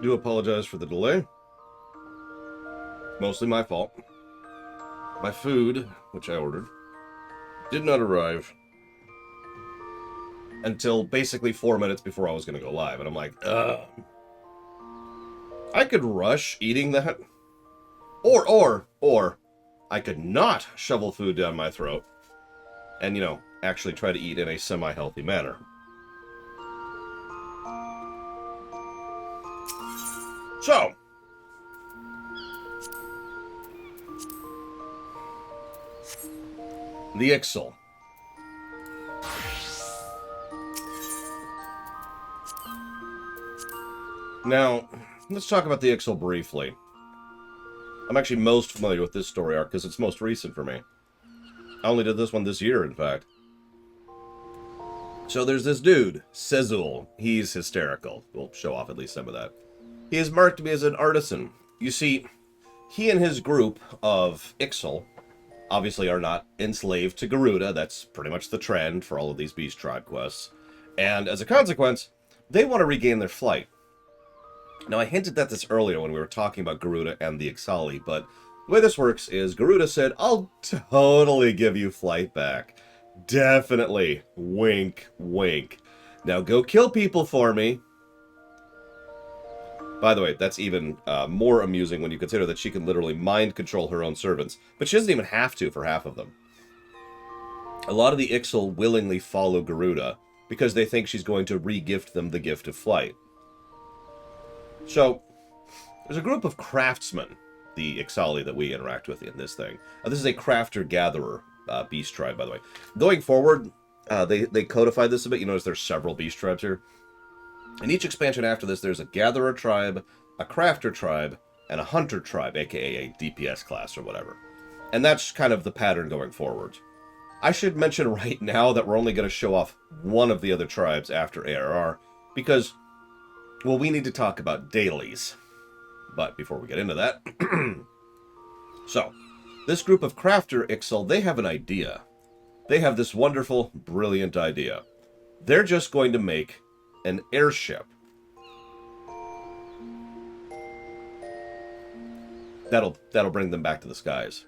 do apologize for the delay. Mostly my fault. My food, which I ordered, did not arrive until basically 4 minutes before I was going to go live. And I'm like, I could rush eating that. Or I could not shovel food down my throat and, actually try to eat in a semi-healthy manner. So, the Ixal. Now, let's talk about the Ixal briefly. I'm actually most familiar with this story arc because it's most recent for me. I only did this one this year, in fact. So there's this dude, Sezul. He's hysterical. We'll show off at least some of that. He has marked me as an artisan. You see, he and his group of Ixal obviously are not enslaved to Garuda. That's pretty much the trend for all of these Beast Tribe quests. And as a consequence, they want to regain their flight. Now, I hinted at this earlier when we were talking about Garuda and the Ixali, but the way this works is Garuda said, I'll totally give you flight back. Definitely. Wink, wink. Now go kill people for me. By the way, that's even more amusing when you consider that she can literally mind control her own servants. But she doesn't even have to for half of them. A lot of the Ixal willingly follow Garuda because they think she's going to re-gift them the gift of flight. So, there's a group of craftsmen, the Ixali that we interact with in this thing. This is a crafter-gatherer beast tribe, by the way. Going forward, they codified this a bit. You notice there's several beast tribes here. In each expansion after this, there's a gatherer tribe, a crafter tribe, and a hunter tribe, aka a DPS class or whatever. And that's kind of the pattern going forward. I should mention right now that we're only going to show off one of the other tribes after ARR, because, well, we need to talk about dailies. But before we get into that, so, this group of crafter Ixal, they have an idea. They have this wonderful, brilliant idea. They're just going to make an airship. That'll bring them back to the skies.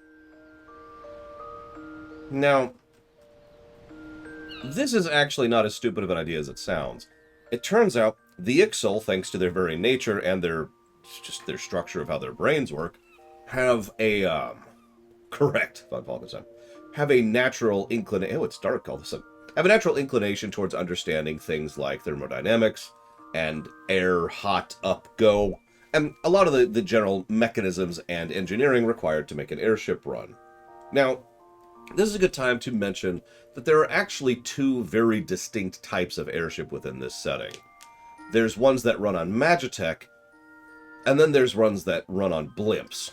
Now, this is actually not as stupid of an idea as it sounds. It turns out the Ixal, thanks to their very nature and their structure of how their brains work, have a correct have a natural inclination. Oh, it's dark all of a sudden. Have a natural inclination towards understanding things like thermodynamics and air, hot, up, go, and a lot of the general mechanisms and engineering required to make an airship run. Now, this is a good time to mention that there are actually two very distinct types of airship within this setting. There's ones that run on Magitech, and then there's ones that run on blimps.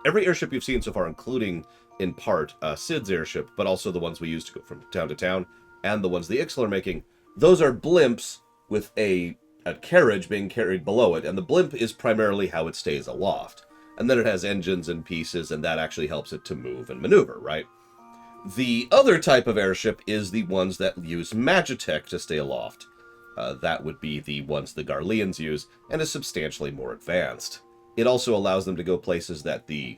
Every airship you've seen so far, including, in part, Sid's airship, but also the ones we use to go from town to town, and the ones the Ixal are making, those are blimps with a carriage being carried below it, and the blimp is primarily how it stays aloft. And then it has engines and pieces, and that actually helps it to move and maneuver, right? The other type of airship is the ones that use Magitech to stay aloft. That would be the ones the Garleans use, and is substantially more advanced. It also allows them to go places that the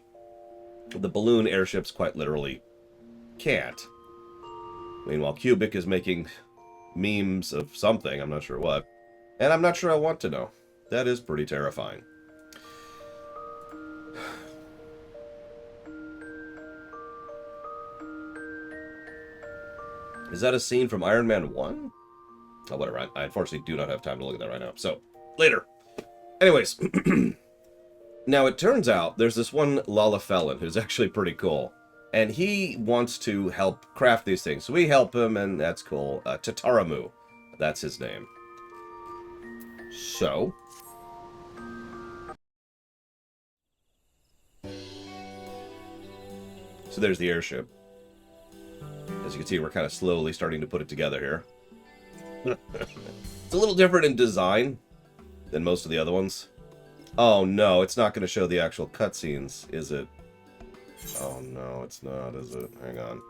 balloon airships quite literally can't. Meanwhile, Cubic is making memes of something, I'm not sure what. And I'm not sure I want to know. That is pretty terrifying. Is that a scene from Iron Man 1? Oh, whatever. I unfortunately do not have time to look at that right now. So, later. Anyways. Now, it turns out there's this one Lalafellan who's actually pretty cool. And he wants to help craft these things. So we help him, and that's cool. Tataramu. That's his name. So. So there's the airship. As you can see, we're kind of slowly starting to put it together here. It's a little different in design than most of the other ones. Oh no, it's not going to show the actual cutscenes, is it? Oh no, it's not, is it? Hang on.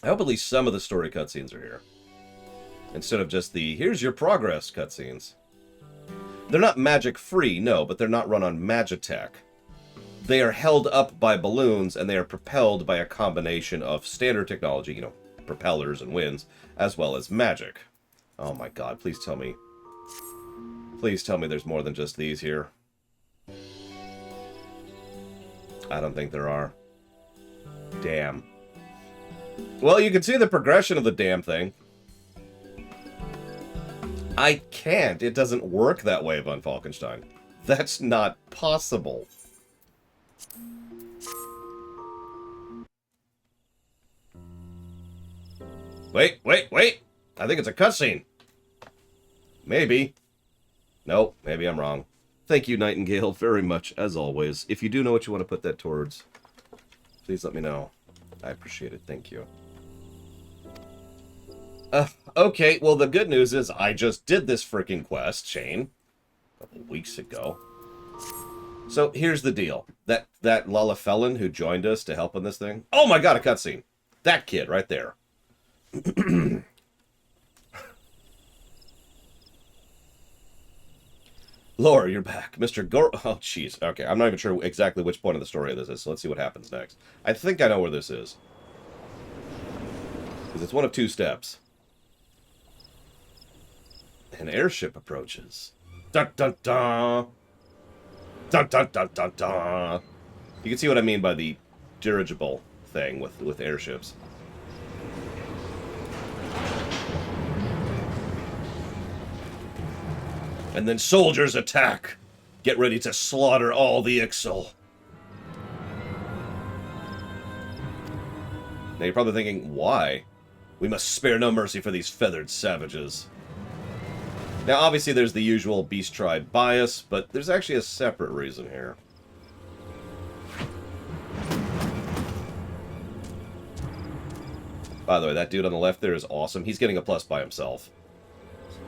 I hope at least some of the story cutscenes are here. Instead of just the, here's your progress cutscenes. They're not magic-free, no, but they're not run on magitech. They are held up by balloons, and they are propelled by a combination of standard technology, you know, propellers and winds, as well as magic. Oh my god, please tell me. Please tell me there's more than just these here. I don't think there are. Damn. Well, you can see the progression of the damn thing. I can't. It doesn't work that way, Von Falkenstein. That's not possible. Wait, wait, wait! I think it's a cutscene. Maybe. Nope, maybe I'm wrong. Thank you, Nightingale, very much, as always. If you do know what you want to put that towards, please let me know. I appreciate it, thank you. Okay, well, the good news is I just did this freaking quest, Shane, a couple weeks ago. So, here's the deal. That Lala Felon who joined us to help on this thing... Oh my god, a cutscene! That kid, right there. Laura, you're back. Mr. Gor... Oh, jeez. Okay, I'm not even sure exactly which point of the story this is, so let's see what happens next. I think I know where this is. Because it's one of two steps. An airship approaches. Dun dun dun! Dun dun dun dun dun! You can see what I mean by the dirigible thing with airships. And then soldiers attack. Get ready to slaughter all the Ixal. Now you're probably thinking, why? We must spare no mercy for these feathered savages. Now obviously there's the usual beast tribe bias, but there's actually a separate reason here. By the way, that dude on the left there is awesome. He's getting a plus by himself.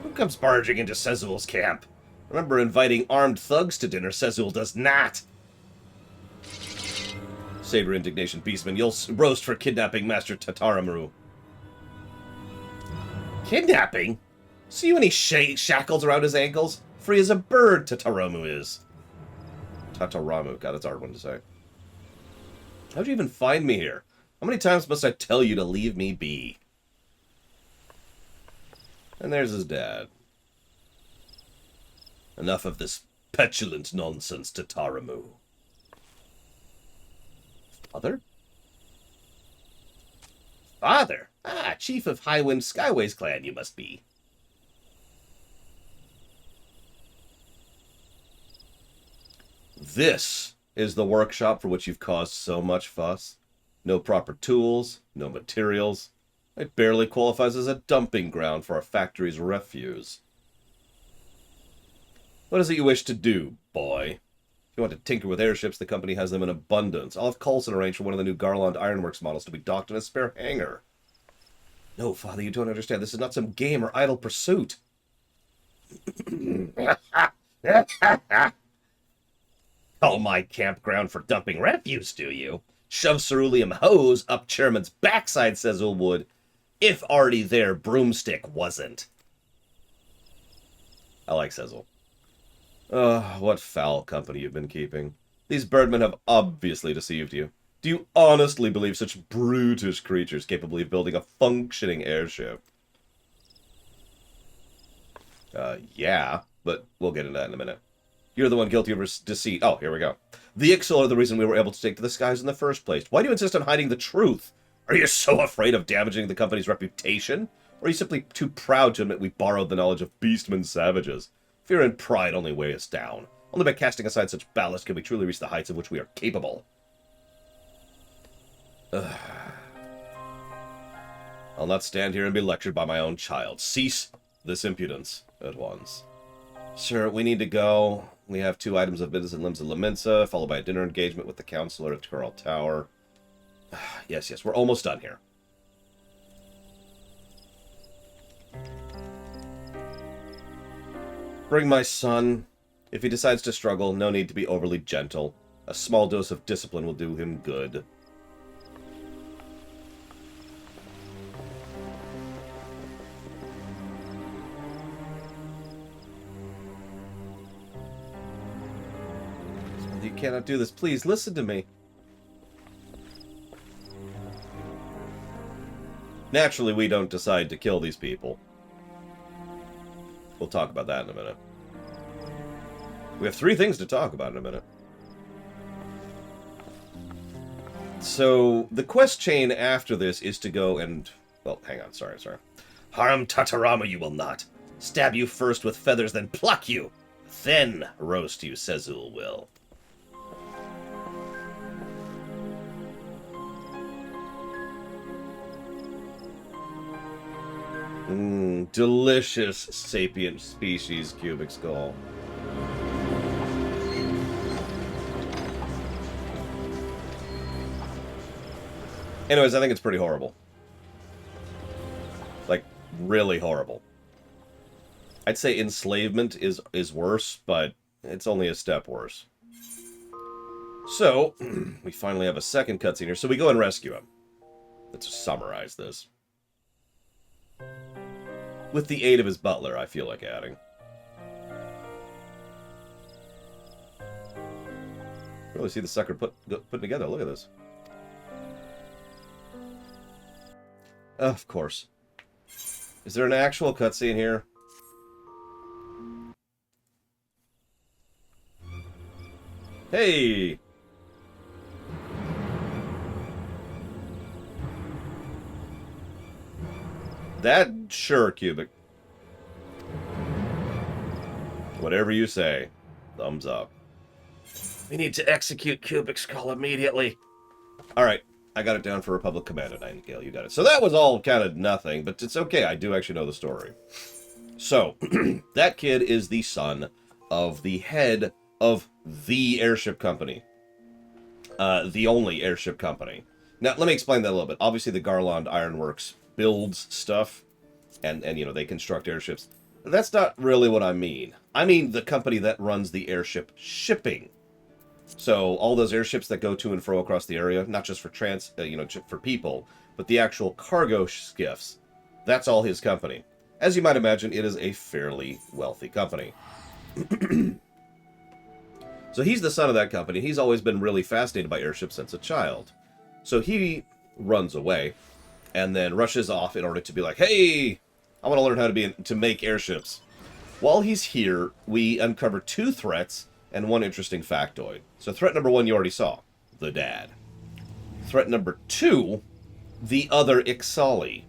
Who comes barging into Sezul's camp? Remember inviting armed thugs to dinner? Sezul does not. Save your indignation, Beastman. You'll roast for kidnapping Master Tataramu. Kidnapping? See you any shackles around his ankles? Free as a bird, Tataramu is. Tataramu. God, that's a hard one to say. How'd you even find me here? How many times must I tell you to leave me be? And there's his dad. Enough of this petulant nonsense, Tataramu. Father? Father? Ah, chief of Highwind Skyways clan you must be. This is the workshop for which you've caused so much fuss. No proper tools, no materials. It barely qualifies as a dumping ground for a factory's refuse. What is it you wish to do, boy? If you want to tinker with airships, the company has them in abundance. I'll have Coulson arrange for one of the new Garland Ironworks models to be docked in a spare hangar. No, Father, you don't understand. This is not some game or idle pursuit. Call my campground for dumping refuse, do you? Shove cerulean hose up Chairman's backside, says Ulwood. If already there, broomstick wasn't. I like Sezul. What foul company you've been keeping. These birdmen have obviously deceived you. Do you honestly believe such brutish creatures capable of building a functioning airship? Yeah, but we'll get into that in a minute. You're the one guilty of deceit. Oh, here we go. The Ixal are the reason we were able to take to the skies in the first place. Why do you insist on hiding the truth? Are you so afraid of damaging the company's reputation? Or are you simply too proud to admit we borrowed the knowledge of beastmen savages? Fear and pride only weigh us down. Only by casting aside such ballast can we truly reach the heights of which we are capable. I'll not stand here and be lectured by my own child. Cease this impudence at once. Sir, we need to go. We have 2 items of business in Limbs of Laminsa, followed by a dinner engagement with the counselor at Coral Tower. Yes, we're almost done here. Bring my son. If he decides to struggle, no need to be overly gentle. A small dose of discipline will do him good. cannot do this. Please, listen to me. Naturally, we don't decide to kill these people. We'll talk about that in a minute. We have 3 things to talk about in a minute. So, the quest chain after this is to go and... Well, hang on, sorry. Harm Tatarama you will not. Stab you first with feathers, then pluck you. Then roast you, Sezul will. Delicious sapient species cubic skull. Anyways, I think it's pretty horrible. Like, really horrible. I'd say enslavement is worse, but it's only a step worse. So, we finally have a second cutscene here. So we go and rescue him. Let's just summarize this. With the aid of his butler, I feel like adding. Really see the sucker put together. Look at this. Of course. Is there an actual cutscene here? Hey! That, sure, Cubic. Whatever you say. Thumbs up. We need to execute Cubic's call immediately. Alright, I got it down for Republic Commander, Nightingale. You got it. So that was all kind of nothing, but it's okay. I do actually know the story. So, that kid is the son of the head of the airship company. The only airship company. Now, let me explain that a little bit. Obviously, the Garland Ironworks builds stuff, and you know, they construct airships. That's not really what I mean. I mean the company that runs the airship shipping. So all those airships that go to and fro across the area, not just for for people, but the actual cargo skiffs. That's all his company. As you might imagine, it is a fairly wealthy company. So he's the son of that company. He's always been really fascinated by airships since a child. So he runs away and then rushes off in order to be like, hey, I want to learn how to make airships. While he's here, we uncover 2 threats and 1 interesting factoid. So threat number 1 you already saw, the dad. Threat number 2, the other Ixali.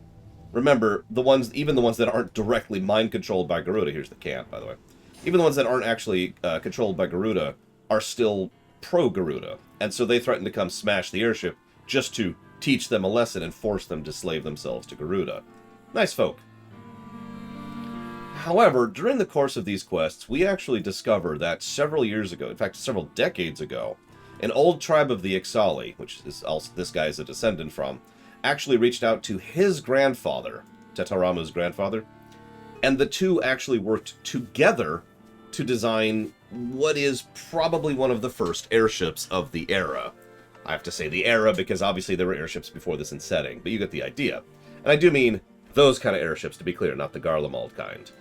Remember, even the ones that aren't directly mind-controlled by Garuda, here's the camp, by the way, even the ones that aren't actually controlled by Garuda are still pro-Garuda, and so they threaten to come smash the airship just to teach them a lesson and force them to slave themselves to Garuda. Nice folk. However, during the course of these quests, we actually discover that several years ago, in fact, several decades ago, an old tribe of the Ixali, which is also this guy is a descendant from, actually reached out to his grandfather, Tetaramu's grandfather, and the 2 actually worked together to design what is probably one of the first airships of the era. I have to say the era because obviously there were airships before this in setting, but you get the idea. And I do mean those kind of airships, to be clear, not the Garlemald kind.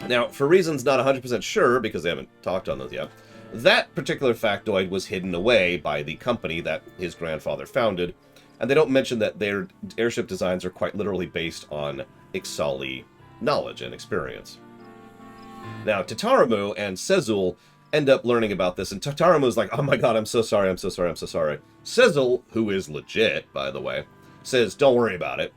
Now, for reasons not 100% sure, because they haven't talked on those yet, that particular factoid was hidden away by the company that his grandfather founded, and they don't mention that their airship designs are quite literally based on Ixali knowledge and experience. Now, Tataramu and Sezul end up learning about this, and Tataramu's like, oh my god, I'm so sorry, I'm so sorry, I'm so sorry. Sezul, who is legit, by the way, says, don't worry about it.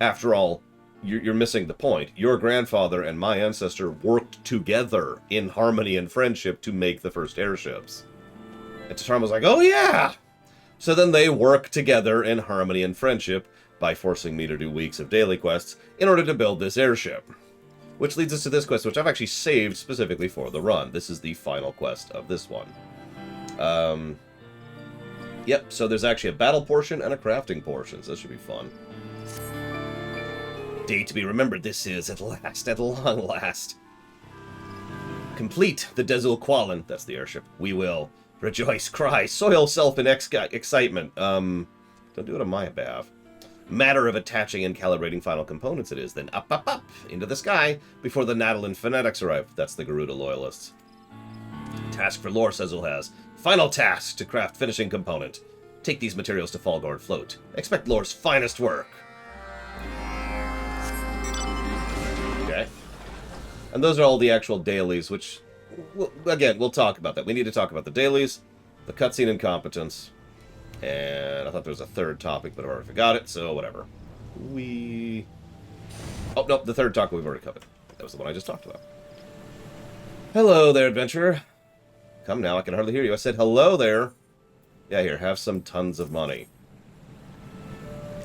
After all, you're missing the point. Your grandfather and my ancestor worked together in harmony and friendship to make the first airships. And Tataramu's like, oh yeah! So then they work together in harmony and friendship by forcing me to do weeks of daily quests in order to build this airship. Which leads us to this quest, which I've actually saved specifically for the run. This is the final quest of this one. Yep, so there's actually a battle portion and a crafting portion, so this should be fun. Day to be remembered this is, at last, at long last. Complete the Dezul Qualan, that's the airship. We will rejoice, cry, soil self in excitement. Don't do it on my behalf. Matter of attaching and calibrating final components it is, then up, up, up, into the sky, before the Nadalin fanatics arrive. That's the Garuda loyalists. Task for lore, says Zulhaz. Final task to craft finishing component. Take these materials to Falgord Float. Expect lore's finest work. Okay. And those are all the actual dailies, which, again, we'll talk about that. We need to talk about the dailies, the cutscene incompetence, and I thought there was a third topic, but I already forgot it, so whatever. Oh, no, the third topic we've already covered. That was the one I just talked about. Hello there, adventurer. Come now, I can hardly hear you. I said hello there. Yeah, here, have some tons of money.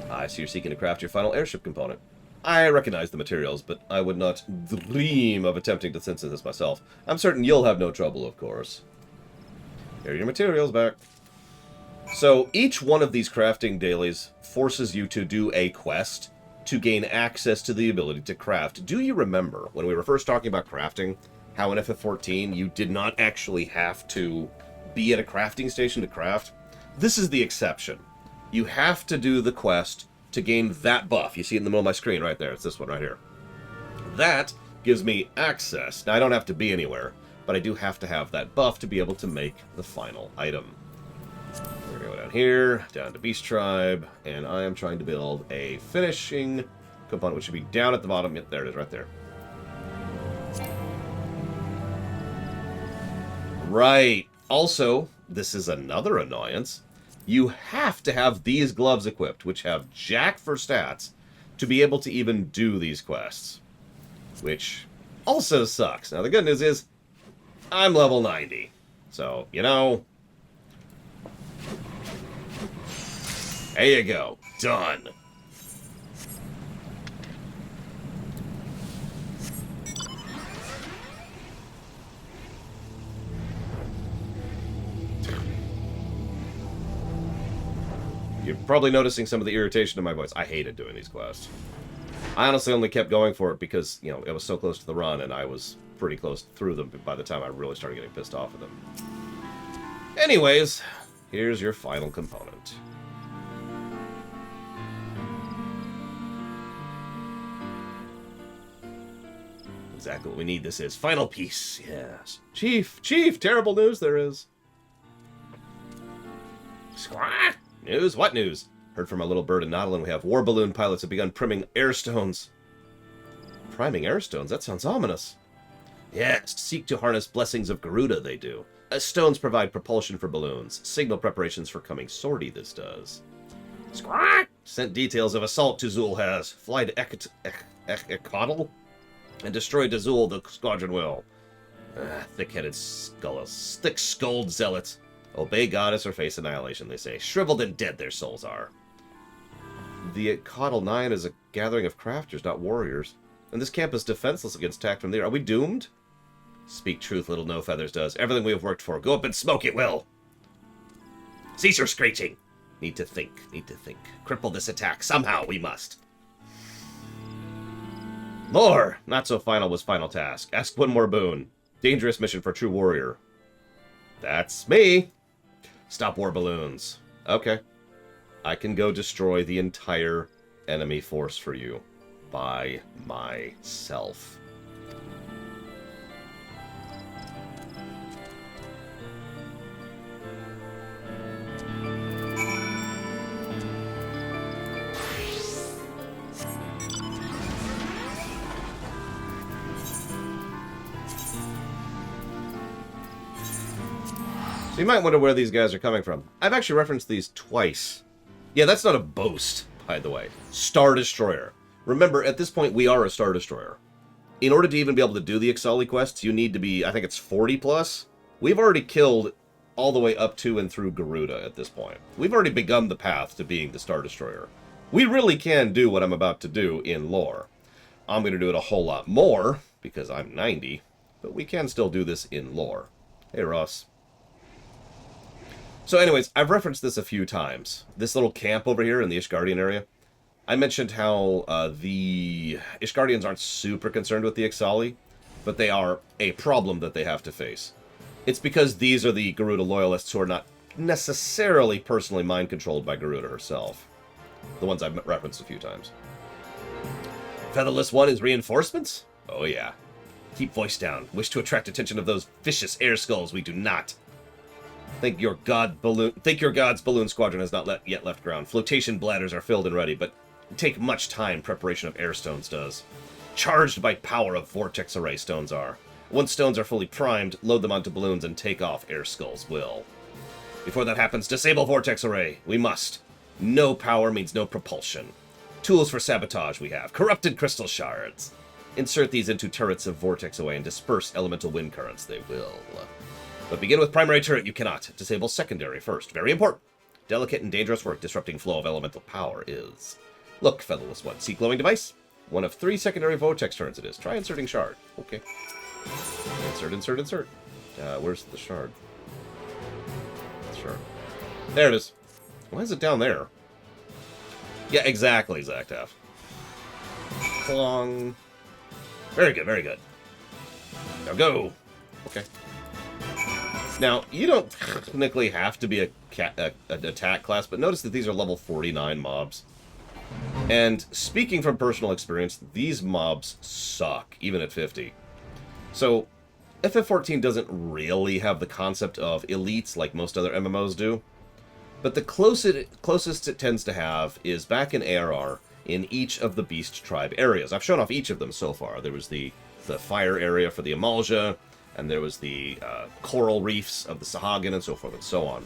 I see you're seeking to craft your final airship component. I recognize the materials, but I would not dream of attempting to synthesize this myself. I'm certain you'll have no trouble, of course. Here are your materials back. So, each one of these crafting dailies forces you to do a quest to gain access to the ability to craft. Do you remember, when we were first talking about crafting, how in FF14 you did not actually have to be at a crafting station to craft? This is the exception. You have to do the quest to gain that buff. You see it in the middle of my screen right there. It's this one right here. That gives me access. Now, I don't have to be anywhere, but I do have to have that buff to be able to make the final item. We're going to go down here, down to Beast Tribe, and I am trying to build a finishing component, which should be down at the bottom. Yep, there it is, right there. Right. Also, this is another annoyance. You have to have these gloves equipped, which have jack for stats, to be able to even do these quests. Which also sucks. Now, the good news is, I'm level 90. So, you know... There you go. Done. You're probably noticing some of the irritation in my voice. I hated doing these quests. I honestly only kept going for it because, you know, it was so close to the run, and I was pretty close through them by the time I really started getting pissed off at them. Anyways, here's your final component. Exactly what we need this is. Final piece, yes. Chief, terrible news there is. Squawk! News? What news? Heard from our little bird in Nautilin we have war balloon pilots have begun priming airstones. Priming airstones? That sounds ominous. Yes, seek to harness blessings of Garuda, they do. Stones provide propulsion for balloons. Signal preparations for coming sortie, this does. Squawk! Sent details of assault to Zulhaz. Fly to Ekotl and destroy Dazul, the squadron will. Thick-headed skulls. Thick-skulled zealots. Obey goddess or face annihilation, they say. Shriveled and dead their souls are. The Ekotl 9 is a gathering of crafters, not warriors. And this camp is defenseless against attack from the air. Are we doomed? Speak truth, little No Feathers does. Everything we have worked for. Go up and smoke it, Will. Cease your screeching. Need to think. Cripple this attack. Somehow we must. Lore! Not so final was final task. Ask one more boon. Dangerous mission for true warrior. That's me. Stop war balloons. Okay. I can go destroy the entire enemy force for you. By myself. So you might wonder where these guys are coming from. I've actually referenced these twice. Yeah, that's not a boast, by the way. Star Destroyer. Remember, at this point, we are a Star Destroyer. In order to even be able to do the XIV quests, you need to be, I think it's 40 plus. We've already killed all the way up to and through Garuda at this point. We've already begun the path to being the Star Destroyer. We really can do what I'm about to do in lore. I'm going to do it a whole lot more, because I'm 90, but we can still do this in lore. Hey, Ross. So anyways, I've referenced this a few times. This little camp over here in the Ishgardian area. I mentioned how the Ishgardians aren't super concerned with the Ixali, but they are a problem that they have to face. It's because these are the Garuda loyalists who are not necessarily personally mind-controlled by Garuda herself. The ones I've referenced a few times. Featherless One is reinforcements? Oh yeah. Keep voice down. Wish to attract attention of those vicious air skulls. We do not. Think your god's balloon squadron has not yet left ground. Flotation bladders are filled and ready, but take much time preparation of air stones does. Charged by power of vortex array stones are. Once stones are fully primed, load them onto balloons and take off, air skulls will. Before that happens, disable vortex array. We must. No power means no propulsion. Tools for sabotage we have. Corrupted crystal shards. Insert these into turrets of vortex array and disperse elemental wind currents. They will. But begin with primary turret you cannot. Disable secondary first. Very important. Delicate and dangerous work disrupting flow of elemental power is. Look, featherless one. See glowing device? One of 3 secondary vortex turrets it is. Try inserting shard. Okay. Insert. Where's the shard? Shard. There it is. Why is it down there? Yeah, exactly, Zactaf. Clong. Very good, very good. Now go. Okay. Now, you don't technically have to be an attack class, but notice that these are level 49 mobs. And speaking from personal experience, these mobs suck, even at 50. So, FF14 doesn't really have the concept of elites like most other MMOs do. But the closest it tends to have is back in ARR in each of the Beast Tribe areas. I've shown off each of them so far. There was the fire area for the Amalja, and there was the coral reefs of the Sahagin, and so forth and so on.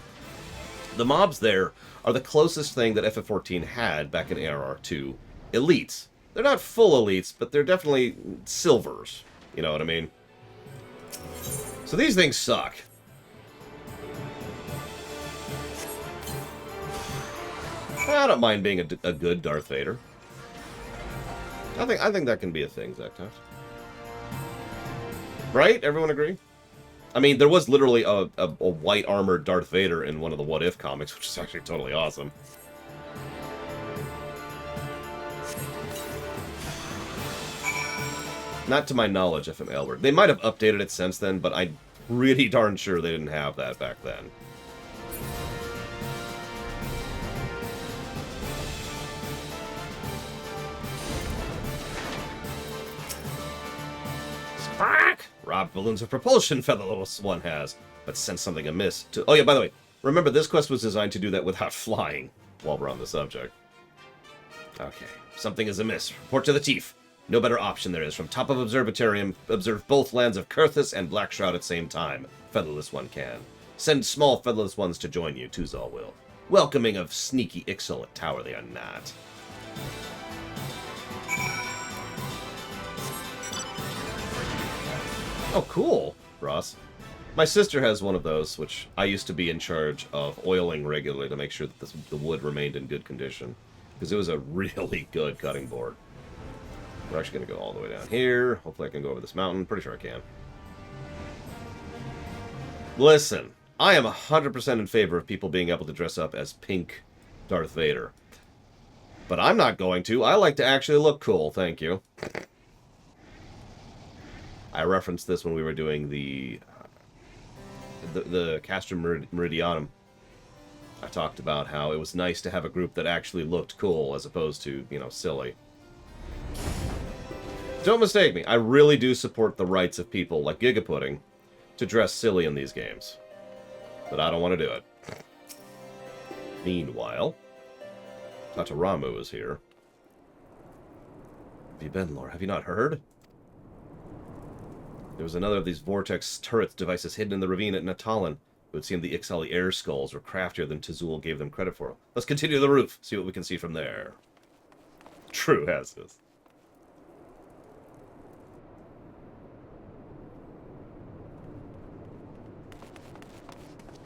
The mobs there are the closest thing that FF14 had back in ARR to elites. They're not full elites, but they're definitely silvers. You know what I mean? So these things suck. I don't mind being a good Darth Vader. I think that can be a thing, Zactaf. Right? Everyone agree? I mean, there was literally a white armored Darth Vader in one of the What If comics, which is actually totally awesome. Not to my knowledge, FM Albert. They might have updated it since then, but I'm pretty darn sure they didn't have that back then. Spark! Robbed balloons of propulsion, featherless one has, but sensed something amiss. Oh yeah, by the way, remember this quest was designed to do that without flying, while we're on the subject. Okay, something is amiss. Report to the chief. No better option there is. From top of Observatorium, observe both lands of Kurthus and Blackshroud at same time. Featherless one can. Send small featherless ones to join you, Tuzal will. Welcoming of sneaky Ixal at tower they are not. Oh, cool, Ross. My sister has one of those, which I used to be in charge of oiling regularly to make sure that the wood remained in good condition. Because it was a really good cutting board. We're actually going to go all the way down here. Hopefully I can go over this mountain. Pretty sure I can. Listen, I am 100% in favor of people being able to dress up as pink Darth Vader. But I'm not going to. I like to actually look cool, thank you. I referenced this when we were doing the Castrum Meridianum. I talked about how it was nice to have a group that actually looked cool as opposed to, you know, silly. Don't mistake me, I really do support the rights of people like Gigapudding to dress silly in these games. But I don't want to do it. Meanwhile, Tataramu is here. Have you been, Laura? Have you not heard? There was another of these vortex turret devices hidden in the ravine at Natalan. It would seem the Ixali air skulls were craftier than Tazul gave them credit for. Let's continue to the roof, see what we can see from there. True as is.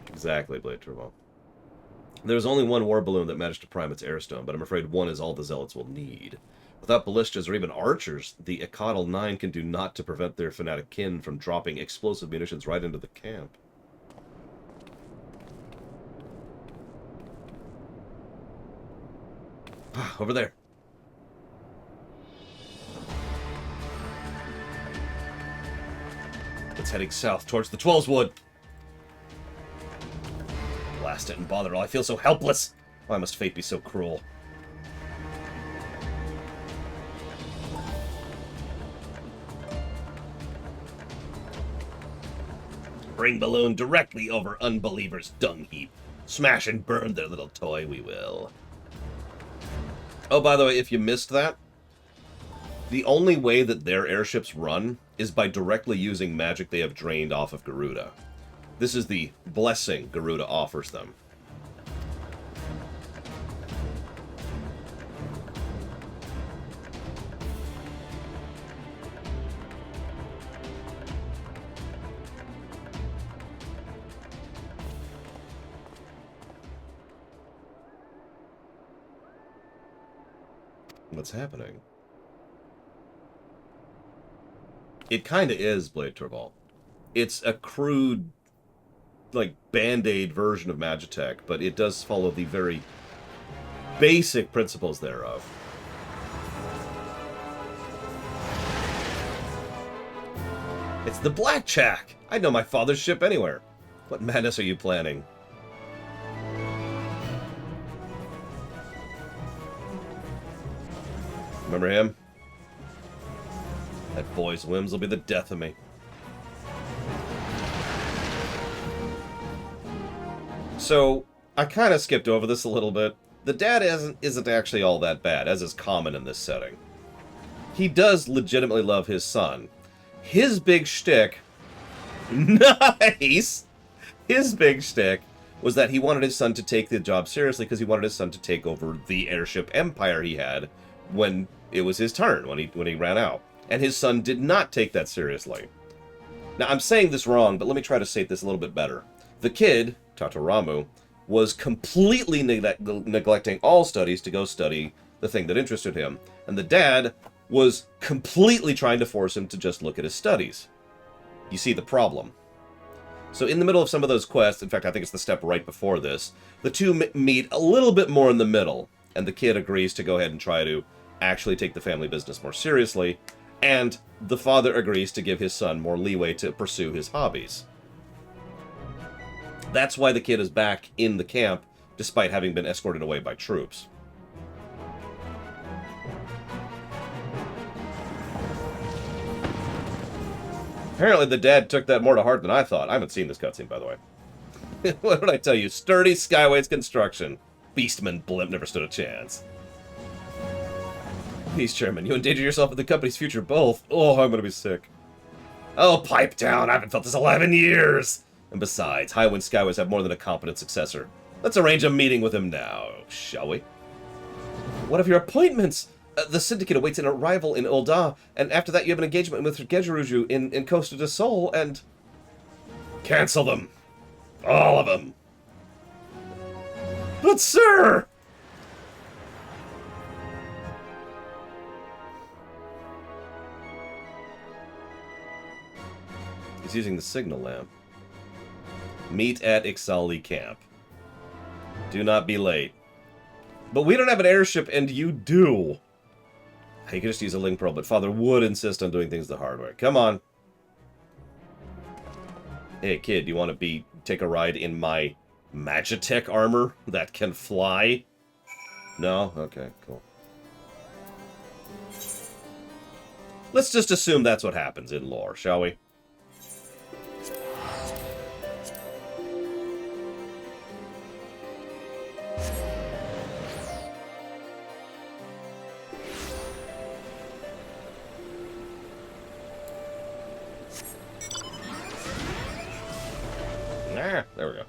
Exactly, Blade Turbo. There's only one war balloon that managed to prime its airstone, but I'm afraid one is all the zealots will need. Without ballistas or even archers, the Icodal 9 can do naught to prevent their fanatic kin from dropping explosive munitions right into the camp. Ah, over there. It's heading south towards the 12's Wood. Blast it and bother it all. I feel so helpless. Why must fate be so cruel? Bring balloon directly over unbelievers' dung heap. Smash and burn their little toy, we will. Oh, by the way, if you missed that, the only way that their airships run is by directly using magic they have drained off of Garuda. This is the blessing Garuda offers them. What's happening? It kind of is Blade Turval. It's a crude, like, Band-Aid version of Magitech, but it does follow the very basic principles thereof. It's the Blackjack! I'd know my father's ship anywhere. What madness are you planning? Remember him? That boy's whims will be the death of me. So, I kind of skipped over this a little bit. The dad isn't actually all that bad, as is common in this setting. He does legitimately love his son. His big shtick... Nice! His big shtick was that he wanted his son to take the job seriously because he wanted his son to take over the airship empire he had when it was his turn, when he ran out. And his son did not take that seriously. Now, I'm saying this wrong, but let me try to say this a little bit better. The kid, Tatoramu, was completely neglecting all studies to go study the thing that interested him. And the dad was completely trying to force him to just look at his studies. You see the problem. So in the middle of some of those quests, in fact, I think it's the step right before this, the two meet a little bit more in the middle, and the kid agrees to go ahead and try to actually take the family business more seriously, and the father agrees to give his son more leeway to pursue his hobbies. That's why the kid is back in the camp, despite having been escorted away by troops. Apparently the dad took that more to heart than I thought. I haven't seen this cutscene, by the way. What did I tell you? Sturdy Skyways construction. Beastman blimp never stood a chance. Please, Chairman, you endanger yourself and the company's future both. Oh, I'm gonna be sick. Oh, pipe down. I haven't felt this 11 years. And besides, Highwind Skyways have more than a competent successor. Let's arrange a meeting with him now, shall we? What of your appointments? The Syndicate awaits an arrival in Ul'dah, and after that you have an engagement with Gejuruju in Costa del Sol, and... Cancel them. All of them. But, sir! He's using the signal lamp. Meet at XIV camp. Do not be late. But we don't have an airship, and you do. You could just use a link pearl, but Father would insist on doing things the hard way. Come on. Hey, kid, you want to take a ride in my Magitech armor that can fly? No? Okay, cool. Let's just assume that's what happens in lore, shall we? There we go.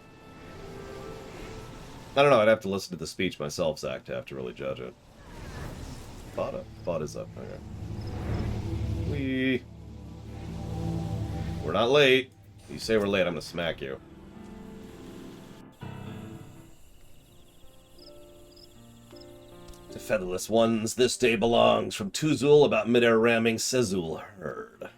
I don't know, I'd have to listen to the speech myself, Zach, to have to really judge it. Bot is up. Okay. We're not late. If you say we're late, I'm gonna smack you. To featherless ones, this day belongs. From Tuzul about mid-air ramming Sezul heard.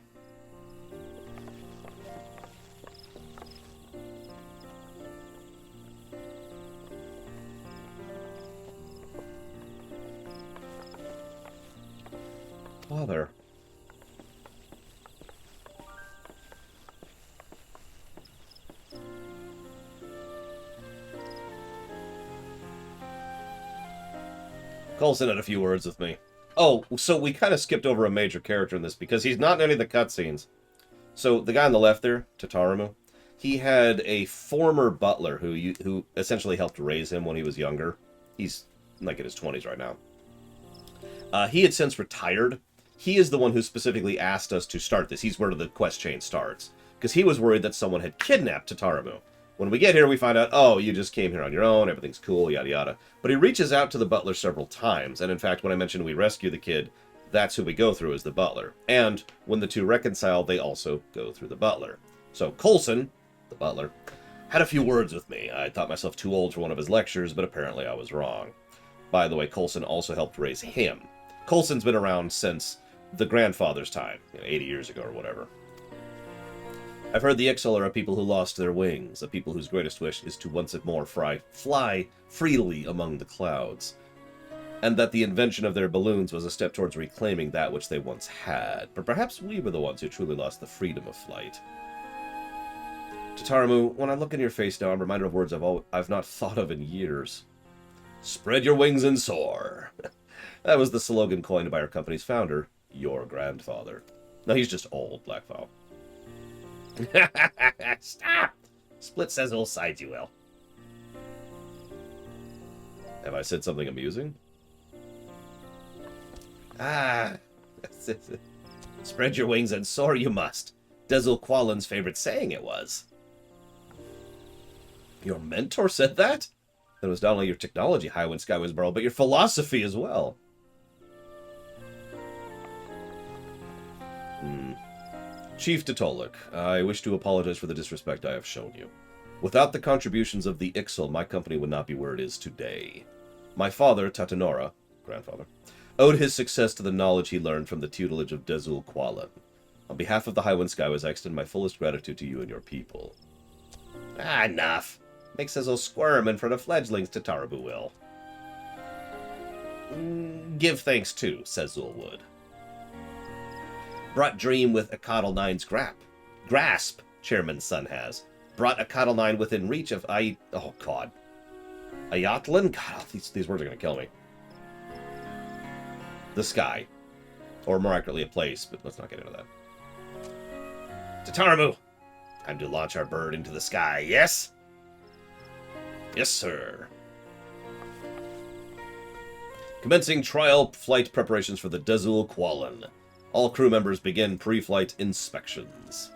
Father. Coulson had a few words with me. Oh, so we kind of skipped over a major character in this because he's not in any of the cutscenes. So the guy on the left there, Tatarumu, He had a former butler who essentially helped raise him when he was younger. He's like in his 20s right now. He had since retired. He is the one who specifically asked us to start this. He's where the quest chain starts. Because he was worried that someone had kidnapped Tataramu. When we get here, we find out, oh, you just came here on your own, everything's cool, yada yada. But he reaches out to the butler several times, and in fact, when I mentioned we rescue the kid, that's who we go through as the butler. And when the two reconcile, they also go through the butler. So Coulson, the butler, had a few words with me. I thought myself too old for one of his lectures, but apparently I was wrong. By the way, Coulson also helped raise him. Coulson's been around since the grandfather's time, 80 years ago or whatever. I've heard the XIV are a people who lost their wings, a people whose greatest wish is to once more fly freely among the clouds, and that the invention of their balloons was a step towards reclaiming that which they once had. But perhaps we were the ones who truly lost the freedom of flight. Tataramu, when I look in your face now, I'm reminded of words I've not thought of in years. Spread your wings and soar. That was the slogan coined by our company's founder, your grandfather. No, he's just old, Blackfowl. Stop! Split says all sides you will. Have I said something amusing? Spread your wings and soar you must. Dezul Qualan's favorite saying it was. Your mentor said that? That was not only your technology, Highwind Skywind's Burl, but your philosophy as well. Chief Totoluk, I wish to apologize for the disrespect I have shown you. Without the contributions of the Ixal, my company would not be where it is today. My father, Tatanora, grandfather, owed his success to the knowledge he learned from the tutelage of Dezul Qualan. On behalf of the Highwind Skyways, I extend my fullest gratitude to you and your people. Enough. Makes Sezzle squirm in front of fledglings, Tatarabu will. Give thanks too, Sezzle would. Brought dream with a Coddle Nine's grasp, Chairman's son has. Brought a Coddle Nine within reach of oh god. Ayatlan? God, these words are gonna kill me. The sky. Or more accurately, a place, but let's not get into that. Tataramu! Time to launch our bird into the sky, yes? Yes, sir. Commencing trial flight preparations for the Dezul Qualan. All crew members begin pre-flight inspections.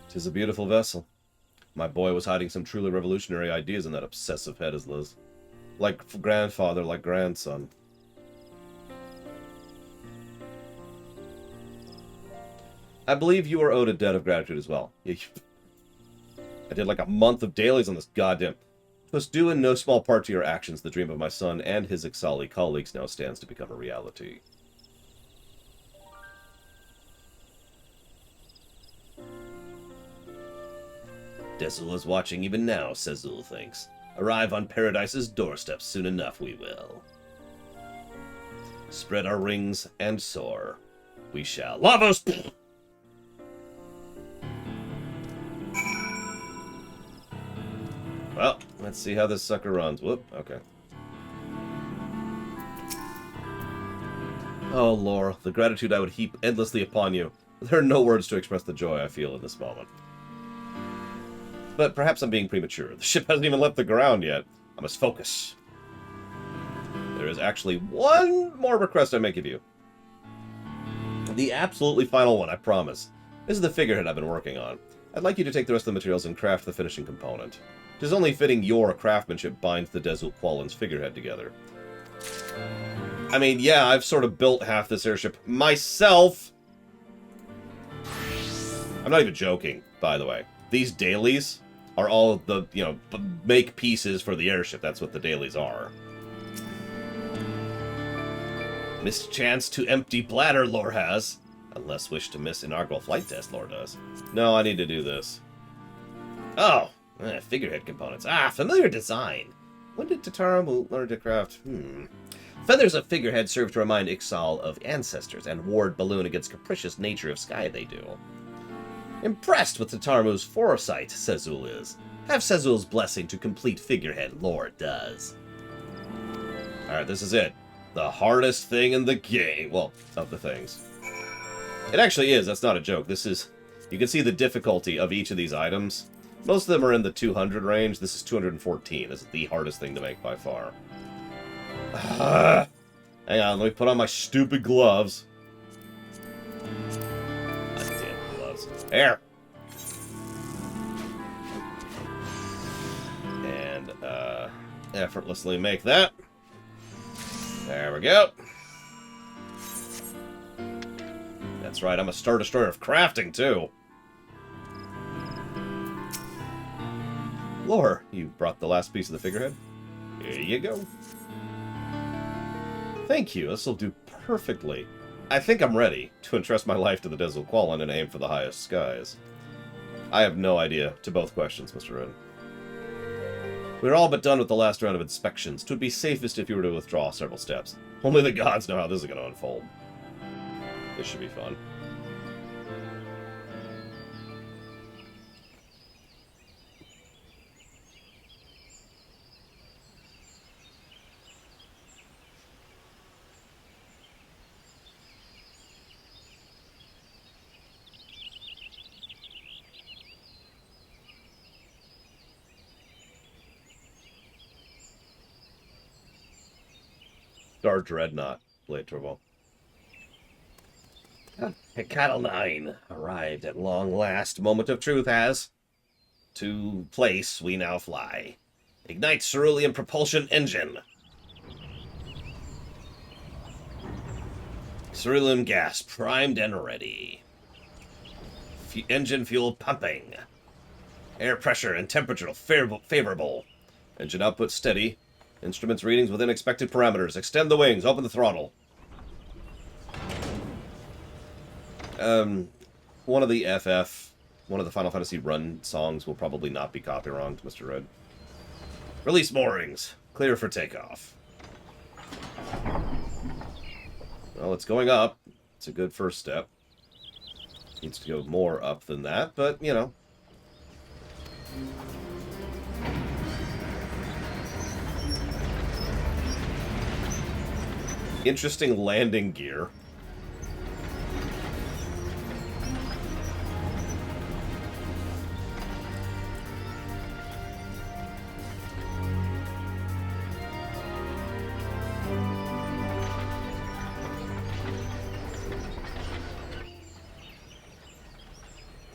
Tis a beautiful vessel. My boy was hiding some truly revolutionary ideas in that obsessive head as Liz. Like grandfather, like grandson. I believe you are owed a debt of gratitude as well. I did like a month of dailies on this goddamn... Twas due in no small part to your actions, the dream of my son and his Ixali colleagues now stands to become a reality. Dezul is watching even now, Sezzul thinks. Arrive on Paradise's doorstep soon enough, we will. Spread our wings and soar. We shall. Lavos! Well, let's see how this sucker runs. Whoop, okay. Oh, Laura, the gratitude I would heap endlessly upon you. There are no words to express the joy I feel in this moment. But perhaps I'm being premature. The ship hasn't even left the ground yet. I must focus. There is actually one more request I make of you. The absolutely final one, I promise. This is the figurehead I've been working on. I'd like you to take the rest of the materials and craft the finishing component. It is only fitting your craftsmanship binds the Dezul Qualan's figurehead together. I mean, yeah, I've sort of built half this airship myself. I'm not even joking, by the way. These dailies are all the, make pieces for the airship. That's what the dailies are. Missed chance to empty bladder, Lore has. Unless wish to miss inaugural flight test, Lore does. No, I need to do this. Oh, figurehead components. Familiar design. When did Tataramu learn to craft? Feathers of figurehead serve to remind Ixal of ancestors and ward balloon against capricious nature of sky they do. Impressed with Tatarmu's foresight, Sezul is. Have Sezul's blessing to complete figurehead lore does. Alright, this is it. The hardest thing in the game. Well, of the things. It actually is, that's not a joke. This is... You can see the difficulty of each of these items. Most of them are in the 200 range. This is 214. This is the hardest thing to make by far. Hang on, let me put on my stupid gloves. Damn gloves. There! And, effortlessly make that. There we go. That's right, I'm a Star Destroyer of crafting, too. Lore, you brought the last piece of the figurehead. Here you go. Thank you, this'll do perfectly. I think I'm ready to entrust my life to the Desilqualin and aim for the highest skies. I have no idea to both questions, Mr. Red. We're all but done with the last round of inspections. 'Twould be safest if you were to withdraw several steps. Only the gods know how this is going to unfold. This should be fun. Star Dreadnought, Blade Turbo. Cattle 9 arrived at long last. Moment of truth has. To place we now fly. Ignite cerulean propulsion engine. Cerulean gas primed and ready. Engine fuel pumping. Air pressure and temperature favorable. Engine output steady. Instruments readings within expected parameters. Extend the wings. Open the throttle. One of the one of the Final Fantasy Run songs will probably not be copywronged, Mr. Red. Release moorings. Clear for takeoff. Well, it's going up. It's a good first step. Needs to go more up than that, but, you know. Interesting landing gear.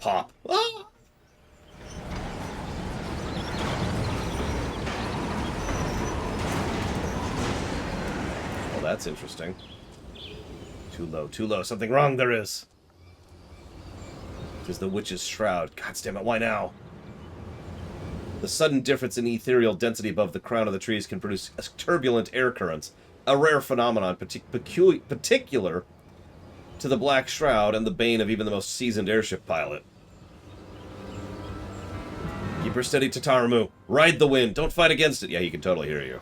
Pop. Ah! Well, that's interesting. Too low, too low. Something wrong there is. It is the witch's shroud. God damn it, why now? The sudden difference in ethereal density above the crown of the trees can produce turbulent air currents, a rare phenomenon particular to the Black Shroud and the bane of even the most seasoned airship pilot. Keep her steady, Tatarmu. Ride the wind. Don't fight against it. Yeah, he can totally hear you.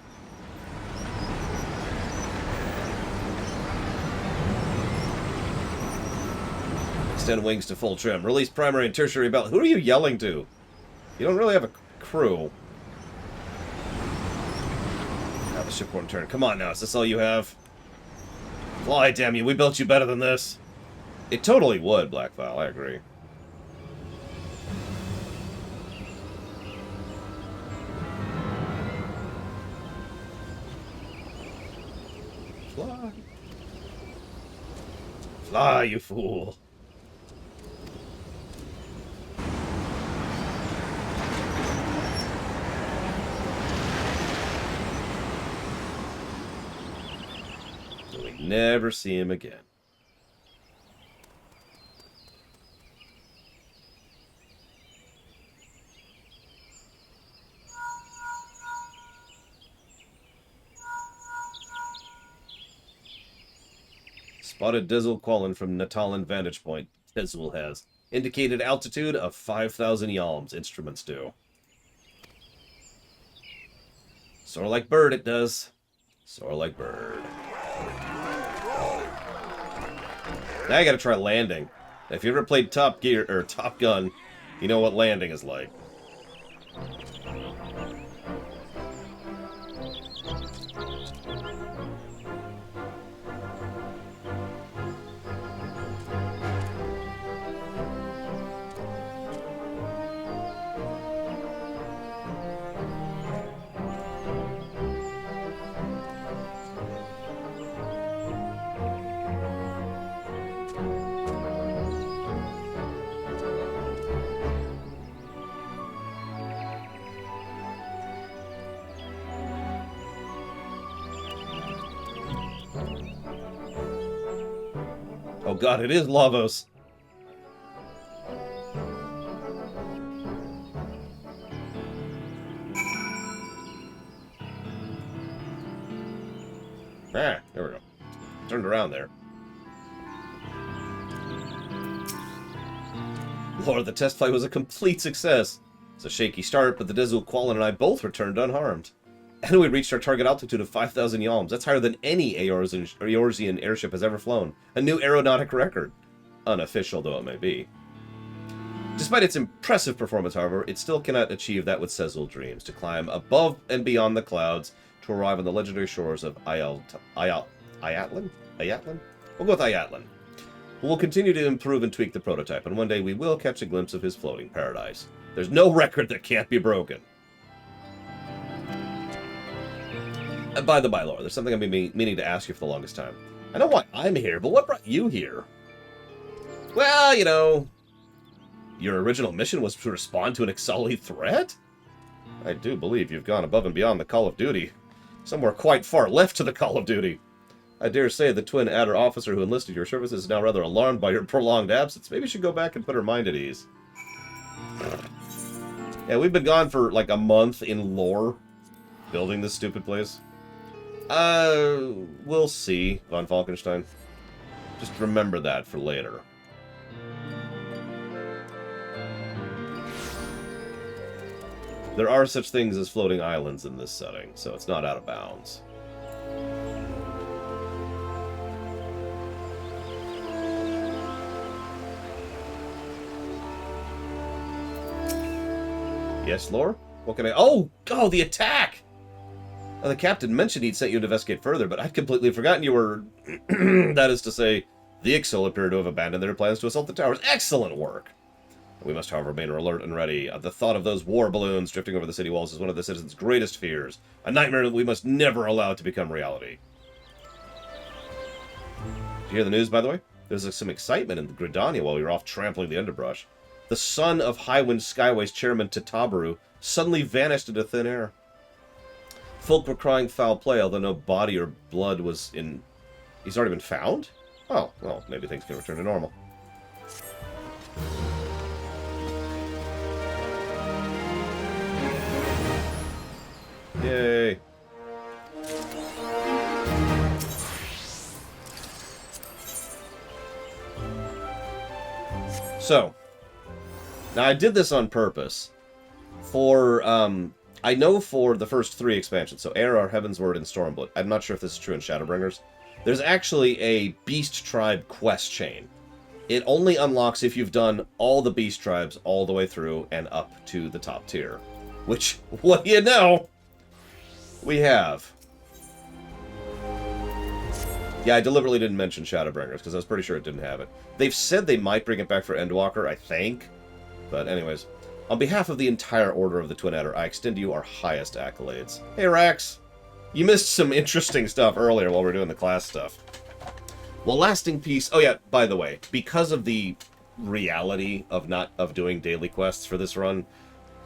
Extend wings to full trim. Release primary and tertiary belt. Who are you yelling to? You don't really have a crew. Now the ship won't turn. Come on now. Is this all you have? Fly, damn you. We built you better than this. It totally would, Blackfile. I agree. Fly. Fly, you fool. We never see him again. Spotted Desilqualin from Natalan vantage point. Tezul has. Indicated altitude of 5,000 yalms. Instruments do. Soar like bird, it does. Soar like bird. Now I gotta try landing. If you ever played Top Gear or Top Gun, you know what landing is like. Oh god, it is Lavos. Ah, there we go. Turned around there. Lord, the test flight was a complete success. It's a shaky start, but the Dezu, Quallen, and I both returned unharmed. And we reached our target altitude of 5,000 yalms. That's higher than any Eorzean airship has ever flown. A new aeronautic record. Unofficial though it may be. Despite its impressive performance, however, it still cannot achieve that which Cecil dreams, to climb above and beyond the clouds to arrive on the legendary shores of Ayatlan? We'll go with Ayatlan. We'll continue to improve and tweak the prototype, and one day we will catch a glimpse of his floating paradise. There's no record that can't be broken. And by the by, Laura, there's something I've been meaning to ask you for the longest time. I know why I'm here, but what brought you here? Well, you know, your original mission was to respond to an XIV threat? I do believe you've gone above and beyond the Call of Duty. Somewhere quite far left to the Call of Duty. I dare say the Twin Adder officer who enlisted your services is now rather alarmed by your prolonged absence. Maybe you should go back and put her mind at ease. Yeah, we've been gone for like a month in lore, building this stupid place. We'll see, von Falkenstein. Just remember that for later. There are such things as floating islands in this setting, so it's not out of bounds. Yes, Lore? What can I... Oh, the attack! The captain mentioned he'd sent you to investigate further, but I'd completely forgotten you were... that is to say, the Ixil appear to have abandoned their plans to assault the towers. Excellent work! We must, however, remain alert and ready. The thought of those war balloons drifting over the city walls is one of the citizens' greatest fears. A nightmare that we must never allow to become reality. Did you hear the news, by the way? There's some excitement in Gridania while we were off trampling the underbrush. The son of Highwind Skyway's chairman Tatabaru suddenly vanished into thin air. Folk were crying foul play, although no body or blood was in... He's already been found? Oh, well, maybe things can return to normal. Yay. So, now I did this on purpose. For, I know for the first 3 expansions, so Aerar, Heavensward, and Stormblood. I'm not sure if this is true in Shadowbringers. There's actually a Beast Tribe quest chain. It only unlocks if you've done all the Beast Tribes all the way through and up to the top tier. Which, what do you know? We have. Yeah, I deliberately didn't mention Shadowbringers, because I was pretty sure it didn't have it. They've said they might bring it back for Endwalker, I think. But anyways, on behalf of the entire Order of the Twin Adder, I extend to you our highest accolades. Hey, Rax! You missed some interesting stuff earlier while we were doing the class stuff. Well, lasting peace... Oh yeah, by the way, because of the reality of doing daily quests for this run,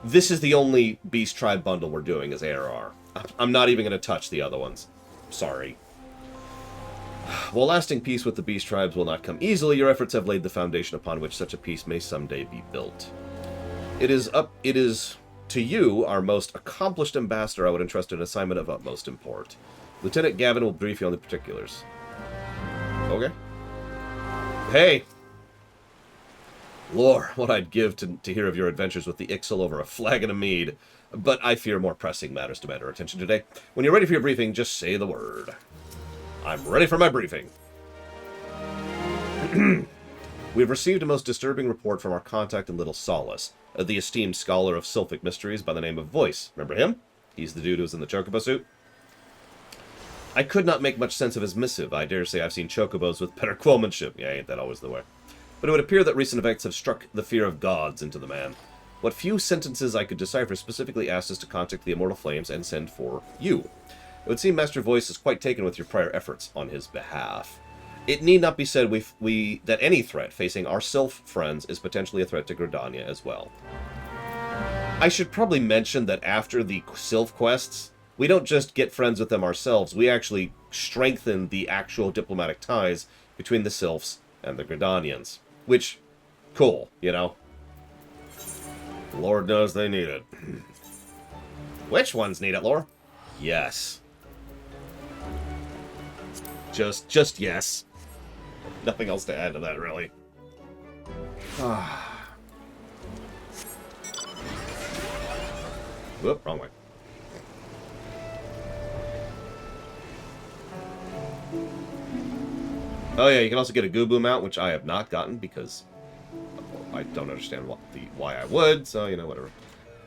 this is the only Beast Tribe bundle we're doing as ARR. I'm not even going to touch the other ones. Sorry. While lasting peace with the Beast Tribes will not come easily, your efforts have laid the foundation upon which such a peace may someday be built. It is to you, our most accomplished ambassador, I would entrust an assignment of utmost import. Lieutenant Gavin will brief you on the particulars. Okay. Hey! Lore, what I'd give to hear of your adventures with the Ixil over a flagon of mead. But I fear more pressing matters demand our attention today. When you're ready for your briefing, just say the word. I'm ready for my briefing. We've received a most disturbing report from our contact in Little Solace, the esteemed scholar of Sylphic mysteries by the name of Voice. Remember him? He's the dude who was in the chocobo suit. I could not make much sense of his missive. I dare say I've seen chocobos with better quillmanship. Yeah, ain't that always the way? But it would appear that recent events have struck the fear of gods into the man. What few sentences I could decipher specifically asked us to contact the Immortal Flames and send for you. It would seem Master Voice is quite taken with your prior efforts on his behalf. It need not be said that any threat facing our Sylph friends is potentially a threat to Gridania as well. I should probably mention that after the Sylph quests, we don't just get friends with them ourselves, we actually strengthen the actual diplomatic ties between the Sylphs and the Gridanians. Which, cool, you know? Lord knows they need it. Which ones need it, Lore? Yes. Just yes. Nothing else to add to that, really. Whoop, wrong way. Oh yeah, you can also get a Goobo mount, which I have not gotten because I don't understand why I would, so, you know, whatever.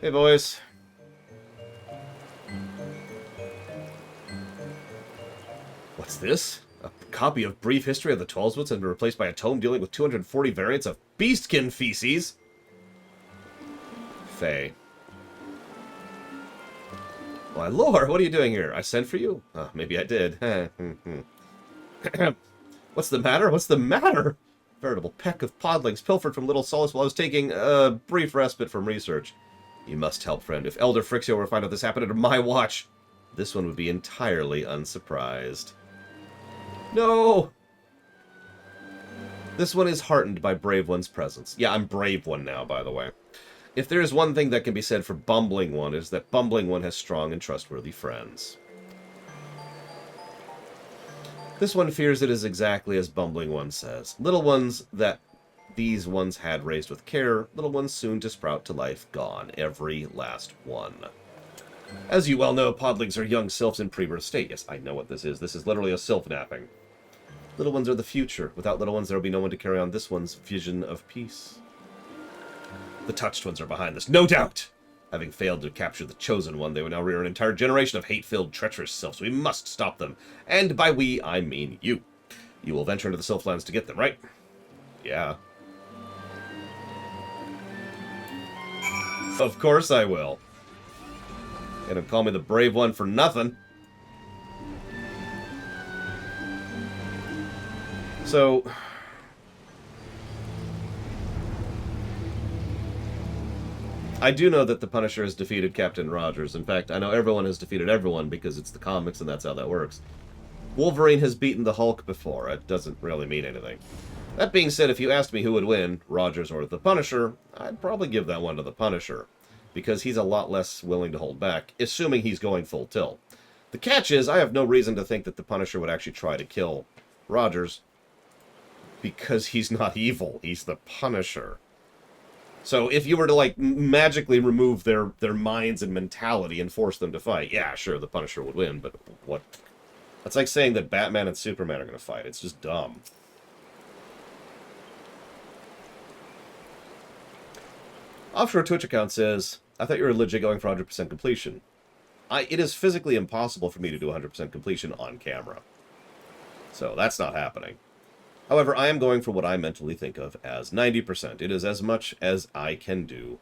Hey, boys. What's this? A copy of Brief History of the Twelveswoods has been replaced by a tome dealing with 240 variants of beastkin feces. Faye. Why, Lord, what are you doing here? I sent for you? Oh, maybe I did. What's the matter? What's the matter? Veritable peck of podlings pilfered from Little Solace while I was taking a brief respite from research. You must help, friend. If Elder Frixio were to find out this happened under my watch, this one would be entirely unsurprised. No! This one is heartened by Brave One's presence. Yeah, I'm Brave One now, by the way. If there is one thing that can be said for Bumbling One, it is that Bumbling One has strong and trustworthy friends. This one fears it is exactly as Bumbling One says. Little ones that these ones had raised with care, little ones soon to sprout to life, gone. Every last one. As you well know, podlings are young sylphs in pre-birth state. Yes, I know what this is. This is literally a sylph napping. Little ones are the future. Without little ones, there will be no one to carry on this one's vision of peace. The touched ones are behind this, no doubt! Having failed to capture the chosen one, they will now rear an entire generation of hate-filled, treacherous sylphs. We must stop them. And by we, I mean you. You will venture into the Sylphlands to get them, right? Yeah. Of course I will. And don't call me the Brave One for nothing. So... I do know that the Punisher has defeated Captain Rogers. In fact, I know everyone has defeated everyone because it's the comics and that's how that works. Wolverine has beaten the Hulk before. It doesn't really mean anything. That being said, if you asked me who would win, Rogers or the Punisher, I'd probably give that one to the Punisher, because he's a lot less willing to hold back, assuming he's going full tilt. The catch is, I have no reason to think that the Punisher would actually try to kill Rogers, because he's not evil. He's the Punisher. So if you were to, like, magically remove their minds and mentality and force them to fight, yeah, sure, the Punisher would win, but what? That's like saying that Batman and Superman are going to fight. It's just dumb. Offshore Twitch account says, I thought you were legit going for 100% completion. It is physically impossible for me to do 100% completion on camera. So that's not happening. However, I am going for what I mentally think of as 90%. It is as much as I can do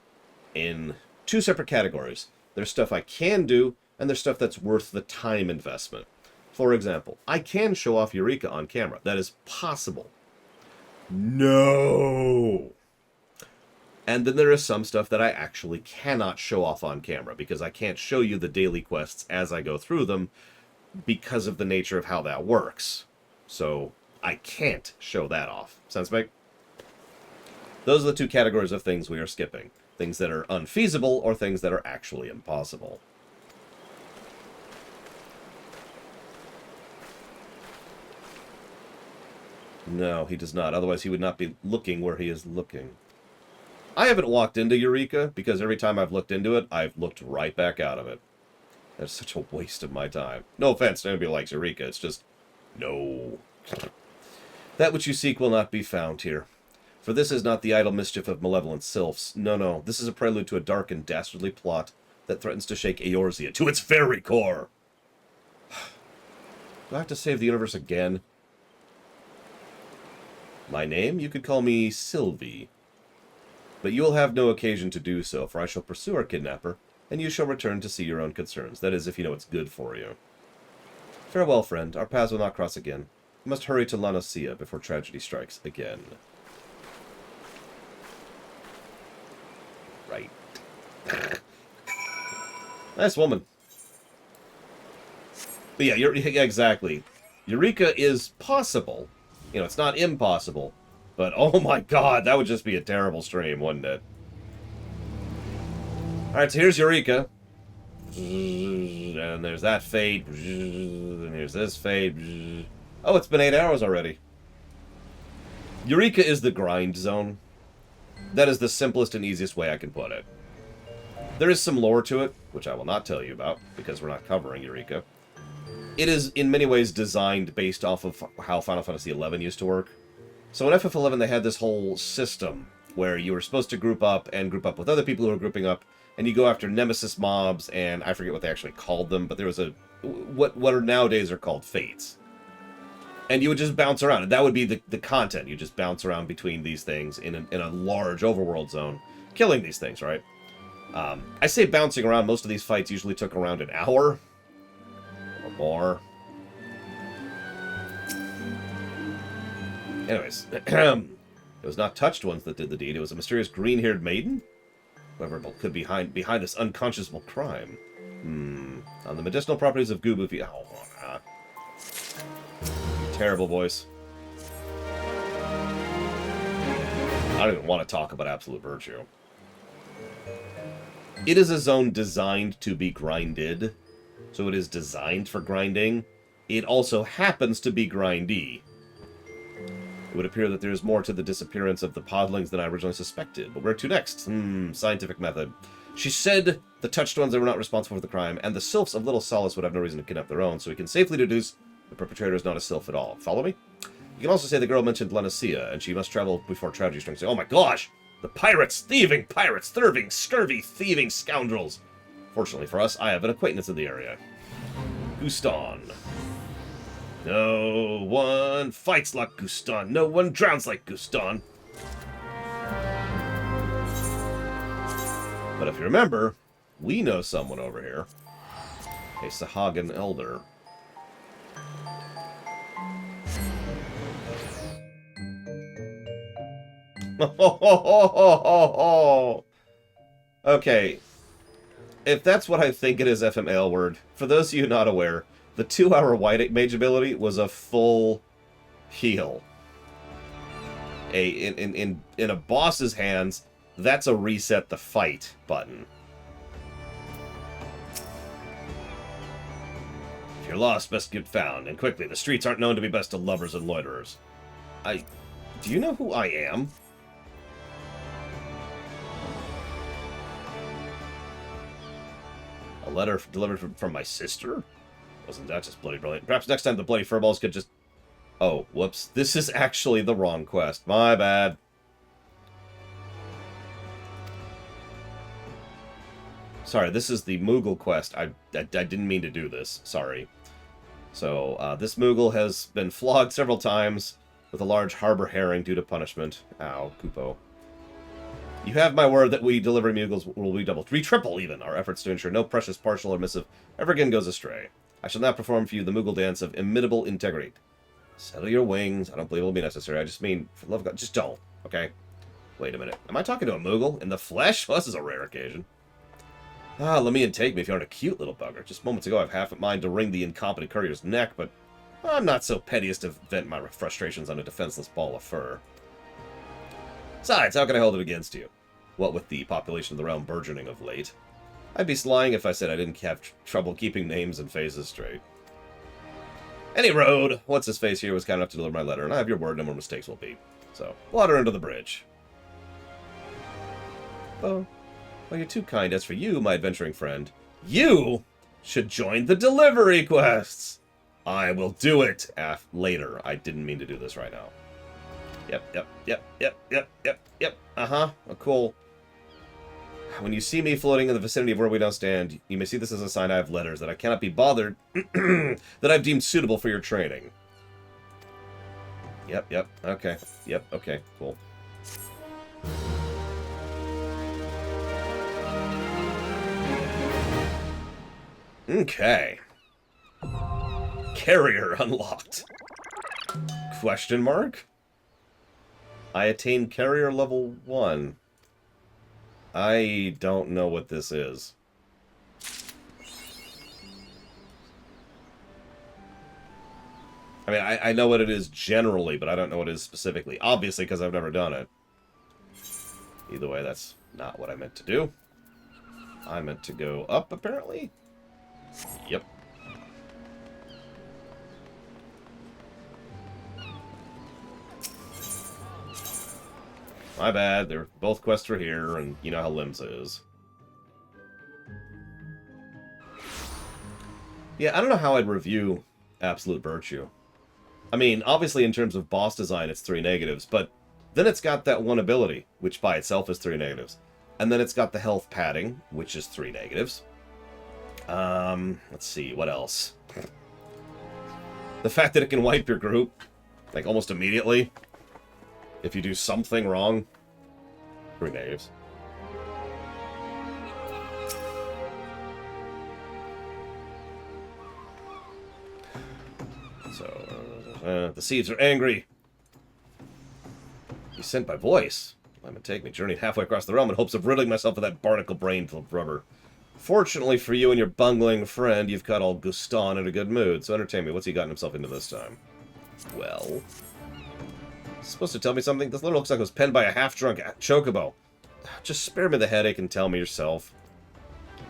in two separate categories. There's stuff I can do, and there's stuff that's worth the time investment. For example, I can show off Eureka on camera. That is possible. No! And then there is some stuff that I actually cannot show off on camera, because I can't show you the daily quests as I go through them because of the nature of how that works. So I can't show that off. Sense make? Those are the two categories of things we are skipping. Things that are unfeasible or things that are actually impossible. No, he does not. Otherwise he would not be looking where he is looking. I haven't walked into Eureka because every time I've looked into it, I've looked right back out of it. That's such a waste of my time. No offense to anybody who likes Eureka. It's just, no. That which you seek will not be found here. For this is not the idle mischief of malevolent sylphs. No, no, this is a prelude to a dark and dastardly plot that threatens to shake Eorzea to its very core. Do I have to save the universe again? My name? You could call me Sylvie. But you will have no occasion to do so, for I shall pursue our kidnapper, and you shall return to see your own concerns. That is, if you know what's good for you. Farewell, friend. Our paths will not cross again. We must hurry to La Noscea before tragedy strikes again. Right. Nice woman. But yeah, yeah, exactly. Eureka is possible. You know, it's not impossible. But, oh my god, that would just be a terrible stream, wouldn't it? Alright, so here's Eureka. And there's that fade. And here's this fade. Oh, it's been 8 hours already. Eureka is the grind zone. That is the simplest and easiest way I can put it. There is some lore to it, which I will not tell you about, because we're not covering Eureka. It is, in many ways, designed based off of how Final Fantasy XI used to work. So in FF11, they had this whole system where you were supposed to group up with other people who were grouping up, and you go after nemesis mobs, and I forget what they actually called them, but there was what are nowadays are called fates. And you would just bounce around, and that would be the content. You just bounce around between these things in a large overworld zone, killing these things, right? I say bouncing around. Most of these fights usually took around an hour or more. Anyways, it was not touched ones that did the deed. It was a mysterious green-haired maiden? Whoever could be behind this unconscionable crime. On the medicinal properties of Gubu... Oh, terrible voice. I don't even want to talk about absolute virtue. It is a zone designed to be grinded, so it is designed for grinding. It also happens to be grindy. It would appear that there is more to the disappearance of the podlings than I originally suspected. But where to next? Scientific method. She said the touched ones were not responsible for the crime, and the sylphs of Little Solace would have no reason to kidnap their own, so we can safely deduce the perpetrator is not a sylph at all. Follow me? You can also say the girl mentioned La Noscea, and she must travel before tragedy strikes. Oh my gosh! The pirates! Thieving pirates! Thieving, scurvy, thieving scoundrels! Fortunately for us, I have an acquaintance in the area. Guston. No one fights like Guston. No one drowns like Guston. But if you remember, we know someone over here. A Sahagan elder. Okay. If that's what I think it is, FM Aylward, for those of you not aware, the 2-hour White Mage ability was a full heal. In a boss's hands, that's a reset the fight button. If you're lost, best get found, and quickly. The streets aren't known to be best to lovers and loiterers. Do you know who I am? A letter delivered from my sister? Wasn't that just bloody brilliant? Perhaps next time the bloody furballs could just... Oh, whoops. This is actually the wrong quest. My bad. Sorry, this is the Moogle Quest. I didn't mean to do this. Sorry. So, this Moogle has been flogged several times with a large harbor herring due to punishment. Ow, Kupo. You have my word that we delivery Moogles will redouble, triple even, our efforts to ensure no precious partial or missive ever again goes astray. I shall now perform for you the Moogle dance of imitable integrity. Settle your wings. I don't believe it will be necessary. I just mean, for the love of God, just don't, okay? Wait a minute. Am I talking to a Moogle? In the flesh? Well, this is a rare occasion. Let me and take me if you aren't a cute little bugger. Just moments ago, I've half a mind to wring the incompetent courier's neck, but I'm not so petty as to vent my frustrations on a defenseless ball of fur. Besides, how can I hold it against you? What with the population of the realm burgeoning of late? I'd be lying if I said I didn't have trouble keeping names and faces straight. Any road, what's-his-face here was kind enough to deliver my letter, and I have your word no more mistakes will be. So, water under the bridge. Oh, well, you're too kind. As for you, my adventuring friend, you should join the delivery quests. I will do it later. I didn't mean to do this right now. Yep. Uh-huh. Oh, cool. When you see me floating in the vicinity of where we now stand, you may see this as a sign I have letters that I cannot be bothered, that I've deemed suitable for your training. Yep, okay. Yep, okay, cool. Okay. Carrier unlocked. Question mark? I attained carrier level 1. I don't know what this is. I mean, I know what it is generally, but I don't know what it is specifically. Obviously, because I've never done it. Either way, that's not what I meant to do. I meant to go up, apparently? Yep. My bad. They're both quests are here, and you know how Limsa is. Yeah, I don't know how I'd review Absolute Virtue. I mean, obviously in terms of boss design, it's 3 negatives, but then it's got that one ability, which by itself is 3 negatives. And then it's got the health padding, which is 3 negatives. Let's see, what else? The fact that it can wipe your group, like, almost immediately, if you do something wrong. 3 negatives. So, the seeds are angry. He's sent by voice. Let me take me, journeyed halfway across the realm in hopes of riddling myself of that barnacle brain full of rubber. Fortunately for you and your bungling friend, you've caught old Guston in a good mood, so entertain me. What's he gotten himself into this time? Well... supposed to tell me something? This letter looks like it was penned by a half-drunk chocobo. Just spare me the headache and tell me yourself.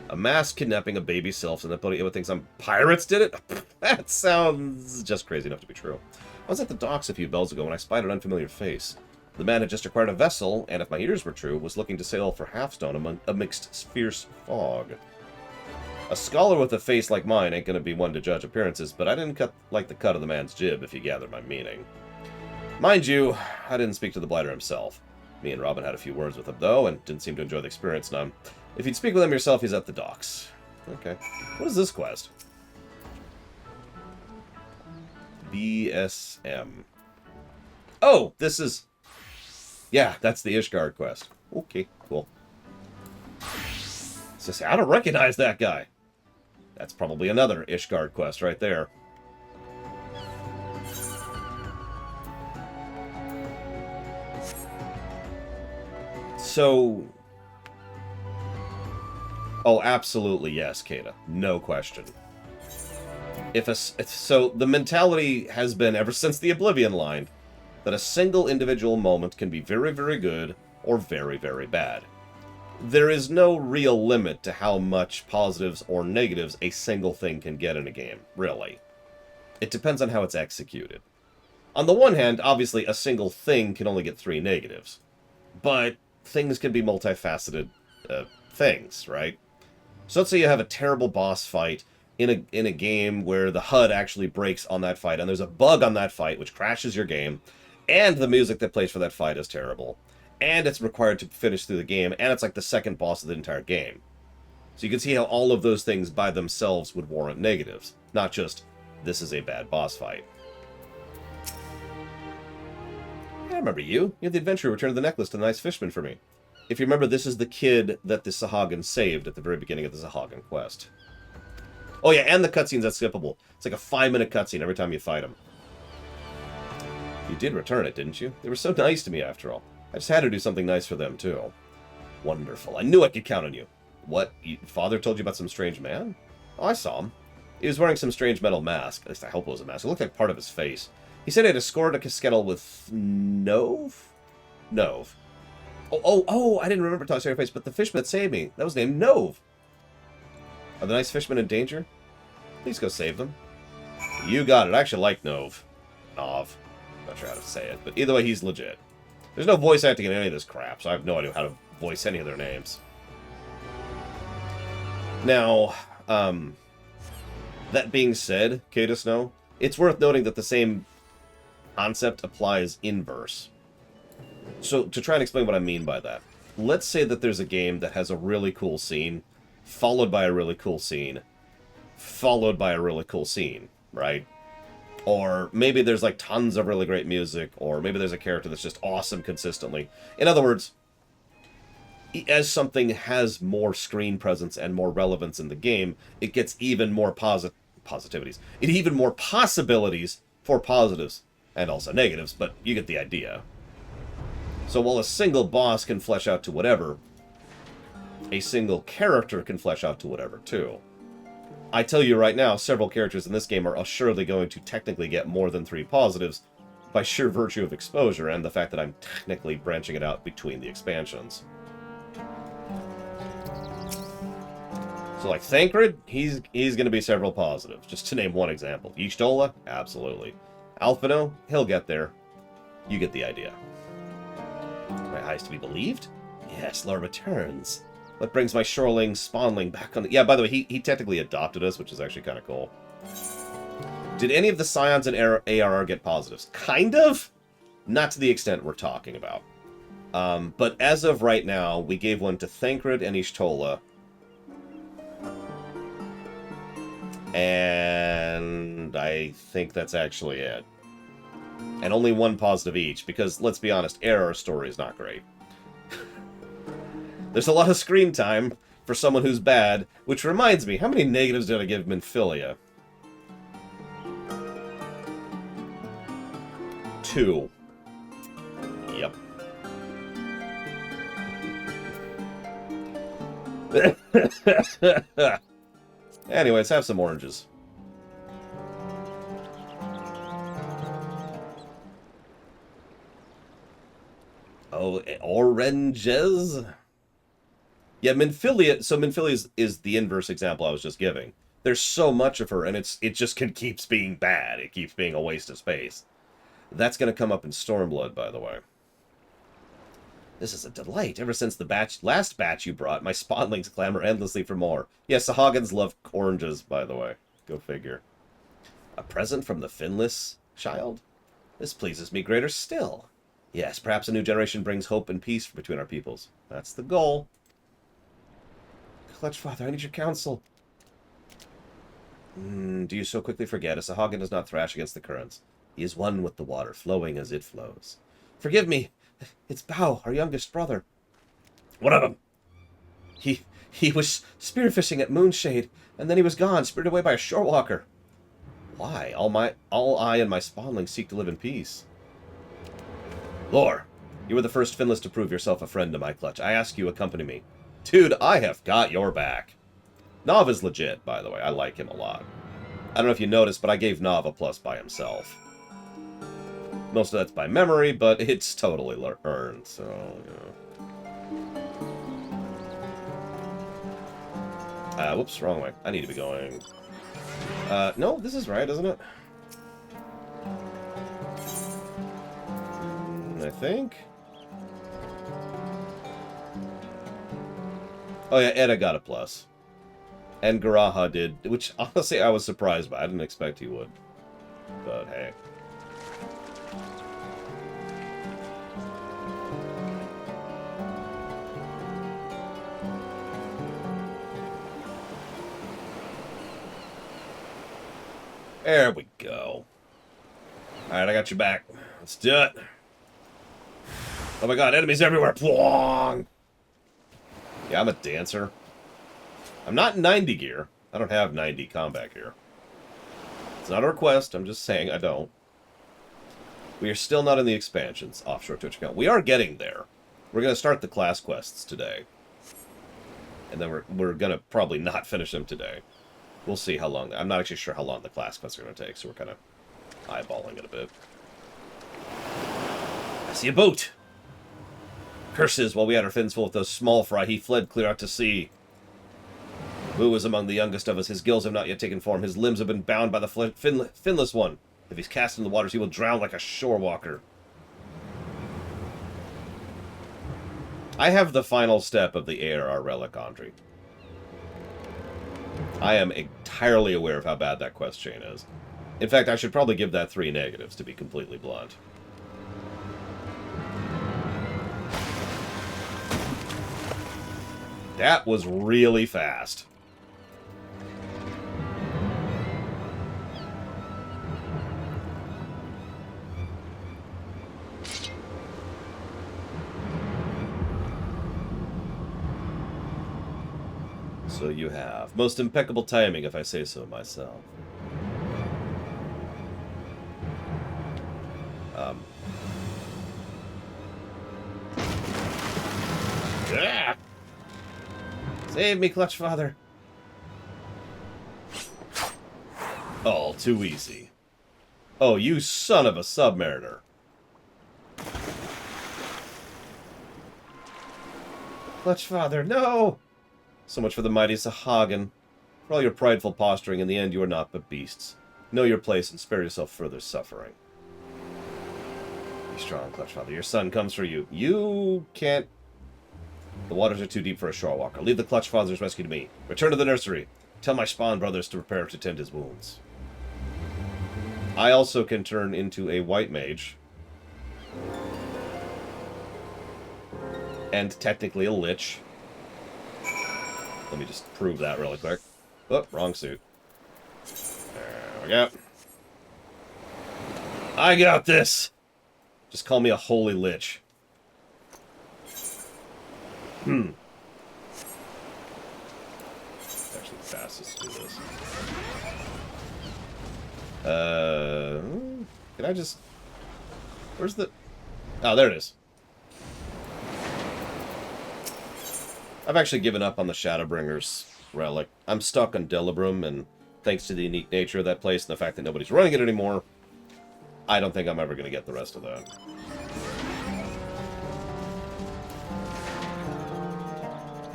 A mass kidnapping a baby self, and that buddy thinks some pirates did it? That sounds just crazy enough to be true. I was at the docks a few bells ago when I spied an unfamiliar face. The man had just acquired a vessel, and if my ears were true, was looking to sail for Halfstone amidst fierce fog. A scholar with a face like mine ain't gonna be one to judge appearances, but I didn't like the cut of the man's jib, if you gather my meaning. Mind you, I didn't speak to the blighter himself. Me and Robin had a few words with him, though, and didn't seem to enjoy the experience none. If you'd speak with him yourself, he's at the docks. Okay. What is this quest? BSM. Oh, this is... yeah, that's the Ishgard quest. Okay, cool. So I don't recognize that guy. That's probably another Ishgard quest right there. So... oh, absolutely yes, Kata. No question. So the mentality has been, ever since the Oblivion line, that a single individual moment can be very, very good or very, very bad. There is no real limit to how much positives or negatives a single thing can get in a game, really. It depends on how it's executed. On the one hand, obviously, a single thing can only get 3 negatives. But things can be multifaceted things, right? So let's say you have a terrible boss fight in a game where the HUD actually breaks on that fight, and there's a bug on that fight which crashes your game, and the music that plays for that fight is terrible, and it's required to finish through the game, and it's like the second boss of the entire game. So you can see how all of those things by themselves would warrant negatives, not just, this is a bad boss fight. I remember you. You had the adventure who returned the necklace to the nice fishman for me. If you remember, this is the kid that the Sahagin saved at the very beginning of the Sahagin quest. Oh yeah, and the cutscene's skippable. It's like a 5-minute cutscene every time you fight him. You did return it, didn't you? They were so nice to me, after all. I just had to do something nice for them, too. Wonderful. I knew I could count on you. What? Father told you about some strange man? Oh, I saw him. He was wearing some strange metal mask. At least I hope it was a mask. It looked like part of his face. He said he had scored a casquettle with... Nove? Nove. Oh, I didn't remember talking to your face, but the fishman that saved me, that was named Nove. Are the nice fishermen in danger? Please go save them. You got it. I actually like Nove. Nov. Not sure how to say it, but either way, he's legit. There's no voice acting in any of this crap, so I have no idea how to voice any of their names. Now, that being said, Kata Snow, it's worth noting that the same concept applies inverse. So, to try and explain what I mean by that, let's say that there's a game that has a really cool scene, followed by a really cool scene, followed by a really cool scene, right? Or maybe there's like tons of really great music, or maybe there's a character that's just awesome consistently. In other words, as something has more screen presence and more relevance in the game, it gets even more positivities. It even more possibilities for positives, and also negatives, but you get the idea. So while a single boss can flesh out to whatever, a single character can flesh out to whatever, too. I tell you right now, several characters in this game are assuredly going to technically get more than 3 positives by sheer virtue of exposure and the fact that I'm technically branching it out between the expansions. So like Thancred, he's going to be several positives, just to name one example. Y'shtola, absolutely. Alphino, he'll get there. You get the idea. My eyes to be believed? Yes, Laura returns. What brings my shoreling spawnling back on the... Yeah, by the way, he technically adopted us, which is actually kind of cool. Did any of the Scions in ARR get positives? Kind of? Not to the extent we're talking about. But as of right now, we gave one to Thancred and Y'shtola. And I think that's actually it. And only 1 positive each, because, let's be honest, ARR story is not great. There's a lot of screen time for someone who's bad, which reminds me, how many negatives did I give Minfilia? 2. Yep. Anyway, let's have some oranges. Oh, oranges? Yeah, Minfilia... So Minfilia is the inverse example I was just giving. There's so much of her, and it just keeps being bad. It keeps being a waste of space. That's going to come up in Stormblood, by the way. This is a delight. Ever since the last batch you brought, my spawnlings clamor endlessly for more. Yes, Sahagins love oranges, by the way. Go figure. A present from the finless child? This pleases me greater still. Yes, perhaps a new generation brings hope and peace between our peoples. That's the goal. Clutch Father, I need your counsel. Do you so quickly forget? A Sahagin does not thrash against the currents. He is one with the water, flowing as it flows. Forgive me. It's Bao, our youngest brother. What of him? He was spearfishing at Moonshade, and then he was gone, spirited away by a shorewalker. Why? All I and my spawnlings seek to live in peace. Lore, you were the first Finless to prove yourself a friend to my clutch. I ask you accompany me. Dude, I have got your back. Nav is legit, by the way. I like him a lot. I don't know if you noticed, but I gave Nav a plus by himself. Most of that's by memory, but it's totally earned, so, whoops, wrong way. I need to be going... no, this is right, isn't it? I think? Oh yeah, Edda got a plus. And Garaha did, which honestly I was surprised by. I didn't expect he would. But hey. There we go. Alright, I got your back. Let's do it. Oh my god, enemies everywhere. Plong! Yeah, I'm a dancer. I'm not in 90 gear. I don't have 90 combat gear. It's not a request, I'm just saying I don't. We are still not in the expansions, offshore Twitch account. We are getting there. We're going to start the class quests today. And then we're going to probably not finish them today. We'll see how long... I'm not actually sure how long the class quests are going to take, so we're kind of eyeballing it a bit. I see a boat! Curses, while we had our fins full with those small fry, he fled clear out to sea. Wu is among the youngest of us. His gills have not yet taken form. His limbs have been bound by the finless one. If he's cast in the waters, he will drown like a shore walker. I have the final step of the ARR Relic Andri. I am entirely aware of how bad that quest chain is. In fact, I should probably give that 3 negatives, to be completely blunt. That was really fast. So you have. Most impeccable timing, if I say so myself. Ah! Save me, Clutch Father. All too easy. Oh, you son of a submariner. Clutch Father, no! So much for the mighty Sahagin. For all your prideful posturing, in the end you are not but beasts. Know your place and spare yourself further suffering. Be strong, Clutch Father. Your son comes for you. You can't... The waters are too deep for a shorewalker. Leave the Clutch Father's rescue to me. Return to the nursery. Tell my spawn brothers to prepare to tend his wounds. I also can turn into a white mage. And technically a lich. Let me just prove that really quick. Oh, wrong suit. There we go. I got this! Just call me a holy lich. Actually, the fastest to do this. Can I just... Where's the... Oh, there it is. I've actually given up on the Shadowbringers relic. I'm stuck on Delibrum, and thanks to the unique nature of that place and the fact that nobody's running it anymore, I don't think I'm ever going to get the rest of that.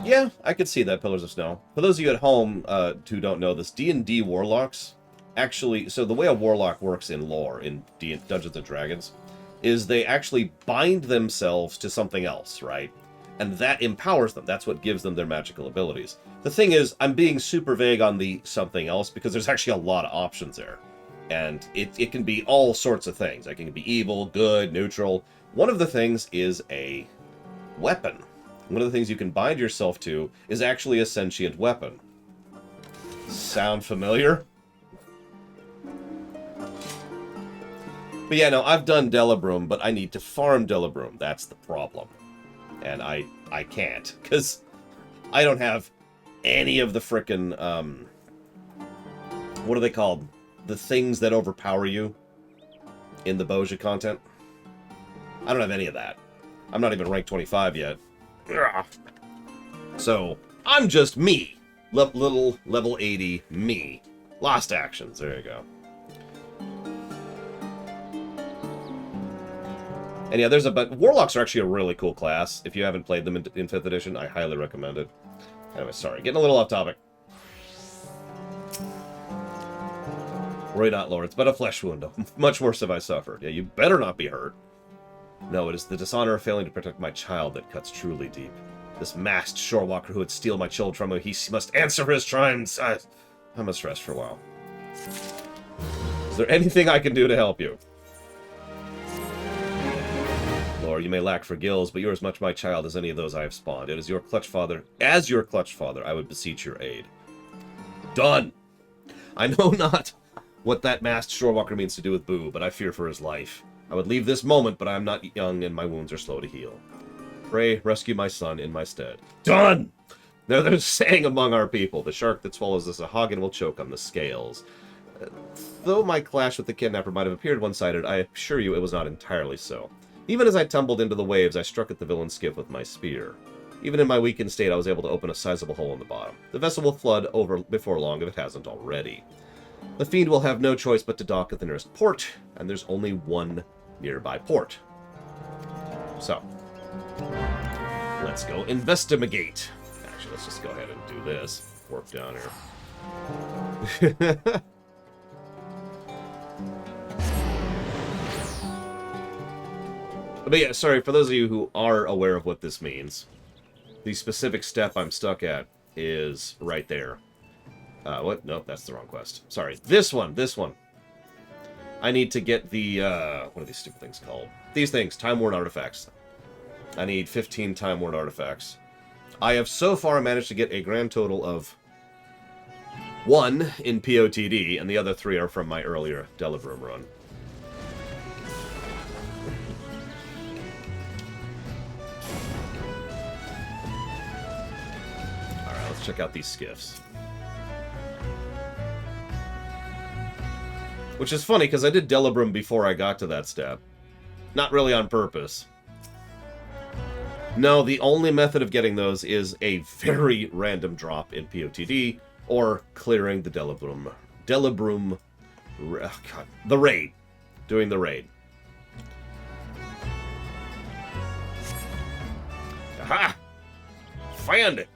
Yeah, I could see that, Pillars of Snow. For those of you at home who don't know this, D&D Warlocks, actually, so the way a Warlock works in lore, in Dungeons & Dragons, is they actually bind themselves to something else, right? And that empowers them. That's what gives them their magical abilities. The thing is, I'm being super vague on the something else because there's actually a lot of options there. And it can be all sorts of things. It can be evil, good, neutral. One of the things is a weapon. One of the things you can bind yourself to is actually a sentient weapon. Sound familiar? But yeah, no, I've done Delibrum, but I need to farm Delibrum. That's the problem. And I can't, because I don't have any of the frickin', what are they called? The things that overpower you in the Boja content. I don't have any of that. I'm not even ranked 25 yet. So, I'm just me. Little level 80 me. Lost actions, there you go. And yeah, but Warlocks are actually a really cool class. If you haven't played them in 5th edition, I highly recommend it. Anyway, sorry, getting a little off topic. Roy not Lord, it's but a flesh wound. Much worse have I suffered. Yeah, you better not be hurt. No, it is the dishonor of failing to protect my child that cuts truly deep. This masked shorewalker who would steal my child from me, he must answer for his crimes. I must rest for a while. Is there anything I can do to help you? Lord, you may lack for gills, but you're as much my child as any of those I have spawned. It is your Clutch Father, as your Clutch Father, I would beseech your aid. Done! I know not what that masked shorewalker means to do with Boo, but I fear for his life. I would leave this moment, but I am not young and my wounds are slow to heal. Pray, rescue my son in my stead. Done! Now there's saying among our people, the shark that swallows the Sahagin will choke on the scales. Though my clash with the kidnapper might have appeared one-sided, I assure you it was not entirely so. Even as I tumbled into the waves, I struck at the villain's skiff with my spear. Even in my weakened state, I was able to open a sizable hole in the bottom. The vessel will flood over before long if it hasn't already. The fiend will have no choice but to dock at the nearest port, and there's only one nearby port. So, let's go investigate. Actually, let's just go ahead and do this. Warp down here. But yeah, sorry, for those of you who are aware of what this means, the specific step I'm stuck at is right there. What? Nope, that's the wrong quest. Sorry, this one. I need to get the, what are these stupid things called? These things, Time-Worn Artifacts. I need 15 Time-Worn Artifacts. I have so far managed to get a grand total of 1 in POTD, and the other 3 are from my earlier Delibrum run. Alright, let's check out these skiffs. Which is funny, because I did Delibrum before I got to that step. Not really on purpose. No, the only method of getting those is a very random drop in POTD, or clearing the Delibrum. Oh God, the raid. Doing the raid. Aha! Found it!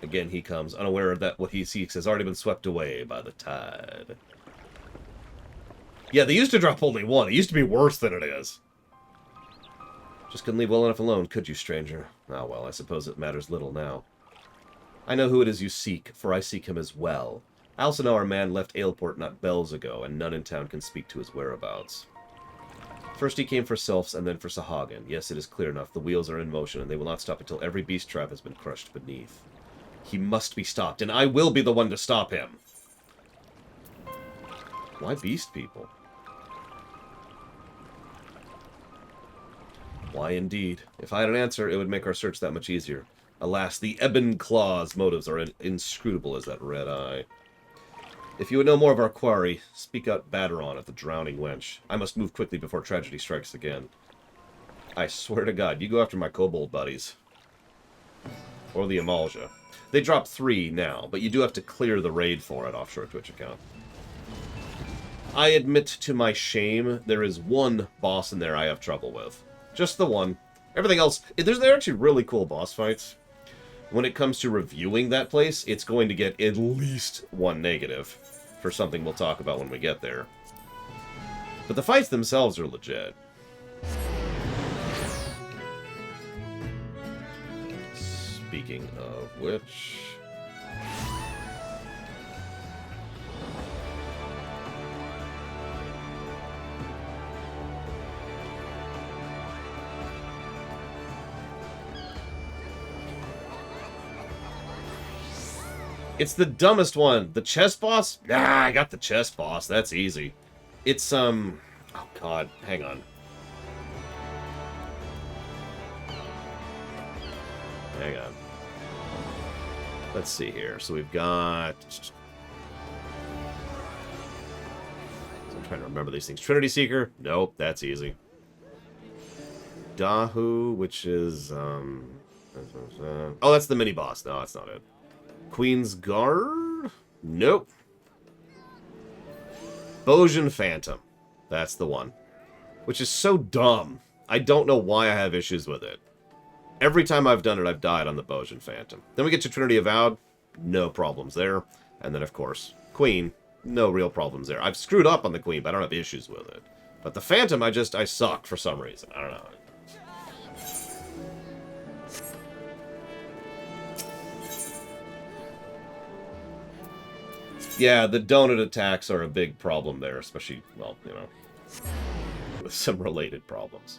Again, he comes, unaware that what he seeks has already been swept away by the tide. Yeah, they used to drop only 1. It used to be worse than it is. Just couldn't leave well enough alone, could you, stranger? Ah, well, I suppose it matters little now. I know who it is you seek, for I seek him as well. I also know our man left Aleport not bells ago, and none in town can speak to his whereabouts. First he came for Sylphs, and then for Sahagan. Yes, it is clear enough. The wheels are in motion, and they will not stop until every beast trap has been crushed beneath. He must be stopped, and I will be the one to stop him. Why beast people? Why indeed? If I had an answer, it would make our search that much easier. Alas, the Ebon Claw's motives are inscrutable as that red eye. If you would know more of our quarry, speak out Baderon at the Drowning Wench. I must move quickly before tragedy strikes again. I swear to God, you go after my kobold buddies. Or the Amalja. They drop 3 now, but you do have to clear the raid for it, offshore Twitch account. I admit to my shame, there is 1 boss in there I have trouble with. Just the 1. Everything else, they're actually really cool boss fights. When it comes to reviewing that place, it's going to get at least 1 negative for something we'll talk about when we get there. But the fights themselves are legit. Speaking of which... It's the dumbest one. The chess boss? Ah, I got the chess boss. That's easy. It's, oh God, hang on. Hang on. Let's see here. So we've got... I'm trying to remember these things. Trinity Seeker? Nope, that's easy. Dahu, which is, oh, that's the mini-boss. No, that's not it. Queen's Guard? Nope. Bojin Phantom. That's the one. Which is so dumb. I don't know why I have issues with it. Every time I've done it, I've died on the Bojin Phantom. Then we get to Trinity Avowed. No problems there. And then, of course, Queen. No real problems there. I've screwed up on the Queen, but I don't have issues with it. But the Phantom, I suck for some reason. I don't know. Yeah, the donut attacks are a big problem there, especially, well, you know, with some related problems.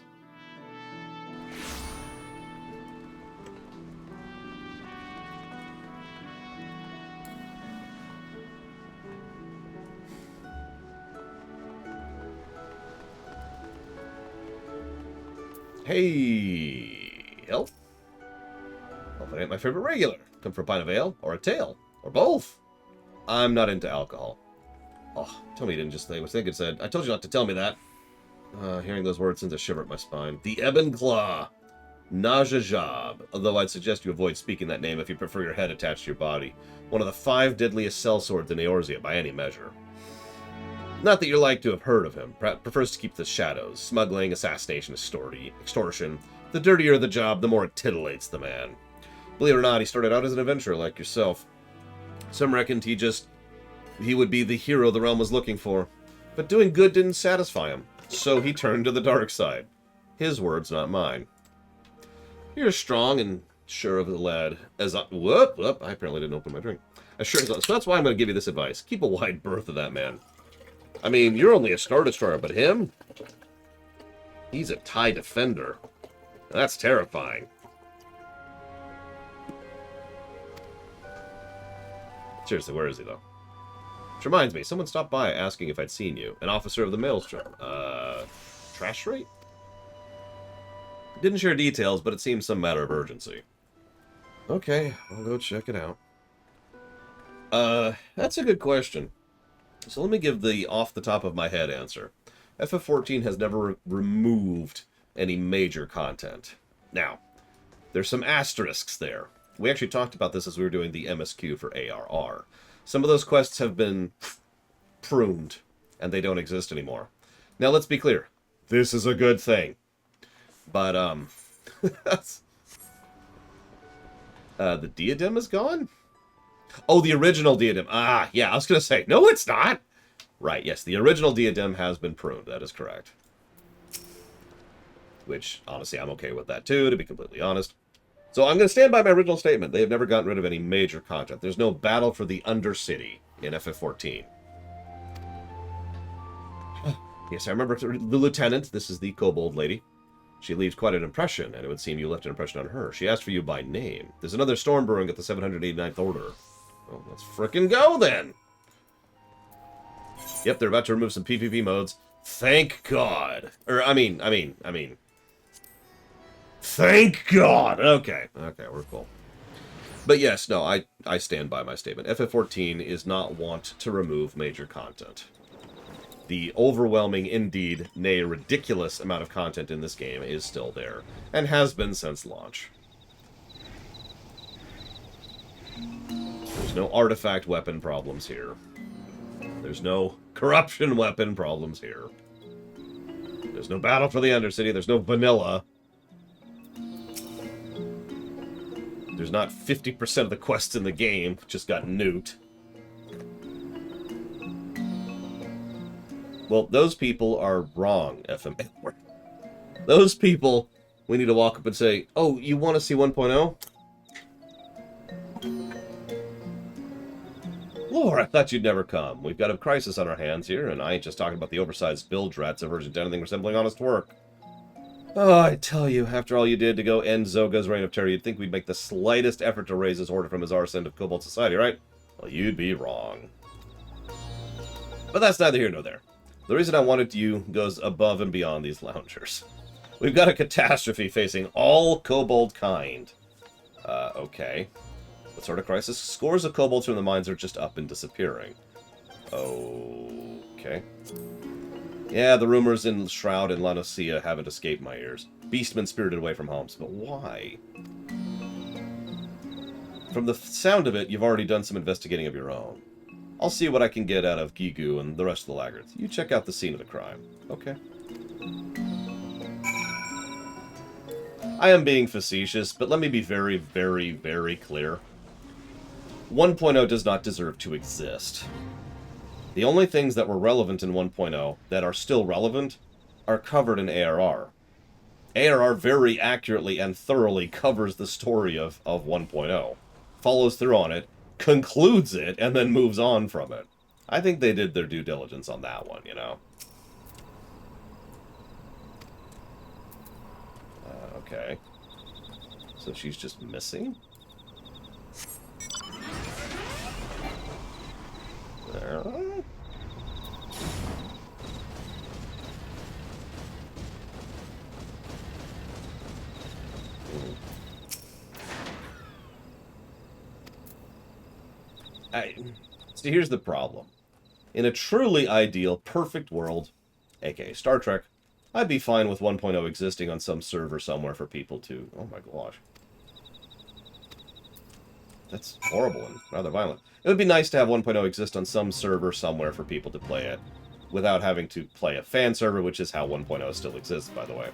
Hey, help. Hope it ain't my favorite regular. Come for a pint of ale, or a tail, or both. I'm not into alcohol. Oh, tell me you didn't just think. I was thinking it said, I told you not to tell me that. Hearing those words sends a shiver up my spine. The Ebon Claw. Najajab. Although I'd suggest you avoid speaking that name if you prefer your head attached to your body. One of the 5 deadliest sellswords in Eorzea by any measure. Not that you're like to have heard of him. Prefers to keep the shadows. Smuggling, assassination, extortion. The dirtier the job, the more it titillates the man. Believe it or not, he started out as an adventurer like yourself. Some reckoned he would be the hero the realm was looking for. But doing good didn't satisfy him. So he turned to the dark side. His words, not mine. You're strong and sure of the lad. As I... Whoop! I apparently didn't open my drink. So that's why I'm going to give you this advice. Keep a wide berth of that man. I mean, you're only a Star Destroyer, but him? He's a TIE Defender. That's terrifying. Seriously, where is he, though? Which reminds me, someone stopped by asking if I'd seen you. An officer of the Maelstrom. Trash rate? Didn't share details, but it seems some matter of urgency. Okay, I'll go check it out. That's a good question. So let me give the off-the-top-of-my-head answer. FF14 has never removed any major content. Now, there's some asterisks there. We actually talked about this as we were doing the MSQ for ARR. Some of those quests have been pruned, and they don't exist anymore. Now, let's be clear. This is a good thing. But, the diadem is gone? Oh, the original diadem. Ah, yeah, I was going to say, no, it's not. Right, yes, the original diadem has been pruned. That is correct. Which, honestly, I'm okay with that, too, to be completely honest. So I'm going to stand by my original statement. They have never gotten rid of any major content. There's no battle for the Undercity in FF14. Yes, I remember the lieutenant. This is the kobold lady. She leaves quite an impression, and it would seem you left an impression on her. She asked for you by name. There's another storm brewing at the 789th Order. Well, let's frickin' go, then! Yep, they're about to remove some PvP modes. Thank God! I mean... Thank God! Okay, we're cool. But yes, no, I stand by my statement. FF14 is not wont to remove major content. The overwhelming, indeed, nay, ridiculous amount of content in this game is still there, and has been since launch. There's no artifact weapon problems here. There's no corruption weapon problems here. There's no battle for the Undercity. There's no vanilla. There's not 50% of the quests in the game just got nuked. Well, those people are wrong, FM. Those people, we need to walk up and say, oh, you want to see 1.0? Lord, I thought you'd never come. We've got a crisis on our hands here, and I ain't just talking about the oversized bilge rats aversion to anything resembling honest work. Oh, I tell you, after all you did to go end Zoga's reign of terror, you'd think we'd make the slightest effort to raise his order from his arse end of Cobalt Society, right? Well, you'd be wrong. But that's neither here nor there. The reason I wanted you goes above and beyond these loungers. We've got a catastrophe facing all kobold kind. Okay. What sort of crisis? Scores of kobolds from the mines are just up and disappearing. Okay. Yeah, the rumors in Shroud and Lanosia haven't escaped my ears. Beastmen spirited away from homes, but why? From the sound of it, you've already done some investigating of your own. I'll see what I can get out of Gigu and the rest of the laggards. You check out the scene of the crime. Okay. I am being facetious, but let me be very, very, very clear. 1.0 does not deserve to exist. The only things that were relevant in 1.0 that are still relevant are covered in ARR. ARR very accurately and thoroughly covers the story of 1.0, follows through on it, concludes it, and then moves on from it. I think they did their due diligence on that one, you know? Okay. So she's just missing? See, here's the problem. In a truly ideal, perfect world, aka Star Trek, I'd be fine with 1.0 existing on some server somewhere for people to... Oh my gosh. That's horrible and rather violent. It would be nice to have 1.0 exist on some server somewhere for people to play it, without having to play a fan server, which is how 1.0 still exists, by the way.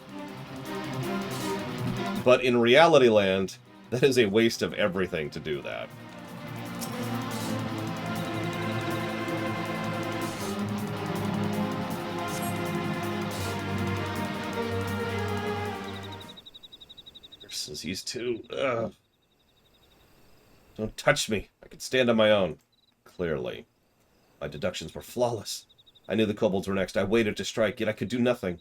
But in reality land, that is a waste of everything to do that. Versus these two. Ugh. Don't touch me. I can stand on my own. Clearly. My deductions were flawless. I knew the kobolds were next. I waited to strike, yet I could do nothing.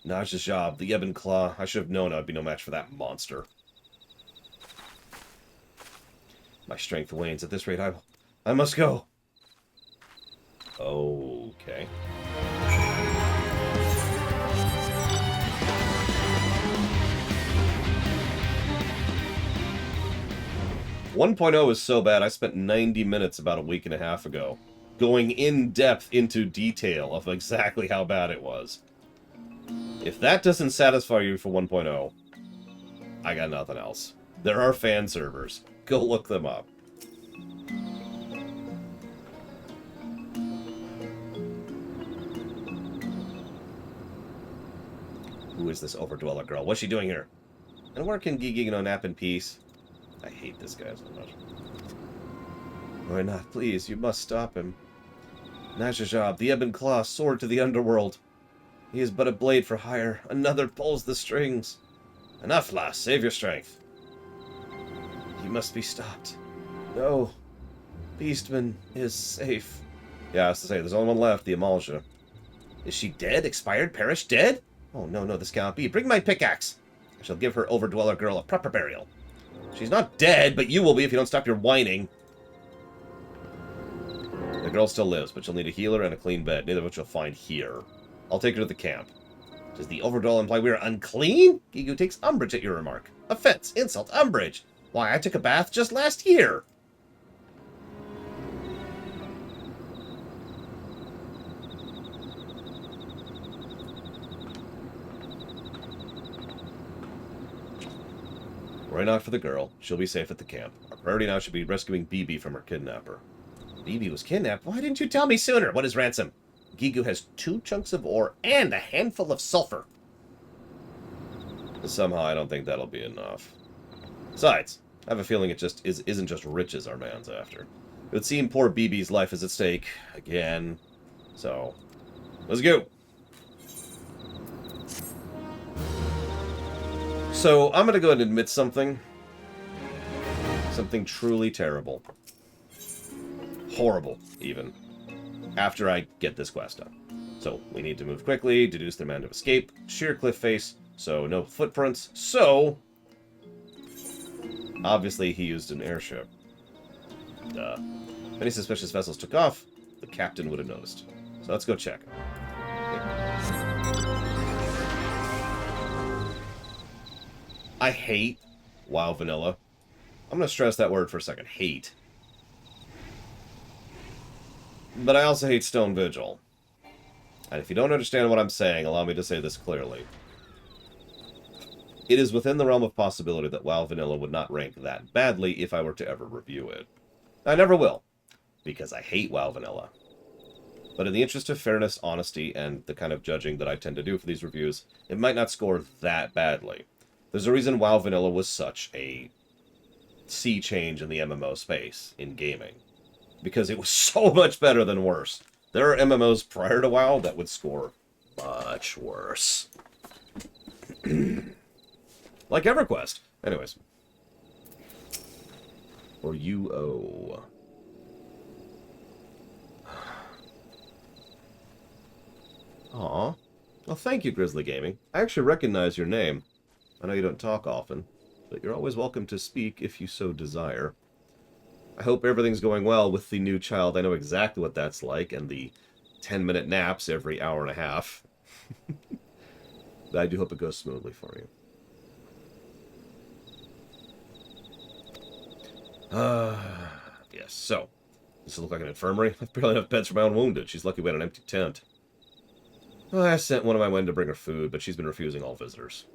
Naj's job, the Ebon Claw. I should have known I'd be no match for that monster. My strength wanes. At this rate, I must go. Okay. 1.0 is so bad, I spent 90 minutes about a week and a half ago going in depth into detail of exactly how bad it was. If that doesn't satisfy you for 1.0, I got nothing else. There are fan servers. Go look them up. Who is this Overdweller girl? What's she doing here? And where can Gigi nap in peace? I hate this guy so much. Why not? Please, you must stop him. Najajab, the Ebon Claw, sword to the underworld. He is but a blade for hire. Another pulls the strings. Enough, lass. Save your strength. He must be stopped. No. Beastman is safe. Yeah, I was to say, there's only one left, the Amalja. Is she dead? Expired? Perished? Dead? Oh, no, this cannot be. Bring my pickaxe. I shall give her Overdweller girl a proper burial. She's not dead, but you will be if you don't stop your whining. The girl still lives, but she'll need a healer and a clean bed, neither of which you'll find here. I'll take her to the camp. Does the Overdweller imply we are unclean? Gigu takes umbrage at your remark. Offense, insult, umbrage. Why, I took a bath just last year. Right out for the girl. She'll be safe at the camp. Our priority now should be rescuing BB from her kidnapper. BB was kidnapped? Why didn't you tell me sooner? What is ransom? Gigu has 2 chunks of ore and a handful of sulfur. Somehow I don't think that'll be enough. Besides, I have a feeling it just isn't just riches our man's after. It would seem poor BB's life is at stake again. So, let's go. So, I'm going to go ahead and admit something. Something truly terrible. Horrible, even. After I get this quest done. So, we need to move quickly, deduce their man to escape, sheer cliff face, so no footprints. So, obviously he used an airship. Duh. If any suspicious vessels took off, the captain would have noticed. So let's go check. I hate WoW Vanilla. I'm going to stress that word for a second. Hate. But I also hate Stone Vigil. And if you don't understand what I'm saying, allow me to say this clearly. It is within the realm of possibility that WoW Vanilla would not rank that badly if I were to ever review it. I never will, because I hate WoW Vanilla. But in the interest of fairness, honesty, and the kind of judging that I tend to do for these reviews, it might not score that badly. There's a reason WoW Vanilla was such a sea change in the MMO space, in gaming. Because it was so much better than worse. There are MMOs prior to WoW that would score much worse. Like EverQuest. Anyways. Or UO. Aw. Well, thank you, Grizzly Gaming. I actually recognize your name. I know you don't talk often, but you're always welcome to speak if you so desire. I hope everything's going well with the new child. I know exactly what that's like, and the 10-minute naps every hour and a half. But I do hope it goes smoothly for you. Yes, so. Does it look like an infirmary? I've barely enough beds for my own wounded. She's lucky we had an empty tent. I sent one of my men to bring her food, but she's been refusing all visitors.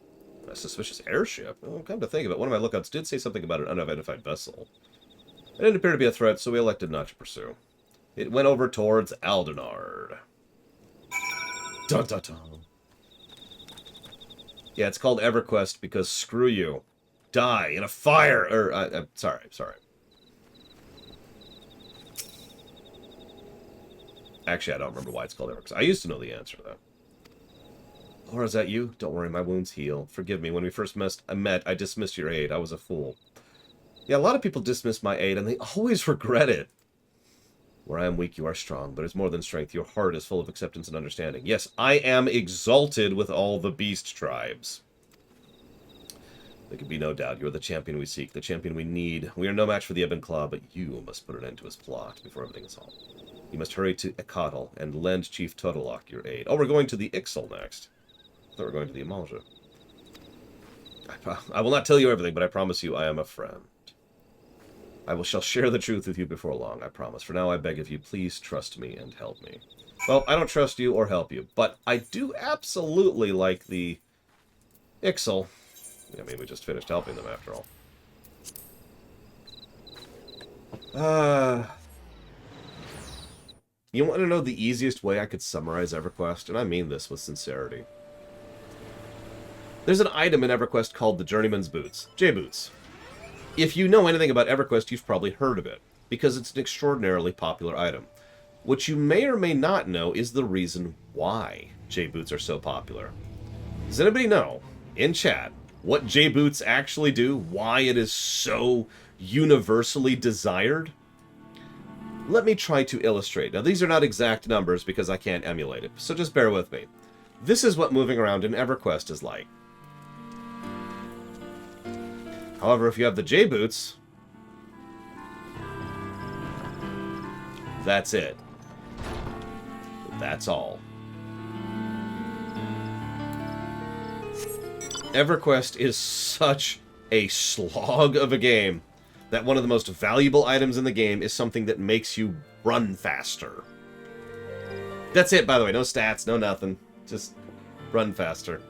A suspicious airship? Well, come to think of it, one of my lookouts did say something about an unidentified vessel. It didn't appear to be a threat, so we elected not to pursue. It went over towards Aldenard. Dun dun dun. Yeah, it's called EverQuest because screw you. Die in a fire! I'm sorry. Actually, I don't remember why it's called EverQuest. I used to know the answer, though. Laura, is that you? Don't worry, my wounds heal. Forgive me, when we first met, I dismissed your aid. I was a fool. Yeah, a lot of people dismiss my aid, and they always regret it. Where I am weak, you are strong, but it's more than strength. Your heart is full of acceptance and understanding. Yes, I am exalted with all the beast tribes. There can be no doubt you are the champion we seek, the champion we need. We are no match for the Ebon Claw, but you must put an end to his plot before everything is all. You must hurry to XIV and lend Chief Totolok your aid. Oh, we're going to the XIV next. I thought we were going to the Amalja. I will not tell you everything, but I promise you I am a friend. Shall share the truth with you before long, I promise. For now, I beg of you, please trust me and help me. Well, I don't trust you or help you, but I do absolutely like the XIV. I mean, we just finished helping them after all. You want to know the easiest way I could summarize EverQuest? And I mean this with sincerity. There's an item in EverQuest called the Journeyman's Boots. J-Boots. If you know anything about EverQuest, you've probably heard of it, because it's an extraordinarily popular item. What you may or may not know is the reason why J-Boots are so popular. Does anybody know, in chat, what J-Boots actually do? Why it is so universally desired? Let me try to illustrate. Now, these are not exact numbers because I can't emulate it, so just bear with me. This is what moving around in EverQuest is like. However, if you have the J-Boots, that's it. That's all. EverQuest is such a slog of a game that one of the most valuable items in the game is something that makes you run faster. That's it, by the way. No stats, no nothing. Just run faster.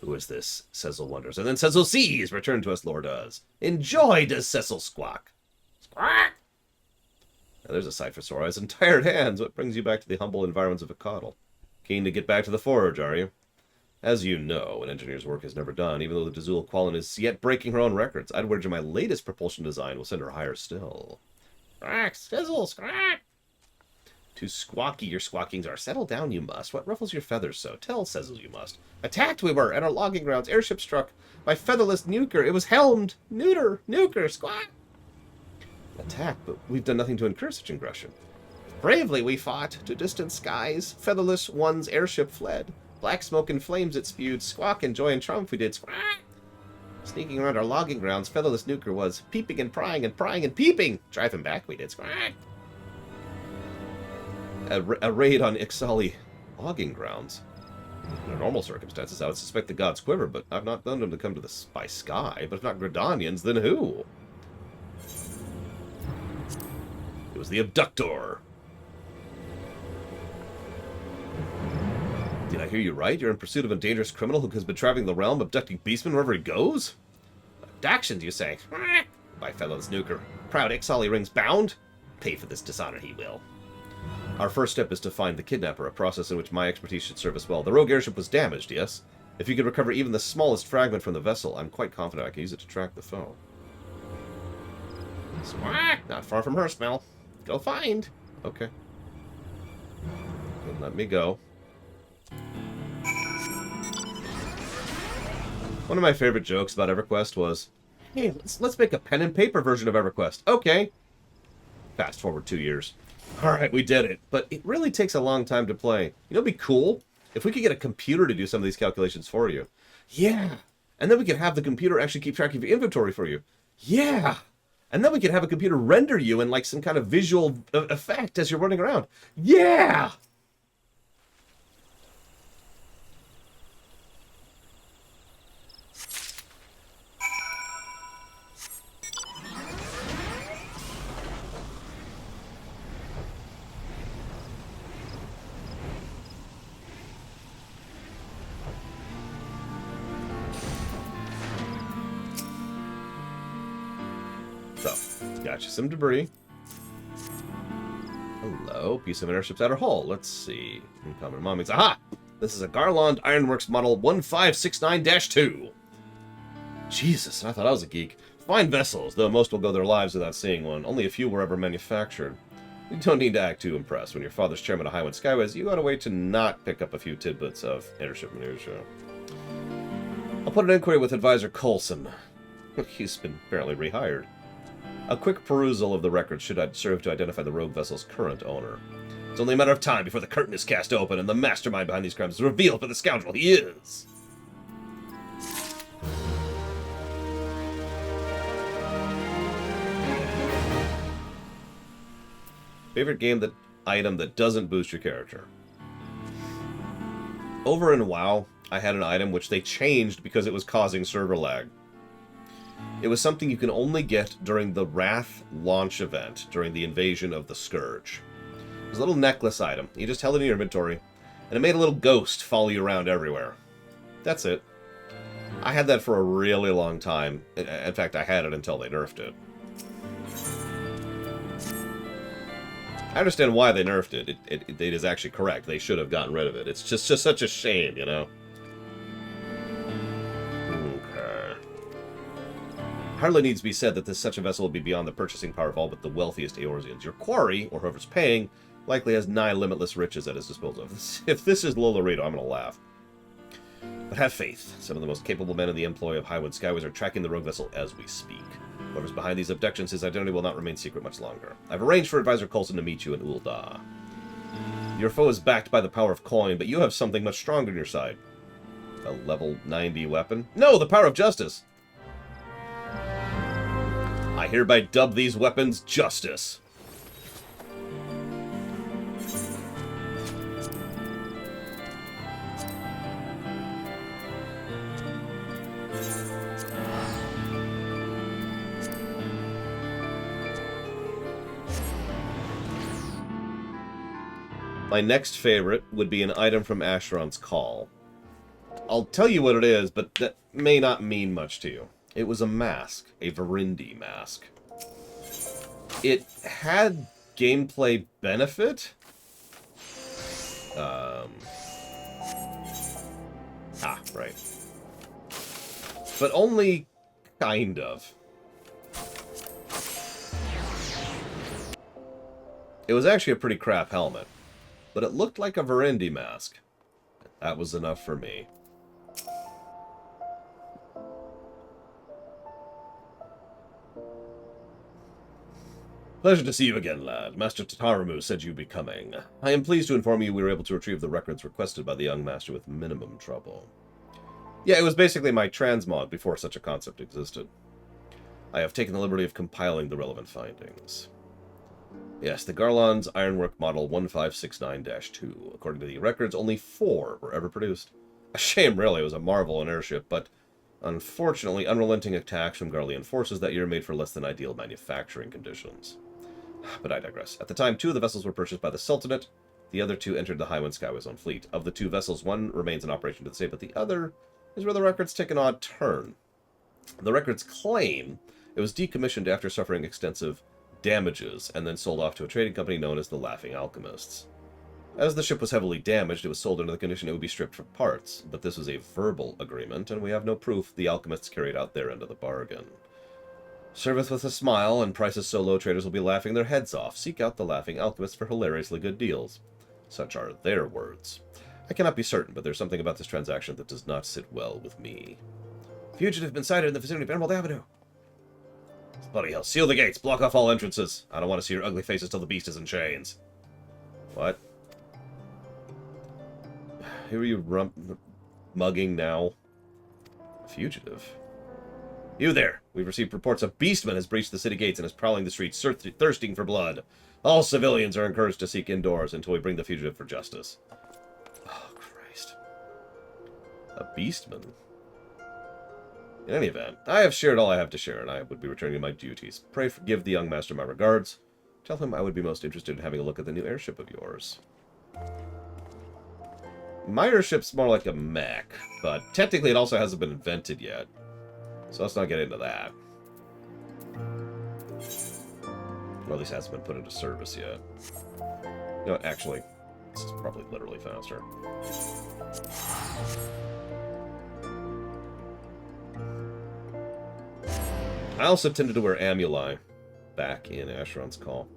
Who is this? Cecil wonders. And then Cecil sees. Return to us, Lord does. Enjoy, does Cecil squawk. Squawk! Now, there's a sight for sore eyes and tired hands. What brings you back to the humble environs of Icodal? Keen to get back to the forge, are you? As you know, an engineer's work is never done, even though the Dazul Qualin is yet breaking her own records. I'd wager my latest propulsion design will send her higher still. Squawk, Cecil, squawk! Too squawky your squawkings are. Settle down, you must. What ruffles your feathers so? Tell Cecil you must. Attacked we were at our logging grounds. Airship struck by featherless nuker. It was helmed. Nuker, squawk. Attacked, but we've done nothing to incur such aggression. Bravely we fought to distant skies. Featherless one's airship fled. Black smoke and flames it spewed. Squawk and joy and triumph we did. Squawk. Sneaking around our logging grounds, featherless nuker was peeping and prying and prying and peeping. Drive him back we did. Squawk. A raid on Ixali logging grounds. Under normal circumstances, I would suspect the gods quiver, but I've not known them to come to this by sky. But if not Gridanians, then who? It was the abductor. Did I hear you right? You're in pursuit of a dangerous criminal who has been traveling the realm, abducting beastmen wherever he goes? Abductions, you say? By fellow snooker. Proud Ixali rings bound? Pay for this dishonor he will. Our first step is to find the kidnapper, a process in which my expertise should serve us well. The rogue airship was damaged, yes? If you could recover even the smallest fragment from the vessel, I'm quite confident I can use it to track the foe. Squawk! Not far from her, smell. Go find. Okay. Then let me go. One of my favorite jokes about EverQuest was, hey, let's make a pen and paper version of EverQuest. Okay. Fast forward 2 years. Alright, we did it. But it really takes a long time to play. You know, it'd be cool if we could get a computer to do some of these calculations for you. Yeah. And then we could have the computer actually keep track of your inventory for you. Yeah. And then we could have a computer render you in like some kind of visual effect as you're running around. Yeah. Gotcha, some debris. Hello, piece of an airship's outer hull. Let's see. Uncommon mommings. Aha! This is a Garland Ironworks model 1569-2. Jesus, I thought I was a geek. Fine vessels, though most will go their lives without seeing one. Only a few were ever manufactured. You don't need to act too impressed. When your father's chairman of Highwind Skyways, you got a way to not pick up a few tidbits of airship minutiae. I'll put an inquiry with Advisor Coulson. He's been apparently rehired. A quick perusal of the records should serve to identify the rogue vessel's current owner. It's only a matter of time before the curtain is cast open and the mastermind behind these crimes is revealed for the scoundrel he is. Favorite game item that doesn't boost your character. Over in WoW, I had an item which they changed because it was causing server lag. It was something you can only get during the Wrath launch event, during the invasion of the Scourge. It was a little necklace item. You just held it in your inventory, and it made a little ghost follow you around everywhere. That's it. I had that for a really long time. In fact, I had it until they nerfed it. I understand why they nerfed it. It is actually correct. They should have gotten rid of it. It's just such a shame, you know? Okay. Hardly needs to be said that such a vessel will be beyond the purchasing power of all but the wealthiest Eorzeans. Your quarry, or whoever's paying, likely has nigh limitless riches at his disposal. If this is Lolorito, I'm going to laugh. But have faith. Some of the most capable men in the employ of Highwind Skyways are tracking the rogue vessel as we speak. Whoever's behind these abductions, his identity will not remain secret much longer. I've arranged for Advisor Coulson to meet you in Ul'dah. Your foe is backed by the power of coin, but you have something much stronger on your side. A level 90 weapon? No, the power of justice! I hereby dub these weapons Justice. My next favorite would be an item from Asheron's Call. I'll tell you what it is, but that may not mean much to you. It was a mask, a Virundi Mask. It had gameplay benefit. Right. But only kind of. It was actually a pretty crap helmet. But it looked like a Virundi Mask. That was enough for me. Pleasure to see you again, lad. Master Tataramu said you'd be coming. I am pleased to inform you we were able to retrieve the records requested by the young master with minimum trouble. Yeah, it was basically my transmog before such a concept existed. I have taken the liberty of compiling the relevant findings. Yes, the Garland's Ironwork Model 1569-2. According to the records, only 4 were ever produced. A shame, really. It was a marvel in airship, but unfortunately, unrelenting attacks from Garlean forces that year made for less than ideal manufacturing conditions. But I digress. At the time, 2 of the vessels were purchased by the Sultanate. The other 2 entered the Highwind Skyways own fleet. Of the 2 vessels, one remains in operation to this day, but the other is where the records take an odd turn. The records claim it was decommissioned after suffering extensive damages, and then sold off to a trading company known as the Laughing Alchemists. As the ship was heavily damaged, it was sold under the condition it would be stripped for parts, but this was a verbal agreement, and we have no proof the alchemists carried out their end of the bargain. Service with a smile, and prices so low traders will be laughing their heads off. Seek out the Laughing Alchemists for hilariously good deals. Such are their words. I cannot be certain, but there's something about this transaction that does not sit well with me. Fugitive been sighted in the vicinity of Emerald Avenue. Bloody hell. Seal the gates. Block off all entrances. I don't want to see your ugly faces till the beast is in chains. What? Who are you mugging now? Fugitive. You there. We've received reports a beastman has breached the city gates and is prowling the streets, thirsting for blood. All civilians are encouraged to seek indoors until we bring the fugitive for justice. Oh, Christ. A beastman? In any event, I have shared all I have to share, and I would be returning to my duties. Pray give the young master my regards. Tell him I would be most interested in having a look at the new airship of yours. My airship's more like a mech, but technically it also hasn't been invented yet. So let's not get into that. Or at least hasn't been put into service yet. You know, actually, this is probably literally faster. I also tended to wear amuli, back in Asheron's Call,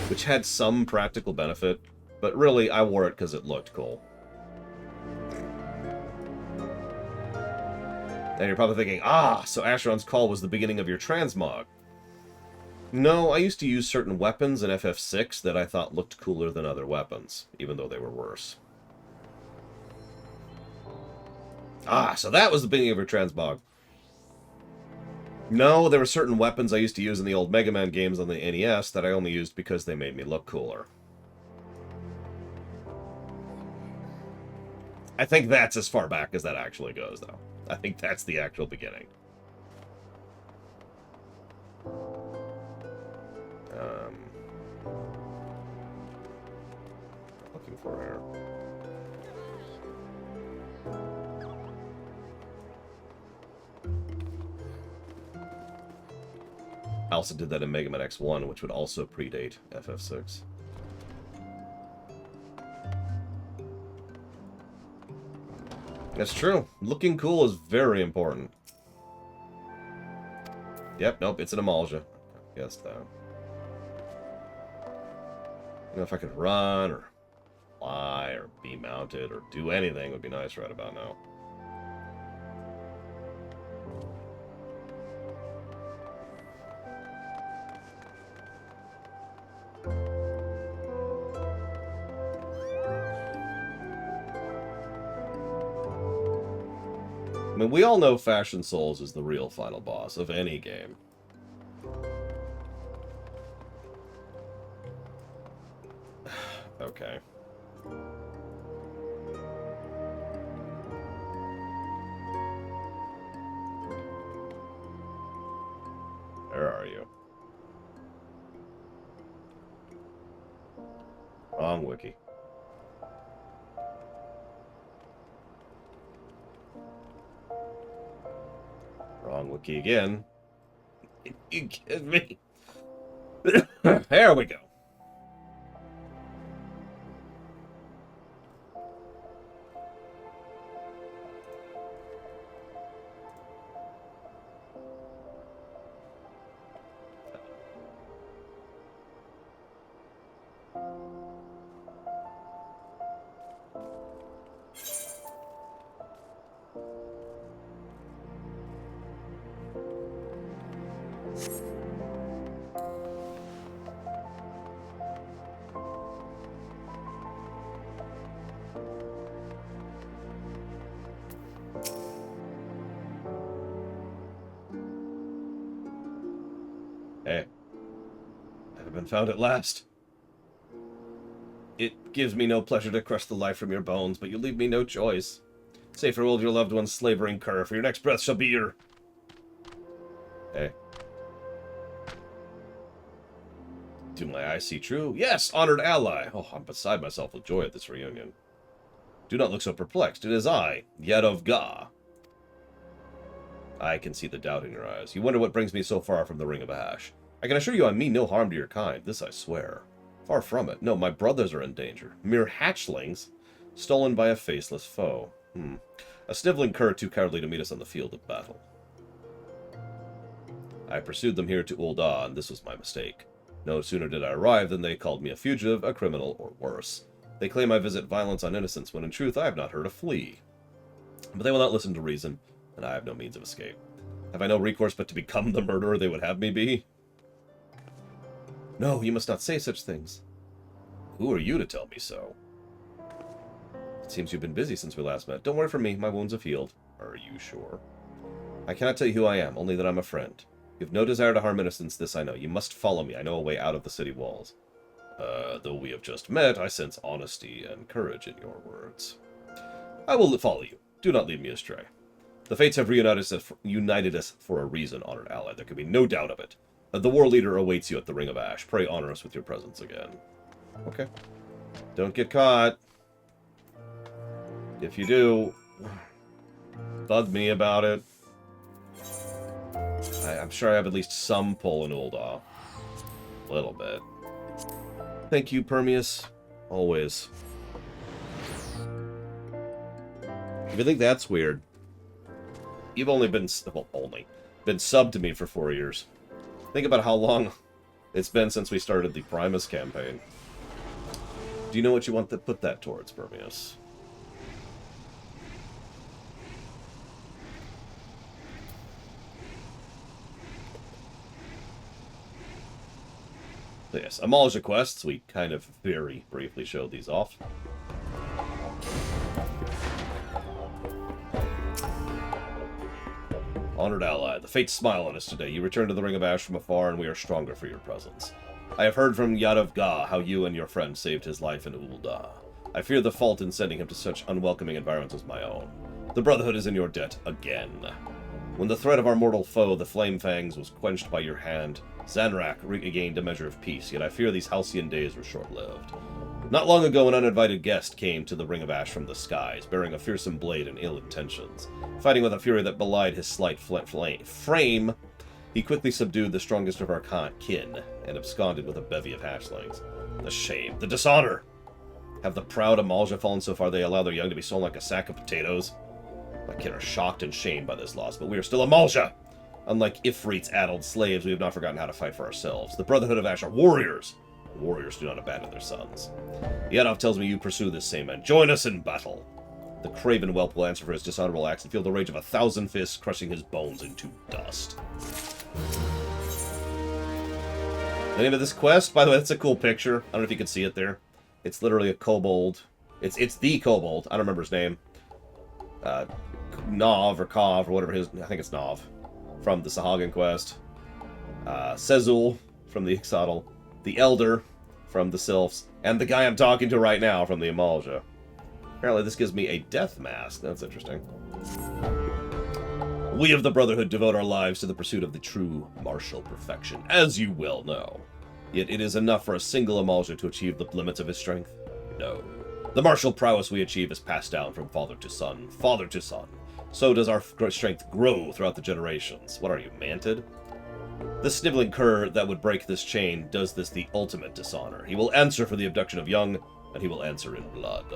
which had some practical benefit, but really I wore it because it looked cool. And you're probably thinking, so Asheron's Call was the beginning of your transmog. No, I used to use certain weapons in FF6 that I thought looked cooler than other weapons, even though they were worse. So that was the beginning of your transmog. No, there were certain weapons I used to use in the old Mega Man games on the NES that I only used because they made me look cooler. I think that's as far back as that actually goes, though. I think that's the actual beginning. Looking for her. I also did that in Mega Man X1, which would also predate FF6. That's true. Looking cool is very important. Yep, nope, it's an Amalja. Guess that. You know, if I could run, or fly, or be mounted, or do anything would be nice right about now. I mean, we all know Fashion Souls is the real final boss of any game. Okay. Where are you? Wrong wiki. Wrong wiki again. You kidding me? There we go. Hey, I have been found at last. It gives me no pleasure to crush the life from your bones, but you leave me no choice. Say farewell to your loved one's slavering cur, for your next breath shall be your... Hey. Do my eyes see true? Yes, honored ally! Oh, I'm beside myself with joy at this reunion. Do not look so perplexed. It is I, yet of Ga. I can see the doubt in your eyes. You wonder what brings me so far from the Ring of Ash. I can assure you I mean no harm to your kind. This I swear. Far from it. No, my brothers are in danger. Mere hatchlings, stolen by a faceless foe. A sniveling cur too cowardly to meet us on the field of battle. I pursued them here to Ul'dah, and this was my mistake. No sooner did I arrive than they called me a fugitive, a criminal, or worse. They claim I visit violence on innocents, when in truth I have not heard a flea. But they will not listen to reason, and I have no means of escape. Have I no recourse but to become the murderer they would have me be? No, you must not say such things. Who are you to tell me so? It seems you've been busy since we last met. Don't worry for me, my wounds have healed. Are you sure? I cannot tell you who I am, only that I'm a friend. You have no desire to harm innocents, this I know. You must follow me, I know a way out of the city walls. Though we have just met, I sense honesty and courage in your words. I will follow you. Do not lead me astray. The fates have united us for a reason, honored ally. There can be no doubt of it. The war leader awaits you at the Ring of Ash. Pray honor us with your presence again. Okay. Don't get caught. If you do, bug me about it. I'm sure I have at least some pull in Ul'dah. A little bit. Thank you, Permeus. Always. If you think that's weird, you've only been, well, been subbed to me for 4 years. Think about how long It's been since we started the Primus campaign. Do you know what you want to put that towards, Permeus? So yes, Amalja quests. We kind of very briefly showed these off. Honored ally, the fates smile on us today. You return to the Ring of Ash from afar, and we are stronger for your presence. I have heard from Yad of Ga how you and your friend saved his life in Ul'dah. I fear the fault in sending him to such unwelcoming environments was my own. The Brotherhood is in your debt again. When the threat of our mortal foe, the Flame Fangs, was quenched by your hand, Zanrak regained a measure of peace, yet I fear these halcyon days were short-lived. Not long ago, an uninvited guest came to the Ring of Ash from the skies, bearing a fearsome blade and ill intentions. Fighting with a fury that belied his slight frame, he quickly subdued the strongest of our kin, and absconded with a bevy of hatchlings. The shame, the dishonor! Have the proud Amalja fallen so far they allow their young to be sold like a sack of potatoes? My kin are shocked and shamed by this loss, but we are still Amalja! Unlike Ifrit's addled slaves, we have not forgotten how to fight for ourselves. The Brotherhood of Ash are warriors! Warriors do not abandon their sons. Yadov tells me you pursue this same end. Join us in battle! The craven whelp will answer for his dishonorable acts and feel the rage of 1,000 fists crushing his bones into dust. The name of this quest, by the way, that's a cool picture. I don't know if you can see it there. It's literally a kobold. It's the kobold. I don't remember his name. Nov or Kov or whatever his... I think it's Nov. From the Sahagin quest. Sezul from the XIV. The Elder from the Sylphs. And the guy I'm talking to right now from the Amalja. Apparently this gives me a death mask. That's interesting. We of the Brotherhood devote our lives to the pursuit of the true martial perfection, as you well know. Yet it is enough for a single Amalja to achieve the limits of his strength? No. The martial prowess we achieve is passed down from father to son, father to son. So does our strength grow throughout the generations. What are you, manted? The sniveling cur that would break this chain does this the ultimate dishonor. He will answer for the abduction of young, and he will answer in blood.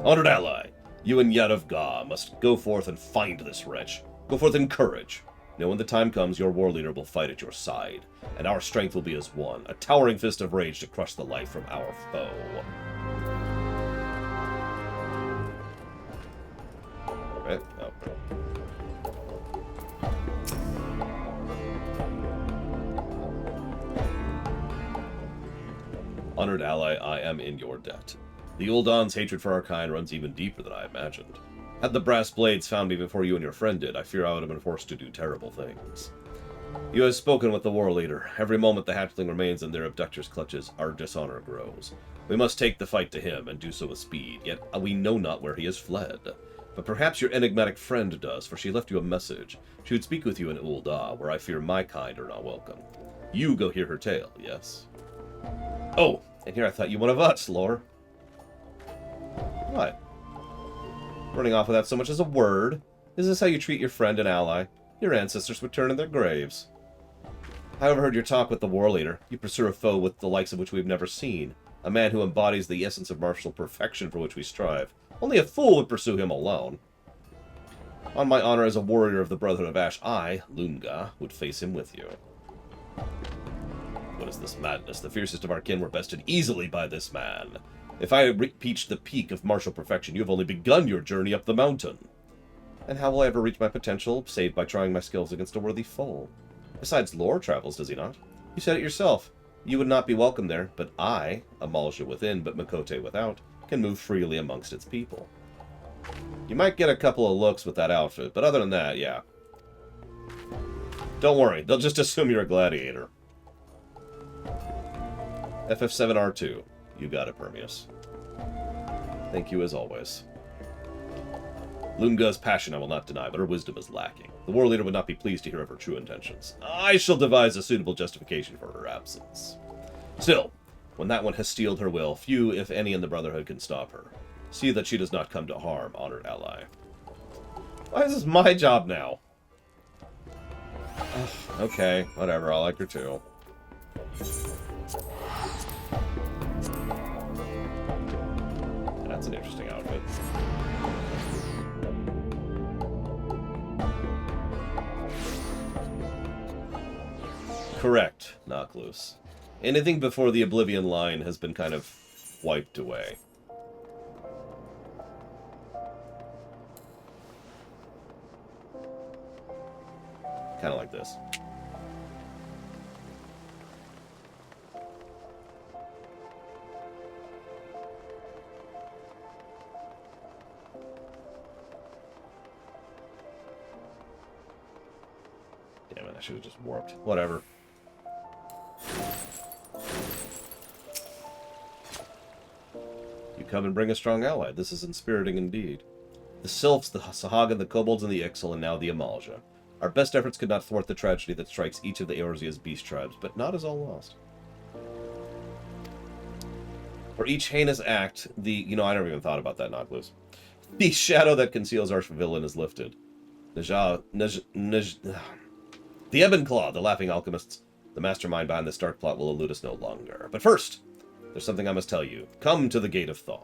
Honored ally, you and Yad of Ga must go forth and find this wretch. Go forth in courage. Know when the time comes, your war leader will fight at your side, and our strength will be as one, a towering fist of rage to crush the life from our foe. Right? Okay. Honored ally, I am in your debt. The Ul'dah's hatred for our kind runs even deeper than I imagined. Had the brass blades found me before you and your friend did, I fear I would have been forced to do terrible things. You have spoken with the war leader. Every moment the hatchling remains in their abductor's clutches, our dishonor grows. We must take the fight to him, and do so with speed, yet we know not where he has fled. But perhaps your enigmatic friend does, for she left you a message. She would speak with you in Ul'dah, where I fear my kind are not welcome. You go hear her tale, yes? Oh, and here I thought you one of us, Lore. What? Running off without so much as a word? Is this how you treat your friend and ally? Your ancestors would turn in their graves. I overheard your talk with the war leader. You pursue a foe with the likes of which we've never seen. A man who embodies the essence of martial perfection for which we strive. Only a fool would pursue him alone. On my honor as a warrior of the Brotherhood of Ash, I, Lunga, would face him with you. What is this madness? The fiercest of our kin were bested easily by this man. If I reached the peak of martial perfection, you have only begun your journey up the mountain. And how will I ever reach my potential, save by trying my skills against a worthy foe? Besides, Lore travels, does he not? You said it yourself. You would not be welcome there, but I, Amalja within, but Mikote without, can move freely amongst its people. You might get a couple of looks with that outfit, but other than that, yeah. Don't worry, they'll just assume you're a gladiator. FF7R2. You got it, Permeus. Thank you as always. Lunga's passion I will not deny, but her wisdom is lacking. The war leader would not be pleased to hear of her true intentions. I shall devise a suitable justification for her absence. Still, when that one has steeled her will, few, if any, in the Brotherhood can stop her. See that she does not come to harm, honored ally. Why is this my job now? Okay, whatever, I like her too. That's an interesting outfit. Correct, knock loose. Anything before the Oblivion line has been kind of wiped away. Kind of like this. Damn it, I should have just warped. Whatever. You come and bring a strong ally. This is inspiriting indeed. The Sylphs, the Sahagin, the Kobolds, and the Ixal, and now the Amalja. Our best efforts could not thwart the tragedy that strikes each of the Eorzea's beast tribes, but not is all lost. For each heinous act, the... You know, I never even thought about that, Knockloose. The shadow that conceals our villain is lifted. The Ebon-Claw, the Laughing Alchemists, the mastermind behind this dark plot will elude us no longer. But first, there's something I must tell you. Come to the Gate of Thaw.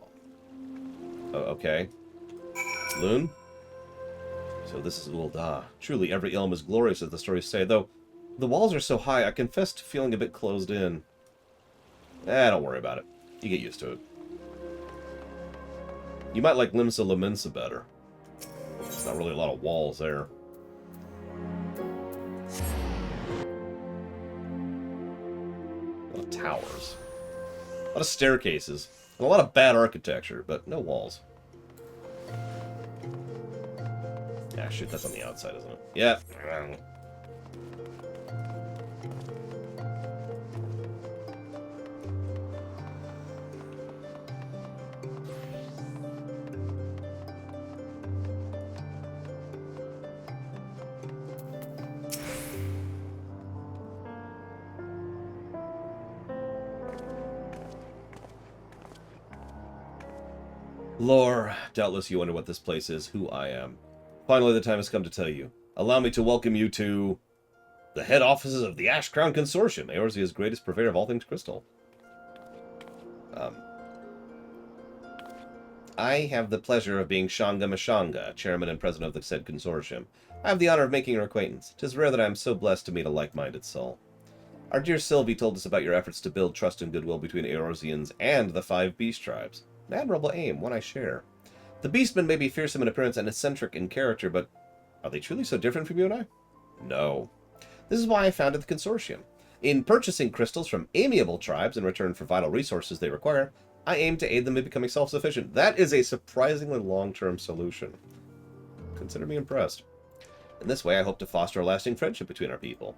Oh, okay. Loon? So this is Ul'dah. Truly, every ilm is glorious, as the stories say, though the walls are so high, I confess to feeling a bit closed in. Don't worry about it. You get used to it. You might like Limsa Laminsa better. There's not really a lot of walls there. A lot of towers. A lot of staircases. And a lot of bad architecture, but no walls. Yeah, shoot, that's on the outside, isn't it? Yeah. Lore, doubtless you wonder what this place is, who I am. Finally, the time has come to tell you. Allow me to welcome you to the head offices of the Ash Crown Consortium, Eorzea's greatest purveyor of all things crystal. I have the pleasure of being Shanga Mashanga, chairman and president of the said consortium. I have the honor of making your acquaintance. 'Tis rare that I am so blessed to meet a like-minded soul. Our dear Sylvie told us about your efforts to build trust and goodwill between Eorzeans and the 5 beast tribes. An admirable aim, one I share. The beastmen may be fearsome in appearance and eccentric in character, but are they truly so different from you and I? No. This is why I founded the consortium. In purchasing crystals from amiable tribes in return for vital resources they require, I aim to aid them in becoming self-sufficient. That is a surprisingly long-term solution. Consider me impressed. In this way, I hope to foster a lasting friendship between our people.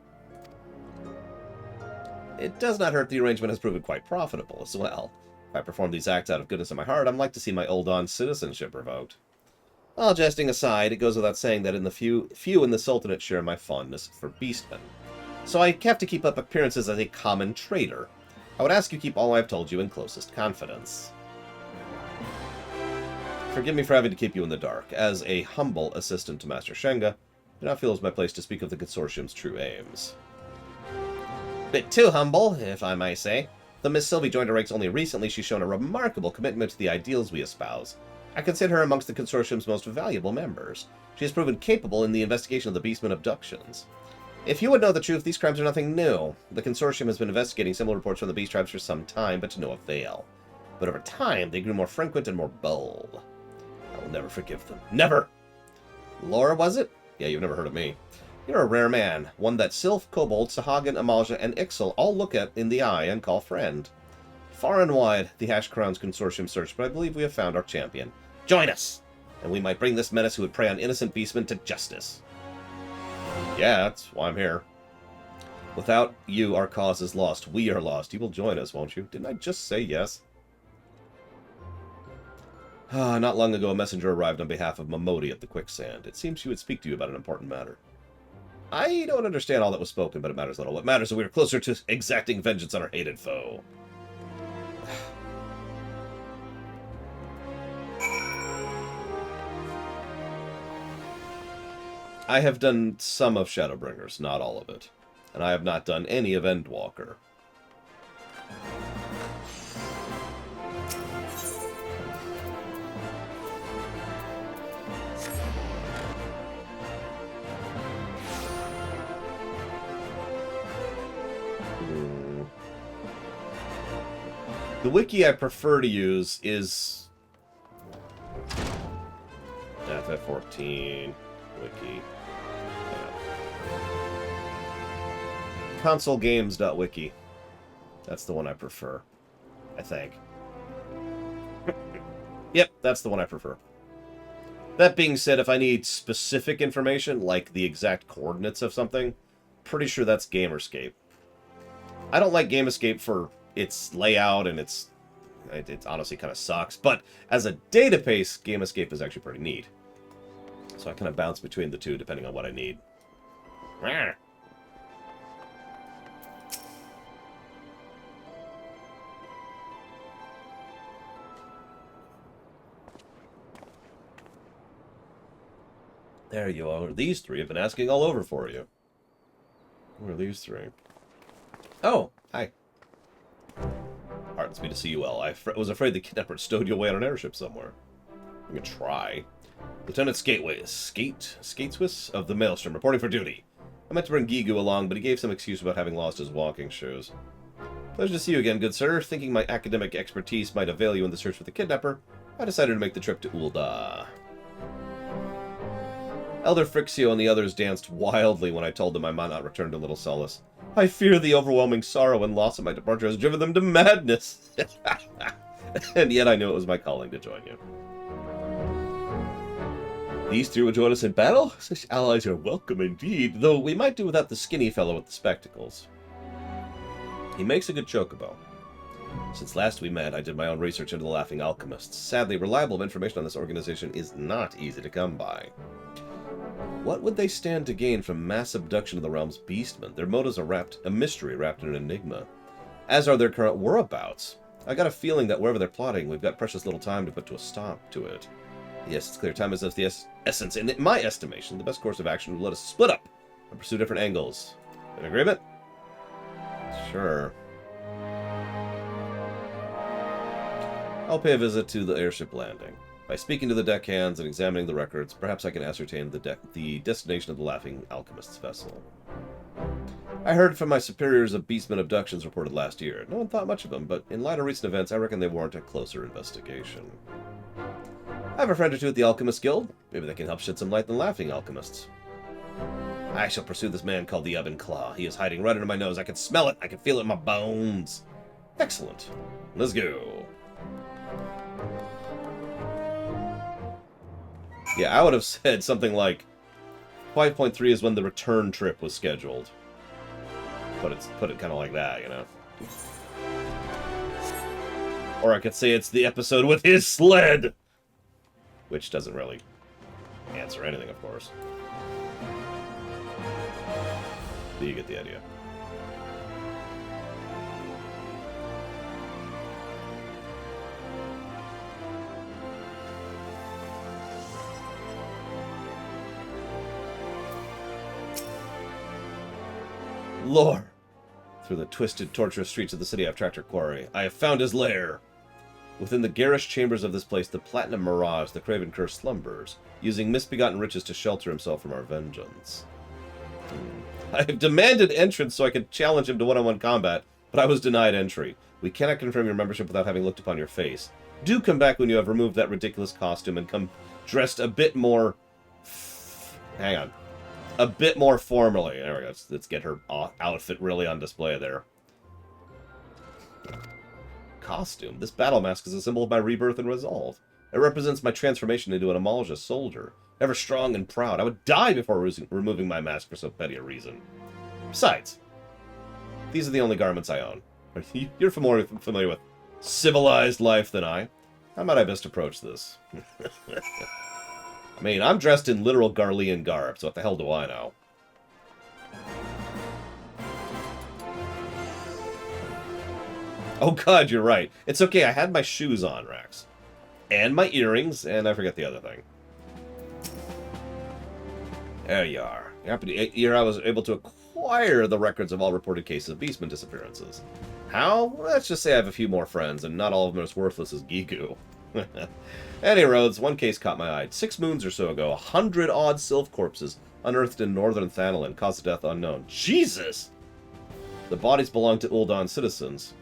It does not hurt the arrangement has proven quite profitable as well. If I perform these acts out of goodness of my heart, I'd like to see my Ul'dah's citizenship revoked. All jesting aside, it goes without saying that in the few in the Sultanate share my fondness for beastmen. So I have to keep up appearances as a common trader. I would ask you keep all I have told you in closest confidence. Forgive me for having to keep you in the dark. As a humble assistant to Master Shenga, I do not feel it's my place to speak of the consortium's true aims. Bit too humble, if I may say. Though Miss Sylvie joined our ranks only recently, she's shown a remarkable commitment to the ideals we espouse. I consider her amongst the consortium's most valuable members. She has proven capable in the investigation of the Beastmen abductions. If you would know the truth, these crimes are nothing new. The consortium has been investigating similar reports from the beast tribes for some time, but to no avail. But over time, they grew more frequent and more bold. I will never forgive them. Never! Laura, was it? Yeah, you've never heard of me. You're a rare man, one that Sylph, Kobold, Sahagin, Amalja, and Ixal all look at in the eye and call friend. Far and wide, the Ash Crown's consortium searched, but I believe we have found our champion. Join us, and we might bring this menace who would prey on innocent beastmen to justice. Yeah, that's why I'm here. Without you, our cause is lost. We are lost. You will join us, won't you? Didn't I just say yes? Not long ago, a messenger arrived on behalf of Momodi at the Quicksand. It seems she would speak to you about an important matter. I don't understand all that was spoken, but it matters little. What matters is we are closer to exacting vengeance on our hated foe. I have done some of Shadowbringers, not all of it. And I have not done any of Endwalker. The wiki I prefer to use is FF14 wiki. Consolegames.wiki. That's the one I prefer, I think. Yep, that's the one I prefer. That being said, if I need specific information, like the exact coordinates of something, pretty sure that's Gamerscape. I don't like Gamerscape for its layout, and it honestly kind of sucks, but as a database, Gamerscape is actually pretty neat. So I kind of bounce between the two depending on what I need. There you are. These three have been asking all over for you. Who are these three? Oh, hi. Heartens me to see you well. I was afraid the kidnapper stowed you away on an airship somewhere. I'm gonna try. Lieutenant Skateswiss of the Maelstrom, reporting for duty. I meant to bring Gigu along, but he gave some excuse about having lost his walking shoes. Pleasure to see you again, good sir. Thinking my academic expertise might avail you in the search for the kidnapper, I decided to make the trip to Ul'dah. Elder Frixio and the others danced wildly when I told them I might not return to Little Solace. I fear the overwhelming sorrow and loss of my departure has driven them to madness. And yet I knew it was my calling to join you. These three will join us in battle? Such allies are welcome indeed, though we might do without the skinny fellow with the spectacles. He makes a good chocobo. Since last we met, I did my own research into the Laughing Alchemists. Sadly, reliable information on this organization is not easy to come by. What would they stand to gain from mass abduction of the realm's beastmen? Their motives are a mystery wrapped in an enigma. As are their current whereabouts. I got a feeling that wherever they're plotting, we've got precious little time to put to a stop to it. Yes, it's clear time is of the essence. In my estimation, the best course of action would let us split up and pursue different angles. In agreement? Sure. I'll pay a visit to the airship landing. By speaking to the deckhands and examining the records, perhaps I can ascertain the destination of the Laughing Alchemist's vessel. I heard from my superiors of beastmen abductions reported last year. No one thought much of them, but in light of recent events, I reckon they warrant a closer investigation. I have a friend or two at the Alchemist Guild. Maybe they can help shed some light on the Laughing Alchemists. I shall pursue this man called the Oven Claw. He is hiding right under my nose. I can smell it. I can feel it in my bones. Excellent. Let's go. Yeah, I would have said something like 5.3 is when the return trip was scheduled. Put it kind of like that, you know. Or I could say it's the episode with his sled, which doesn't really answer anything, of course. But you get the idea. Lore! Through the twisted, tortuous streets of the city I've tracked her quarry. I have found his lair! Within the garish chambers of this place, the Platinum Mirage, the Craven Curse, slumbers, using misbegotten riches to shelter himself from our vengeance. I have demanded entrance so I could challenge him to one-on-one combat, but I was denied entry. We cannot confirm your membership without having looked upon your face. Do come back when you have removed that ridiculous costume and come dressed a bit more... Hang on. A bit more formally. There we go. Let's get her outfit really on display there. Costume. This battle mask is a symbol of my rebirth and resolve. It represents my transformation into an Amalja soldier. Ever strong and proud. I would die before removing my mask for so petty a reason. Besides, these are the only garments I own. You're more familiar with civilized life than I. How might I best approach this? I mean, I'm dressed in literal Garlean garb, so what the hell do I know? Oh god, you're right. It's okay, I had my shoes on, Rex. And my earrings, and I forget the other thing. There you are. Here I was able to acquire the records of all reported cases of beastman disappearances. How? Let's just say I have a few more friends, and not all of them are as worthless as Gigu. Any roads, one case caught my eye. 6 moons or so ago, 100-odd sylph corpses unearthed in northern Thanalan, cause of death unknown. Jesus! The bodies belonged to Ul'dah citizens.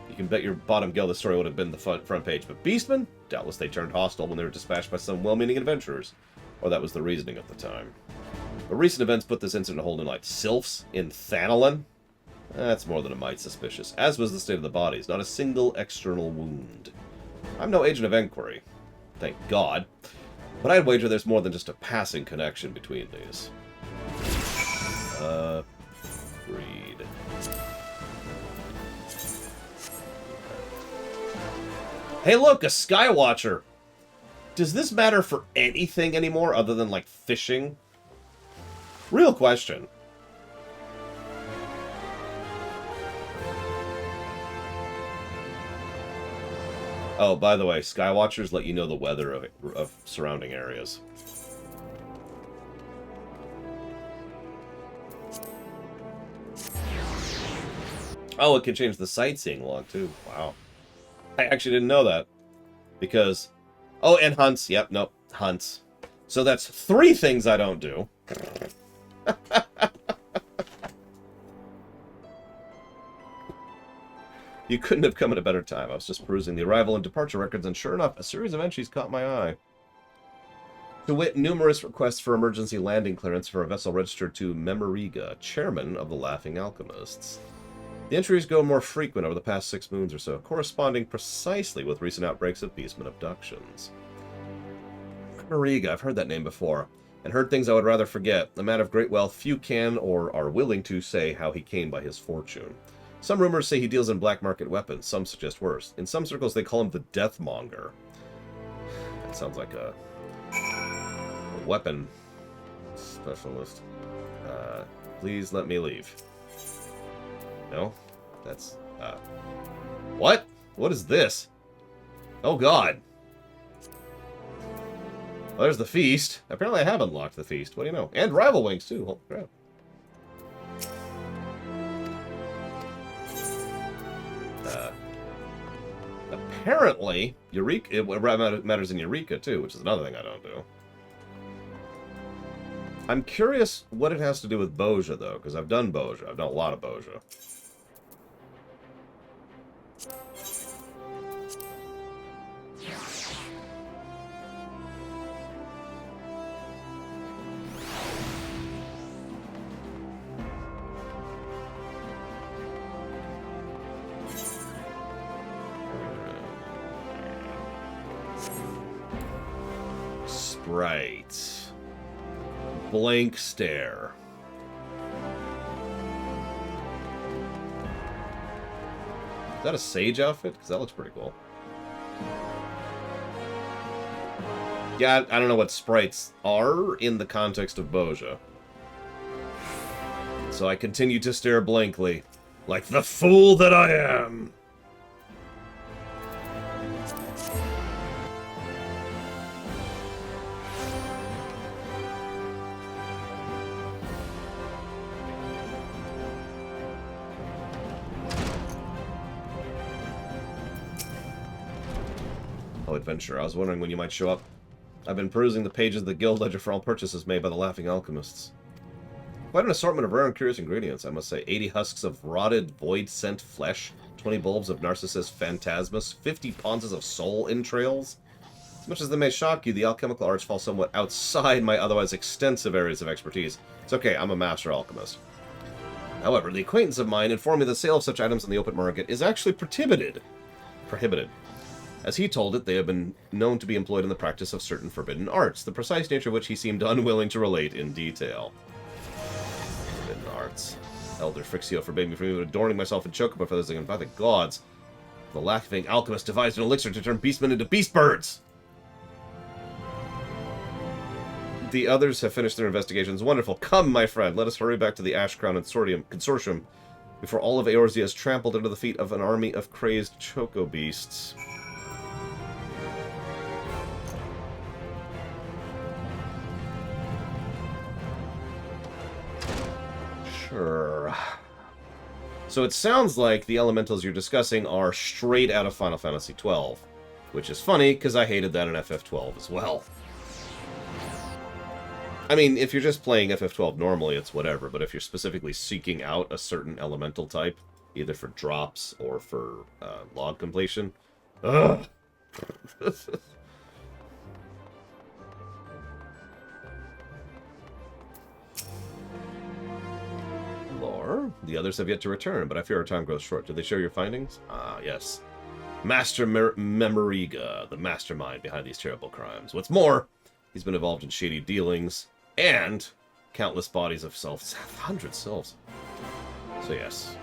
You can bet your bottom gill the story would have been the front page. But beastmen? Doubtless they turned hostile when they were dispatched by some well-meaning adventurers. Or that was the reasoning of the time. But recent events put this incident holding like sylphs in Thanalin. That's more than a mite suspicious, as was the state of the bodies. Not a single external wound. I'm no agent of inquiry. Thank God. But I'd wager there's more than just a passing connection between these. Read. Hey look, a Skywatcher! Does this matter for anything anymore other than, like, fishing? Real question. Oh, by the way, Skywatchers let you know the weather of surrounding areas. Oh, it can change the sightseeing log, too. Wow. I actually didn't know that. Because... Oh, and hunts. Yep, nope. Hunts. So that's 3 things I don't do. You couldn't have come at a better time. I was just perusing the arrival and departure records, and sure enough, a series of entries caught my eye. To wit, numerous requests for emergency landing clearance for a vessel registered to Eureka, chairman of the Laughing Alchemists. The entries go more frequent over the past 6 moons or so, corresponding precisely with recent outbreaks of beastman abductions. Eureka, I've heard that name before, and heard things I would rather forget. A man of great wealth, few can or are willing to say how he came by his fortune. Some rumors say he deals in black market weapons, some suggest worse. In some circles they call him the Deathmonger. That sounds like a weapon specialist. Please let me leave. No? That's, what? What is this? Oh god. Well, there's the feast. Apparently I have unlocked the feast. What do you know? And rival wings, too. Holy crap. Apparently, Eureka, it matters in Eureka, too, which is another thing I don't do. I'm curious what it has to do with Bozja, though, because I've done Bozja. I've done a lot of Bozja. Right. Blank stare. Is that a sage outfit? Because that looks pretty cool. Yeah, I don't know what sprites are in the context of Bozja. So I continue to stare blankly, like the fool that I am. Adventure. I was wondering when you might show up. I've been perusing the pages of the guild ledger for all purchases made by the Laughing Alchemists. Quite an assortment of rare and curious ingredients, I must say. 80 husks of rotted, void-scent flesh, 20 bulbs of Narcissus phantasmus, 50 ponces of soul entrails. As much as they may shock you, the alchemical arts fall somewhat outside my otherwise extensive areas of expertise. It's okay, I'm a master alchemist. However, the acquaintance of mine informed me the sale of such items on the open market is actually prohibited. As he told it, they have been known to be employed in the practice of certain forbidden arts, the precise nature of which he seemed unwilling to relate in detail. Forbidden arts. Elder Frixio forbade me from even adorning myself in chocobo feathers, and by the gods, the Laughing Alchemist devised an elixir to turn beastmen into beast birds! The others have finished their investigations. Wonderful. Come, my friend, let us hurry back to the Ash Crown Consortium before all of Eorzea is trampled under the feet of an army of crazed choco beasts. Sure. So it sounds like the elementals you're discussing are straight out of Final Fantasy XII, which is funny, because I hated that in FF12 as well. I mean, if you're just playing FF12 normally, it's whatever, but if you're specifically seeking out a certain elemental type, either for drops or for log completion. Ugh! Lore. The others have yet to return, but I fear our time grows short. Did they share your findings? Ah, yes. Master Memoriga, the mastermind behind these terrible crimes. What's more, he's been involved in shady dealings and countless bodies of selves. 100 selves. So yes,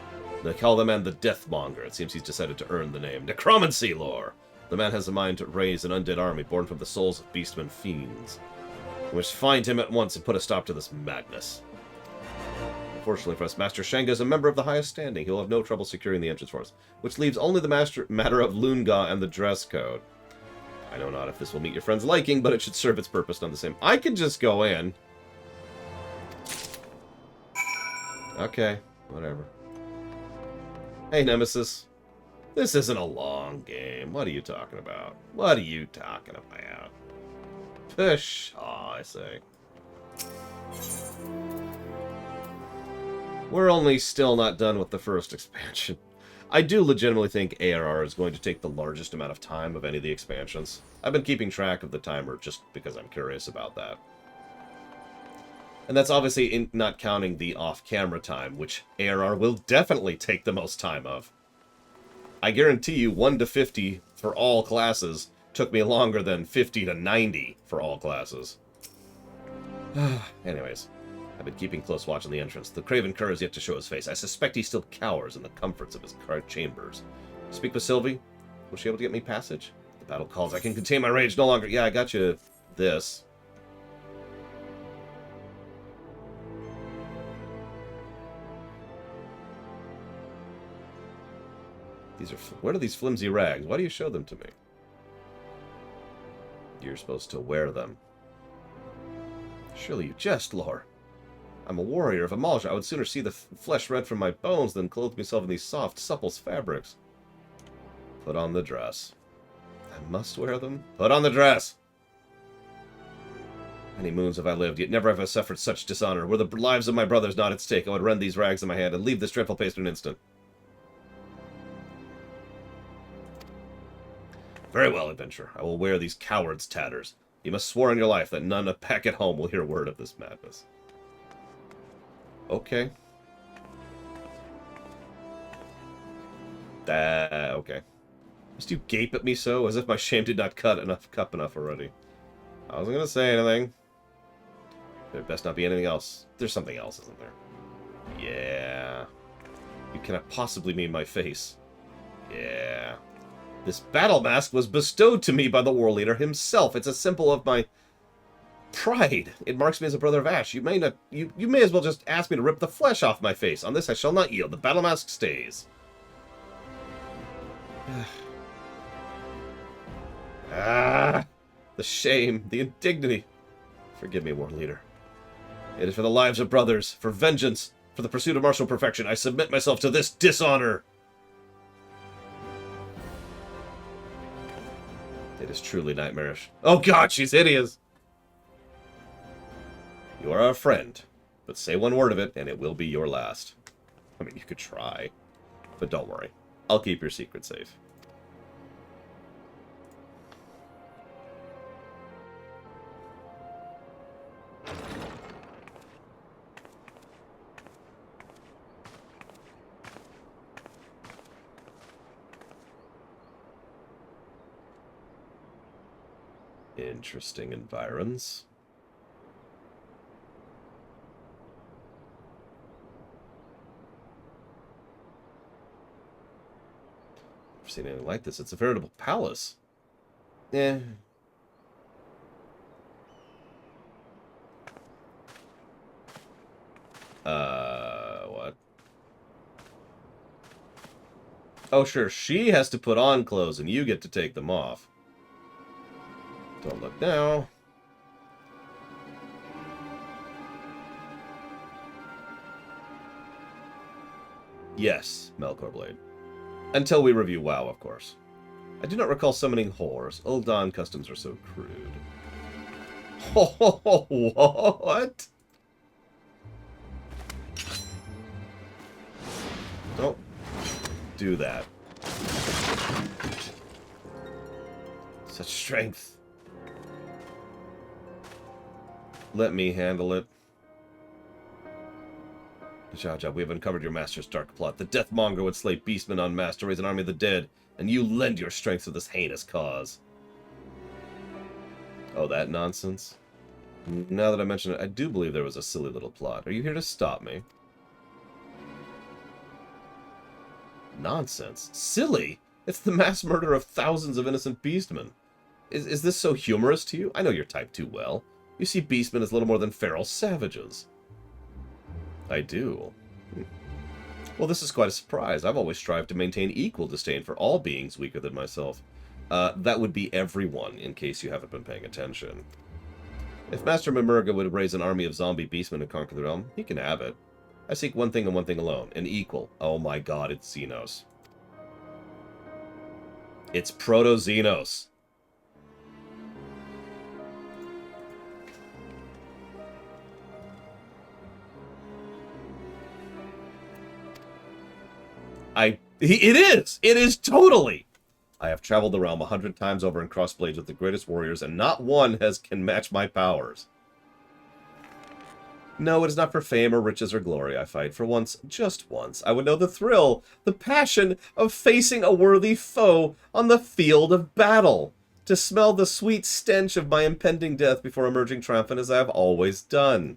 they call the man the Deathmonger. It seems he's decided to earn the name. Necromancy lore! The man has a mind to raise an undead army born from the souls of beastmen fiends. We must find him at once and put a stop to this madness. Unfortunately for us, Master Shenga is a member of the highest standing. He will have no trouble securing the entrance for us, which leaves only the matter of Lunga and the dress code. I know not if this will meet your friend's liking, but it should serve its purpose none the same. I can just go in. Okay, whatever. Hey, Nemesis. This isn't a long game. What are you talking about? What are you talking about? Pshaw, I say. We're only still not done with the first expansion. I do legitimately think ARR is going to take the largest amount of time of any of the expansions. I've been keeping track of the timer just because I'm curious about that. And that's obviously not counting the off-camera time, which ARR will definitely take the most time of. I guarantee you 1 to 50 for all classes took me longer than 50 to 90 for all classes. Anyways. I've been keeping close watch on the entrance. The Craven Cur has yet to show his face. I suspect he still cowers in the comforts of his chambers. Speak with Sylvie. Was she able to get me passage? The battle calls. I can contain my rage no longer. Yeah, I got you this. These are... What are these flimsy rags? Why do you show them to me? You're supposed to wear them. Surely you jest, Lore. I'm a warrior of Amalja. I would sooner see the flesh rent from my bones than clothe myself in these soft, supple fabrics. Put on the dress. I must wear them? Put on the dress! Many moons have I lived, yet never have I suffered such dishonor. Were the lives of my brothers not at stake, I would rend these rags in my hand and leave this dreadful place in an instant. Very well, adventurer. I will wear these cowards' tatters. You must swear on your life that none back at home will hear word of this madness. Okay. Okay. Must you gape at me so, as if my shame did not cup enough already? I wasn't gonna say anything. There best not be anything else. There's something else, isn't there? Yeah. You cannot possibly mean my face. Yeah. This battle mask was bestowed to me by the war leader himself. It's a symbol of my... pride. It marks me as a brother of Ash. You may as well just ask me to rip the flesh off my face. On this I shall not yield. The battle mask stays. The shame, the indignity. Forgive me, war leader. It is for the lives of brothers, for vengeance, for the pursuit of martial perfection. I submit myself to this dishonor. It is truly nightmarish. Oh God, she's hideous. You are our friend, but say one word of it, and it will be your last. I mean, you could try, but don't worry. I'll keep your secret safe. Interesting environs. Never seen anything like this. It's a veritable palace. Eh. What? Oh, sure. She has to put on clothes and you get to take them off. Don't look now. Yes, Melkor Blade. Until we review WoW, of course. I do not recall summoning whores. Old Dawn customs are so crude. Oh, what? Don't do that. Such strength. Let me handle it. Jaja, we have uncovered your master's dark plot. The Deathmonger would slay beastmen en masse to raise an army of the dead, and you lend your strength to this heinous cause. Oh, that nonsense? Now that I mention it, I do believe there was a silly little plot. Are you here to stop me? Nonsense. Silly? It's the mass murder of thousands of innocent beastmen. Is this so humorous to you? I know your type too well. You see beastmen as little more than feral savages. I do. Well, this is quite a surprise. I've always strived to maintain equal disdain for all beings weaker than myself. That would be everyone, in case you haven't been paying attention. If Master Mimurga would raise an army of zombie beastmen and conquer the realm, he can have it. I seek one thing and one thing alone, an equal. Oh my god, it's Xenos. It's Proto-Xenos. It is! It is totally! I have traveled the realm 100 times over and crossed blades with the greatest warriors, and not one can match my powers. No, it is not for fame or riches or glory I fight. For once, just once, I would know the thrill, the passion of facing a worthy foe on the field of battle. To smell the sweet stench of my impending death before emerging triumphant as I have always done.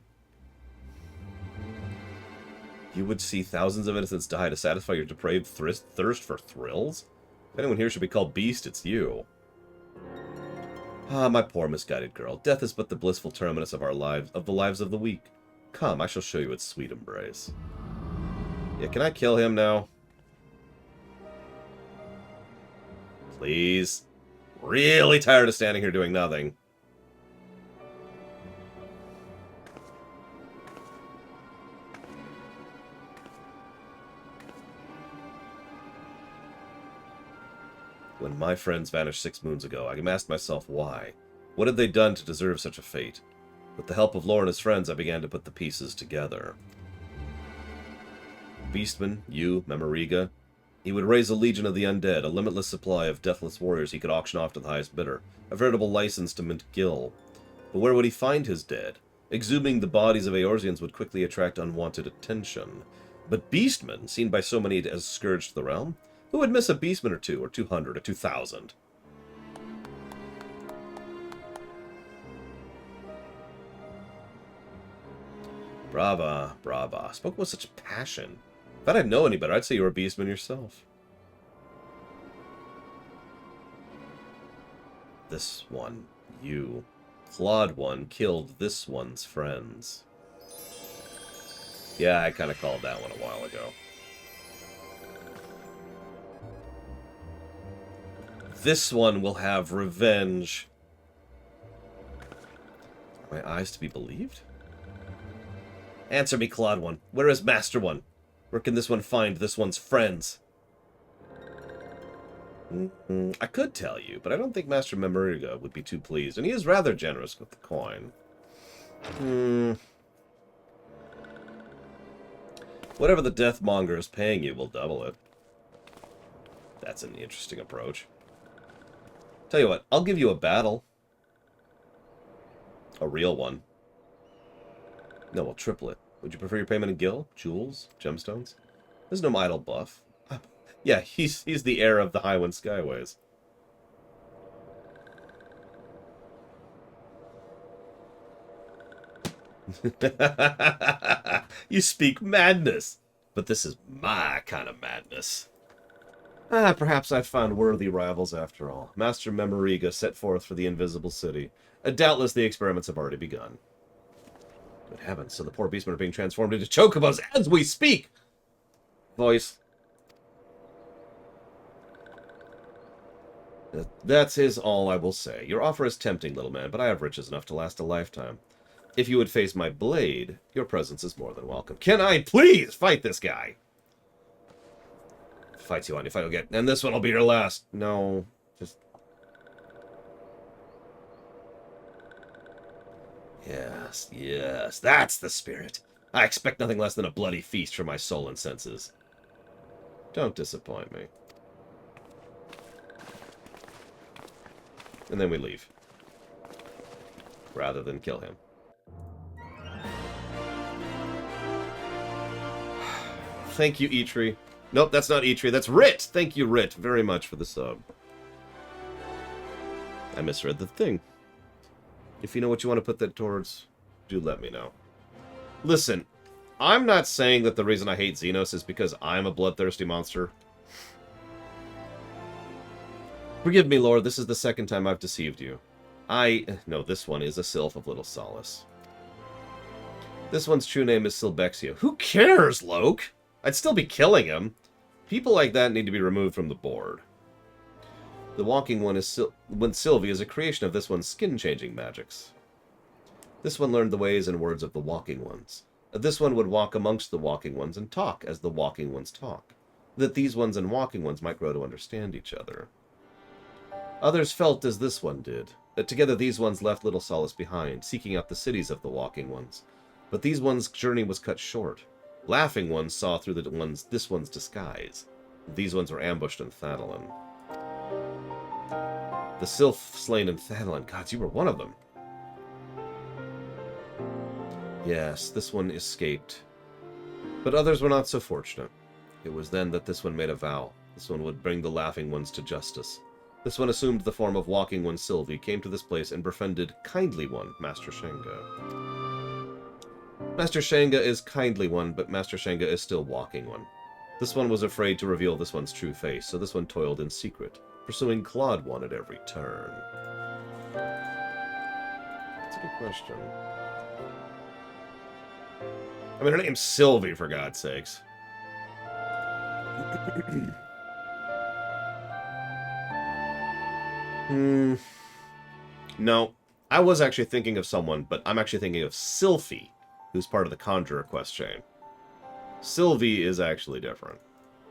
You would see thousands of innocents die to satisfy your depraved thirst for thrills? If anyone here should be called beast, it's you. Ah, my poor misguided girl. Death is but the blissful terminus of our lives, of the lives of the weak. Come, I shall show you its sweet embrace. Yeah, can I kill him now? Please. Really tired of standing here doing nothing. When my friends vanished 6 moons ago, I asked myself why. What had they done to deserve such a fate? With the help of Lore and his friends, I began to put the pieces together. Beastman, you, Memoriga. He would raise a legion of the undead, a limitless supply of deathless warriors he could auction off to the highest bidder, a veritable license to mint gil. But where would he find his dead? Exhuming the bodies of Eorzeans would quickly attract unwanted attention. But beastmen, seen by so many as scourge to the realm? Who would miss a beastman or 2, or 200, or 2,000? Brava, brava. Spoke with such passion. If I didn't know any better, I'd say you were a beastman yourself. This one, you. Clawed one killed this one's friends. Yeah, I kind of called that one a while ago. This one will have revenge. Are my eyes to be believed? Answer me, Claude One. Where is Master One? Where can this one find this one's friends? I could tell you, but I don't think Master Memoriga would be too pleased, and he is rather generous with the coin. Whatever the Deathmonger is paying you will double it. That's an interesting approach. Tell you what, I'll give you a battle. A real one. No, we'll triple it. Would you prefer your payment in gil, jewels, gemstones? There's no idle buff. Yeah, he's the heir of the Highwind Skyways. You speak madness, but this is my kind of madness. Perhaps I've found worthy rivals after all. Master Memoriga set forth for the Invisible City. Doubtless the experiments have already begun. Good heavens, so the poor beastmen are being transformed into chocobos as we speak! Voice. That is all I will say. Your offer is tempting, little man, but I have riches enough to last a lifetime. If you would face my blade, your presence is more than welcome. Can I please fight this guy? Fight you on, you fight again. And this one will be your last. No, just... Yes, yes, that's the spirit. I expect nothing less than a bloody feast for my soul and senses. Don't disappoint me. And then we leave. Rather than kill him. Thank you, Eitri. Nope, that's not Eitri. That's Rit. Thank you, Rit, very much for the sub. I misread the thing. If you know what you want to put that towards, do let me know. Listen, I'm not saying that the reason I hate Xenos is because I'm a bloodthirsty monster. Forgive me, Lord, this is the second time I've deceived you. No, this one is a sylph of little solace. This one's true name is Silbexia. Who cares, Loke? I'd still be killing him. People like that need to be removed from the board. The walking one is Sylvie is a creation of this one's skin-changing magics. This one learned the ways and words of the walking ones. This one would walk amongst the walking ones and talk as the walking ones talk, that these ones and walking ones might grow to understand each other. Others felt as this one did, that together these ones left little solace behind, seeking out the cities of the walking ones. But these ones' journey was cut short. Laughing ones saw through this one's disguise. These ones were ambushed in Thadalon. The sylph slain in Thadalon. Gods, you were one of them. Yes, this one escaped. But others were not so fortunate. It was then that this one made a vow. This one would bring the laughing ones to justice. This one assumed the form of walking one Sylvie, came to this place and befriended kindly one, Master Shenga. Master Shenga is kindly one, but Master Shenga is still walking one. This one was afraid to reveal this one's true face, so this one toiled in secret, pursuing Claude one at every turn. That's a good question. I mean, her name's Sylvie, for God's sakes. No, I was actually thinking of someone, but I'm actually thinking of Sylphie, who's part of the Conjurer quest chain. Sylvie is actually different.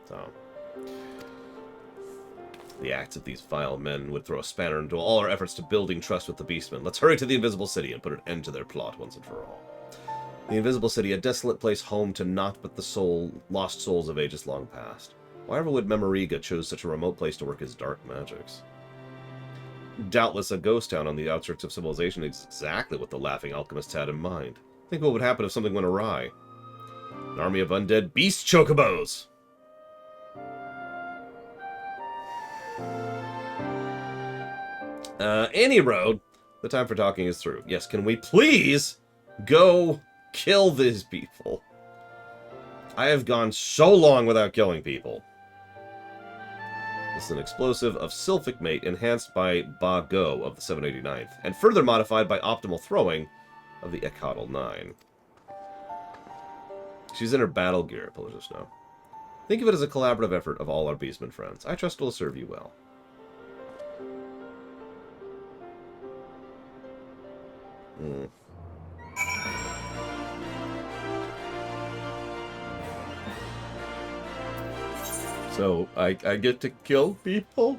So, the acts of these vile men would throw a spanner into all our efforts to building trust with the Beastmen. Let's hurry to the Invisible City and put an end to their plot once and for all. The Invisible City, a desolate place home to naught but the lost souls of ages long past. Why ever would Memoriga chose such a remote place to work his dark magics? Doubtless a ghost town on the outskirts of civilization is exactly what the Laughing Alchemists had in mind. Think what would happen if something went awry. An army of undead beast chocobos! Any road. The time for talking is through. Yes, can we please go kill these people? I have gone so long without killing people. This is an explosive of Sylphic Mate enhanced by Ba Go of the 789th, and further modified by optimal throwing of the Ekhodal 9. She's in her battle gear, Pillars Snow. Think of it as a collaborative effort of all our Beastmen friends. I trust it will serve you well. So, I get to kill people?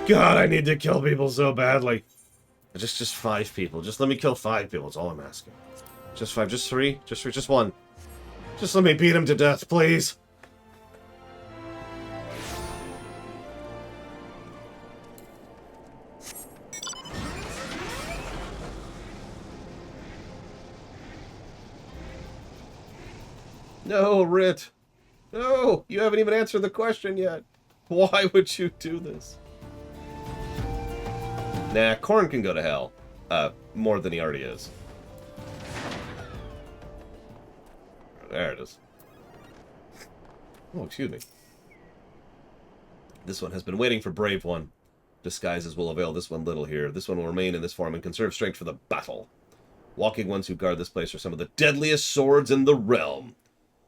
God, I need to kill people so badly. Just 5 people. Just let me kill 5 people. That's all I'm asking. Just 5. Just 3. Just 3. Just 1. Just let me beat him to death, please. No, Rit. No, you haven't even answered the question yet. Why would you do this? Nah, Korn can go to hell. More than he already is. There it is. Oh, excuse me. This one has been waiting for Brave One. Disguises will avail this one little here. This one will remain in this form and conserve strength for the battle. Walking ones who guard this place are some of the deadliest swords in the realm.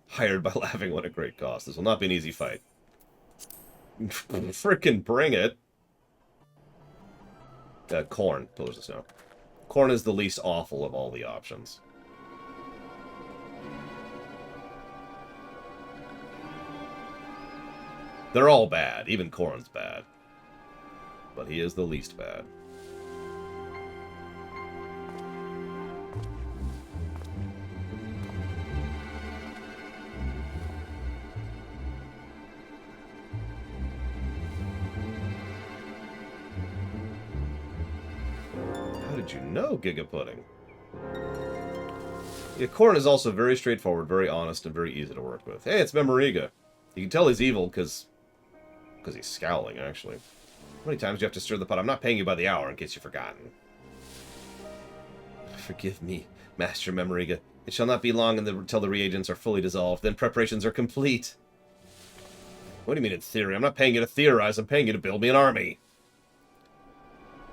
Hired by Laughing One at great cost. This will not be an easy fight. Frickin' bring it. Korn, Pillars of Snow. Korn is the least awful of all the options. They're all bad. Even Korn's bad. But he is the least bad. did you know, Giga Pudding? Yeah, Corn is also very straightforward, very honest, and very easy to work with. Hey, it's Memoriga. You can tell he's evil because he's scowling, actually. How many times do you have to stir the pot? I'm not paying you by the hour, in case you've forgotten. Forgive me, Master Memoriga. It shall not be long until the reagents are fully dissolved. Then preparations are complete. What do you mean in theory? I'm not paying you to theorize. I'm paying you to build me an army.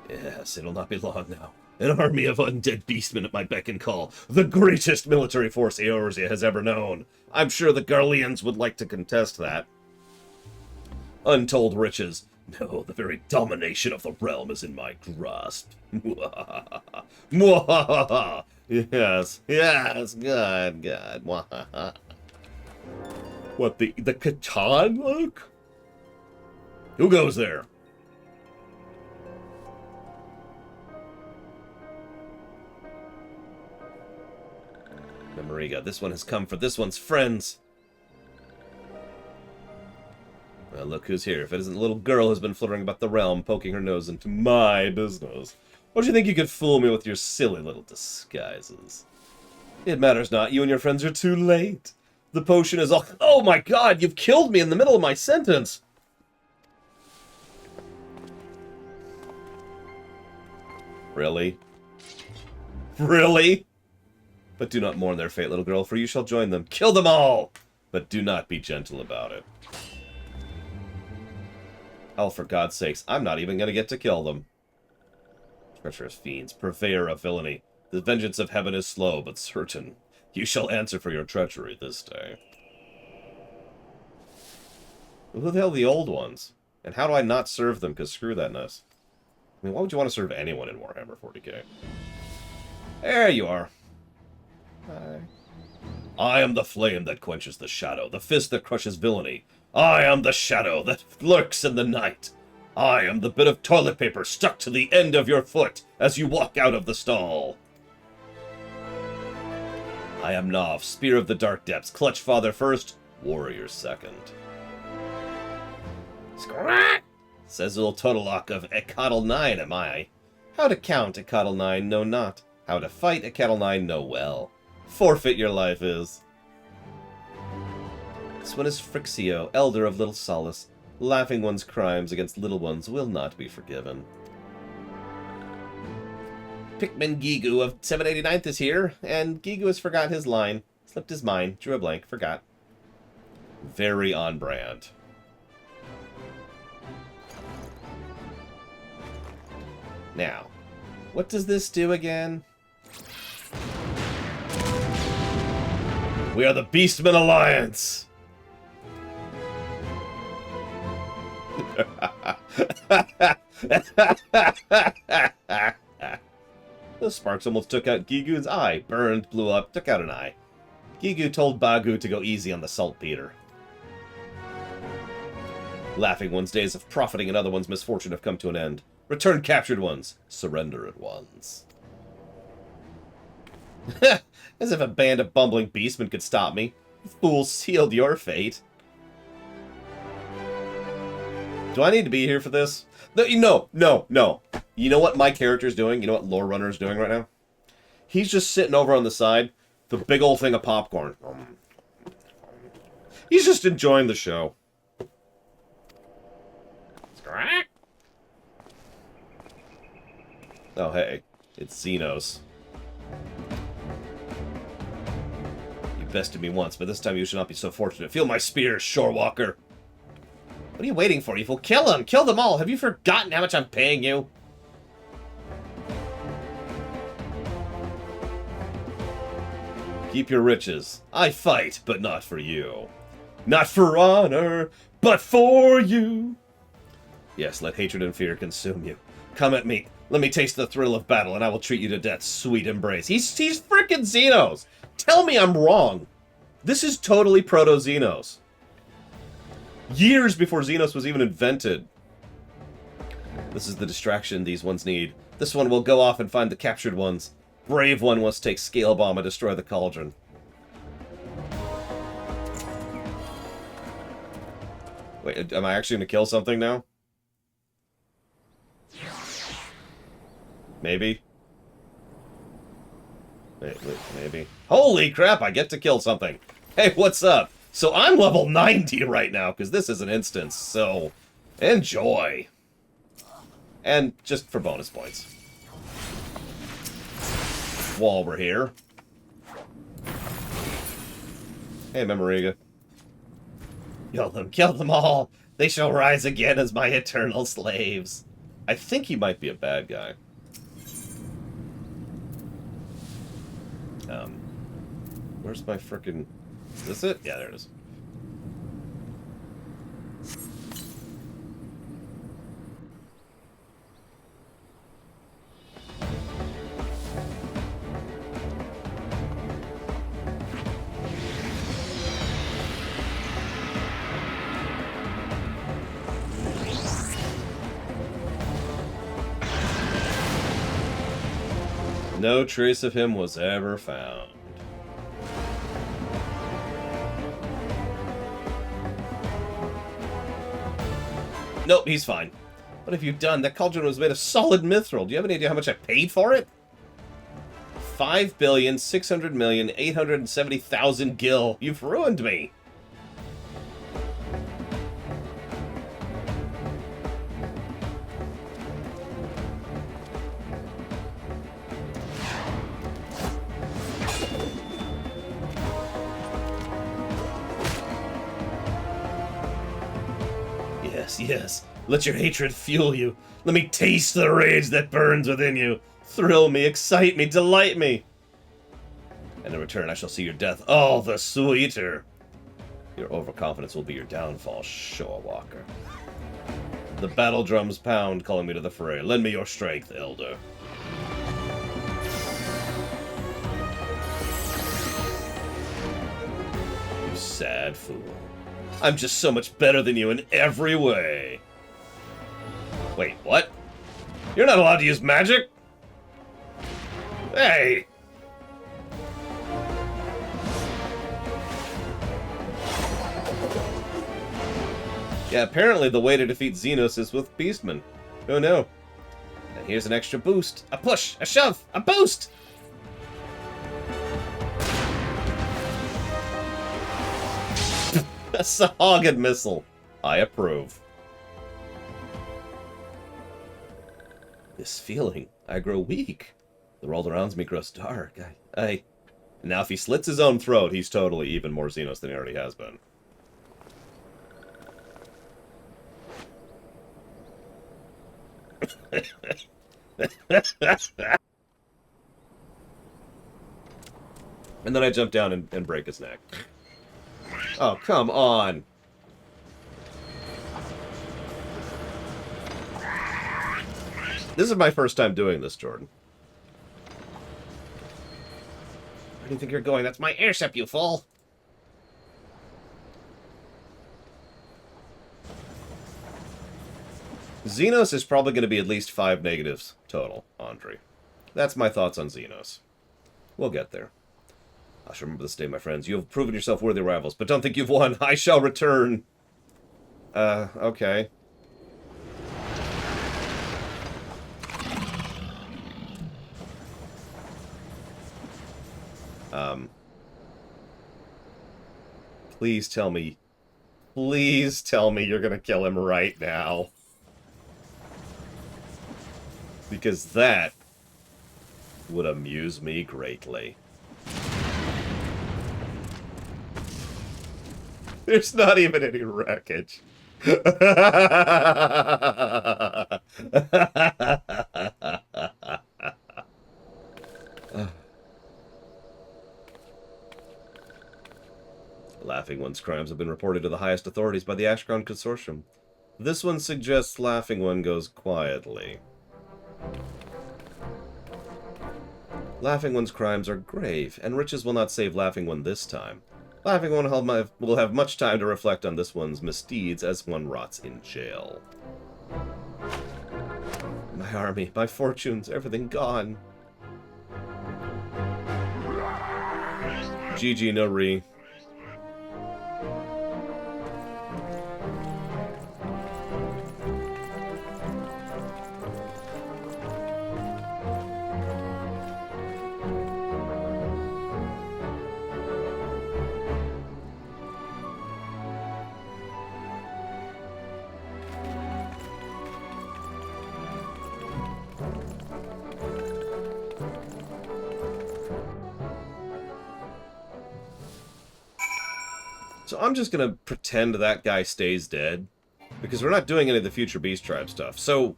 Yes, it'll not be long now. An army of undead beastmen at my beck and call. The greatest military force Eorzea has ever known. I'm sure the Garleans would like to contest that. Untold riches. No, the very domination of the realm is in my grasp. Yes, yes, good. What, the Catan, Luke? Who goes there? Memoriga, this one has come for this one's friends. Well, look who's here. If it isn't a little girl who's been fluttering about the realm, poking her nose into my business. What do you think you could fool me with your silly little disguises? It matters not. You and your friends are too late. The potion is all... Oh my god, you've killed me in the middle of my sentence! Really? Really? But do not mourn their fate, little girl, for you shall join them. Kill them all! But do not be gentle about it. Oh, for God's sakes, I'm not even going to get to kill them. Treacherous fiends, purveyor of villainy. The vengeance of heaven is slow, but certain. You shall answer for your treachery this day. Who the hell are the old ones? And how do I not serve them? Because screw that mess. I mean, why would you want to serve anyone in Warhammer 40k? There you are. Hi. I am the flame that quenches the shadow, the fist that crushes villainy. I am the shadow that lurks in the night. I am the bit of toilet paper stuck to the end of your foot as you walk out of the stall. I am Nav, spear of the dark depths, clutch father first, warrior second. Scrat! Says little Totolok of Ekatl 9 am I. How to count Ekatl 9 know not. How to fight Ekatl 9 know well. Forfeit your life is. This one is Frixio, elder of little solace. Laughing one's crimes against little ones will not be forgiven. Pikmin Gigu of 789th is here, and Gigu has forgot his line. Slipped his mind, drew a blank, forgot. Very on brand. Now, what does this do again? We are the Beastmen Alliance! Those sparks almost took out Gigu's eye. Burned, blew up, took out an eye. Gigu told Bagu to go easy on the saltpeter. Laughing one's days of profiting another one's misfortune have come to an end. Return captured ones. Surrender at once. As if a band of bumbling beastmen could stop me. Fool sealed your fate. Do I need to be here for this? No. You know what my character's doing? You know what Lore Runner's doing right now? He's just sitting over on the side, the big old thing of popcorn. He's just enjoying the show. Oh, hey. It's Xenos. You bested me once, but this time you should not be so fortunate. Feel my spear, Shorewalker. What are you waiting for, you fool? Kill them! Kill them all! Have you forgotten how much I'm paying you? Keep your riches. I fight, but not for you. Not for honor, but for you. Yes, let hatred and fear consume you. Come at me. Let me taste the thrill of battle, and I will treat you to death's sweet embrace. He's frickin' Xenos! Tell me I'm wrong. This is totally proto-Xenos. Years before Xenos was even invented. This is the distraction these ones need. This one will go off and find the captured ones. Brave one wants to take Scale Bomb and destroy the cauldron. Wait, am I actually going to kill something now? Maybe. Wait, maybe. Holy crap, I get to kill something. Hey, what's up? So I'm level 90 right now, because this is an instance, so enjoy. And just for bonus points. While we're here. Hey, Memoriga. Kill them all. They shall rise again as my eternal slaves. I think he might be a bad guy. Where's my frickin'... Is this it? Yeah, there it is. No trace of him was ever found. Nope, he's fine. What have you done? That cauldron was made of solid mithril. Do you have any idea how much I paid for it? 5,600,870,000 gil. You've ruined me. Yes. Let your hatred fuel you. Let me taste the rage that burns within you. Thrill me, excite me, delight me. And in return, I shall see your death all the sweeter. Your overconfidence will be your downfall, Shoa Walker. The battle drums pound, calling me to the fray. Lend me your strength, Elder. You sad fool. I'm just so much better than you in every way. Wait, what? You're not allowed to use magic? Hey! Yeah, apparently the way to defeat Xenos is with Beastmen. Oh no. And here's an extra boost. A push! A shove! A boost! A Sahagin missile. I approve. This feeling. I grow weak. The world around me grows dark. Now if he slits his own throat, he's totally even more Xenos than he already has been. And then I jump down and break his neck. Oh, come on. This is my first time doing this, Jordan. Where do you think you're going? That's my airship, you fool! Xenos is probably going to be at least 5 negatives total, Andre. That's my thoughts on Xenos. We'll get there. I shall remember this day, my friends. You have proven yourself worthy rivals, but don't think you've won. I shall return. Okay. Please tell me you're gonna kill him right now. Because that would amuse me greatly. There's not even any wreckage. Laughing One's crimes have been reported to the highest authorities by the Ashgron Consortium. This one suggests Laughing One goes quietly. Laughing One's crimes are grave, and riches will not save Laughing One this time. Laughing One will have much time to reflect on this one's misdeeds as one rots in jail. My army, my fortunes, everything gone. GG, no re. So I'm just going to pretend that guy stays dead, because we're not doing any of the future Beast Tribe stuff. So,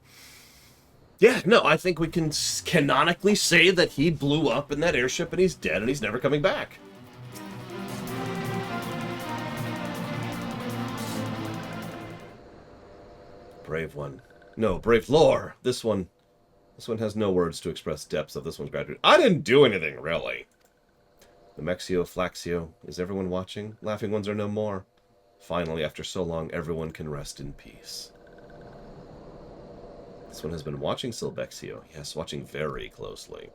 yeah, no, I think we can canonically say that he blew up in that airship and he's dead and he's never coming back. Brave one. No, brave lore. This one has no words to express depths of this one's gratitude. I didn't do anything, really. The Mexio Flaxio. Is everyone watching? Laughing ones are no more. Finally, after so long, everyone can rest in peace. This one has been watching Silvexio. Yes, watching very closely.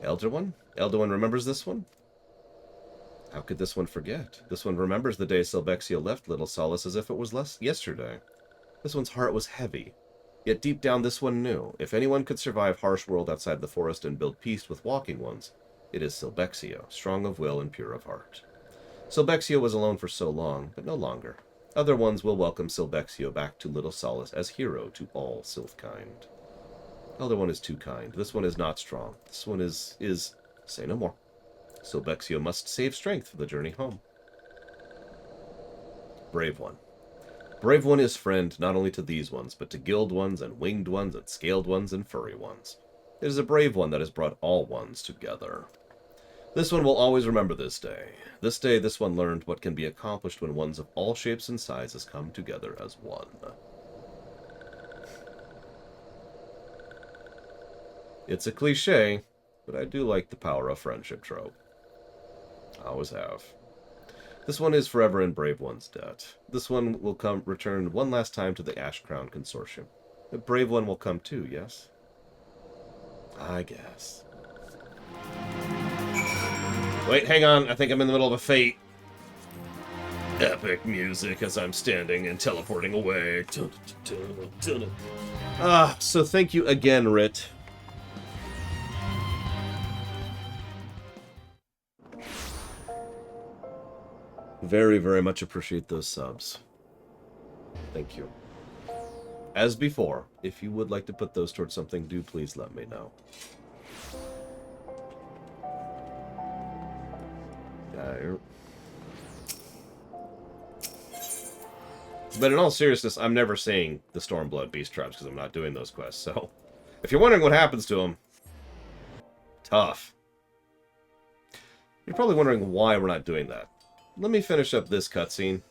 Elder one? Elder one remembers this one? How could this one forget? This one remembers the day Silvexio left Little Solace as if it was yesterday. This one's heart was heavy. Yet deep down this one knew, if anyone could survive harsh world outside the forest and build peace with walking ones, it is Silvexio, strong of will and pure of heart. Silvexio was alone for so long, but no longer. Other ones will welcome Silvexio back to Little Solace as hero to all Sylphkind. Elder one is too kind. This one is not strong. This one is say no more. Silvexio must save strength for the journey home. Brave one. Brave one is friend not only to these ones, but to guild ones and winged ones and scaled ones and furry ones. It is a brave one that has brought all ones together. This one will always remember this day. This day this one learned what can be accomplished when ones of all shapes and sizes come together as one. It's a cliche, but I do like the power of friendship trope. I always have. This one is forever in Brave One's debt. This one will return one last time to the Ash Crown Consortium. The Brave One will come too, yes? I guess. Wait, hang on. I think I'm in the middle of a fate. Epic music as I'm standing and teleporting away. So thank you again, Rit. Very, very much appreciate those subs. Thank you. As before, if you would like to put those towards something, do please let me know. But in all seriousness, I'm never saying the Stormblood Beast Tribes because I'm not doing those quests. So, if you're wondering what happens to them, tough. You're probably wondering why we're not doing that. Let me finish up this cutscene,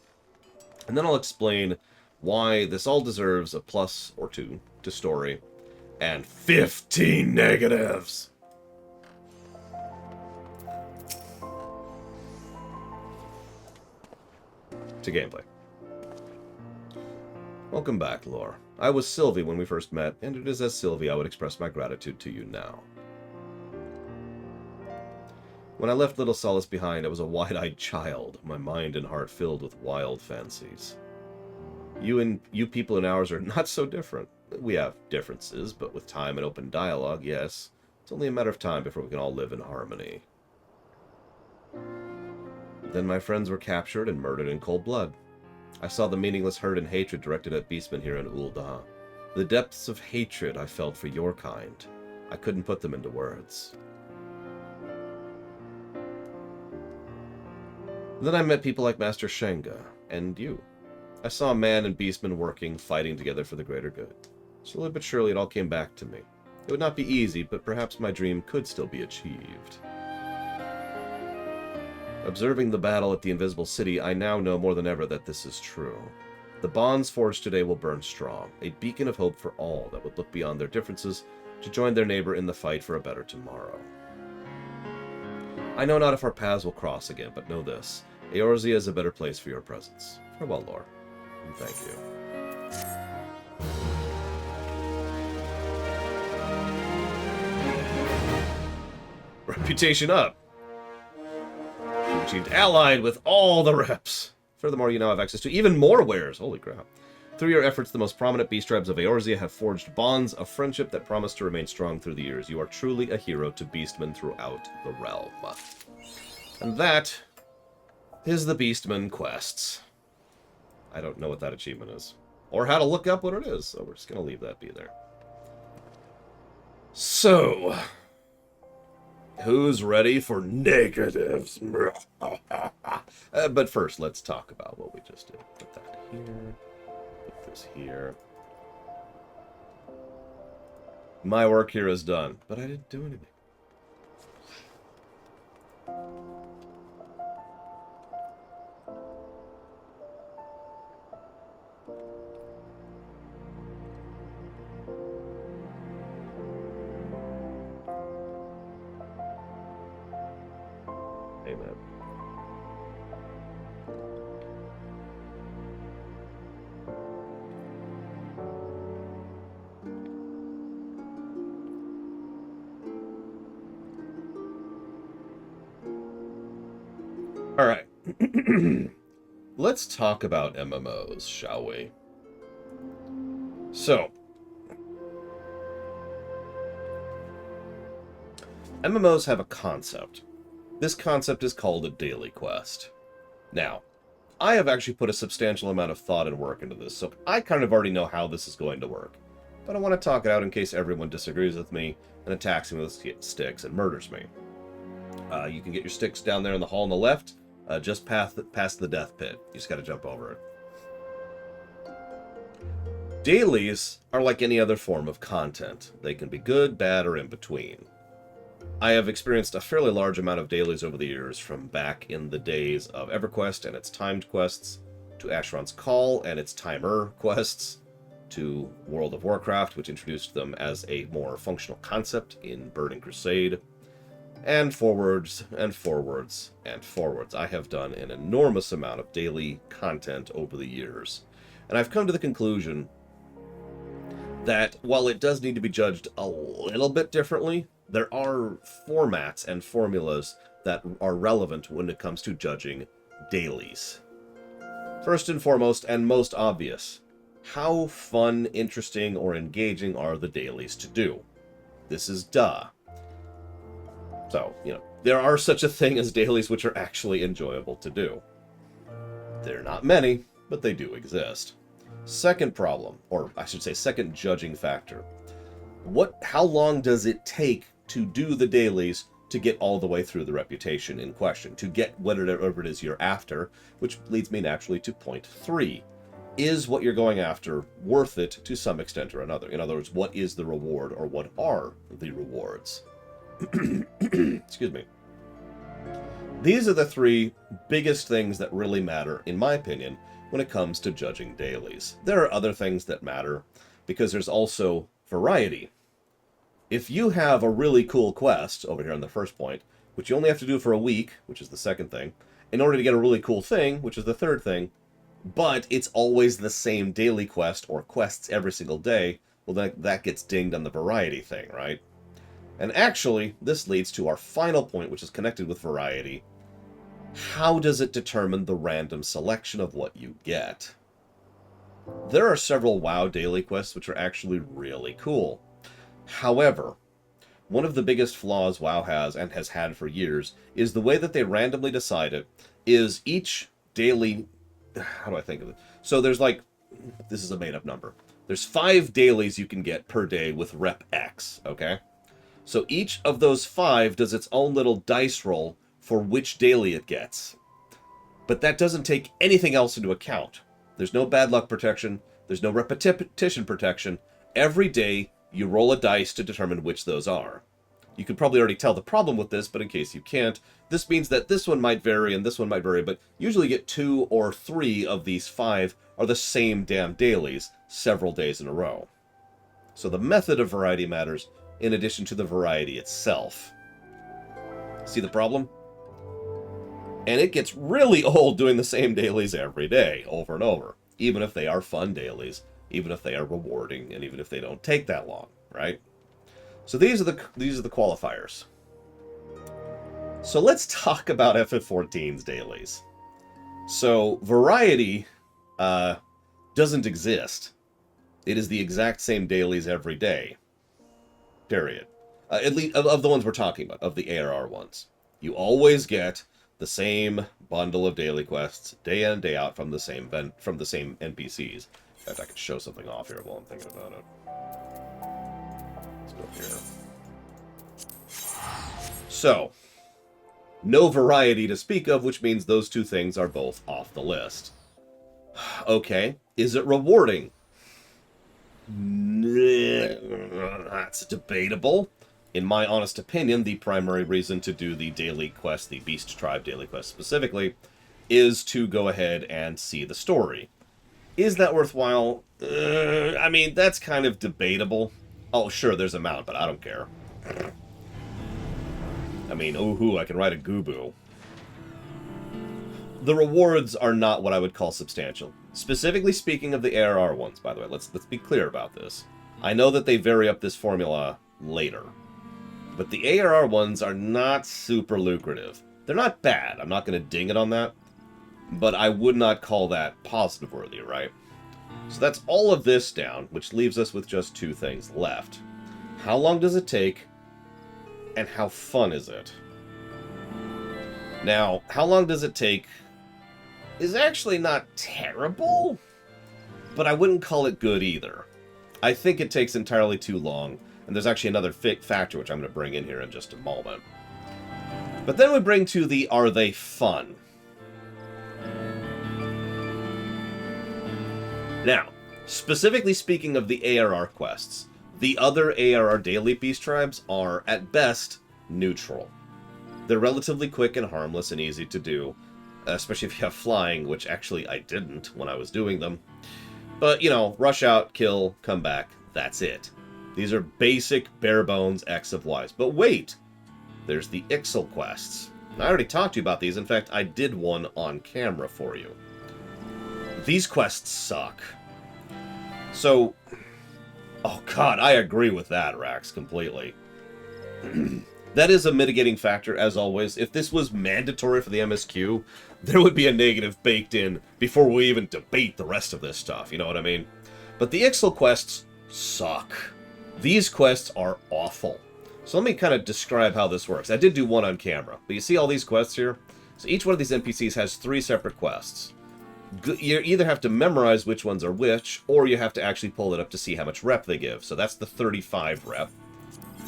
and then I'll explain why this all deserves a plus or 2 to story, and 15 negatives. To gameplay. Welcome back, Lore. I was Sylvie when we first met, and it is as Sylvie I would express my gratitude to you now. When I left Little Solace behind, I was a wide-eyed child, my mind and heart filled with wild fancies. You people and ours are not so different. We have differences, but with time and open dialogue, yes. It's only a matter of time before we can all live in harmony. Then my friends were captured and murdered in cold blood. I saw the meaningless hurt and hatred directed at beastmen here in Ul'dah. The depths of hatred I felt for your kind. I couldn't put them into words. Then I met people like Master Shenga, and you. I saw man and beastman working, fighting together for the greater good. Slowly but surely it all came back to me. It would not be easy, but perhaps my dream could still be achieved. Observing the battle at the Invisible City, I now know more than ever that this is true. The bonds forged today will burn strong, a beacon of hope for all that would look beyond their differences to join their neighbor in the fight for a better tomorrow. I know not if our paths will cross again, but know this. Eorzea is a better place for your presence. Farewell, Lore. And thank you. Reputation up. You achieved allied with all the reps. Furthermore, you now have access to even more wares. Holy crap. Through your efforts, the most prominent beast tribes of Eorzea have forged bonds of friendship that promise to remain strong through the years. You are truly a hero to beastmen throughout the realm. And that is the Beastman quests. I don't know what that achievement is, or how to look up what it is, so we're just going to leave that be there. So, Who's ready for negatives? But first, let's talk about what we just did. Put that here. Put this here. My work here is done, but I didn't do anything. Amen. All right. Let's talk about MMOs, shall we? So, MMOs have a concept. This concept is called a daily quest. Now, I have actually put a substantial amount of thought and work into this, so I kind of already know how this is going to work. But I want to talk it out in case everyone disagrees with me and attacks me with sticks and murders me. You can get your sticks down there in the hall on the left, just past the death pit. You just got to jump over it. Dailies are like any other form of content. They can be good, bad, or in between. I have experienced a fairly large amount of dailies over the years, from back in the days of EverQuest and its timed quests, to Asheron's Call and its timer quests, to World of Warcraft, which introduced them as a more functional concept in Burning Crusade, and forwards, and forwards, and forwards. I have done an enormous amount of daily content over the years, and I've come to the conclusion that while it does need to be judged a little bit differently, there are formats and formulas that are relevant when it comes to judging dailies. First and foremost, and most obvious, how fun, interesting, or engaging are the dailies to do? This is duh. So, there are such a thing as dailies which are actually enjoyable to do. They're not many, but they do exist. Second problem, or I should say second judging factor. How long does it take to do the dailies to get all the way through the reputation in question, to get whatever it is you're after, which leads me naturally to point 3. Is what you're going after worth it to some extent or another? In other words, what is the reward, or what are the rewards? Excuse me. These are the 3 biggest things that really matter, in my opinion, when it comes to judging dailies. There are other things that matter, because there's also variety. If you have a really cool quest, over here on the first point, which you only have to do for a week, which is the second thing, in order to get a really cool thing, which is the third thing, but it's always the same daily quest, or quests every single day, well, that gets dinged on the variety thing, right? And actually, this leads to our final point, which is connected with variety. How does it determine the random selection of what you get? There are several WoW daily quests which are actually really cool. However, one of the biggest flaws WoW has, and has had for years, is the way that they randomly decide it is each daily... How do I think of it? So there's this is a made-up number. There's 5 dailies you can get per day with rep X, okay? So each of those 5 does its own little dice roll for which daily it gets. But that doesn't take anything else into account. There's no bad luck protection. There's no repetition protection. Every day, you roll a dice to determine which those are. You could probably already tell the problem with this, but in case you can't, this means that this one might vary and this one might vary, but usually you get 2 or 3 of these 5 are the same damn dailies several days in a row. So the method of variety matters in addition to the variety itself. See the problem? And it gets really old doing the same dailies every day, over and over, even if they are fun dailies, even if they are rewarding, and even if they don't take that long, right? So these are the qualifiers. So let's talk about FF14's dailies. So variety doesn't exist. It is the exact same dailies every day. Period. At least of the ones we're talking about, of the ARR ones. You always get the same bundle of daily quests day in, day out from the same NPCs. In fact, I could show something off here while I'm thinking about it. Let's go here. So, no variety to speak of, which means those two things are both off the list. Okay, is it rewarding? That's debatable. In my honest opinion, the primary reason to do the daily quest, the Beast Tribe daily quest specifically, is to go ahead and see the story. Is that worthwhile? I mean, that's kind of debatable. Oh, sure, there's a mount, but I don't care. I mean, ooh, I can ride a Gubu. The rewards are not what I would call substantial. Specifically speaking of the ARR ones, by the way, let's be clear about this. I know that they vary up this formula later, but the ARR ones are not super lucrative. They're not bad, I'm not going to ding it on that, but I would not call that positive worthy, right? So that's all of this down, which leaves us with just two things left. How long does it take, and how fun is it? Now, how long does it take is actually not terrible, but I wouldn't call it good either. I think it takes entirely too long, and there's actually another factor which I'm going to bring in here in just a moment. But then we bring to the are they fun? Now, specifically speaking of the ARR quests, the other ARR daily Beast Tribes are, at best, neutral. They're relatively quick and harmless and easy to do, especially if you have flying, which actually I didn't when I was doing them. But, you know, rush out, kill, come back, that's it. These are basic, bare-bones XIVs. But wait! There's the XIV quests. I already talked to you about these. In fact, I did one on camera for you. These quests suck. So, oh god, I agree with that, Rax, completely. That is a mitigating factor, as always. If this was mandatory for the MSQ, there would be a negative baked in before we even debate the rest of this stuff, you know what I mean? But the XIV quests suck. These quests are awful. So let me kind of describe how this works. I did do one on camera, but you see all these quests here? So each one of these NPCs has 3 separate quests. You either have to memorize which ones are which, or you have to actually pull it up to see how much rep they give. So that's the 35 rep.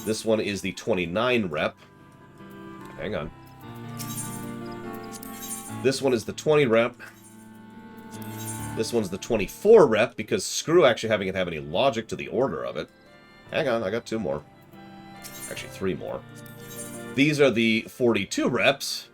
This one is the 29 rep. Hang on. This one is the 20 rep. This one's the 24 rep, because screw actually having it have any logic to the order of it. Hang on, I got 2 more. Actually, 3 more. These are the 42 reps.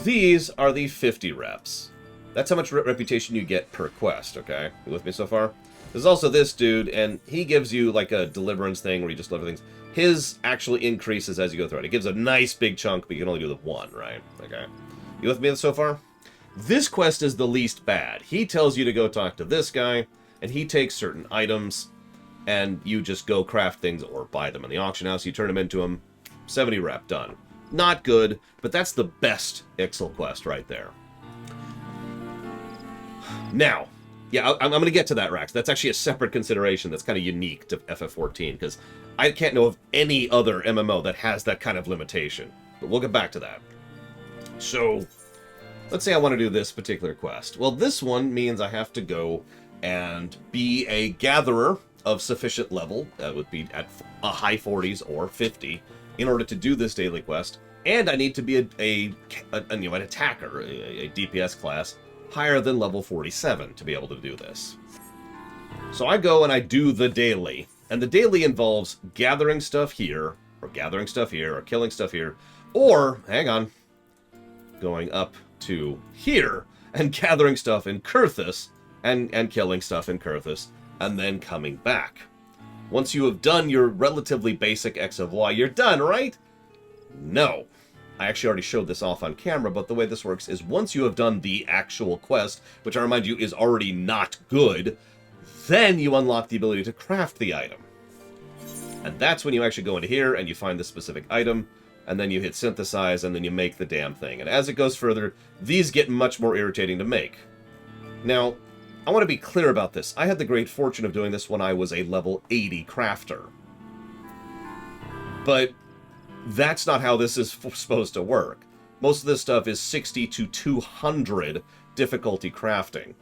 These are the 50 reps. That's how much reputation you get per quest, okay? You with me so far? There's also this dude, and he gives you like a deliverance thing where you just deliver things. His actually increases as you go through it. It gives a nice big chunk, but you can only do the 1, right? Okay. You with me so far? This quest is the least bad. He tells you to go talk to this guy, and he takes certain items, and you just go craft things or buy them in the auction house. You turn them into him. 70 rep, done. Not good, but that's the best XIV quest right there. Now, yeah, I'm going to get to that, Rax. That's actually a separate consideration that's kind of unique to FF14, because I can't know of any other MMO that has that kind of limitation. But we'll get back to that. So, let's say I want to do this particular quest. Well, this one means I have to go and be a gatherer of sufficient level, that would be at a high 40s or 50, in order to do this daily quest, and I need to be an attacker, a DPS class, higher than level 47 to be able to do this. So I go and I do the daily, and the daily involves gathering stuff here, or gathering stuff here, or killing stuff here, or, hang on, going up to here, and gathering stuff in Kurthus, and killing stuff in Kurthus, and then coming back. Once you have done your relatively basic XIV, you're done, right? No. I actually already showed this off on camera, but the way this works is once you have done the actual quest, which I remind you is already not good, then you unlock the ability to craft the item. And that's when you actually go into here and you find the specific item, and then you hit synthesize, and then you make the damn thing. And as it goes further, these get much more irritating to make. Now, I want to be clear about this. I had the great fortune of doing this when I was a level 80 crafter. But that's not how this is supposed to work. Most of this stuff is 60 to 200 difficulty crafting.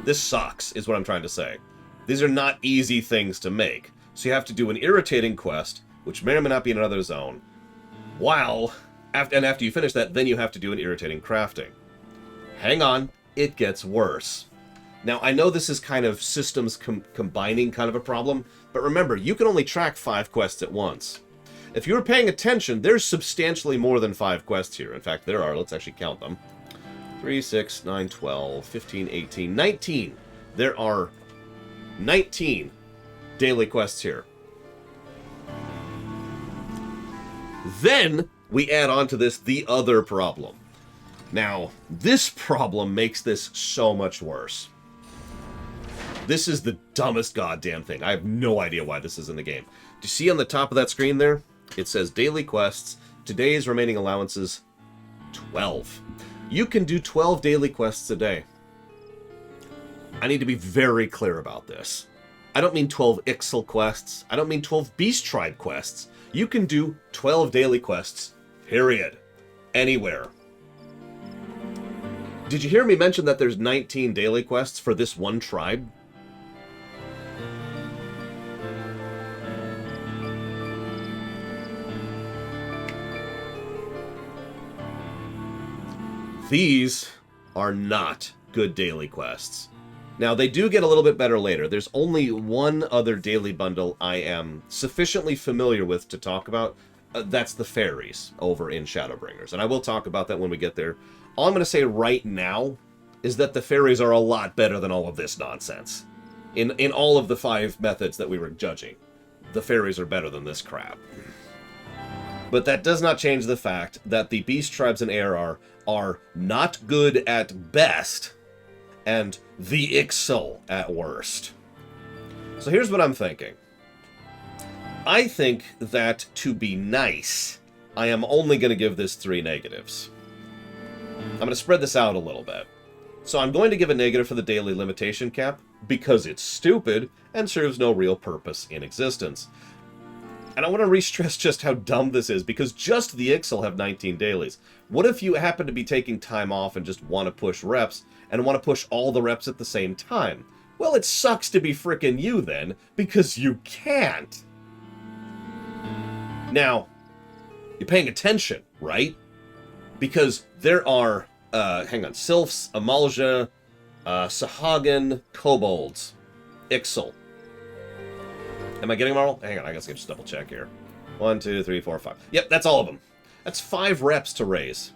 This sucks, is what I'm trying to say. These are not easy things to make. So you have to do an irritating quest, which may or may not be in another zone, after you finish that, then you have to do an irritating crafting. Hang on, it gets worse. Now, I know this is kind of systems combining kind of a problem, but remember, you can only track 5 quests at once. If you were paying attention, there's substantially more than 5 quests here. In fact, there are. Let's actually count them. 3, 6, 9, 12, 15, 18, 19. There are 19 daily quests here. Then we add on to this the other problem. Now, this problem makes this so much worse. This is the dumbest goddamn thing. I have no idea why this is in the game. Do you see on the top of that screen there? It says daily quests. Today's remaining allowances, 12. You can do 12 daily quests a day. I need to be very clear about this. I don't mean 12 Ixal quests. I don't mean 12 Beast Tribe quests. You can do 12 daily quests, period. Anywhere. Did you hear me mention that there's 19 daily quests for this one tribe? These are not good daily quests. Now, they do get a little bit better later. There's only one other daily bundle I am sufficiently familiar with to talk about. That's the fairies over in Shadowbringers. And I will talk about that when we get there. All I'm going to say right now is that the fairies are a lot better than all of this nonsense. In all of the 5 methods that we were judging, the fairies are better than this crap. But that does not change the fact that the beast tribes in ARR are not good at best, and the Ixal at worst. So here's what I'm thinking. I think that to be nice, I am only going to give this 3 negatives. I'm going to spread this out a little bit. So I'm going to give a negative for the daily limitation cap, because it's stupid and serves no real purpose in existence. And I want to re-stress just how dumb this is, because just the Ixal have 19 dailies. What if you happen to be taking time off and just want to push reps, and want to push all the reps at the same time? Well, it sucks to be frickin' you then, because you can't. Now, you're paying attention, right? Because there are, Sylphs, Amalja, Sahagin, Kobolds, Ixal. Am I getting them all? Hang on, I guess I can just double check here. 1, 2, 3, 4, 5. Yep, that's all of them. That's 5 reps to raise.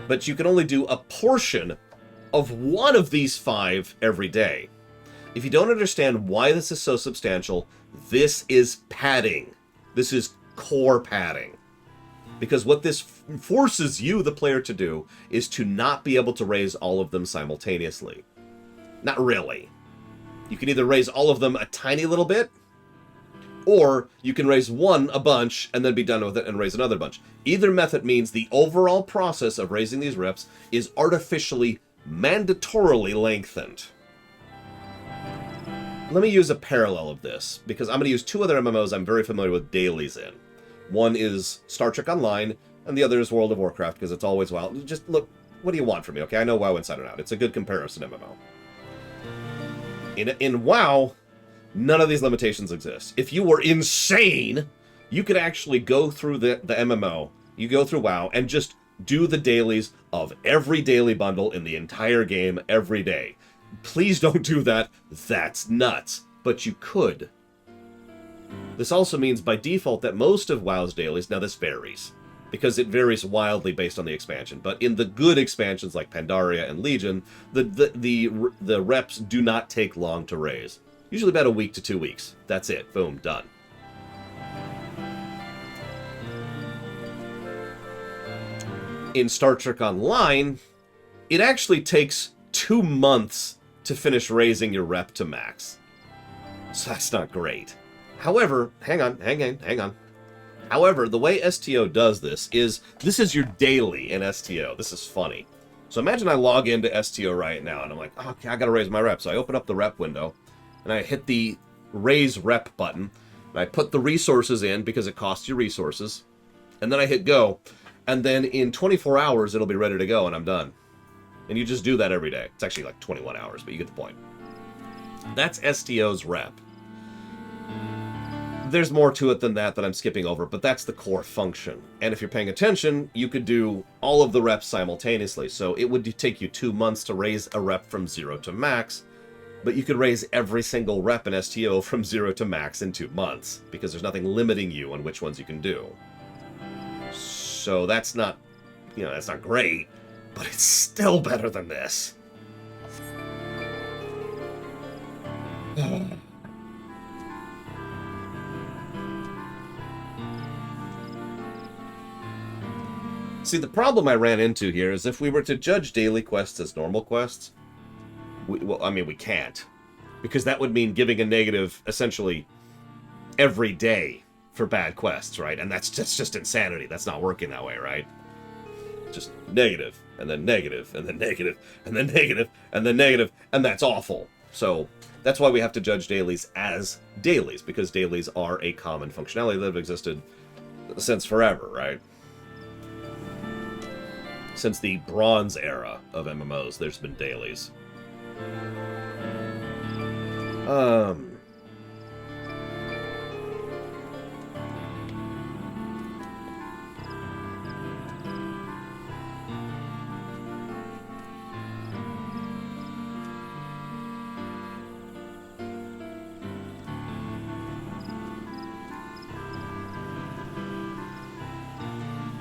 But you can only do a portion of one of these 5 every day. If you don't understand why this is so substantial, this is padding. This is core padding. Because what this forces you, the player, to do is to not be able to raise all of them simultaneously. Not really. You can either raise all of them a tiny little bit, or you can raise one a bunch and then be done with it and raise another bunch. Either method means the overall process of raising these reps is artificially, mandatorily lengthened. Let me use a parallel of this, because I'm going to use 2 other MMOs I'm very familiar with dailies in. One is Star Trek Online, and the other is World of Warcraft, because it's always WoW. Just look, what do you want from me, okay? I know WoW inside and out. It's a good comparison MMO. In WoW, none of these limitations exist. If you were insane, you could actually go through the MMO, you go through WoW, and just do the dailies of every daily bundle in the entire game every day. Please don't do that. That's nuts. But you could. This also means by default that most of WoW's dailies, now this varies, because it varies wildly based on the expansion, but in the good expansions like Pandaria and Legion, the reps do not take long to raise. Usually about a week to 2 weeks. That's it. Boom. Done. In Star Trek Online, it actually takes 2 months to finish raising your rep to max. So that's not great. However, hang on. However, the way STO does this is your daily in STO. This is funny. So imagine I log into STO right now, and I'm like, oh, okay, I gotta raise my rep. So I open up the rep window, and I hit the raise rep button, and I put the resources in because it costs you resources, and then I hit go, and then in 24 hours, it'll be ready to go, and I'm done. And you just do that every day. It's actually like 21 hours, but you get the point. That's STO's rep. There's more to it than that I'm skipping over, but that's the core function. And if you're paying attention, you could do all of the reps simultaneously. So it would take you 2 months to raise a rep from 0 to max, but you could raise every single rep in STO from 0 to max in 2 months, because there's nothing limiting you on which ones you can do. So that's not, that's not great, but it's still better than this. See, the problem I ran into here is if we were to judge daily quests as normal quests, we can't. Because that would mean giving a negative, essentially, every day for bad quests, right? And that's just insanity. That's not working that way, right? Just negative, and then negative, and then negative, and then negative, and then negative, and that's awful. So that's why we have to judge dailies as dailies, because dailies are a common functionality that have existed since forever, right? Since the Bronze era of MMOs, there's been dailies.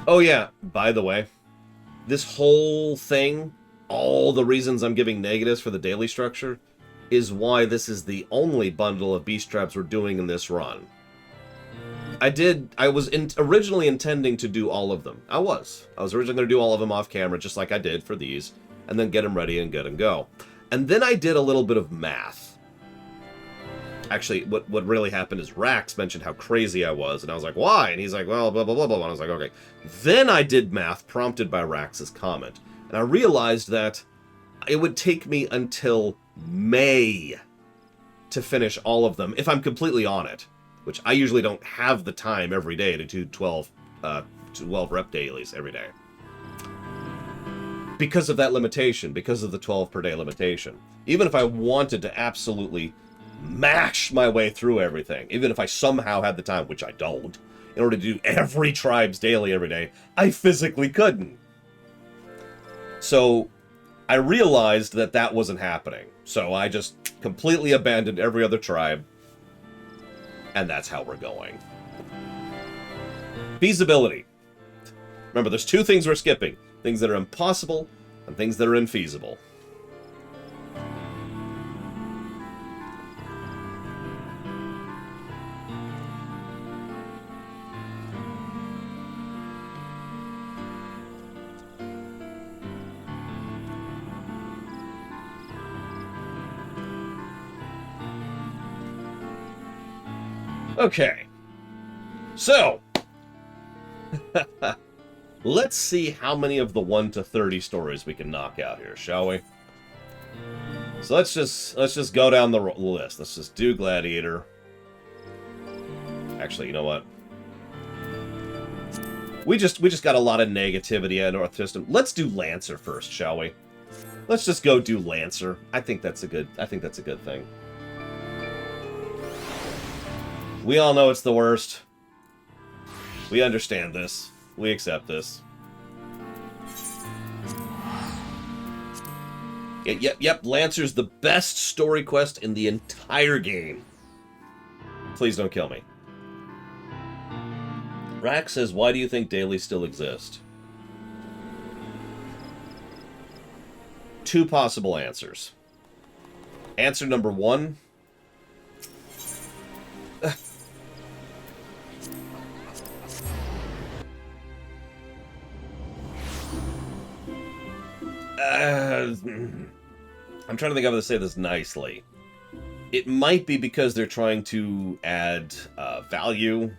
Oh yeah, by the way, this whole thing, all the reasons I'm giving negatives for the daily structure, is why this is the only bundle of beast traps we're doing in this run. I was originally intending to do all of them. I was originally going to do all of them off camera, just like I did for these, and then get them ready and get them go. And then I did a little bit of math. Actually, what really happened is Rax mentioned how crazy I was, and I was like, why? And he's like, well, blah, blah, blah, blah. And I was like, okay. Then I did math, prompted by Rax's comment. And I realized that it would take me until May to finish all of them, if I'm completely on it. Which I usually don't have the time every day to do 12 rep dailies every day. Because of that limitation, because of the 12 per day limitation. Even if I wanted to absolutely mash my way through everything, even if I somehow had the time, which I don't, in order to do every tribe's daily every day, I physically couldn't. So I realized that that wasn't happening. So I just completely abandoned every other tribe, and that's how we're going. Feasibility. Remember, there's two things we're skipping. Things that are impossible and things that are infeasible. Okay, so let's see how many of the 1 to 30 stories we can knock out here, shall we? So let's just go down the list. Let's just do Gladiator. Actually, you know what? We just got a lot of negativity at North System. Let's do Lancer first, shall we? Let's just go do Lancer. I think that's a good thing. We all know it's the worst. We understand this. We accept this. Yep, Lancer's the best story quest in the entire game. Please don't kill me. Rax says, why do you think dailies still exist? Two possible answers. Answer number 1... I'm trying to think of how to say this nicely. It might be because they're trying to add value.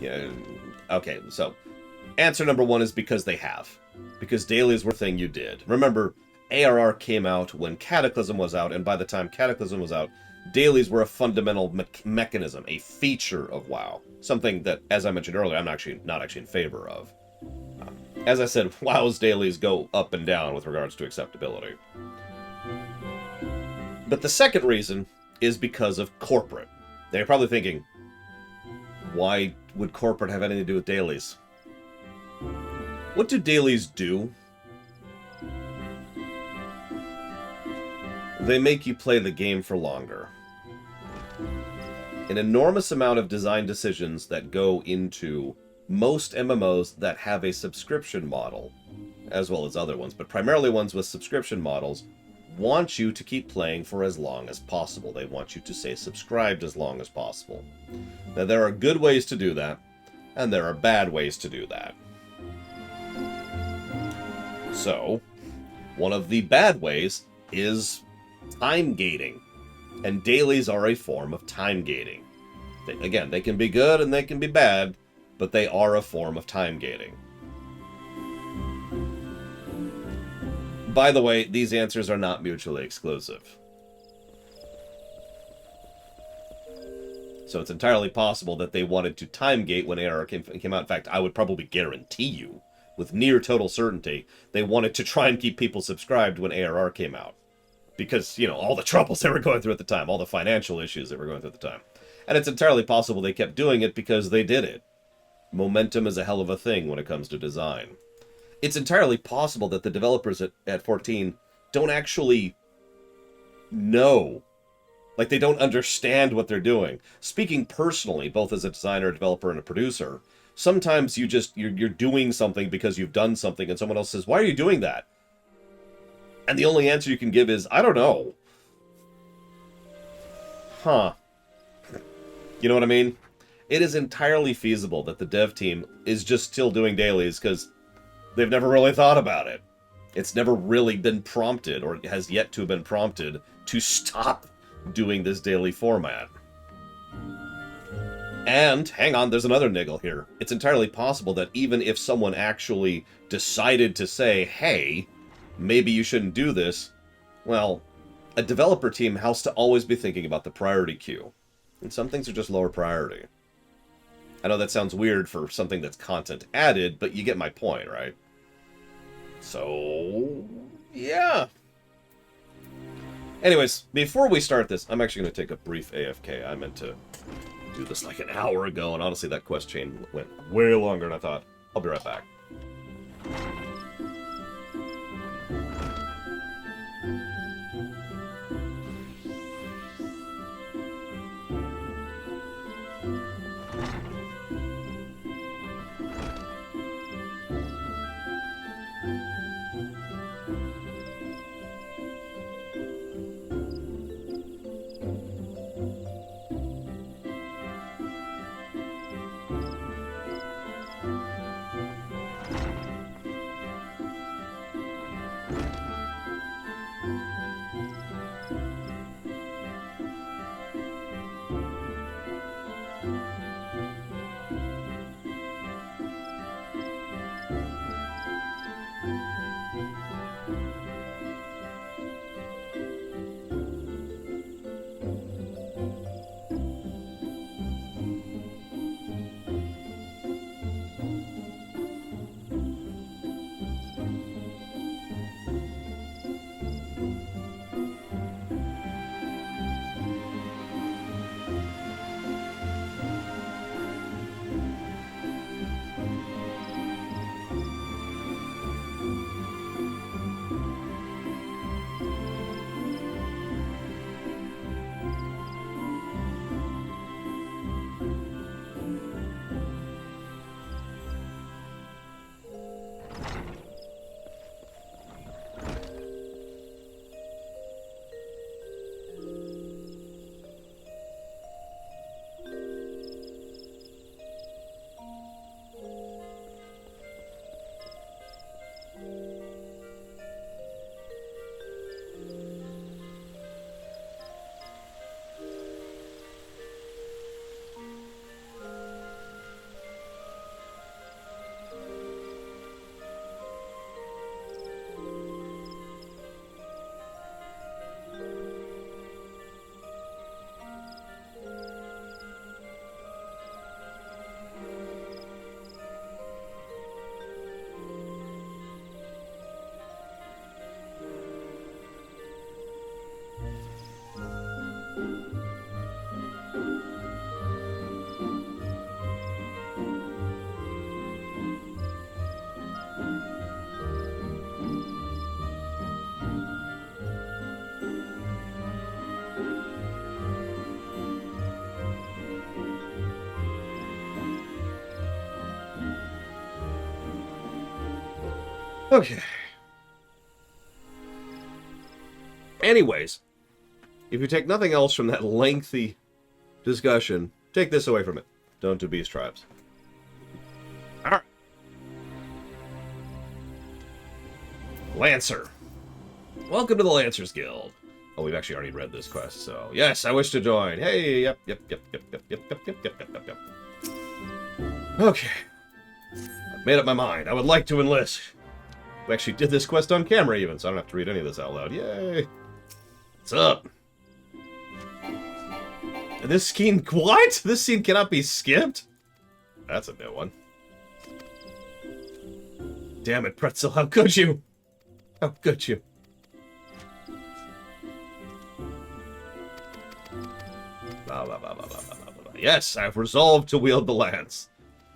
Yeah. Okay, so answer number 1 is because they have. Because dailies were a thing you did. Remember, ARR came out when Cataclysm was out, and by the time Cataclysm was out, dailies were a fundamental mechanism, a feature of WoW. Something that, as I mentioned earlier, I'm not actually in favor of. As I said, WoW's dailies go up and down with regards to acceptability. But the second reason is because of corporate. They're probably thinking, why would corporate have anything to do with dailies? What do dailies do? They make you play the game for longer. An enormous amount of design decisions that go into most MMOs that have a subscription model, as well as other ones, but primarily ones with subscription models, want you to keep playing for as long as possible. They want you to stay subscribed as long as possible. Now, there are good ways to do that, and there are bad ways to do that. So, one of the bad ways is time gating. And dailies are a form of time gating. Again, they can be good and they can be bad, but they are a form of time gating. By the way, these answers are not mutually exclusive. So it's entirely possible that they wanted to time gate when ARR came out. In fact, I would probably guarantee you, with near total certainty, they wanted to try and keep people subscribed when ARR came out. Because, you know, all the troubles they were going through at the time, all the financial issues they were going through at the time. And it's entirely possible they kept doing it because they did it. Momentum is a hell of a thing when it comes to design. It's entirely possible that the developers at 14 don't actually know. Like, they don't understand what they're doing. Speaking personally, both as a designer, a developer, and a producer, sometimes you're doing something because you've done something, and someone else says, why are you doing that? And the only answer you can give is, I don't know. Huh. You know what I mean? It is entirely feasible that the dev team is just still doing dailies because they've never really thought about it. It's never really been prompted, or has yet to have been prompted, to stop doing this daily format. And, hang on, there's another niggle here. It's entirely possible that even if someone actually decided to say, hey, maybe you shouldn't do this, well, a developer team has to always be thinking about the priority queue. And some things are just lower priority. I know that sounds weird for something that's content added, but you get my point, right? So, yeah. Anyways, before we start this, I'm actually going to take a brief AFK. I meant to do this like an hour ago, and honestly, that quest chain went way longer than I thought. I'll be right back. Okay. Anyways, if you take nothing else from that lengthy discussion, take this away from it. Don't do beast tribes. Alright. Lancer. Welcome to the Lancers Guild. Oh, we've actually already read this quest, so... Yes, I wish to join. Hey, yep. Okay. I've made up my mind. I would like to enlist. We actually did this quest on camera even, so I don't have to read any of this out loud. Yay! What's up? And this scene... What? This scene cannot be skipped? That's a new one. Damn it, Pretzel, how could you? How could you? Yes, I've resolved to wield the lance.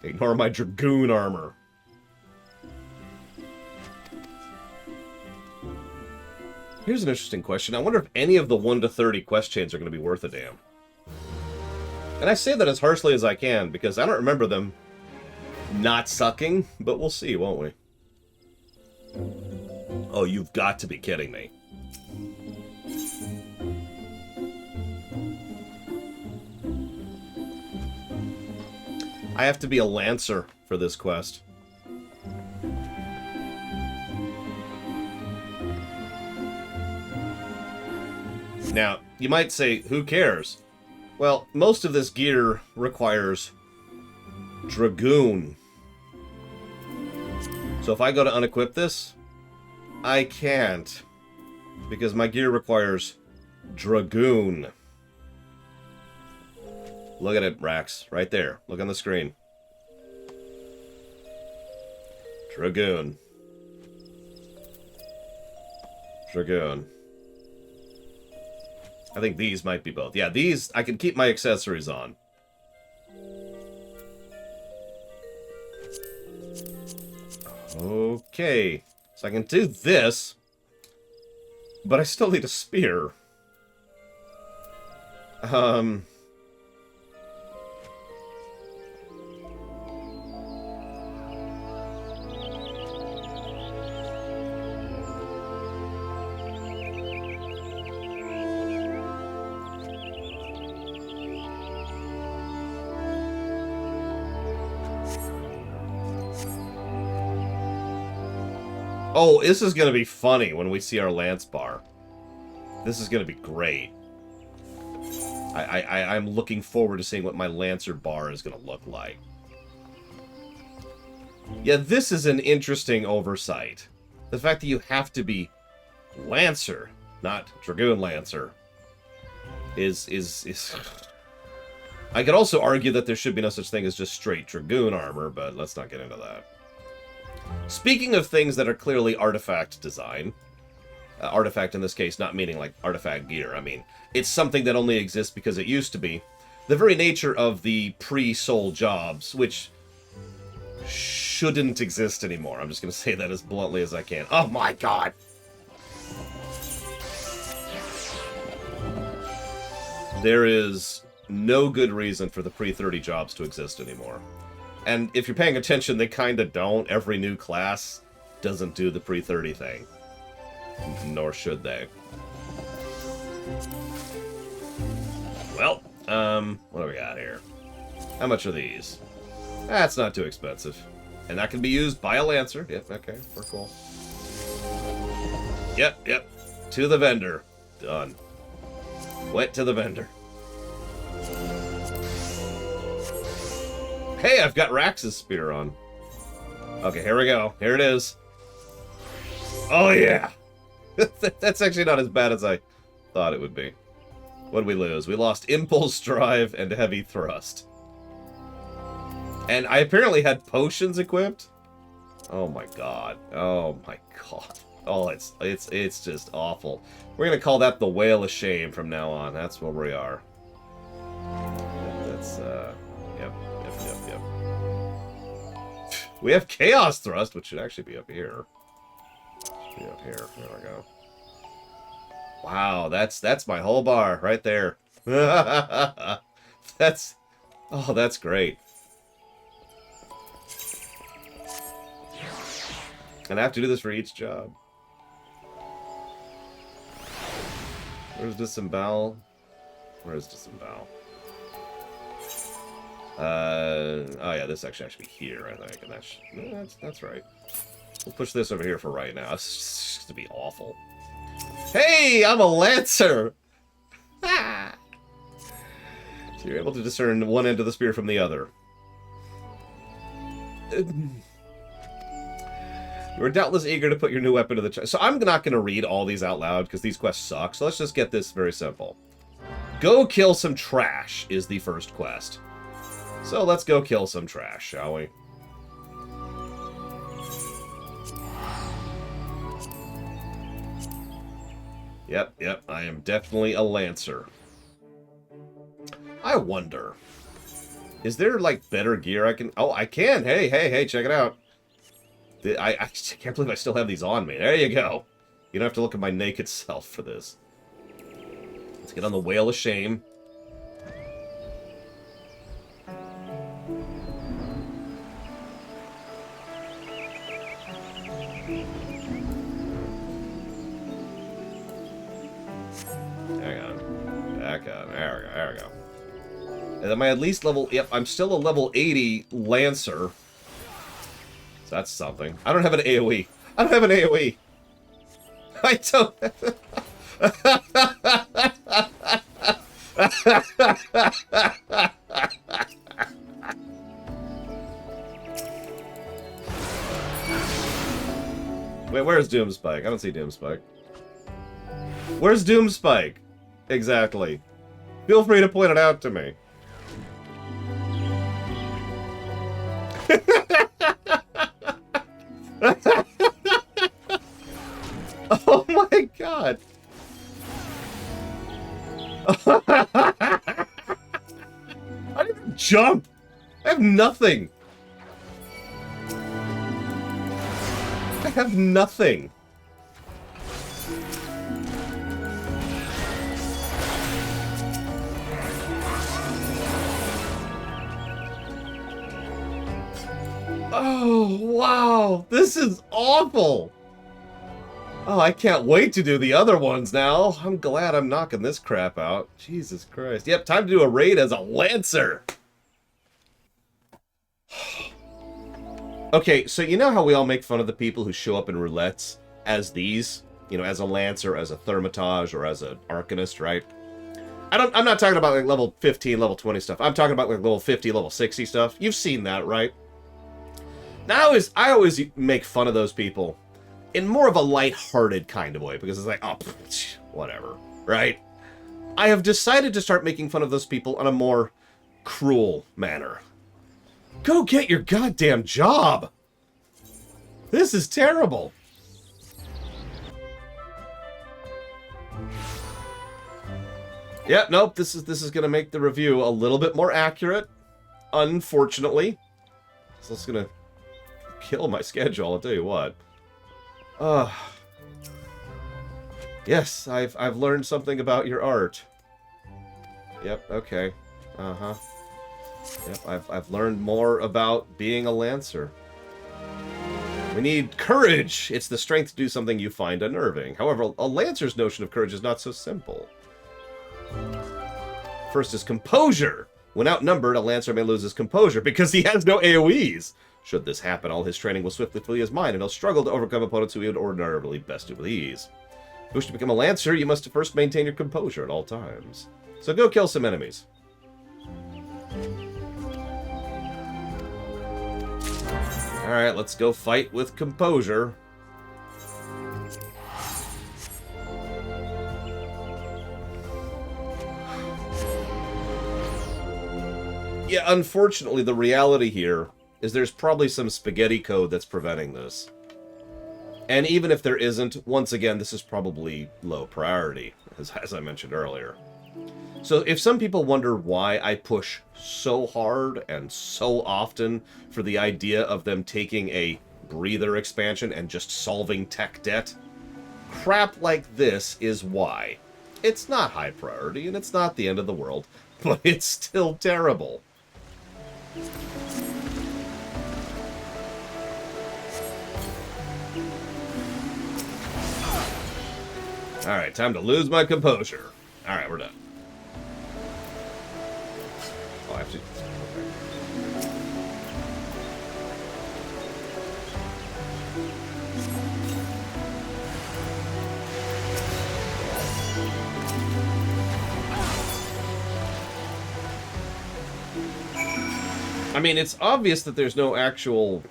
Ignore my dragoon armor. Here's an interesting question. I wonder if any of the 1 to 30 quest chains are going to be worth a damn. And I say that as harshly as I can, because I don't remember them not sucking, but we'll see, won't we? Oh, you've got to be kidding me. I have to be a Lancer for this quest. Now, you might say, who cares? Well, most of this gear requires Dragoon. So if I go to unequip this, I can't. Because my gear requires Dragoon. Look at it, Rax. Right there. Look on the screen. Dragoon. Dragoon. I think these might be both. Yeah, these, I can keep my accessories on. Okay. So I can do this. But I still need a spear. Oh, this is going to be funny when we see our Lance bar. This is going to be great. I'm looking forward to seeing what my Lancer bar is going to look like. Yeah, this is an interesting oversight. The fact that you have to be Lancer, not Dragoon Lancer, is... I could also argue that there should be no such thing as just straight Dragoon armor, but let's not get into that. Speaking of things that are clearly artifact design, artifact in this case not meaning like artifact gear, I mean, it's something that only exists because it used to be. The very nature of the pre-soul jobs, which shouldn't exist anymore. I'm just going to say that as bluntly as I can. Oh my god! There is no good reason for the pre-30 jobs to exist anymore. And if you're paying attention, they kind of don't. Every new class doesn't do the pre-30 thing. Nor should they. Well, what do we got here? How much are these? That's not too expensive. And that can be used by a Lancer. Yep, okay, we're cool. Yep. To the vendor. Done. Went to the vendor. Hey, I've got Rax's spear on. Okay, here we go. Here it is. Oh, yeah. That's actually not as bad as I thought it would be. What did we lose? We lost Impulse Drive and Heavy Thrust. And I apparently had potions equipped. Oh my god. Oh my god. Oh, it's just awful. We're gonna call that the Whale of Shame from now on. That's where we are. That's, yep. We have Chaos Thrust, which should actually be up here. Should be up here. There we go. Wow, that's my whole bar right there. That's great. And I have to do this for each job. Where's Disembowel? Where's Disembowel? Oh yeah, this actually has to be here, I think, and that's right. We'll push this over here for right now. This is just to be awful. Hey, I'm a Lancer! So you're able to discern one end of the spear from the other. You're doubtless eager to put your new weapon to the chest. So I'm not going to read all these out loud, because these quests suck. So let's just get this very simple. Go kill some trash is the first quest. So let's go kill some trash, shall we? Yep, I am definitely a Lancer. I wonder, is there, like, better gear I can... Oh, I can! Hey, check it out. I can't believe I still have these on me. There you go. You don't have to look at my naked self for this. Let's get on the Whale of Shame. Hang on. Back up. There we go. And am I at least level... Yep, I'm still a level 80 Lancer. So that's something. I don't have an AoE. I don't have an AoE. I don't... Wait, where's Doomspike? I don't see Doomspike. Where's Doomspike? Exactly. Feel free to point it out to me. Oh my god. I didn't jump. I have nothing. I have nothing. Oh, wow. This is awful. Oh, I can't wait to do the other ones now. I'm glad I'm knocking this crap out. Jesus Christ. Yep, time to do a raid as a Lancer. Okay, so you know how we all make fun of the people who show up in roulettes as these? You know, as a Lancer, as a Thermitage, or as an Arcanist, right? I'm not talking about like level 15, level 20 stuff. I'm talking about like level 50, level 60 stuff. You've seen that, right? Now, I always make fun of those people in more of a light-hearted kind of way, because it's like, oh, whatever, right? I have decided to start making fun of those people on a more cruel manner. Go get your goddamn job! This is terrible! Yeah, nope, this is gonna make the review a little bit more accurate, unfortunately. So it's gonna kill my schedule, I'll tell you what. Yes, I've learned something about your art. Yep, okay. Uh-huh. Yep, I've learned more about being a Lancer. We need courage! It's the strength to do something you find unnerving. However, a Lancer's notion of courage is not so simple. First is composure. When outnumbered, a Lancer may lose his composure because he has no AoEs. Should this happen, all his training will swiftly flee his mind, and he'll struggle to overcome opponents who he would ordinarily bested with ease. If you wish to become a Lancer, you must first maintain your composure at all times. So go kill some enemies. Alright, let's go fight with composure. Yeah, unfortunately, the reality here is there's probably some spaghetti code that's preventing this. And even if there isn't, once again, this is probably low priority, as I mentioned earlier. So if some people wonder why I push so hard and so often for the idea of them taking a breather expansion and just solving tech debt, crap like this is why. It's not high priority, and it's not the end of the world, but it's still terrible. Alright, time to lose my composure. Alright, we're done. Oh, I have to... I mean, it's obvious that there's no actual...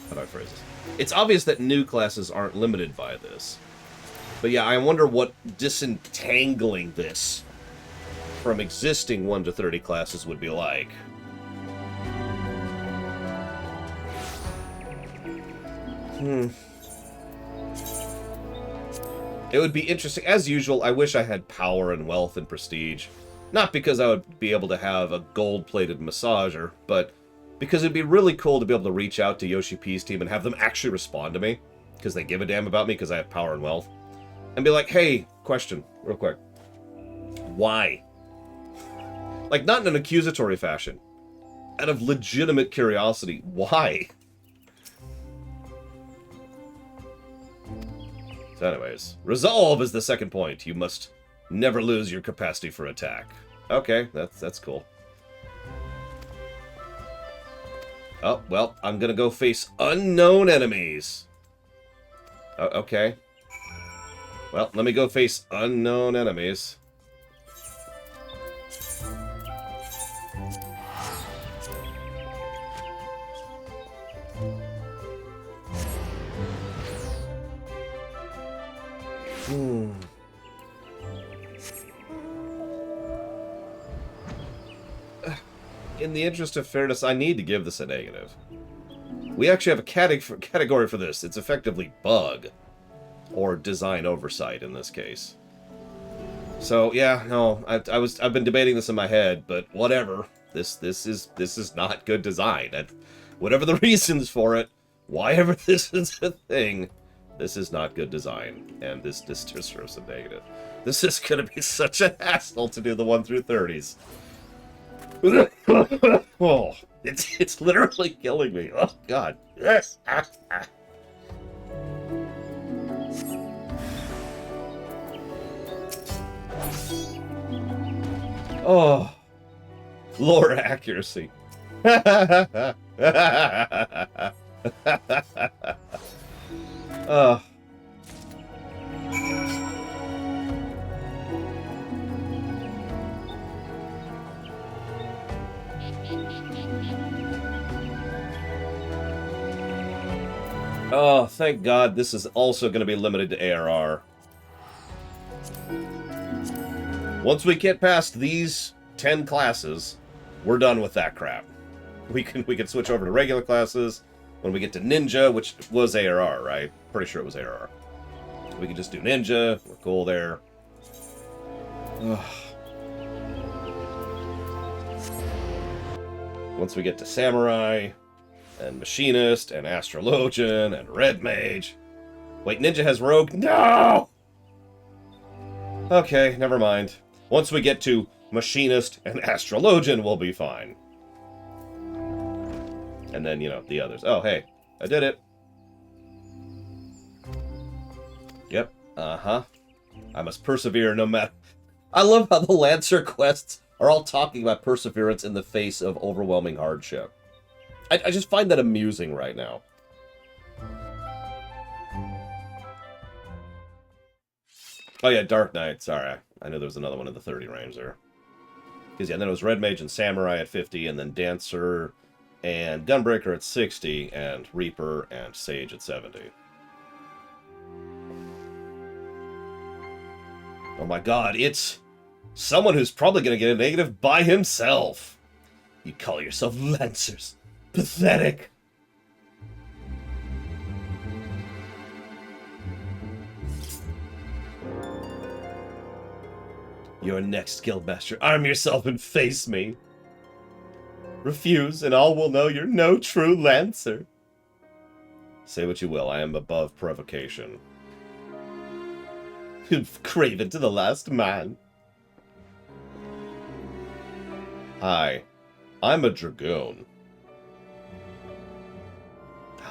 How do I phrase this? It's obvious that new classes aren't limited by this. But yeah, I wonder what disentangling this from existing 1 to 30 classes would be like. It would be interesting. As usual, I wish I had power and wealth and prestige. Not because I would be able to have a gold-plated massager, but because it'd be really cool to be able to reach out to Yoshi P's team and have them actually respond to me, because they give a damn about me because I have power and wealth. And be like, hey, question, real quick. Why? Like, not in an accusatory fashion. Out of legitimate curiosity, why? So anyways, resolve is the second point. You must never lose your capacity for attack. Okay, that's cool. Oh, well, I'm gonna go face unknown enemies. Oh, okay. Well, let me go face unknown enemies. In the interest of fairness, I need to give this a negative. We actually have a category for this. It's effectively bug. Or design oversight in this case. So yeah, no, I've been debating this in my head, but whatever. This is not good design. Whatever the reasons for it, why ever this is a thing, this is not good design, and this deserves a negative. This is gonna be such a hassle to do the 1 through 30s. Oh, it's literally killing me. Oh God. Yes. Oh, lore accuracy. Oh, thank God this is also going to be limited to ARR. Once we get past these 10 classes, we're done with that crap. We can switch over to regular classes when we get to Ninja, which was ARR, right? Pretty sure it was ARR. We can just do Ninja. We're cool there. Once we get to Samurai, and Machinist, and Astrologian, and Red Mage. Wait, Ninja has Rogue? No! Okay, never mind. Once we get to Machinist and Astrologian, we'll be fine. And then, you know, the others. Oh, hey, I did it. Yep, uh-huh. I must persevere no matter... I love how the Lancer quests are all talking about perseverance in the face of overwhelming hardship. I just find that amusing right now. Oh yeah, Dark Knight, sorry. I knew there was another one in the 30 range there. Because yeah, then it was Red Mage and Samurai at 50, and then Dancer and Gunbreaker at 60, and Reaper and Sage at 70. Oh my God, it's someone who's probably going to get a negative by himself. You call yourself Lancers. Pathetic. You're next, Guildmaster. Arm yourself and face me. Refuse, and all will know you're no true Lancer. Say what you will, I am above provocation. Craven to the last man. Hi, I'm a Dragoon.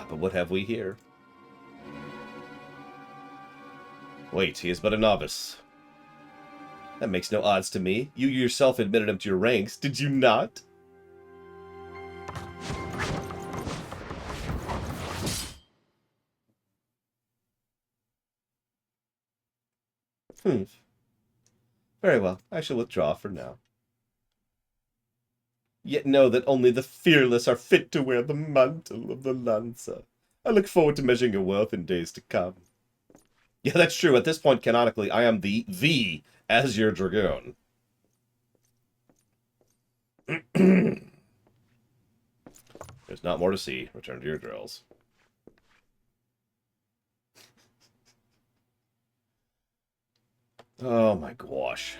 But what have we here? Wait, he is but a novice. That makes no odds to me. You yourself admitted him to your ranks, did you not? Very well, I shall withdraw for now. Yet know that only the fearless are fit to wear the mantle of the Lancer. I look forward to measuring your worth in days to come. Yeah, that's true. At this point, canonically, I am the Azure Dragoon. There's not more to see. Return to your drills. Oh my gosh.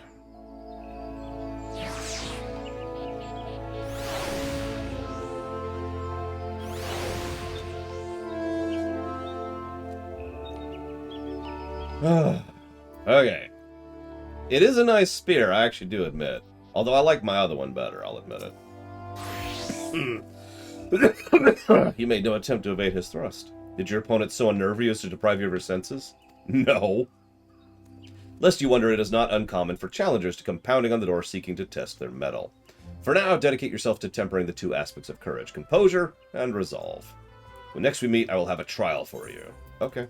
Okay. It is a nice spear, I actually do admit. Although I like my other one better, I'll admit it. You made no attempt to evade his thrust. Did your opponent so unnerve you as to deprive you of your senses? No. Lest you wonder, it is not uncommon for challengers to come pounding on the door seeking to test their mettle. For now, dedicate yourself to tempering the two aspects of courage, composure and resolve. When next we meet, I will have a trial for you. Okay.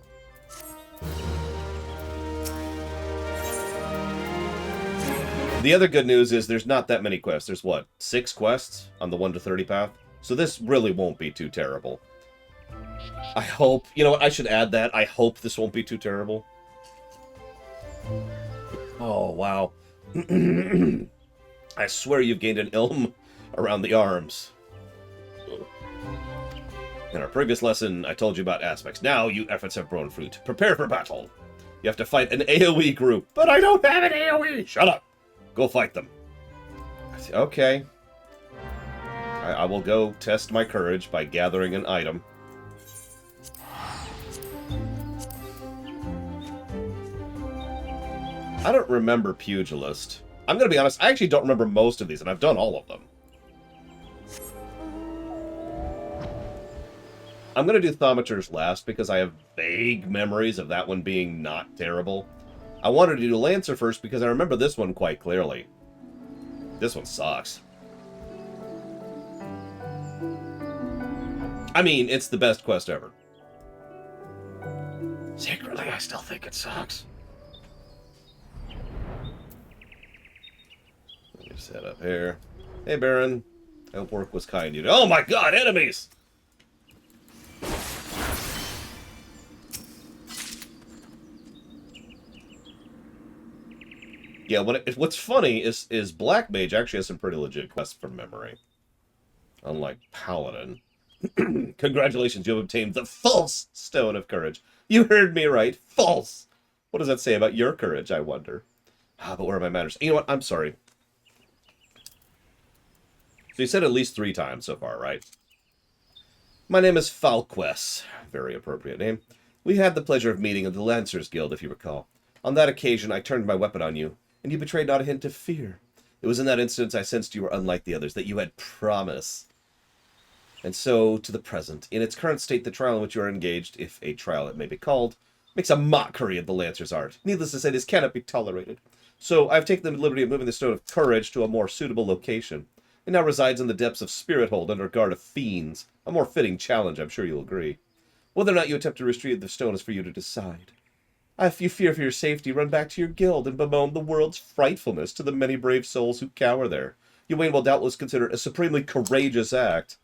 The other good news is there's not that many quests. There's, what, 6 quests on the 1 to 30 path? So this really won't be too terrible. I hope... You know what, I should add that. I hope this won't be too terrible. Oh, wow. I swear you've gained an ilm around the arms. In our previous lesson, I told you about aspects. Now, you efforts have borne fruit. Prepare for battle. You have to fight an AoE group. But I don't have an AoE! Shut up! Go fight them. Okay. I will go test my courage by gathering an item. I don't remember Pugilist. I'm going to be honest, I actually don't remember most of these, and I've done all of them. I'm going to do Thaumaturge last because I have vague memories of that one being not terrible. I wanted to do Lancer first because I remember this one quite clearly. This one sucks. I mean, it's the best quest ever. Secretly, I still think it sucks. Let me just head up here. Hey, Baron. I hope work was kind to you. Oh my god, enemies! Yeah, what's funny is Black Mage actually has some pretty legit quests from memory. Unlike Paladin. Congratulations, you have obtained the false Stone of Courage. You heard me right. False! What does that say about your courage, I wonder? Ah, but where are my manners? You know what? I'm sorry. So you said at least 3 times so far, right? My name is Falquest. Very appropriate name. We had the pleasure of meeting at the Lancers Guild, if you recall. On that occasion, I turned my weapon on you, and you betrayed not a hint of fear. It was in that instance I sensed you were unlike the others, that you had promise. And so, to the present. In its current state, the trial in which you are engaged, if a trial it may be called, makes a mockery of the Lancer's art. Needless to say, this cannot be tolerated. So, I've taken the liberty of moving the Stone of Courage to a more suitable location. It now resides in the depths of Spirit Hold under guard of fiends. A more fitting challenge, I'm sure you'll agree. Whether or not you attempt to retrieve the stone is for you to decide. If you fear for your safety, run back to your guild and bemoan the world's frightfulness to the many brave souls who cower there. Ywain will doubtless consider it a supremely courageous act.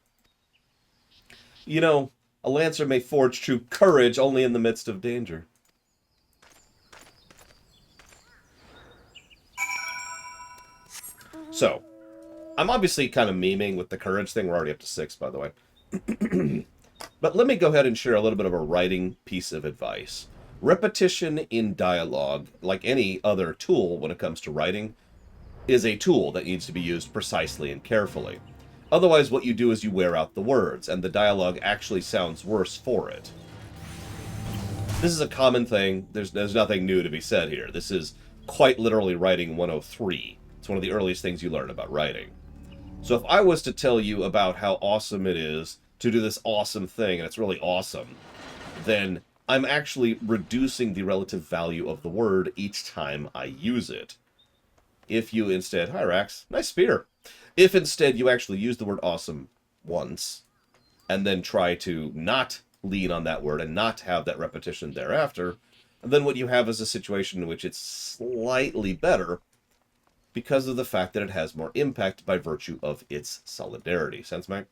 You know, a Lancer may forge true courage only in the midst of danger. So, I'm obviously kind of memeing with the courage thing. We're already up to 6, by the way. But let me go ahead and share a little bit of a writing piece of advice. Repetition in dialogue, like any other tool when it comes to writing, is a tool that needs to be used precisely and carefully. Otherwise, what you do is you wear out the words, and the dialogue actually sounds worse for it. This is a common thing. There's nothing new to be said here. This is quite literally writing 103. It's one of the earliest things you learn about writing. So if I was to tell you about how awesome it is to do this awesome thing, and it's really awesome, then I'm actually reducing the relative value of the word each time I use it. If you instead, hi Rax, nice spear. If instead you actually use the word awesome once, and then try to not lean on that word and not have that repetition thereafter, then what you have is a situation in which it's slightly better because of the fact that it has more impact by virtue of its solidarity. Sense, Mike?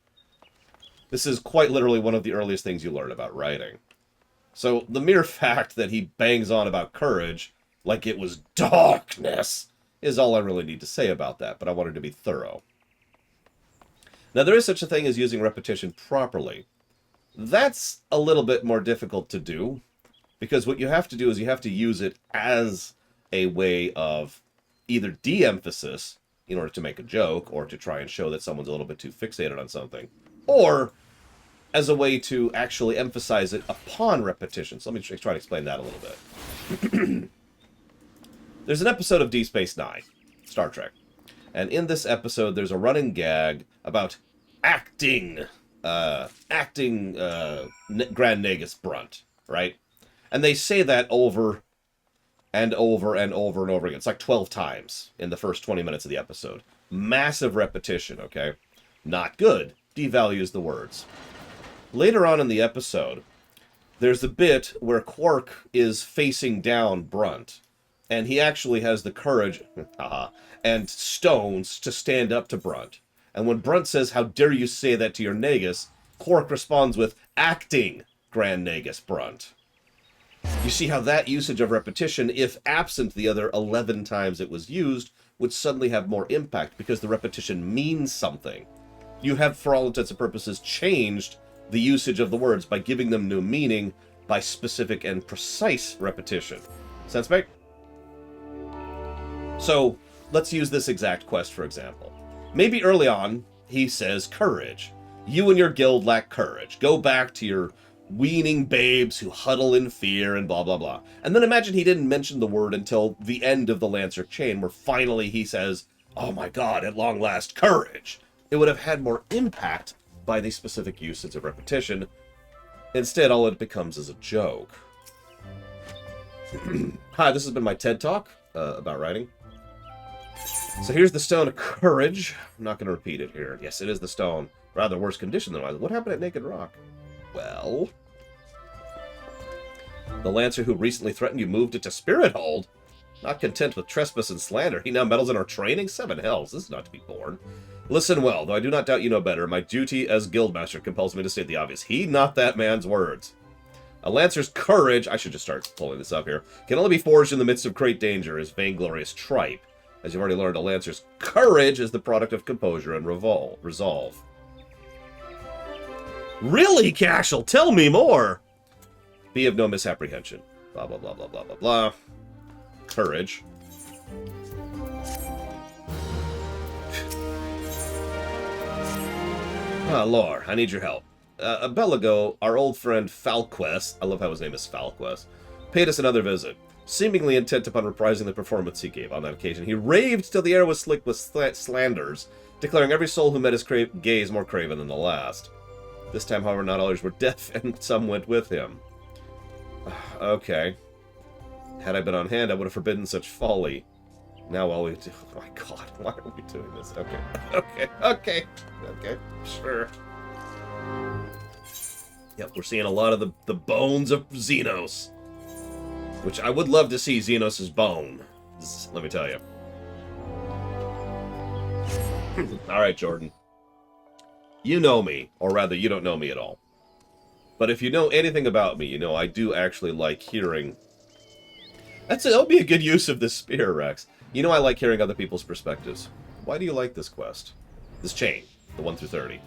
This is quite literally one of the earliest things you learn about writing. So the mere fact that he bangs on about courage like it was darkness is all I really need to say about that, but I wanted to be thorough. Now, there is such a thing as using repetition properly. That's a little bit more difficult to do, because what you have to do is you have to use it as a way of either de-emphasis in order to make a joke, or to try and show that someone's a little bit too fixated on something, or as a way to actually emphasize it upon repetition. So let me try to explain that a little bit. There's an episode of Deep Space Nine, Star Trek. And in this episode, there's a running gag about acting Grand Nagus Brunt, right? And they say that over and over and over and over again. It's like 12 times in the first 20 minutes of the episode. Massive repetition, okay? Not good. Devalues the words. Later on in the episode, there's a bit where Quark is facing down Brunt, and he actually has the courage and stones to stand up to Brunt. And when Brunt says, "How dare you say that to your Nagus?" Quark responds with, "Acting Grand Nagus Brunt." You see how that usage of repetition, if absent the other 11 times it was used, would suddenly have more impact, because the repetition means something. You have, for all intents and purposes, changed the usage of the words by giving them new meaning by specific and precise repetition. Sense make? So, let's use this exact quest, for example. Maybe early on, he says, courage. You and your guild lack courage. Go back to your weaning babes who huddle in fear and blah, blah, blah. And then imagine he didn't mention the word until the end of the Lancer chain, where finally he says, "Oh my god, at long last, courage." It would have had more impact by the specific usage of repetition. Instead, all it becomes is a joke. Hi, this has been my TED Talk about writing. So here's the Stone of Courage. I'm not going to repeat it here. Yes, it is the stone. Rather worse condition than I was. What happened at Naked Rock? Well, the Lancer who recently threatened you moved it to Spirit Hold. Not content with trespass and slander, he now meddles in our training? Seven hells, this is not to be borne. Listen well, though I do not doubt you know better, my duty as Guildmaster compels me to state the obvious. Heed not that man's words. A Lancer's courage, I should just start pulling this up here, can only be forged in the midst of great danger, his vainglorious tripe. As you've already learned, a Lancer's courage is the product of composure and resolve. Really, Cashel? Tell me more! Be of no misapprehension. Blah, blah, blah, blah, blah, blah, blah. Courage. Ah, Lore, I need your help. A bell ago, our old friend Falquest, I love how his name is Falquest, paid us another visit. Seemingly intent upon reprising the performance he gave on that occasion, he raved till the air was slick with slanders, declaring every soul who met his gaze more craven than the last. This time, however, not others were deaf, and some went with him. Okay. Had I been on hand, I would have forbidden such folly. Now all we do... Oh my god, why are we doing this? Okay, sure. Yep, we're seeing a lot of the bones of Xenos. Which I would love to see Xenos' bone. Let me tell you. Alright, Jordan. You know me, or rather, you don't know me at all. But if you know anything about me, you know I do actually like hearing... That would be a good use of this spear, Rex. You know I like hearing other people's perspectives. Why do you like this quest? This chain, the 1 through 30.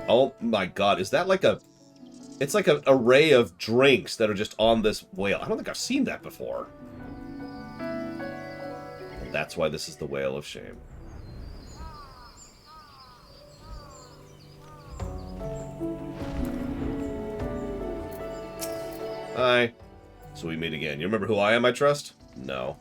Oh my god, is that like a... It's like an array of drinks that are just on this whale. I don't think I've seen that before. And that's why this is the Whale of Shame. Hi. So we meet again. You remember who I am, I trust? No.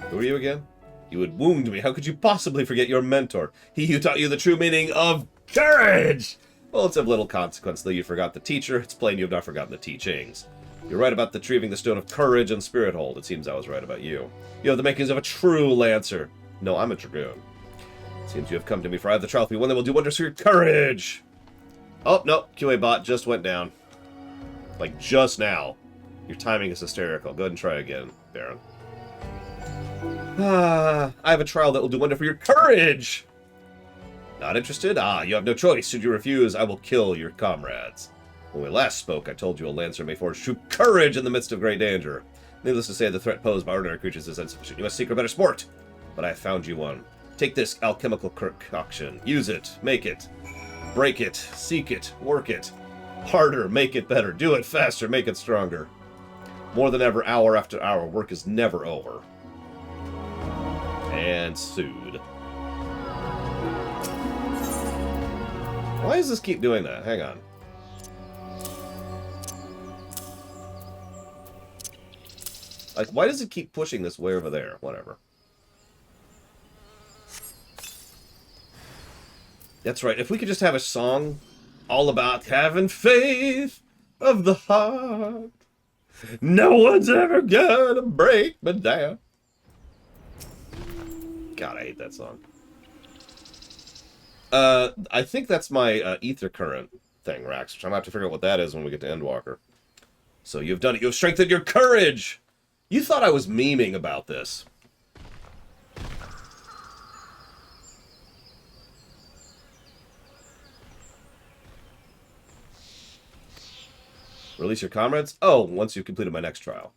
Who are you again? You would wound me. How could you possibly forget your mentor? He who taught you the true meaning of courage! Well, it's of little consequence, though you forgot the teacher. It's plain you have not forgotten the teachings. You're right about retrieving the Stone of Courage and Spirit Hold. It seems I was right about you. You have the makings of a true Lancer. No, I'm a Dragoon. It seems you have come to me for I have the trial for you, one that will do wonders for your courage. Oh, no. QA bot just went down. Like, just now. Your timing is hysterical. Go ahead and try again, Baron. I have a trial that will do wonder for your courage! Not interested? You have no choice. Should you refuse, I will kill your comrades. When we last spoke, I told you a Lancer may forge true courage in the midst of great danger. Needless to say, the threat posed by ordinary creatures is insufficient. You must seek a better sport. But I have found you one. Take this alchemical concoction. Use it. Make it. Break it. Seek it. Work it. Harder. Make it better. Do it faster. Make it stronger. More than ever, hour after hour, work is never over. And sued. Why does this keep doing that? Hang on. Like, why does it keep pushing this way over there? Whatever. That's right. If we could just have a song all about having faith of the heart. No one's ever gonna break me down. God, I hate that song. I think that's my ether current thing, Rax, which I'm gonna have to figure out what that is when we get to Endwalker. So you've done it. You've strengthened your courage! You thought I was memeing about this. Release your comrades? Oh, once you've completed my next trial.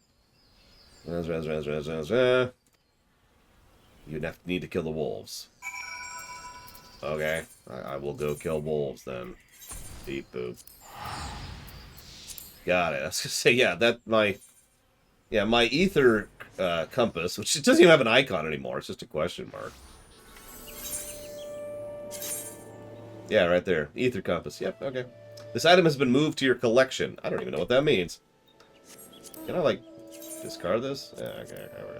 You need to kill the wolves. Okay, I will go kill wolves then. Beep boop. Got it. I was gonna say, yeah, my ether compass, which doesn't even have an icon anymore. It's just a question mark. Yeah, right there. Ether compass. Yep. Okay. This item has been moved to your collection. I don't even know what that means. Can I like discard this? Yeah. Okay. There we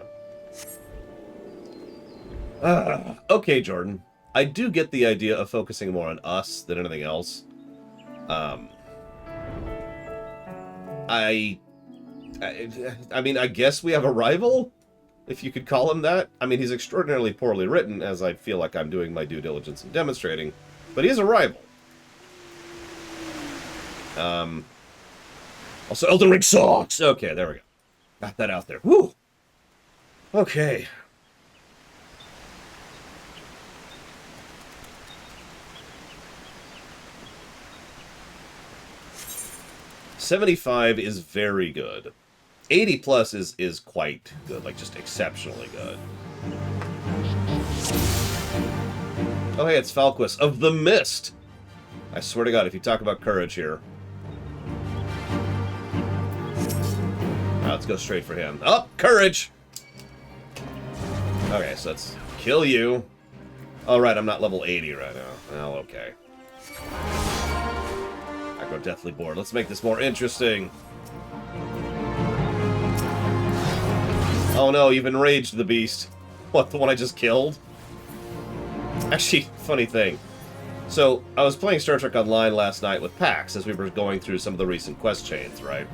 go. Okay, Jordan. I do get the idea of focusing more on us than anything else. I mean, I guess we have a rival, if you could call him that. I mean, he's extraordinarily poorly written, as I feel like I'm doing my due diligence in demonstrating, but he is a rival. Also, Elden Ring sucks! Okay, there we go. Got that out there. Woo! Okay. $75 is very good. 80 plus is quite good, like just exceptionally good. Oh hey, it's Falquist of the Mist! I swear to God, if you talk about courage here. Now, let's go straight for him. Oh, courage! Okay, so let's kill you. Oh right, I'm not level 80 right now. Well, okay. I grow deathly bored. Let's make this more interesting. Oh no, you've enraged the beast. What, the one I just killed? Actually, funny thing. So, I was playing Star Trek Online last night with Pax as we were going through some of the recent quest chains, right?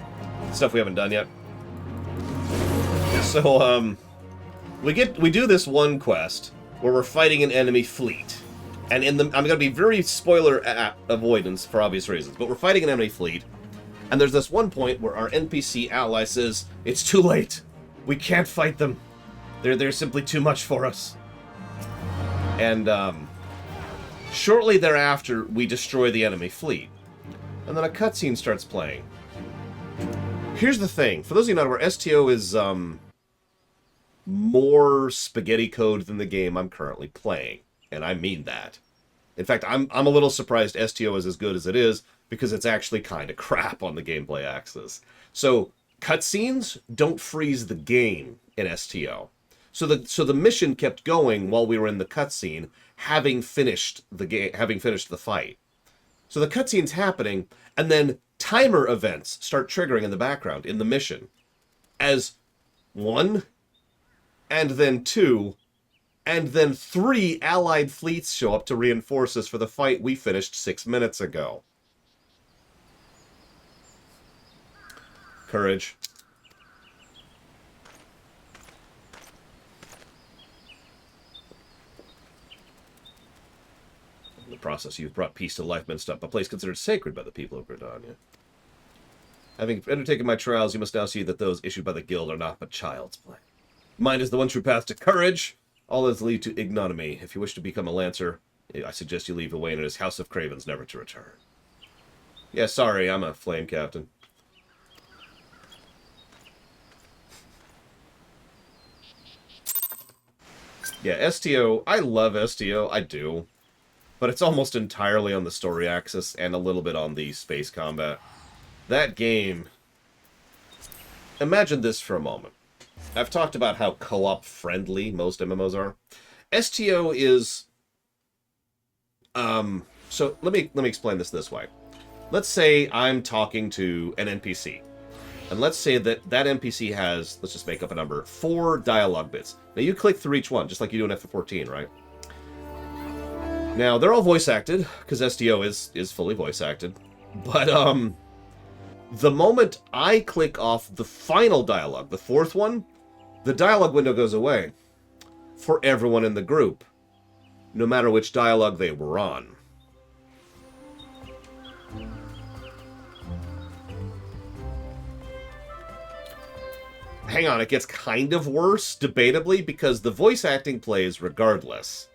Stuff we haven't done yet. So, we do this one quest where we're fighting an enemy fleet. And I'm going to be very spoiler avoidance for obvious reasons, but we're fighting an enemy fleet, and there's this one point where our NPC ally says, "It's too late. We can't fight them. They're simply too much for us." And shortly thereafter, we destroy the enemy fleet, and then a cutscene starts playing. Here's the thing: for those of you not aware, STO is more spaghetti code than the game I'm currently playing. And I mean that. In fact, I'm a little surprised STO is as good as it is, because it's actually kind of crap on the gameplay axis. So, cutscenes don't freeze the game in STO. So the mission kept going while we were in the cutscene, having finished the fight. So the cutscene's happening, and then timer events start triggering in the background in the mission. As 1, and then 2, and then 3 allied fleets show up to reinforce us for the fight we finished 6 minutes ago. courage. In the process, you've brought peace to life and stuff, a place considered sacred by the people of Gridania. Having undertaken my trials, you must now see that those issued by the guild are not but child's play. Mine is the one true path to courage. All others lead to ignominy. If you wish to become a lancer, I suggest you leave Owain and his House of Cravens never to return. Yeah, sorry, I'm a flame captain. Yeah, STO, I love STO, I do. But it's almost entirely on the story axis and a little bit on the space combat. That game... Imagine this for a moment. I've talked about how co-op friendly most MMOs are. STO is... So let me explain this way. Let's say I'm talking to an NPC. And let's say that that NPC has, let's just make up a number, 4 dialogue bits. Now you click through each one, just like you do in FF14, right? Now, they're all voice acted, because STO is fully voice acted. But, the moment I click off the final dialogue, the 4th one, the dialogue window goes away. For everyone in the group. No matter which dialogue they were on. Hang on, it gets kind of worse, debatably, because the voice acting plays regardless.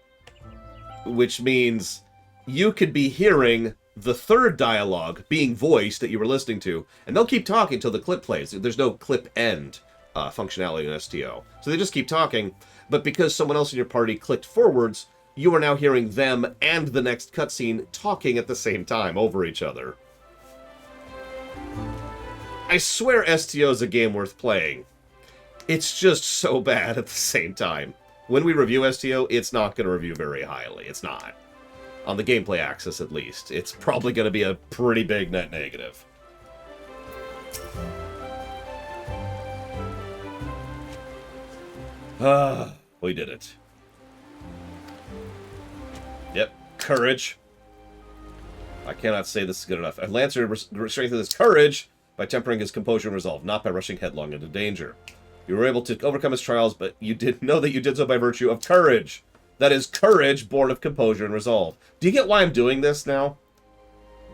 Which means you could be hearing the 3rd dialogue being voiced that you were listening to, and they'll keep talking until the clip plays. There's no clip end functionality in STO. So they just keep talking, but because someone else in your party clicked forwards, you are now hearing them and the next cutscene talking at the same time over each other. I swear STO is a game worth playing. It's just so bad at the same time. When we review STO, it's not going to review very highly. It's not. On the gameplay axis, at least. It's probably going to be a pretty big net negative. We did it. Yep, courage. I cannot say this is good enough. A Lancer strengthens his courage by tempering his composure and resolve, not by rushing headlong into danger. You were able to overcome his trials, but you did know that you did so by virtue of courage. That is courage born of composure and resolve. Do you get why I'm doing this now?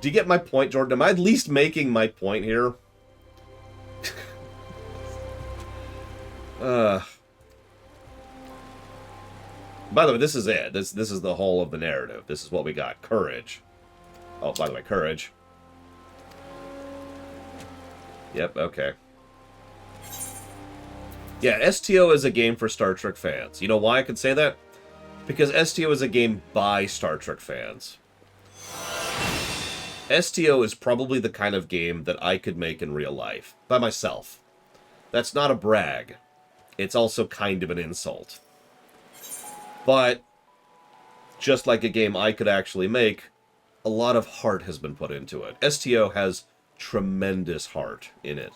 Do you get my point, Jordan? Am I at least making my point here? By the way, this is it. This is the whole of the narrative. This is what we got. Courage. Oh, by the way, courage. Yep, okay. Yeah, STO is a game for Star Trek fans. You know why I can say that? Because STO is a game by Star Trek fans. STO is probably the kind of game that I could make in real life. By myself. That's not a brag. It's also kind of an insult. But, just like a game I could actually make, a lot of heart has been put into it. STO has tremendous heart in it.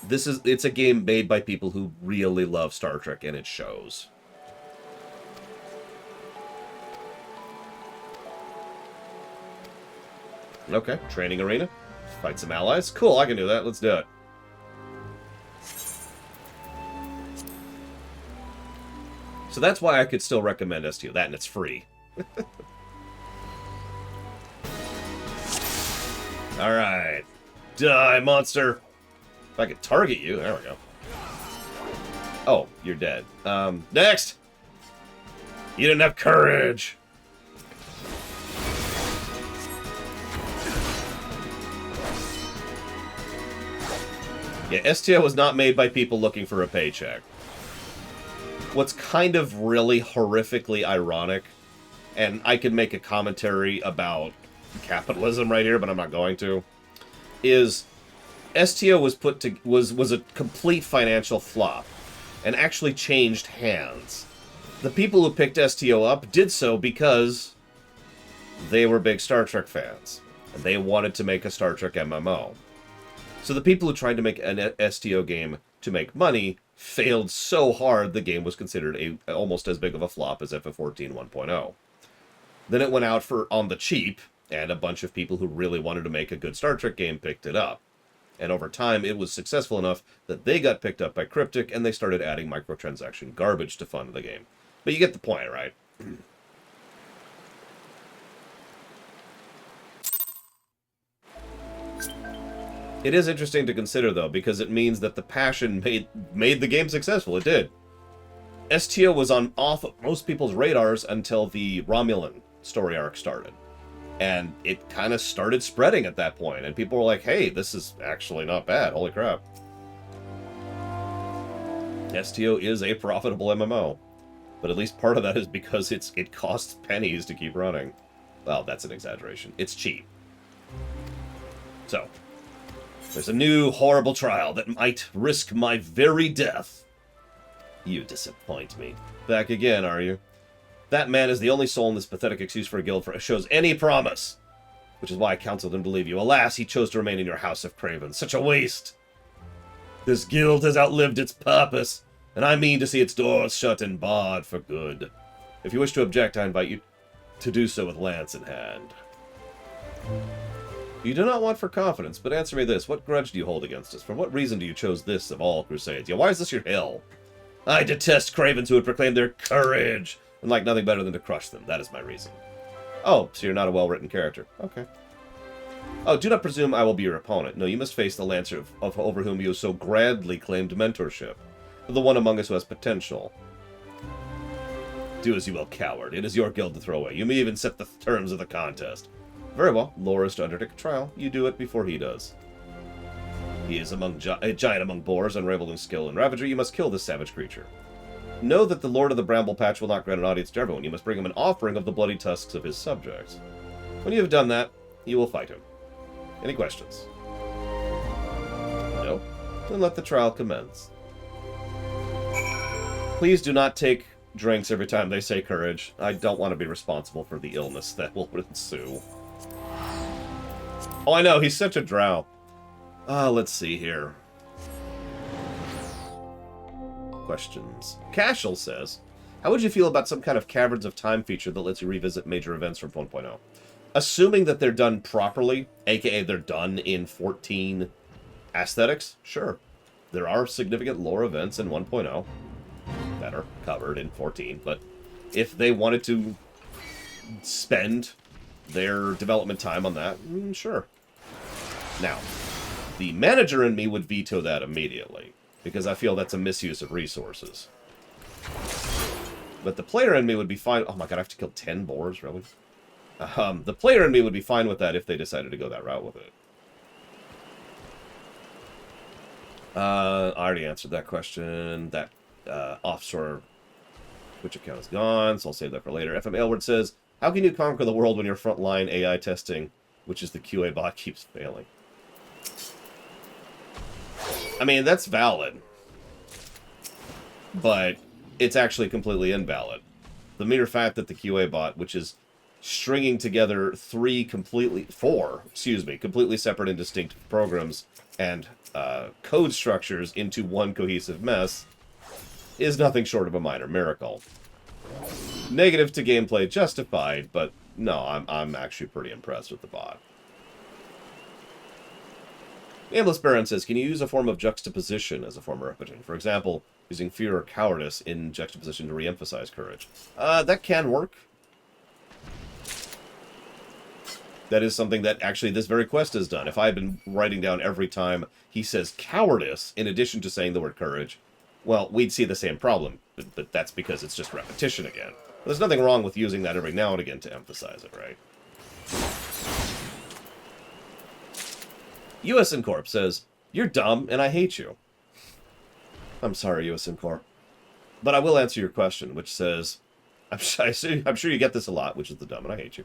It's a game made by people who really love Star Trek, and it shows. Okay, training arena. Fight some allies. Cool, I can do that. Let's do it. So that's why I could still recommend STO. That, and it's free. Alright. Die, monster! If I could target you, there we go. Oh, you're dead. Next! You didn't have courage! Yeah, STO was not made by people looking for a paycheck. What's kind of really horrifically ironic, and I could make a commentary about capitalism right here, but I'm not going to, is STO was a complete financial flop and actually changed hands. The people who picked STO up did so because they were big Star Trek fans and they wanted to make a Star Trek MMO. So the people who tried to make an STO game to make money failed so hard the game was considered almost as big of a flop as FF14 1.0. Then it went out on the cheap, and a bunch of people who really wanted to make a good Star Trek game picked it up. And over time, it was successful enough that they got picked up by Cryptic, and they started adding microtransaction garbage to fund the game. But you get the point, right? It is interesting to consider, though, because it means that the passion made the game successful. It did. STO was off of most people's radars until the Romulan story arc started. And it kind of started spreading at that point, and people were like, hey, this is actually not bad, holy crap. STO is a profitable MMO, but at least part of that is because it costs pennies to keep running. Well, that's an exaggeration. It's cheap. So, there's a new horrible trial that might risk my very death. You disappoint me. Back again, are you? That man is the only soul in this pathetic excuse for a guild for shows any promise. Which is why I counseled him to leave you. Alas, he chose to remain in your house of cravens. Such a waste. This guild has outlived its purpose, and I mean to see its doors shut and barred for good. If you wish to object, I invite you to do so with lance in hand. You do not want for confidence, but answer me this. What grudge do you hold against us? For what reason do you choose this of all crusades? Yeah, why is this your hill? I detest cravens who would proclaim their courage, and like nothing better than to crush them. That is my reason. Oh, so you're not a well-written character. Okay. Oh, do not presume I will be your opponent. No, you must face the Lancer of over whom you so grandly claimed mentorship. The one among us who has potential. Do as you will, coward. It is your guild to throw away. You may even set the terms of the contest. Very well. Lore is to undertake a trial. You do it before he does. He is a giant among boars, unrivaled in skill and ravagery. You must kill this savage creature. Know that the Lord of the Bramble Patch will not grant an audience to everyone. You must bring him an offering of the bloody tusks of his subjects. When you have done that, you will fight him. Any questions? No? Then let the trial commence. Please do not take drinks every time they say courage. I don't want to be responsible for the illness that will ensue. Oh, I know, he's such a drow. Let's see here. Questions. Cashel says, how would you feel about some kind of Caverns of Time feature that lets you revisit major events from 1.0? Assuming that they're done properly, aka they're done in 14 aesthetics, sure. There are significant lore events in 1.0 that are covered in 14, but if they wanted to spend their development time on that, sure. Now, the manager in me would veto that immediately, because I feel that's a misuse of resources. But the player in me would be fine. Oh my god, I have to kill 10 boars, really? The player in me would be fine with that if they decided to go that route with it. I already answered that question. That offshore Twitch account is gone, so I'll save that for later. FM Aylward says, how can you conquer the world when your frontline AI testing, which is the QA bot, keeps failing? I mean, that's valid. But it's actually completely invalid. The mere fact that the QA bot, which is stringing together completely separate and distinct programs and code structures into one cohesive mess, is nothing short of a minor miracle. Negative to gameplay, justified, but no, I'm actually pretty impressed with the bot. Nameless Baron says, can you use a form of juxtaposition as a form of repetition? For example, using fear or cowardice in juxtaposition to re-emphasize courage. That can work. That is something that actually this very quest has done. If I had been writing down every time he says cowardice in addition to saying the word courage, well, we'd see the same problem, but that's because it's just repetition again. There's nothing wrong with using that every now and again to emphasize it, right? USN Corp says, you're dumb and I hate you. I'm sorry, USN Corp. But I will answer your question, which says, I'm sure you get this a lot, which is the dumb and I hate you.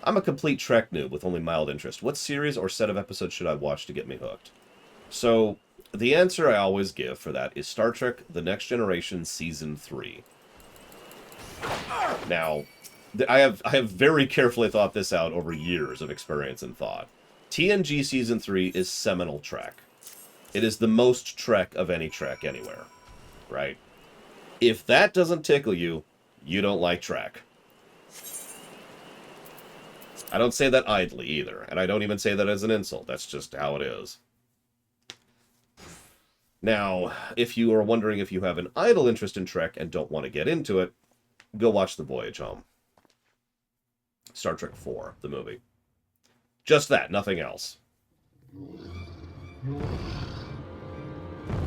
I'm a complete Trek noob with only mild interest. What series or set of episodes should I watch to get me hooked? So, the answer I always give for that is Star Trek The Next Generation Season 3. Now, I have very carefully thought this out over years of experience and thought. TNG Season 3 is seminal Trek. It is the most Trek of any Trek anywhere, right? If that doesn't tickle you, you don't like Trek. I don't say that idly either, and I don't even say that as an insult. That's just how it is. Now, if you are wondering if you have an idle interest in Trek and don't want to get into it, go watch The Voyage Home. Star Trek IV, the movie. Just that, nothing else. Do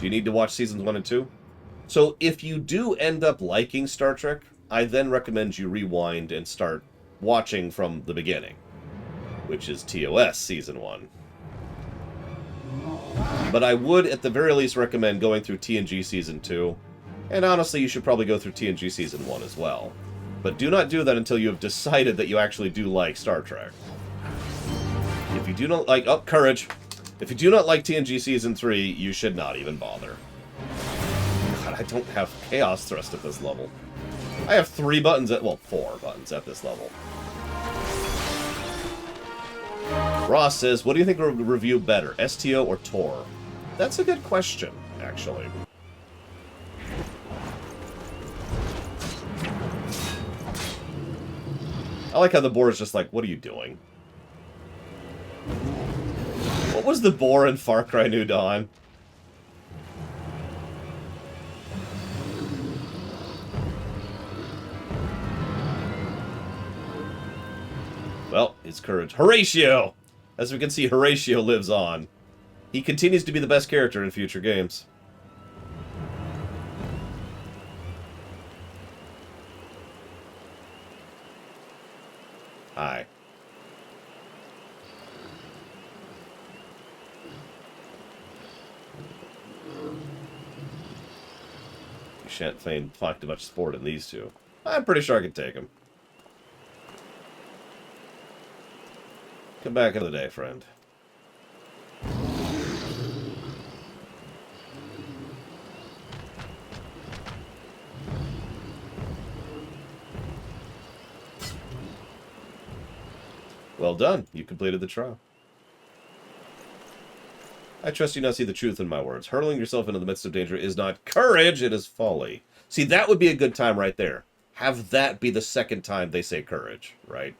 you need to watch seasons 1 and 2? So if you do end up liking Star Trek, I then recommend you rewind and start watching from the beginning, which is TOS Season 1. But I would, at the very least, recommend going through TNG Season 2, and honestly, you should probably go through TNG Season 1 as well. But do not do that until you have decided that you actually do like Star Trek. If you do not like... Oh, courage! If you do not like TNG Season 3, you should not even bother. God, I don't have Chaos Thrust at this level. I have 3 buttons at... well, 4 buttons at this level. Ross says, what do you think will review better, STO or Tor? That's a good question, actually. I like how the boar is just like, what are you doing? What was the boar in Far Cry New Dawn? Well, his courage. Horatio! As we can see, Horatio lives on. He continues to be the best character in future games. Hi. You shan't find too much sport in these two. I'm pretty sure I can take him. Come back another day, friend. Well done. You completed the trial. I trust you now see the truth in my words. Hurling yourself into the midst of danger is not courage, it is folly. See, that would be a good time right there. Have that be the second time they say courage, right?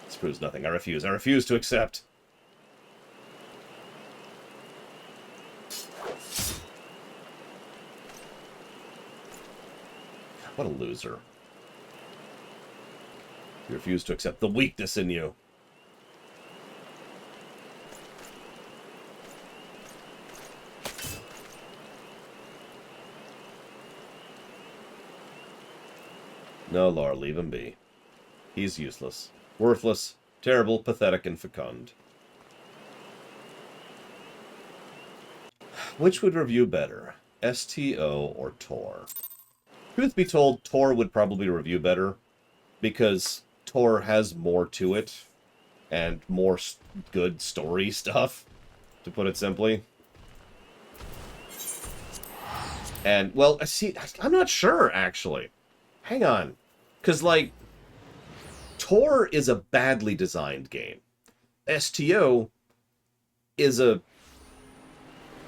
This proves nothing. I refuse. I refuse to accept. What a loser. You refuse to accept the weakness in you. No, Laura, leave him be. He's useless. Worthless, terrible, pathetic, and fecund. Which would review better, STO or Tor? Truth be told, Tor would probably review better, because Tor has more to it, and more good story stuff, to put it simply. And, well, see, I'm not sure, actually. Hang on. Because, like, Tor is a badly designed game. STO is a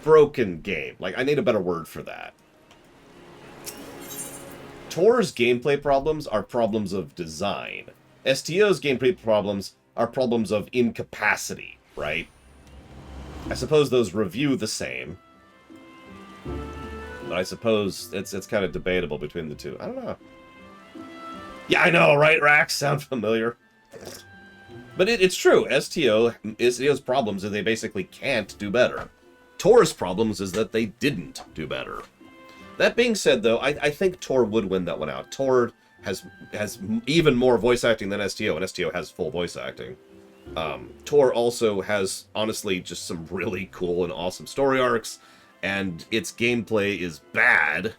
broken game. Like, I need a better word for that. Tor's gameplay problems are problems of design. STO's gameplay problems are problems of incapacity, right? I suppose those review the same. But I suppose it's kind of debatable between the two. I don't know. Yeah, I know, right, Rax? Sound familiar? But it's true. STO's problems is they basically can't do better. Tor's problems is that they didn't do better. That being said, though, I think Tor would win that one out. Tor has even more voice acting than STO, and STO has full voice acting. Tor also has, honestly, just some really cool and awesome story arcs, and its gameplay is bad,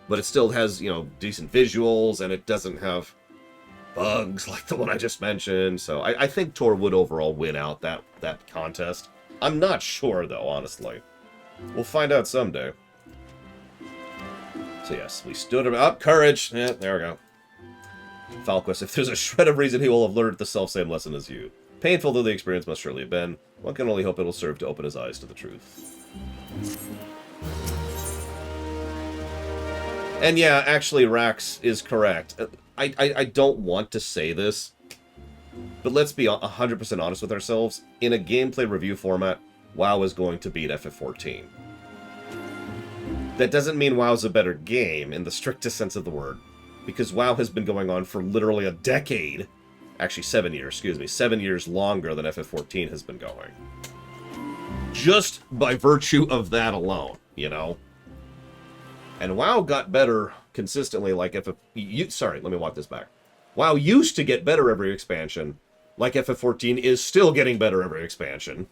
but it still has, you know, decent visuals, and it doesn't have bugs like the one I just mentioned. So I think Tor would overall win out that contest. I'm not sure, though, honestly. We'll find out someday. So yes, we stood up. Courage! Yeah, there we go. Falquist, if there's a shred of reason, he will have learned the self-same lesson as you. Painful though the experience must surely have been, one can only hope it will serve to open his eyes to the truth. And yeah, actually, Rax is correct. I don't want to say this, but let's be 100% honest with ourselves. In a gameplay review format, WoW is going to beat FF14. That doesn't mean WoW's a better game in the strictest sense of the word, because WoW has been going on for literally a decade. Actually, 7 years, excuse me. 7 years longer than FF14 has been going. Just by virtue of that alone, you know? And WoW got better consistently like sorry, let me walk this back. WoW used to get better every expansion, like FF14 is still getting better every expansion.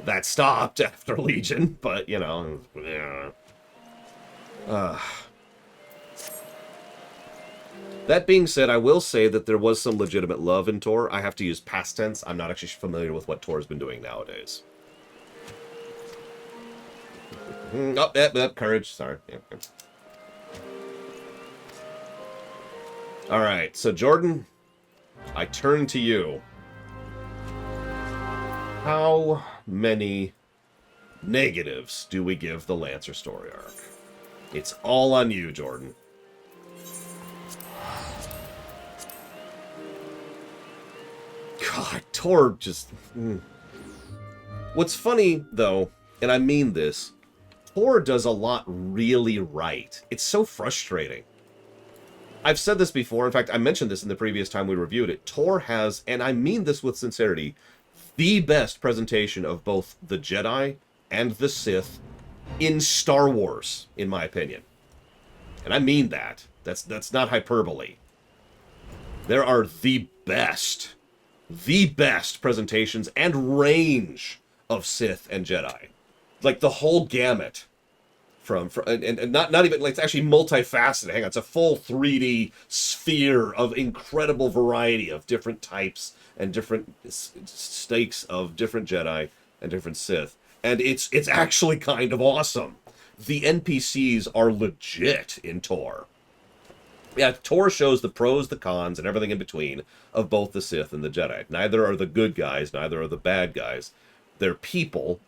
That stopped after Legion, but, you know, yeah. That being said, I will say that there was some legitimate love in Tor. I have to use past tense. I'm not actually familiar with what Tor's been doing nowadays. Courage. Sorry. Yeah. Alright, so Jordan, I turn to you. How many negatives do we give the Lancer story arc? It's all on you, Jordan. God, Tor just... What's funny, though, and I mean this, Tor does a lot really right. It's so frustrating. I've said this before. In fact, I mentioned this in the previous time we reviewed it. Tor has, and I mean this with sincerity, the best presentation of both the Jedi and the Sith in Star Wars, in my opinion. And I mean that. That's not hyperbole. There are the best presentations and range of Sith and Jedi. Like the whole gamut. And not even, like, it's actually multifaceted. Hang on, it's a full 3D sphere of incredible variety of different types and different stakes of different Jedi and different Sith. And it's actually kind of awesome. The NPCs are legit in Tor. Yeah, Tor shows the pros, the cons, and everything in between of both the Sith and the Jedi. Neither are the good guys, neither are the bad guys. They're people.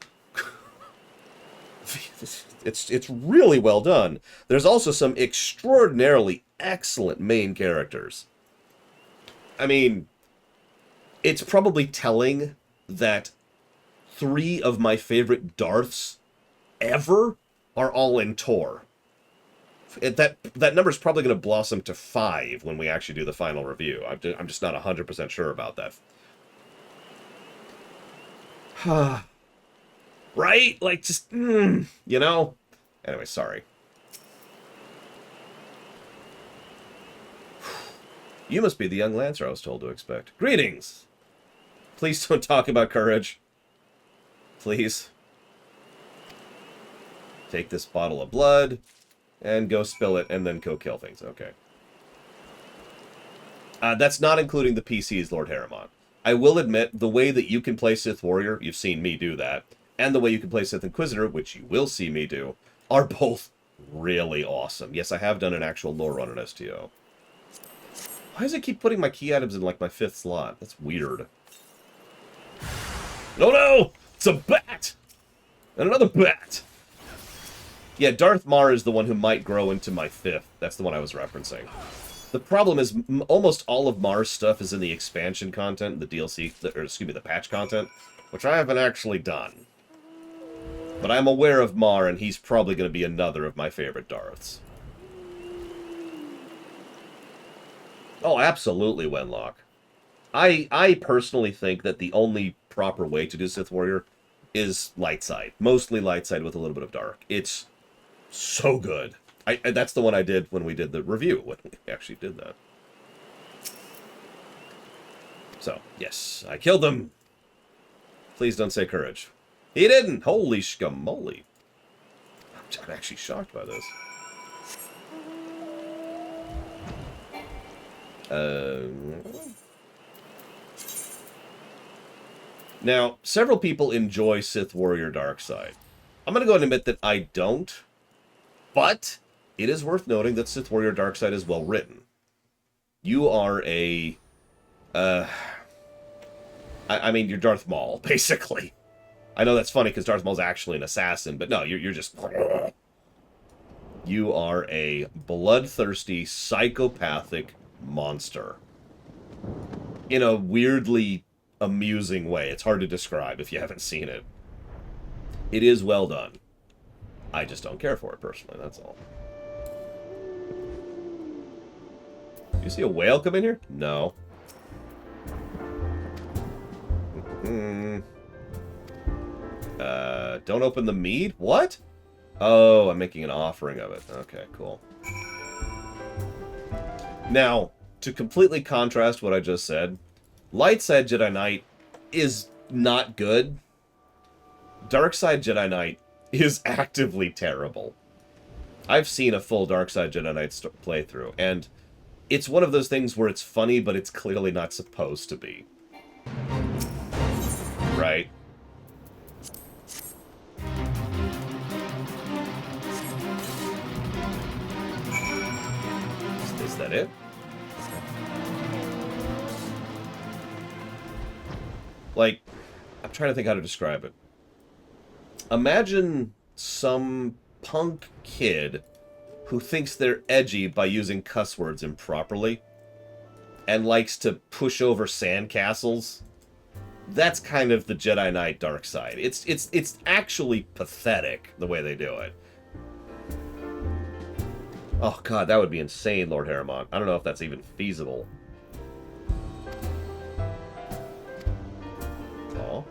It's really well done. There's also some extraordinarily excellent main characters. I mean, it's probably telling that 3 of my favorite Darths ever are all in Tor. That number's probably going to blossom to 5 when we actually do the final review. I'm just not 100% sure about that. Right? Like, just, you know? Anyway, sorry. You must be the young Lancer I was told to expect. Greetings! Please don't talk about courage. Please. Take this bottle of blood, and go spill it, and then go kill things. Okay. That's not including the PCs, Lord Harriman. I will admit, the way that you can play Sith Warrior, you've seen me do that, and the way you can play Sith Inquisitor, which you will see me do, are both really awesome. Yes, I have done an actual lore run on STO. Why does it keep putting my key items in, like, my 5th slot? That's weird. No! It's a bat! And another bat! Yeah, Darth Mar is the one who might grow into my 5th. That's the one I was referencing. The problem is, almost all of Mar's stuff is in the expansion content, the DLC, or excuse me, the patch content, which I haven't actually done. But I'm aware of Mar, and he's probably going to be another of my favorite Darths. Oh, absolutely, Wenlock. I personally think that the only proper way to do Sith Warrior is light side. Mostly light side with a little bit of dark. It's so good. That's the one I did when we did the review, when we actually did that. So, yes, I killed them. Please don't say courage. He didn't! Holy shkamoly. I'm actually shocked by this. Now, several people enjoy Sith Warrior Darkside. I'm going to go ahead and admit that I don't, but it is worth noting that Sith Warrior Darkside is well written. You are a... I mean, you're Darth Maul, basically. I know that's funny because Darth Maul's actually an assassin, but no, you're just... You are a bloodthirsty, psychopathic monster. In a weirdly amusing way. It's hard to describe if you haven't seen it. It is well done. I just don't care for it personally, that's all. You see a whale come in here? No. Don't open the mead? What? Oh, I'm making an offering of it. Okay, cool. Now, to completely contrast what I just said, Light Side Jedi Knight is not good. Dark Side Jedi Knight is actively terrible. I've seen a full Dark Side Jedi Knight playthrough, and it's one of those things where it's funny, but it's clearly not supposed to be. Right? Is that it? Like, I'm trying to think how to describe it. Imagine some punk kid who thinks they're edgy by using cuss words improperly and likes to push over sandcastles. That's kind of the Jedi Knight dark side. It's actually pathetic the way they do it. Oh god, that would be insane, Lord Harrimont. I don't know if that's even feasible. Oh.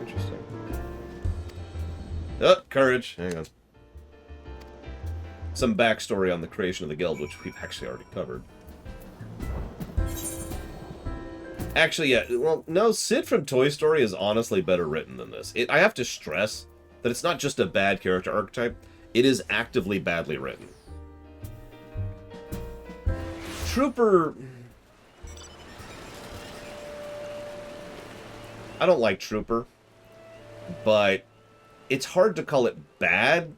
Interesting. Oh, courage. Hang on. Some backstory on the creation of the guild, which we've actually already covered. Actually, yeah, well, no, Sid from Toy Story is honestly better written than this. I have to stress that it's not just a bad character archetype, it is actively badly written. Trooper... I don't like Trooper, but it's hard to call it bad.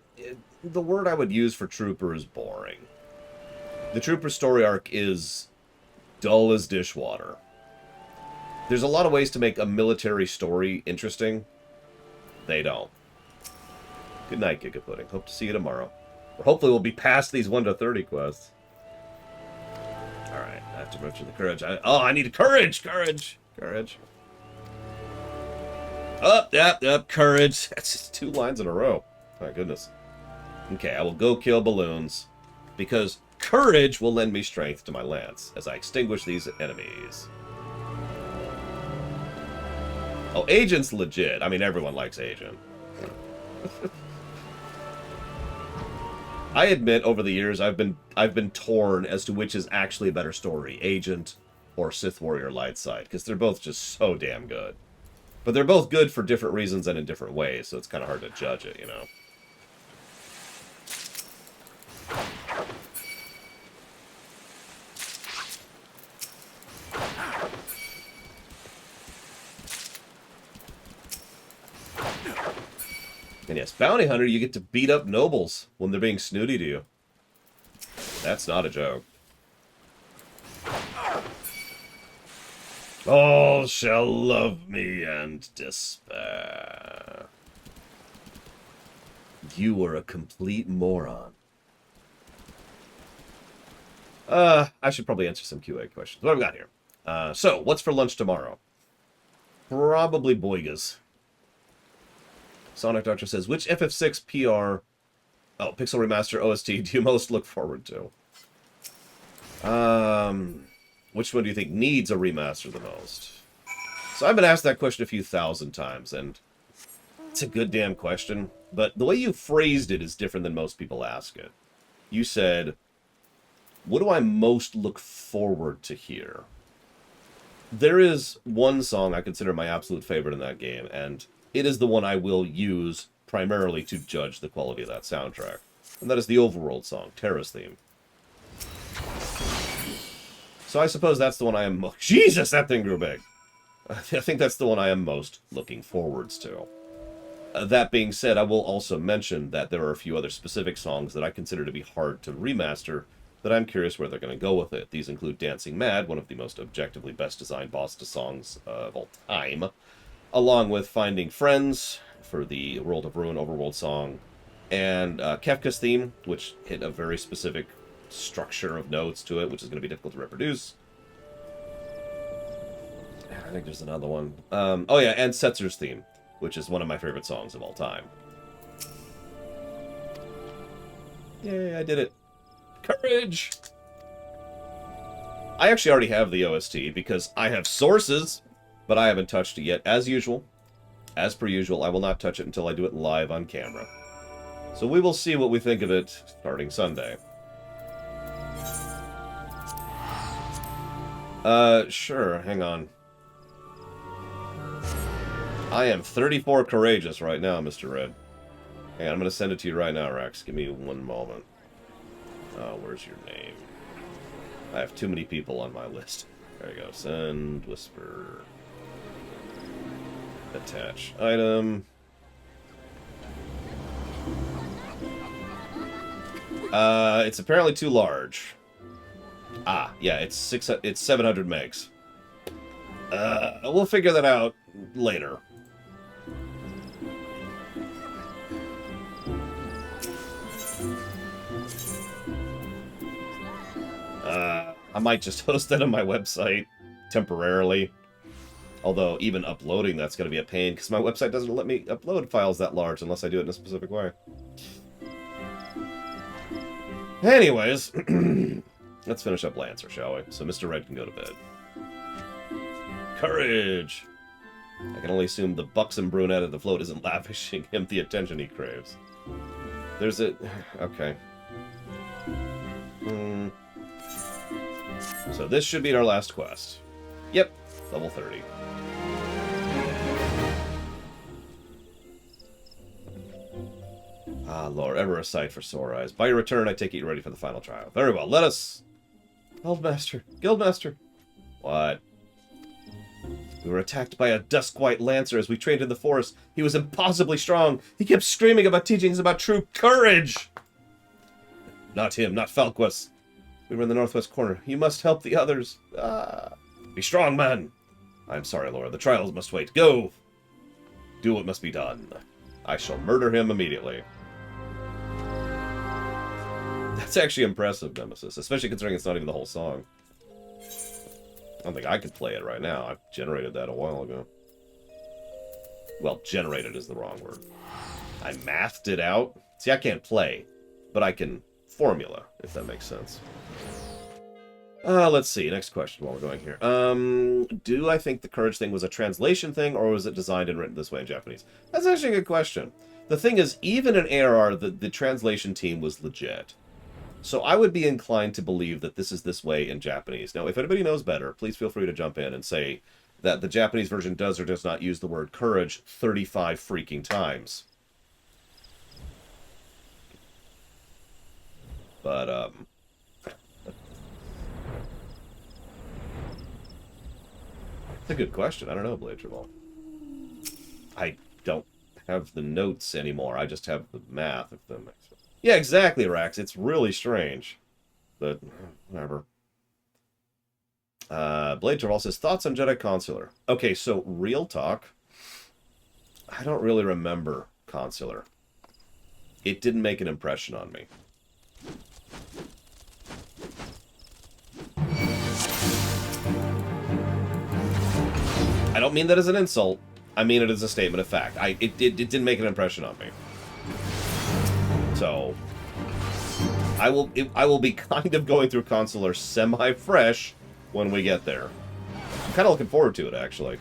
The word I would use for Trooper is boring. The Trooper story arc is dull as dishwater. There's a lot of ways to make a military story interesting. They don't. Good night, Giga Pudding. Hope to see you tomorrow. Or hopefully we'll be past these 1 to 30 quests. Alright, I have to mention the courage. I need courage! Courage! Courage. Up, courage. That's just 2 lines in a row. My goodness. Okay, I will go kill balloons. Because courage will lend me strength to my lance as I extinguish these enemies. Oh, Agent's legit. I mean, everyone likes Agent. I admit, over the years, I've been torn as to which is actually a better story, Agent or Sith Warrior Lightside, because they're both just so damn good. But they're both good for different reasons and in different ways, so it's kind of hard to judge it, you know. And yes, Bounty Hunter, you get to beat up nobles when they're being snooty to you. That's not a joke. All shall love me and despair. You are a complete moron. I should probably answer some QA questions. What have we got here? So, what's for lunch tomorrow? Probably Boigas. Sonic Doctor says, which FF6 PR... Oh, Pixel Remaster OST do you most look forward to? Which one do you think needs a remaster the most? So I've been asked that question a few thousand times, and it's a good damn question. But the way you phrased it is different than most people ask it. You said, what do I most look forward to hear? There is one song I consider my absolute favorite in that game, and it is the one I will use primarily to judge the quality of that soundtrack. And that is the Overworld song, Terra's Theme. So I suppose that's the one I am... Jesus, that thing grew big! I think that's the one I am most looking forwards to. That being said, I will also mention that there are a few other specific songs that I consider to be hard to remaster, that I'm curious where they're going to go with it. These include Dancing Mad, one of the most objectively best designed boss songs of all time, along with Finding Friends for the World of Ruin Overworld song, and Kefka's theme, which hit a very specific structure of notes to it, which is going to be difficult to reproduce. I think there's another one. Oh yeah, and Setzer's theme, which is one of my favorite songs of all time. Yay, I did it. Courage! I actually already have the OST because I have sources, but I haven't touched it yet. As usual, as per usual, I will not touch it until I do it live on camera. So we will see what we think of it starting Sunday. Sure, hang on. I am 34 courageous right now, Mr. Red. Hang on, I'm going to send it to you right now, Rex. Give me one moment. Where's your name? I have too many people on my list. There you go. Send, whisper. Attach item. It's apparently too large. Ah, yeah, it's 700 megs. We'll figure that out later. I might just host that on my website temporarily. Although, even uploading that's going to be a pain, because my website doesn't let me upload files that large unless I do it in a specific way. Anyways, let's finish up Lancer, shall we? So Mr. Red can go to bed. Courage! I can only assume the buxom brunette at the float isn't lavishing him the attention he craves. There's a... Okay. So this should be our last quest. Yep, level 30. Ah, Lord, ever a sight for sore eyes. By your return, I take it you're ready for the final trial. Very well, let us... Guildmaster. What? We were attacked by a dusk-white lancer as we trained in the forest. He was impossibly strong. He kept screaming about teachings about true courage. Not him, not Falquus. We were in the northwest corner. You must help the others. Be strong, man. I'm sorry, Laura. The trials must wait. Go! Do what must be done. I shall murder him immediately. That's actually impressive, Nemesis. Especially considering it's not even the whole song. I don't think I could play it right now. I generated that a while ago. Well, generated is the wrong word. I mathed it out. See, I can't play, but I can formula, if that makes sense. Let's see. Next question while we're going here. Do I think the courage thing was a translation thing, or was it designed and written this way in Japanese? That's actually a good question. The thing is, even in ARR, the translation team was legit. So I would be inclined to believe that this is this way in Japanese. Now, if anybody knows better, please feel free to jump in and say that the Japanese version does or does not use the word courage 35 freaking times. But, it's a good question. I don't know, Blade Tribal. I don't have the notes anymore. I just have the math, if that makes sense. Yeah, exactly, Rax. It's really strange. But, whatever. Blade Tribal says, thoughts on Jedi Consular? Okay, so, real talk. I don't really remember Consular. It didn't make an impression on me. I don't mean that as an insult. I mean it as a statement of fact. It didn't make an impression on me. So, I will be kind of going through Consular semi-fresh when we get there. I'm kind of looking forward to it, actually.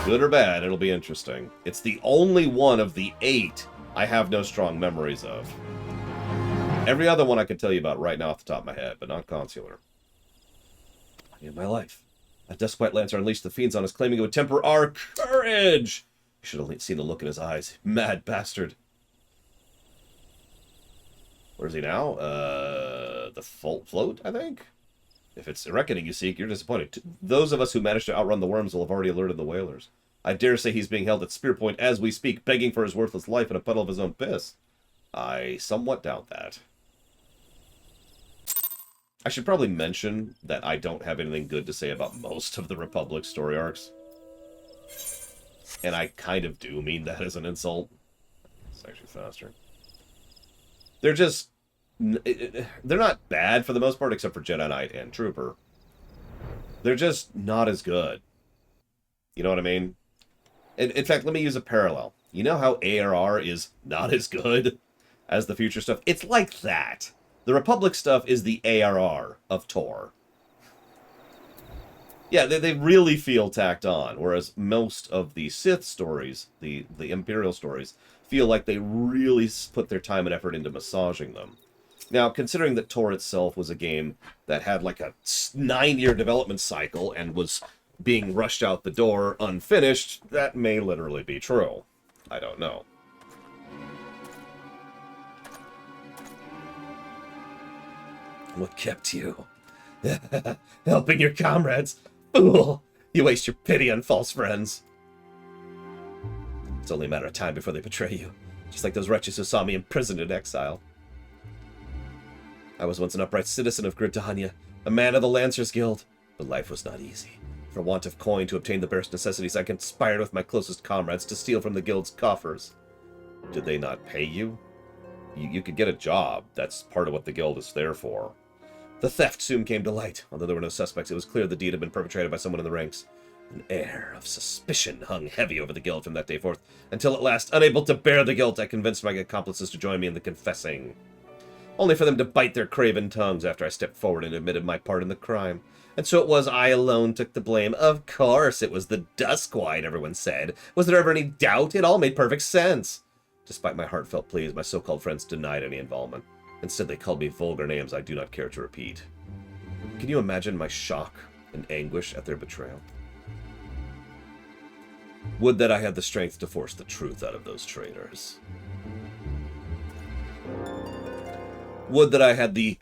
Good or bad, it'll be interesting. It's the only one of the 8 I have no strong memories of. Every other one I could tell you about right now off the top of my head, but not Consular. In my life. A Dusk-White Lancer unleashed the fiends on us, claiming it would temper our courage! You should have seen the look in his eyes. Mad bastard. Where is he now? The float, I think? If it's a reckoning you seek, you're disappointed. Those of us who managed to outrun the worms will have already alerted the whalers. I dare say he's being held at spear point as we speak, begging for his worthless life in a puddle of his own piss. I somewhat doubt that. I should probably mention that I don't have anything good to say about most of the Republic story arcs. And I kind of do mean that as an insult. It's actually faster. They're just... They're not bad for the most part, except for Jedi Knight and Trooper. They're just not as good. You know what I mean? In fact, let me use a parallel. You know how ARR is not as good as the future stuff? It's like that. The Republic stuff is the ARR of Tor. Yeah, they really feel tacked on, whereas most of the Sith stories, the Imperial stories, feel like they really put their time and effort into massaging them. Now, considering that Tor itself was a game that had like a 9-year development cycle and was being rushed out the door unfinished, that may literally be true. I don't know. What kept you? Helping your comrades. Fool! You waste your pity on false friends. It's only a matter of time before they betray you. Just like those wretches who saw me imprisoned in exile. I was once an upright citizen of Gridania, a man of the Lancers Guild, but life was not easy. For want of coin to obtain the barest necessities, I conspired with my closest comrades to steal from the guild's coffers. Did they not pay you? You could get a job. That's part of what the guild is there for. The theft soon came to light. Although there were no suspects, it was clear the deed had been perpetrated by someone in the ranks. An air of suspicion hung heavy over the guild from that day forth, until at last, unable to bear the guilt, I convinced my accomplices to join me in the confessing. Only for them to bite their craven tongues after I stepped forward and admitted my part in the crime. And so it was I alone took the blame. Of course, it was the Duskwide, everyone said. Was there ever any doubt? It all made perfect sense. Despite my heartfelt pleas, my so-called friends denied any involvement. Instead, they called me vulgar names I do not care to repeat. Can you imagine my shock and anguish at their betrayal? Would that I had the strength to force the truth out of those traitors. Would that I had the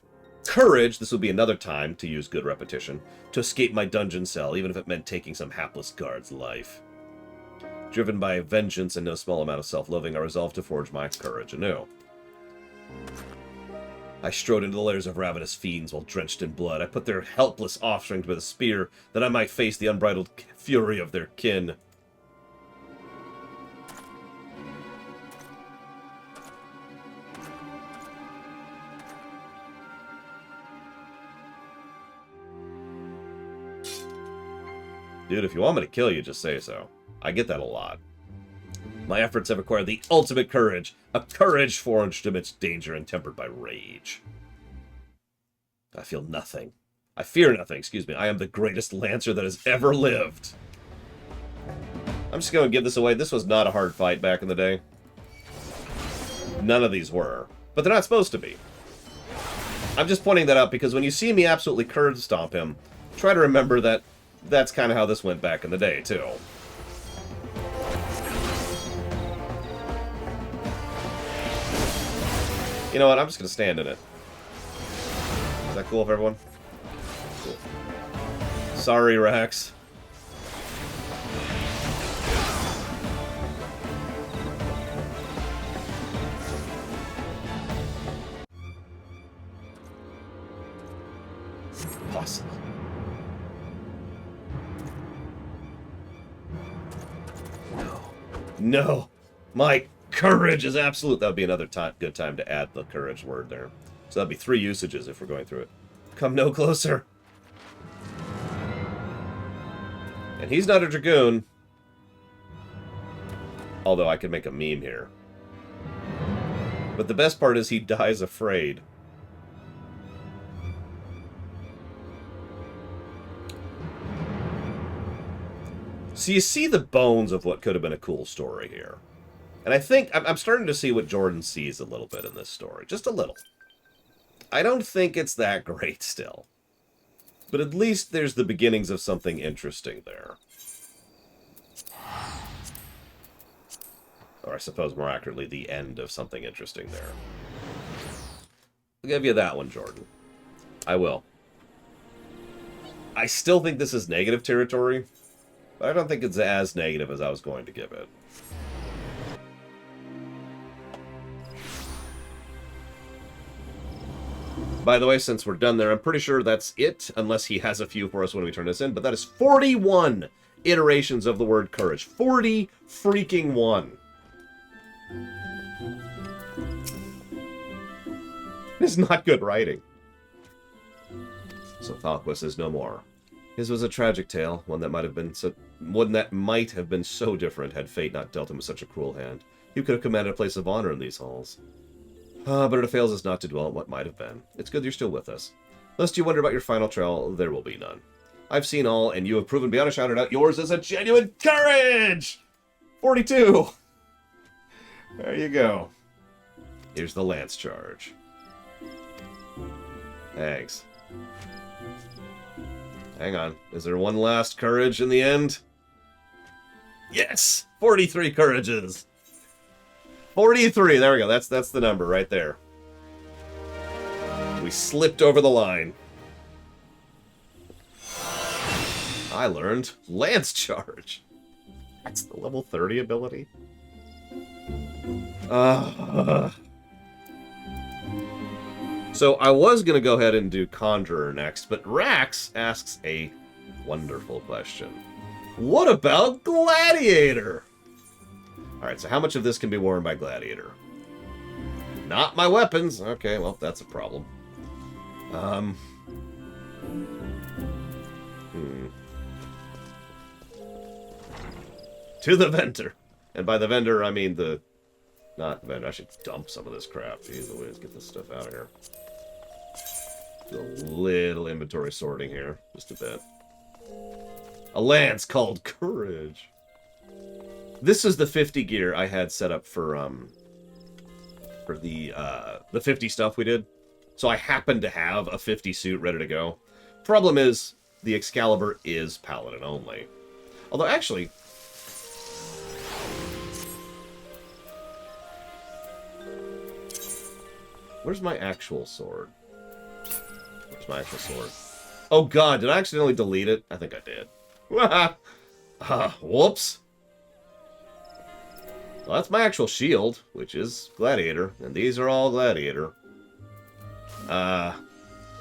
courage, this would be another time, to use good repetition, to escape my dungeon cell, even if it meant taking some hapless guard's life. Driven by vengeance and no small amount of self-loathing, I resolved to forge my courage anew. I strode into the lairs of ravenous fiends while drenched in blood. I put their helpless offspring with a spear, that I might face the unbridled fury of their kin. Dude, if you want me to kill you, just say so. I get that a lot. My efforts have acquired the ultimate courage, a courage forged amidst danger and tempered by rage. I feel nothing. I fear nothing, excuse me. I am the greatest Lancer that has ever lived. I'm just going to give this away. This was not a hard fight back in the day. None of these were. But they're not supposed to be. I'm just pointing that out because when you see me absolutely curd stomp him, try to remember that that's kind of how this went back in the day, too. You know what? I'm just going to stand in it. Is that cool with everyone? Cool. Sorry, Rax. Possible. No. No! My courage is absolute. That would be another good time to add the courage word there. So that'd be 3 usages if we're going through it. Come no closer. And he's not a Dragoon. Although I could make a meme here. But the best part is he dies afraid. So you see the bones of what could have been a cool story here. And I think I'm starting to see what Jordan sees a little bit in this story. Just a little. I don't think it's that great still. But at least there's the beginnings of something interesting there. Or I suppose more accurately, the end of something interesting there. I'll give you that one, Jordan. I will. I still think this is negative territory, but I don't think it's as negative as I was going to give it. By the way, since we're done there, I'm pretty sure that's it, unless he has a few for us when we turn this in, but that is 41 iterations of the word courage. 40 freaking 1. is not good writing. So Falquist is no more. His was a tragic tale, one that might have been so different had fate not dealt him with such a cruel hand. He could have commanded a place of honor in these halls. But it avails us not to dwell on what might have been. It's good you're still with us. Lest you wonder about your final trial, there will be none. I've seen all, and you have proven beyond a shadow of doubt yours is a genuine courage! 42! There you go. Here's the lance charge. Thanks. Hang on. Is there one last courage in the end? Yes! 43 courages! 43! There we go. That's the number right there. We slipped over the line. I learned Lance Charge. That's the level 30 ability. So I was going to go ahead and do Conjurer next, but Rax asks a wonderful question. What about Gladiator? Alright, so how much of this can be worn by Gladiator? Not my weapons. Okay, well, that's a problem. To the vendor. And by the vendor, I mean the... Not vendor. I should dump some of this crap. Jeez Louise, get this stuff out of here. Do a little inventory sorting here. Just a bit. A lance called Courage. This is the 50 gear I had set up for the 50 stuff we did. So I happen to have a 50 suit ready to go. Problem is, the Excalibur is Paladin only. Although, actually... Where's my actual sword? Where's my actual sword? Oh god, did I accidentally delete it? I think I did. Whoops. Well, that's my actual shield, which is Gladiator, and these are all Gladiator.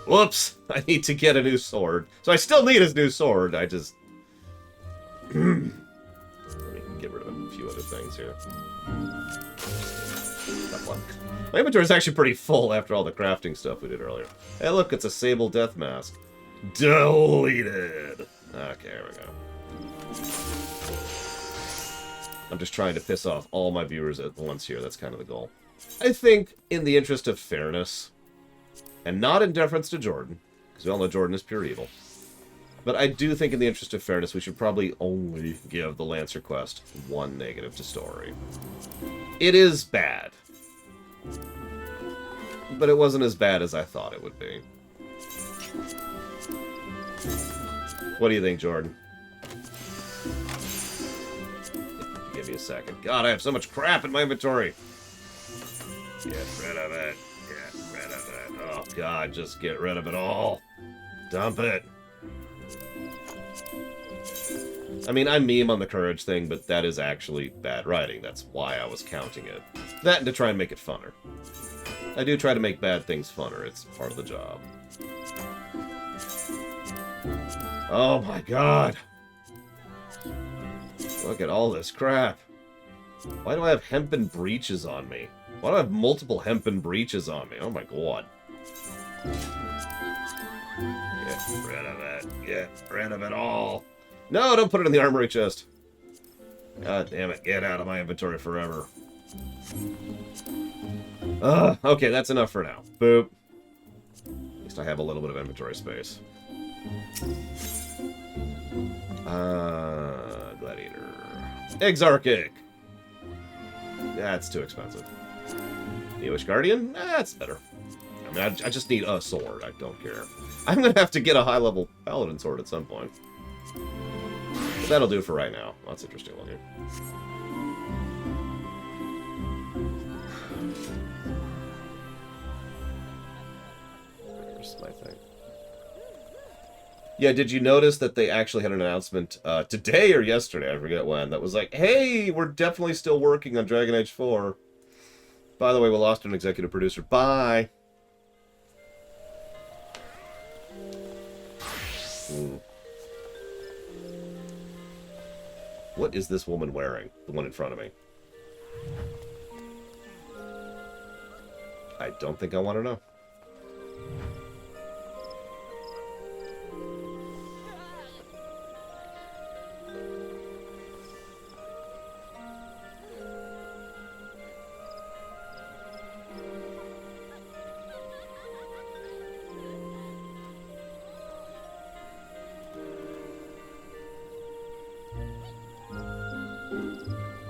Whoops! I need to get a new sword. So I still need his new sword, I just... Let me get rid of a few other things here. That one. My inventory is actually pretty full after all the crafting stuff we did earlier. Hey look, it's a Sable Death Mask. Deleted! Okay, here we go. I'm just trying to piss off all my viewers at once here. That's kind of the goal. I think, in the interest of fairness, and not in deference to Jordan, because we all know Jordan is pure evil, but I do think in the interest of fairness, we should probably only give the Lancer quest one negative to story. It is bad. But it wasn't as bad as I thought it would be. What do you think, Jordan? Give me a second. God, I have so much crap in my inventory. Get rid of it. Get rid of it. Oh, God, just get rid of it all. Dump it. I mean, I meme on the courage thing, but that is actually bad writing. That's why I was counting it. That and to try and make it funner. I do try to make bad things funner. It's part of the job. Oh my god. Look at all this crap. Why do I have hempen breeches on me? Why do I have multiple hempen breeches on me? Oh my god. Get rid of it. Get rid of it all. No, don't put it in the armory chest. God damn it. Get out of my inventory forever. Okay, that's enough for now. Boop. At least I have a little bit of inventory space. Gladiator. Exarchic. That's too expensive. Newish Guardian? That's better. I mean, I just need a sword. I don't care. I'm gonna have to get a high-level Paladin sword at some point. But that'll do for right now. Well, that's interesting one here. Where's my thing? Yeah, did you notice that they actually had an announcement today or yesterday, I forget when, that was like, hey, we're definitely still working on Dragon Age 4. By the way, we lost an executive producer. Bye! What is this woman wearing? The one in front of me. I don't think I want to know.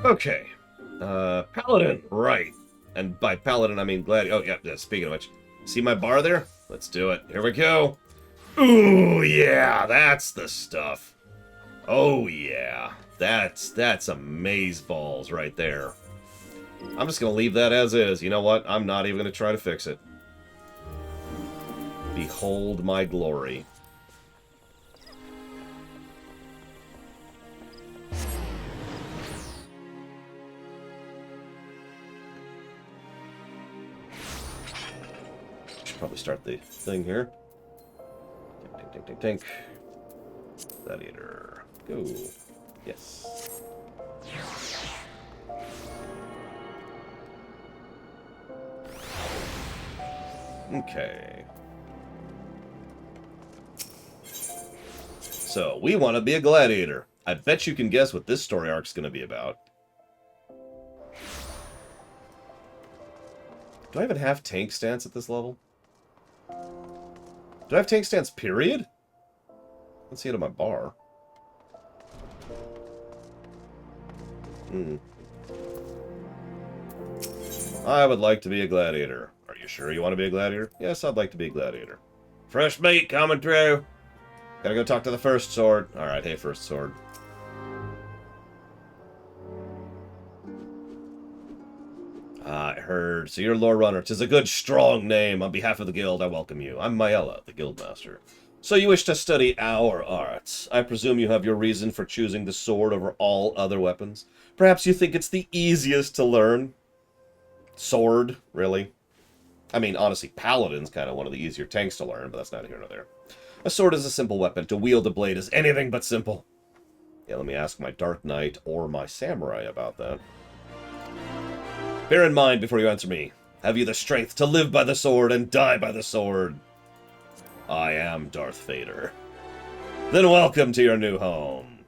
Okay. Paladin, right. And by Paladin, I mean Gladiator. Oh, yeah, speaking of which. See my bar there? Let's do it. Here we go. Ooh, yeah, that's the stuff. Oh, yeah. That's amazeballs right there. I'm just going to leave that as is. You know what? I'm not even going to try to fix it. Behold my glory. Should probably start the thing here. Tink, tink, tink, tink. Gladiator. Go. Yes. Okay. So, we want to be a gladiator. I bet you can guess what this story arc's going to be about. Do I even have tank stance at this level? Do I have tank stance, period? Let's see it on my bar. I would like to be a gladiator. Are you sure you want to be a gladiator? Yes, I'd like to be a gladiator. Fresh meat coming through. Gotta go talk to the first sword. Alright, hey, first sword. I heard. So you're Lore Runner. 'Tis a good, strong name. On behalf of the guild, I welcome you. I'm Maella, the guildmaster. So you wish to study our arts. I presume you have your reason for choosing the sword over all other weapons. Perhaps you think it's the easiest to learn. Sword, really? I mean, honestly, Paladin's kind of one of the easier tanks to learn, but that's neither here nor there. A sword is a simple weapon. To wield a blade is anything but simple. Yeah, let me ask my Dark Knight or my Samurai about that. Bear in mind before you answer me. Have you the strength to live by the sword and die by the sword? I am Darth Vader. Then welcome to your new home.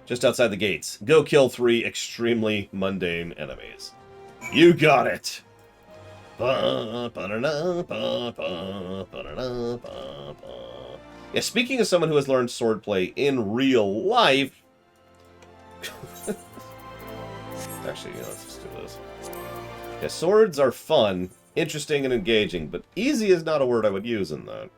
Just outside the gates, go kill 3 extremely mundane enemies. You got it! Yeah, speaking of someone who has learned swordplay in real life... Actually, let's just do this. Yeah, swords are fun, interesting, and engaging, but easy is not a word I would use in that.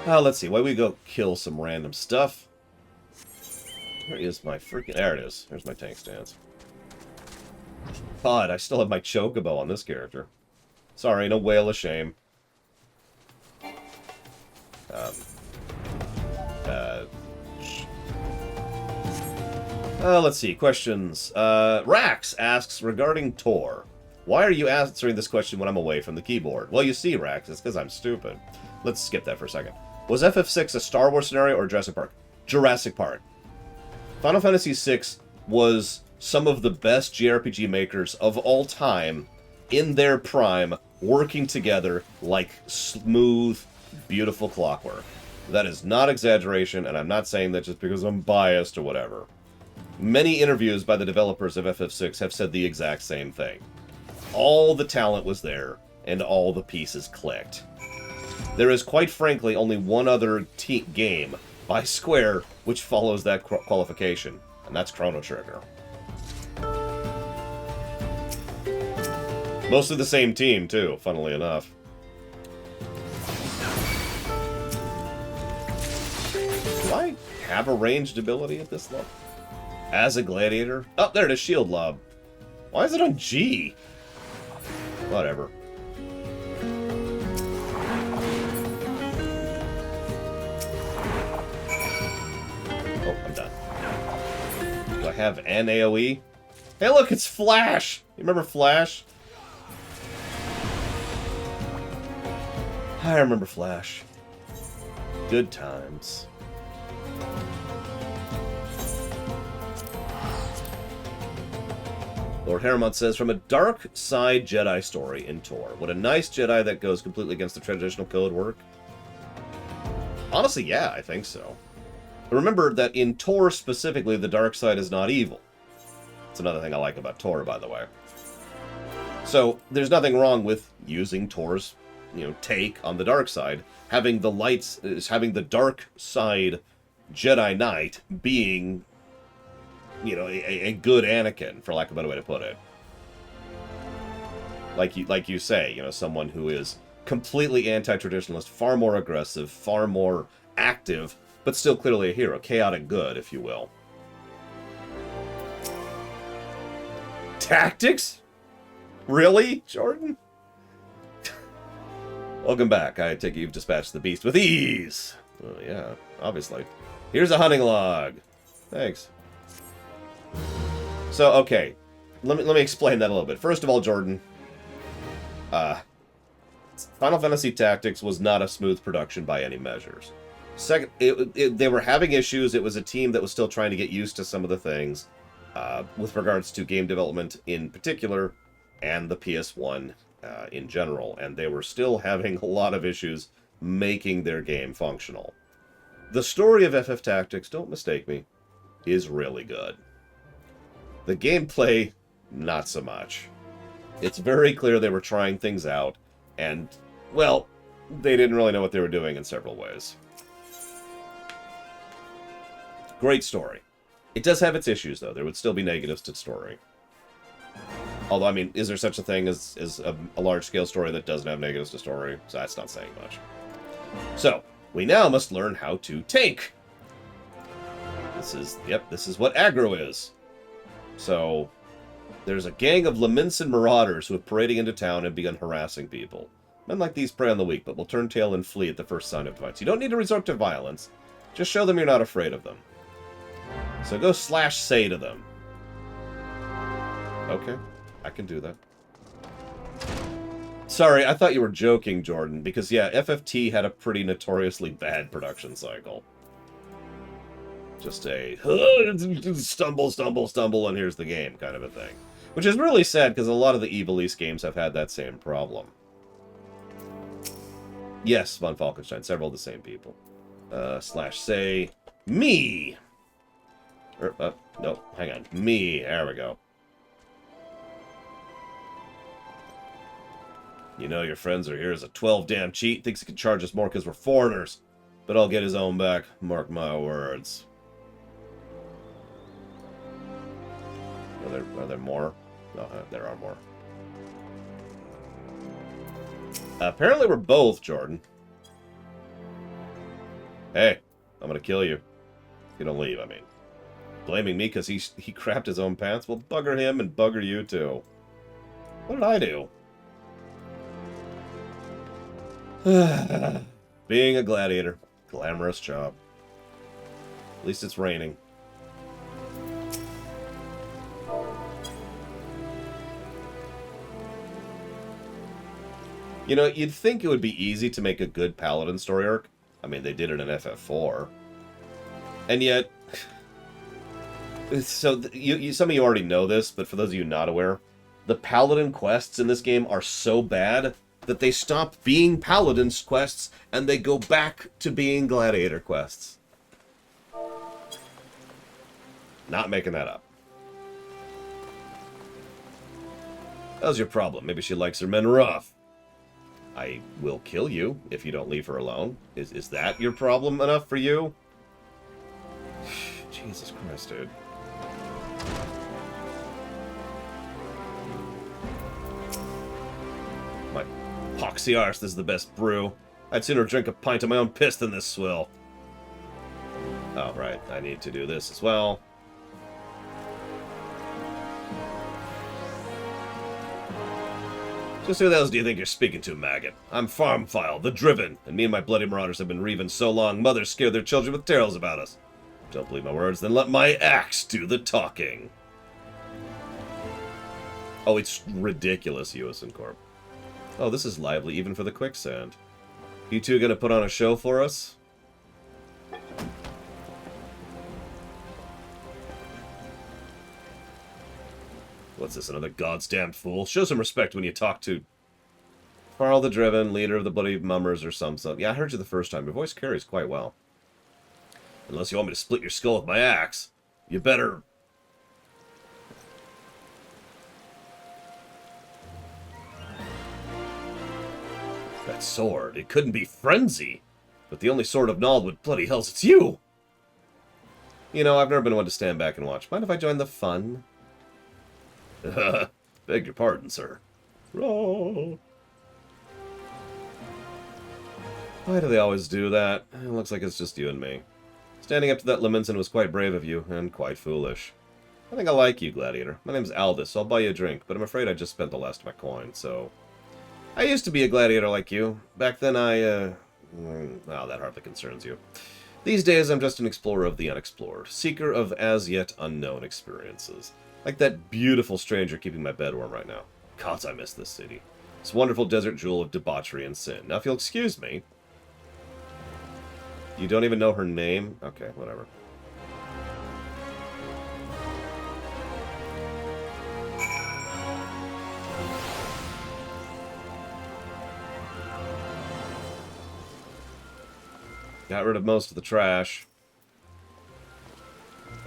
Let's see. Why we go kill some random stuff? Where is my freaking... There it is. There's my tank stance. God, I still have my chocobo on this character. Sorry, no whale of shame. Let's see. Questions. Rax asks, regarding Tor. Why are you answering this question when I'm away from the keyboard? Well, you see, Rax, it's because I'm stupid. Let's skip that for a second. Was FF6 a Star Wars scenario or Jurassic Park? Jurassic Park. Final Fantasy VI was some of the best JRPG makers of all time in their prime, working together like smooth, beautiful clockwork. That is not exaggeration, and I'm not saying that just because I'm biased or whatever. Many interviews by the developers of FF6 have said the exact same thing. All the talent was there, and all the pieces clicked. There is, quite frankly, only one other game by Square which follows that qualification, and that's Chrono Trigger. Mostly the same team, too, funnily enough. Do I have a ranged ability at this level? As a gladiator? Oh, there it is, Shield Lob. Why is it on G? Whatever. Oh, I'm done. Do I have an AoE? Hey, look, it's Flash! You remember Flash? I remember Flash. Good times. Lord Harrimont says, from a dark side Jedi story in Tor, would a nice Jedi that goes completely against the traditional code work? Honestly, yeah, I think so. But remember that in Tor specifically, the dark side is not evil. That's another thing I like about Tor, by the way. So, there's nothing wrong with using Tor's, take on the dark side. Having the lights, having the dark side Jedi Knight being, you know, a good Anakin, for lack of a better way to put it. Like you say, you know, someone who is completely anti-traditionalist, far more aggressive, far more active, but still clearly a hero. Chaotic good, if you will. Tactics? Really, Jordan? Welcome back. I take it you've dispatched the beast with ease. Oh, yeah, obviously. Here's a hunting log. Thanks. So, okay. Let me explain that a little bit. First of all, Jordan, Final Fantasy Tactics was not a smooth production by any measures. Second, they were having issues. It was a team that was still trying to get used to some of the things with regards to game development in particular and the PS1 in general. And they were still having a lot of issues making their game functional. The story of FF Tactics, don't mistake me, is really good. The gameplay, not so much. It's very clear they were trying things out, and, well, they didn't really know what they were doing in several ways. Great story. It does have its issues, though. There would still be negatives to the story. Although, I mean, is there such a thing as a large-scale story that doesn't have negatives to story? So that's not saying much. So, we now must learn how to tank. This is what aggro is. So, there's a gang of Leminson marauders who have paraded into town and begun harassing people. Men like these prey on the weak, but will turn tail and flee at the first sign of violence. You don't need to resort to violence. Just show them you're not afraid of them. So go /say to them. Okay, I can do that. Sorry, I thought you were joking, Jordan, because yeah, FFT had a pretty notoriously bad production cycle. Just a stumble, stumble, stumble, and here's the game kind of a thing. Which is really sad, because a lot of the Evil East games have had that same problem. Yes, Von Falkenstein, several of the same people. /say me. No, hang on. Me. There we go. You know your friends are here as a 12 damn cheat. Thinks he can charge us more because we're foreigners. But I'll get his own back. Mark my words. Are there more? No, there are more. Apparently we're both, Jordan. Hey, I'm gonna kill you. You don't leave, I mean. Blaming me because he crapped his own pants? Well, bugger him and bugger you too. What did I do? Being a gladiator. Glamorous job. At least it's raining. You know, you'd think it would be easy to make a good Paladin story arc. I mean, they did it in FF4. And yet... So, some of you already know this, but for those of you not aware, the Paladin quests in this game are so bad that they stop being Paladin's quests, and they go back to being Gladiator quests. Not making that up. How's your problem? Maybe she likes her men rough. I will kill you if you don't leave her alone. Is that your problem enough for you? Jesus Christ, dude. My poxy arse, this is the best brew. I'd sooner drink a pint of my own piss than this swill. Oh, right. I need to do this as well. Just who the hell do you think you're speaking to, maggot? I'm Farmfile, the Driven, and me and my bloody marauders have been reaving so long, mothers scare their children with tales about us. Don't believe my words, then let my axe do the talking. Oh, it's ridiculous, USN Corp. Oh, this is lively, even for the quicksand. You two gonna put on a show for us? What's this, another God's damned fool? Show some respect when you talk to Carl the Driven, leader of the Bloody Mummers or something. Yeah, I heard you the first time. Your voice carries quite well. Unless you want me to split your skull with my axe, you better... That sword, it couldn't be Frenzy. But the only sword of Nald would bloody hells, it's you! You know, I've never been one to stand back and watch. Mind if I join the fun? Beg your pardon, sir. Roll. Why do they always do that? It looks like it's just you and me. Standing up to that Lemonson was quite brave of you, and quite foolish. I think I like you, Gladiator. My name's Aldous, so I'll buy you a drink, but I'm afraid I just spent the last of my coin, so... I used to be a gladiator like you. Back then well, that hardly concerns you. These days, I'm just an explorer of the unexplored, seeker of as-yet unknown experiences. Like that beautiful stranger keeping my bed warm right now. God, I miss this city. This wonderful desert jewel of debauchery and sin. Now, if you'll excuse me... You don't even know her name? Okay, whatever. Got rid of most of the trash.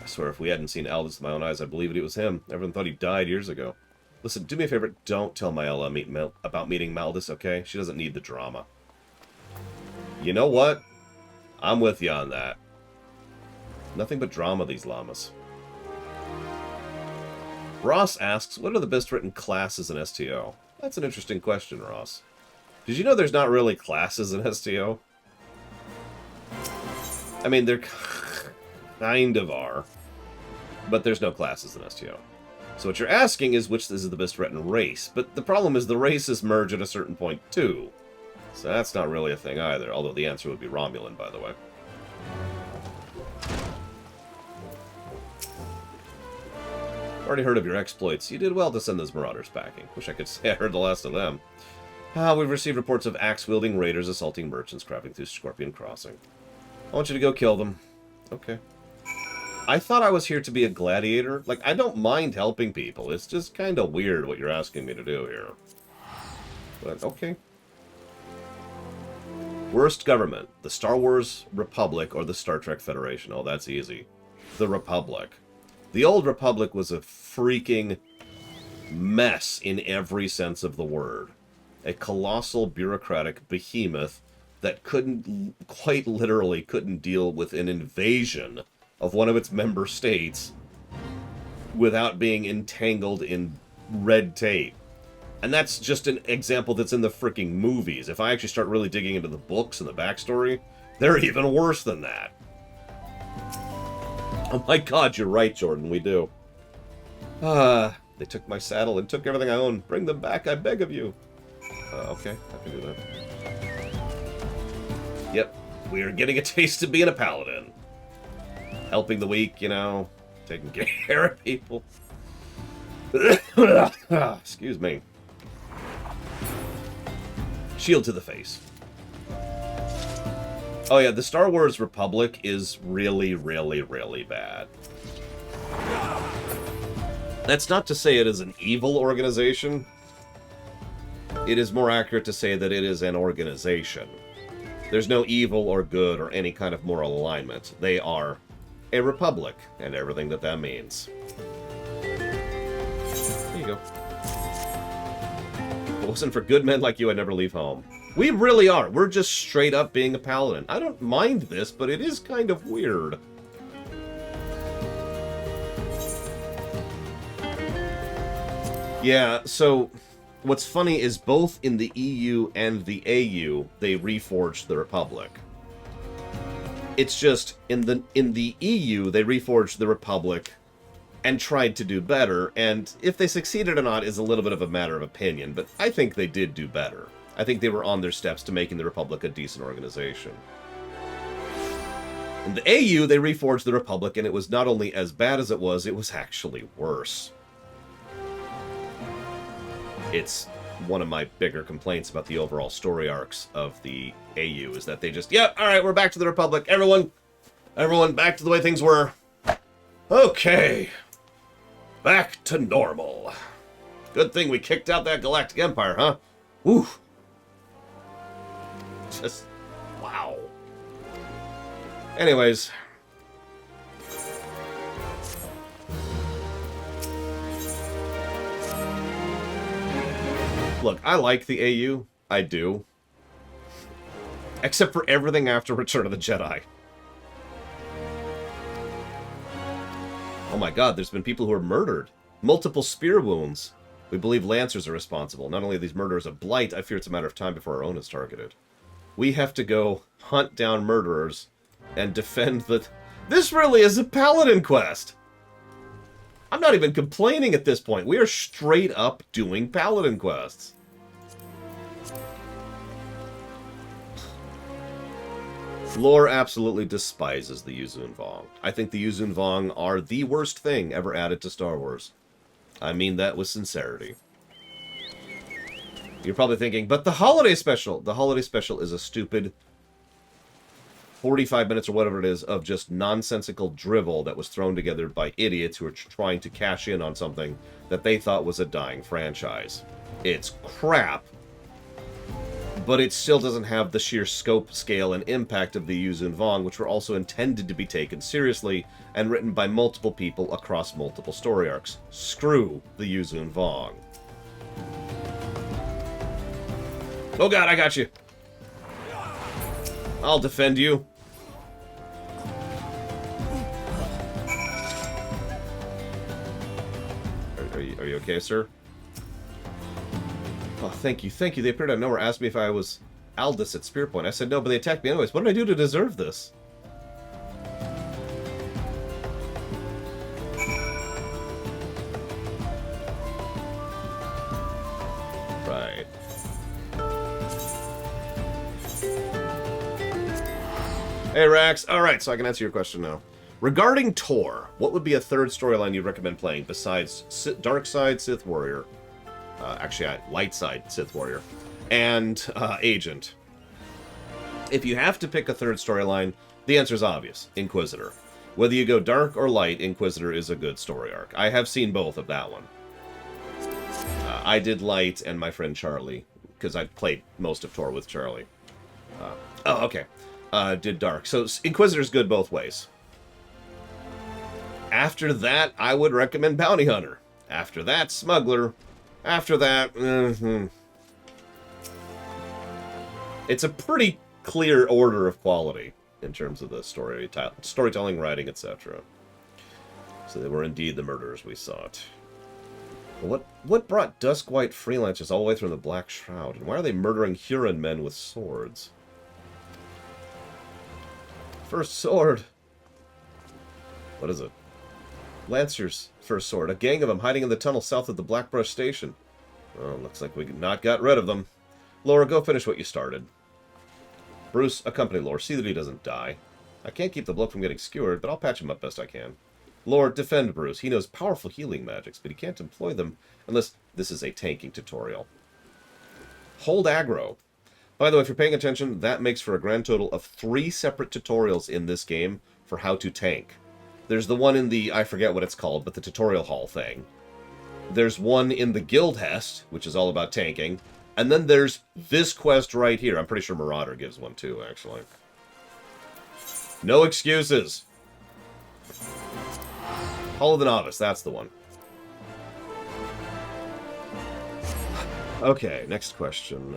I swear, if we hadn't seen Aldous with my own eyes, I'd believe it was him. Everyone thought he died years ago. Listen, do me a favor, don't tell Myella about meeting Aldous, okay? She doesn't need the drama. You know what? I'm with you on that. Nothing but drama, these llamas. Ross asks, what are the best written classes in STO? That's an interesting question, Ross. Did you know there's not really classes in STO? I mean, there kind of are, but there's no classes in STO. So what you're asking is which is the best written race, but the problem is the races merge at a certain point too. So that's not really a thing either, although the answer would be Romulan, by the way. Already heard of your exploits. You did well to send those marauders packing. Wish I could say I heard the last of them. We've received reports of axe-wielding raiders assaulting merchants crafting through Scorpion Crossing. I want you to go kill them. Okay. I thought I was here to be a gladiator. Like, I don't mind helping people. It's just kind of weird what you're asking me to do here. But, okay. Worst government. The Star Wars Republic or the Star Trek Federation. Oh, that's easy. The Republic. The old Republic was a freaking mess in every sense of the word. A colossal bureaucratic behemoth that quite literally couldn't deal with an invasion of one of its member states without being entangled in red tape. And that's just an example that's in the freaking movies. If I actually start really digging into the books and the backstory, they're even worse than that. Oh my god, you're right, Jordan, we do. They took my saddle and took everything I own. Bring them back, I beg of you. Okay, I can do that. Yep, we are getting a taste of being a paladin. Helping the weak, you know, taking care of people. Excuse me. Shield to the face. Oh yeah, the Star Wars Republic is really, really, really bad. That's not to say it is an evil organization. It is more accurate to say that it is an organization. There's no evil or good or any kind of moral alignment. They are a republic, and everything that that means. There you go. If it wasn't for good men like you, I'd never leave home. We really are. We're just straight up being a paladin. I don't mind this, but it is kind of weird. Yeah, so what's funny is both in the EU and the AU, they reforged the Republic. It's just, in the EU, they reforged the Republic and tried to do better, and if they succeeded or not is a little bit of a matter of opinion, but I think they did do better. I think they were on their steps to making the Republic a decent organization. In the AU, they reforged the Republic, and it was not only as bad as it was actually worse. It's one of my bigger complaints about the overall story arcs of the AU, is that they just, yep, alright, we're back to the Republic. Everyone, back to the way things were. Okay. Back to normal. Good thing we kicked out that Galactic Empire, huh? Woo. Just, wow. Anyways. Look, I like the AU. I do. Except for everything after Return of the Jedi. Oh my god, there's been people who are murdered. Multiple spear wounds. We believe Lancers are responsible. Not only are these murderers a blight, I fear it's a matter of time before our own is targeted. We have to go hunt down murderers and defend the... This really is a paladin quest! I'm not even complaining at this point. We are straight up doing paladin quests. Lore absolutely despises the Yuzun Vong. I think the Yuzun Vong are the worst thing ever added to Star Wars. I mean that with sincerity. You're probably thinking, but the holiday special! The holiday special is a stupid 45 minutes or whatever it is of just nonsensical drivel that was thrown together by idiots who are trying to cash in on something that they thought was a dying franchise. It's crap, but it still doesn't have the sheer scope, scale, and impact of the Yuzun Vong, which were also intended to be taken seriously and written by multiple people across multiple story arcs. Screw the Yuzun Vong. Oh god, I got you. I'll defend you. Are you okay, sir? Oh, thank you, thank you. They appeared out of nowhere, asked me if I was Aldous at Spear Point. I said no, but they attacked me anyways. What did I do to deserve this? Right. Hey, Rax. Alright, so I can answer your question now. Regarding Tor, what would be a third storyline you'd recommend playing besides Dark Side Sith Warrior? Actually, Light Side Sith Warrior. And Agent. If you have to pick a third storyline, the answer is obvious. Inquisitor. Whether you go Dark or Light, Inquisitor is a good story arc. I have seen both of that one. I did Light and my friend Charlie, because I played most of Tor with Charlie. Oh, okay. Did Dark. So Inquisitor's good both ways. After that, I would recommend Bounty Hunter. After that, Smuggler. After that, it's a pretty clear order of quality in terms of the storytelling, writing, etc. So they were indeed the murderers we sought. But what brought Duskwhite freelancers all the way through the Black Shroud? And why are they murdering Huron men with swords? First sword. What is it? Lancer's first sword. A gang of them hiding in the tunnel south of the Blackbrush Station. Oh, looks like we not got rid of them. Laura, go finish what you started. Bruce, accompany Laura. See that he doesn't die. I can't keep the bloke from getting skewered, but I'll patch him up best I can. Laura, defend Bruce. He knows powerful healing magics, but he can't employ them unless this is a tanking tutorial. Hold aggro. By the way, if you're paying attention, that makes for a grand total of 3 separate tutorials in this game for how to tank. There's the one in the, I forget what it's called, but the tutorial hall thing. There's one in the Guildhest, which is all about tanking. And then there's this quest right here. I'm pretty sure Marauder gives one too, actually. No excuses. Hall of the Novice, that's the one. Okay, next question.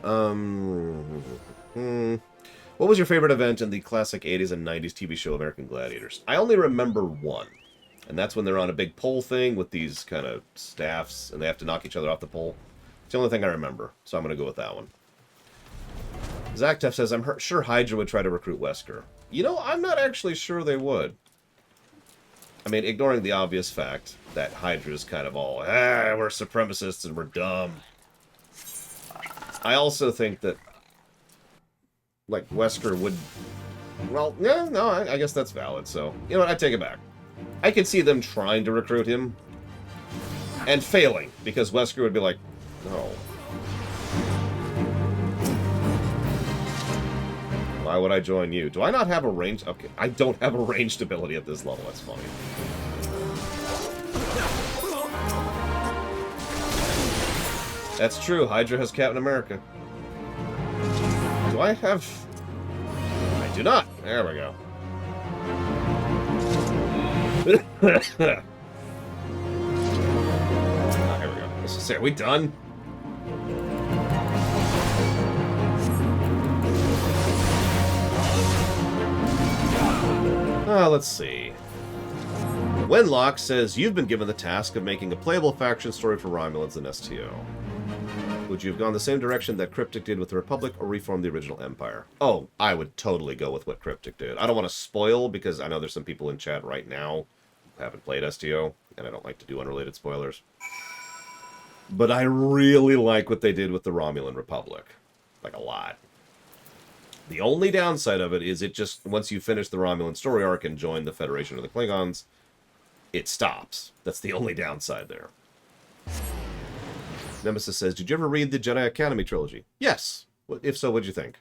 What was your favorite event in the classic 80s and 90s TV show American Gladiators? I only remember one. And that's when they're on a big pole thing with these kind of staffs, and they have to knock each other off the pole. It's the only thing I remember, so I'm going to go with that one. Zactef says, I'm sure Hydra would try to recruit Wesker. You know, I'm not actually sure they would. I mean, ignoring the obvious fact that Hydra is kind of all, we're supremacists and we're dumb. I also think that, like, Wesker would... Well, yeah, no, I guess that's valid, so... You know what, I take it back. I could see them trying to recruit him, and failing, because Wesker would be like, no. Why would I join you? Do I not have a ranged... Okay, I don't have a ranged ability at this level, that's funny. That's true, Hydra has Captain America. Do I have... I do not. There we go. Here we go. Let's just say, are we done? Let's see. Wenlock says, you've been given the task of making a playable faction story for Romulans and STO. Would you have gone the same direction that Cryptic did with the Republic, or reformed the original Empire? Oh, I would totally go with what Cryptic did. I don't want to spoil, because I know there's some people in chat right now who haven't played STO, and I don't like to do unrelated spoilers. But I really like what they did with the Romulan Republic. Like, a lot. The only downside of it is it just, once you finish the Romulan story arc and join the Federation of the Klingons, it stops. That's the only downside there. Nemesis says, did you ever read the Jedi Academy trilogy? Yes. If so, what'd you think?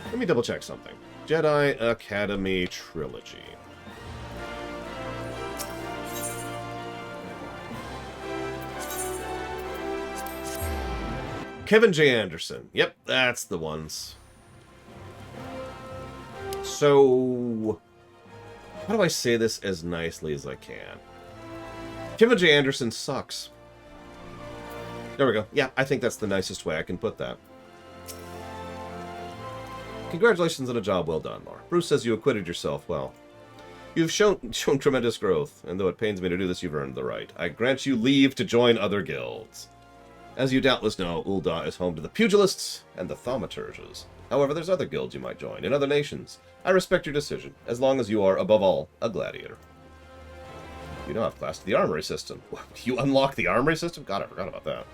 Let me double check something. Jedi Academy trilogy. Kevin J. Anderson. Yep, that's the ones. So, how do I say this as nicely as I can? Kevin J. Anderson sucks. There we go. Yeah, I think that's the nicest way I can put that. Congratulations on a job well done, Laura. Bruce says you acquitted yourself well. You've shown tremendous growth, and though it pains me to do this, you've earned the right. I grant you leave to join other guilds. As you doubtless know, Ul'dah is home to the Pugilists and the Thaumaturges. However, there's other guilds you might join, in other nations. I respect your decision, as long as you are, above all, a gladiator. You now have class to the armory system. You unlock the armory system? God, I forgot about that.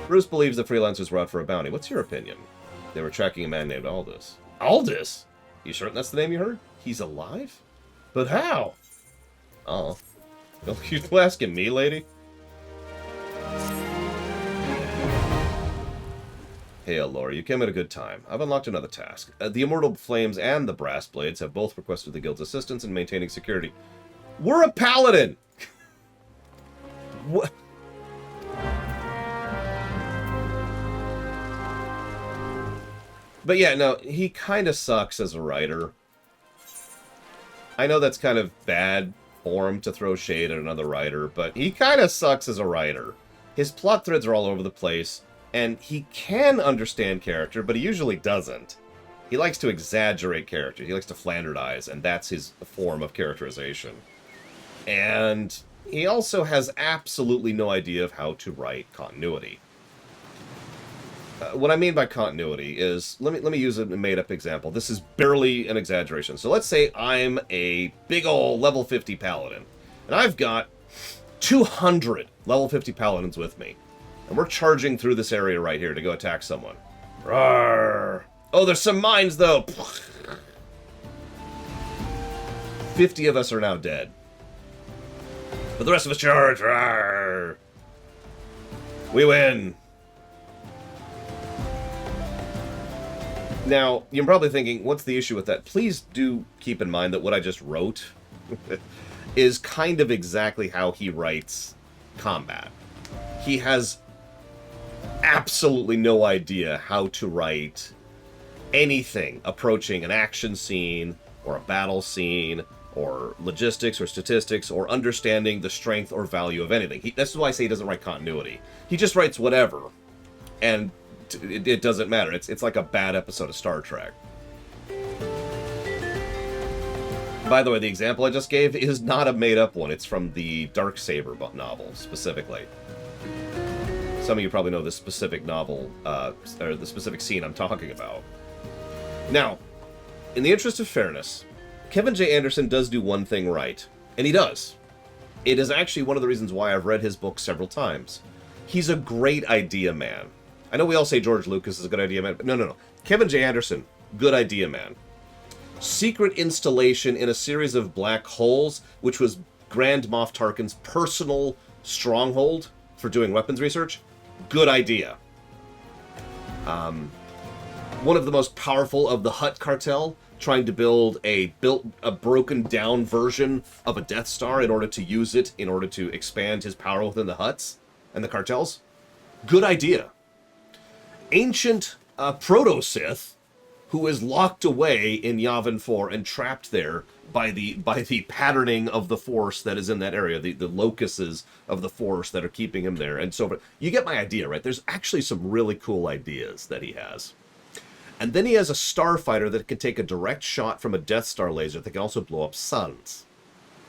Bruce believes the freelancers were out for a bounty. What's your opinion? They were tracking a man named Aldous. Aldous? You certain that's the name you heard? He's alive? But how? Oh. You asking me, lady? Hail, Laura. You came at a good time. I've unlocked another task. The Immortal Flames and the Brass Blades have both requested the guild's assistance in maintaining security. We're a paladin! What? But yeah, no, he kind of sucks as a writer. I know that's kind of bad form to throw shade at another writer, but he kind of sucks as a writer. His plot threads are all over the place, and he can understand character, but he usually doesn't. He likes to exaggerate character. He likes to flanderdize, and that's his form of characterization. And he also has absolutely no idea of how to write continuity. What I mean by continuity is, let me use a made-up example. This is barely an exaggeration. So let's say I'm a big ol' level 50 paladin, and I've got 200 level 50 paladins with me, and we're charging through this area right here to go attack someone. Rawr. Oh, there's some mines, though! 50 of us are now dead. But the rest of us charge! Rawr. We win! Now, you're probably thinking, what's the issue with that? Please do keep in mind that what I just wrote is kind of exactly how he writes combat. He has absolutely no idea how to write anything approaching an action scene, or a battle scene, or logistics, or statistics, or understanding the strength or value of anything. That's why I say he doesn't write continuity. He just writes whatever, and it doesn't matter. It's like a bad episode of Star Trek. By the way, the example I just gave is not a made-up one. It's from the Darksaber novel, specifically. Some of you probably know this specific novel, or the specific scene I'm talking about. Now, in the interest of fairness, Kevin J. Anderson does do one thing right. And he does. It is actually one of the reasons why I've read his book several times. He's a great idea man. I know we all say George Lucas is a good idea man, but no. Kevin J. Anderson, good idea man. Secret installation in a series of black holes, which was Grand Moff Tarkin's personal stronghold for doing weapons research. Good idea. One of the most powerful of the Hutt cartel, trying to build a broken down version of a Death Star in order to use it, in order to expand his power within the Hutts and the cartels. Good idea. Ancient proto-Sith who is locked away in Yavin 4 and trapped there by the patterning of the Force that is in that area, the locuses of the Force that are keeping him there, and so forth. You get my idea, right? There's actually some really cool ideas that he has. And then he has a starfighter that can take a direct shot from a Death Star laser that can also blow up suns.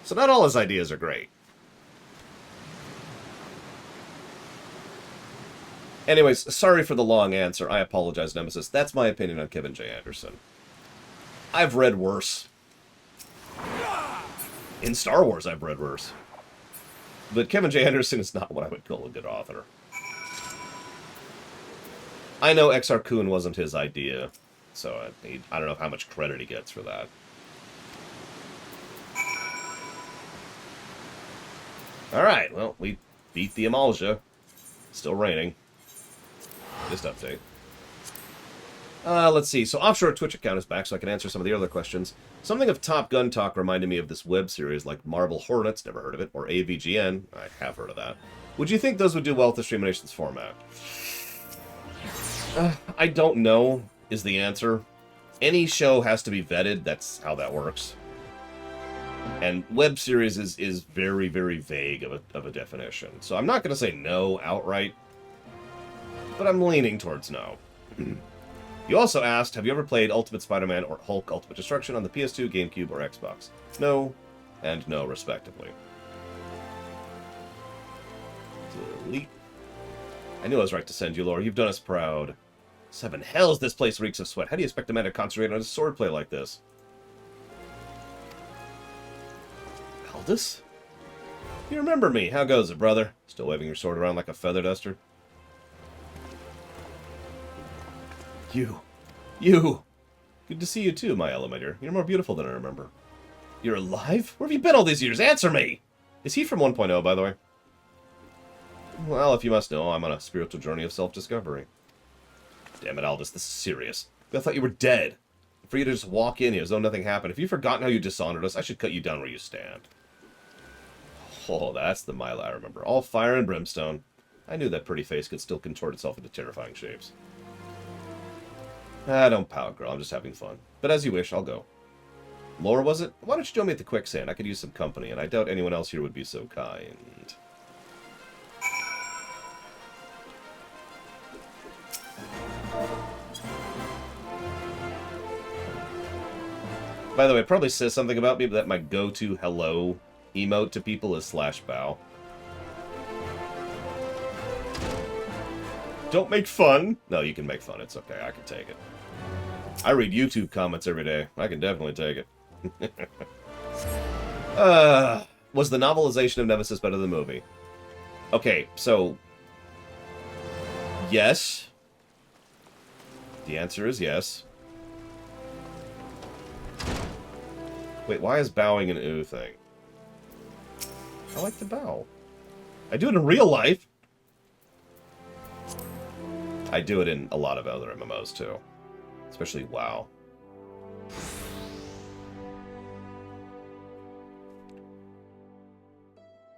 So not all his ideas are great. Anyways, sorry for the long answer. I apologize, Nemesis. That's my opinion on Kevin J. Anderson. I've read worse. In Star Wars, I've read worse. But Kevin J. Anderson is not what I would call a good author. I know XR Kun wasn't his idea, so I don't know how much credit he gets for that. Alright, well, we beat the Amalja. Still raining. Just update. Let's see. So Offshore Twitch account is back, so I can answer some of the other questions. Something of Top Gun talk reminded me of this web series like Marble Hornets, never heard of it, or AVGN, I have heard of that. Would you think those would do well with the Stream Nations format? I don't know, is the answer. Any show has to be vetted, that's how that works. And web series is very, very vague of a definition. So I'm not going to say no outright, but I'm leaning towards no. You also asked, have you ever played Ultimate Spider-Man or Hulk Ultimate Destruction on the PS2, GameCube, or Xbox? No, and no, respectively. Delete. I knew I was right to send you, Laura. You've done us proud. 7 hells, this place reeks of sweat. How do you expect a man to concentrate on his swordplay like this? Aldous? You remember me. How goes it, brother? Still waving your sword around like a feather duster? You! Good to see you too, my elevator. You're more beautiful than I remember. You're alive? Where have you been all these years? Answer me! Is he from 1.0, by the way? Well, if you must know, I'm on a spiritual journey of self-discovery. Damn it, Aldous, this is serious. I thought you were dead. For you to just walk in here as though nothing happened. If you've forgotten how you dishonored us, I should cut you down where you stand. Oh, that's the Mila I remember. All fire and brimstone. I knew that pretty face could still contort itself into terrifying shapes. Ah, don't pout, girl. I'm just having fun. But as you wish, I'll go. Laura, was it? Why don't you join me at the quicksand? I could use some company, and I doubt anyone else here would be so kind. By the way, it probably says something about me, but that my go-to hello emote to people is /bow. Don't make fun. No, you can make fun. It's okay. I can take it. I read YouTube comments every day. I can definitely take it. Was the novelization of Nemesis better than the movie? Okay, so... yes. The answer is yes. Wait, why is bowing an ooh thing? I like to bow. I do it in real life. I do it in a lot of other MMOs, too. Especially WoW.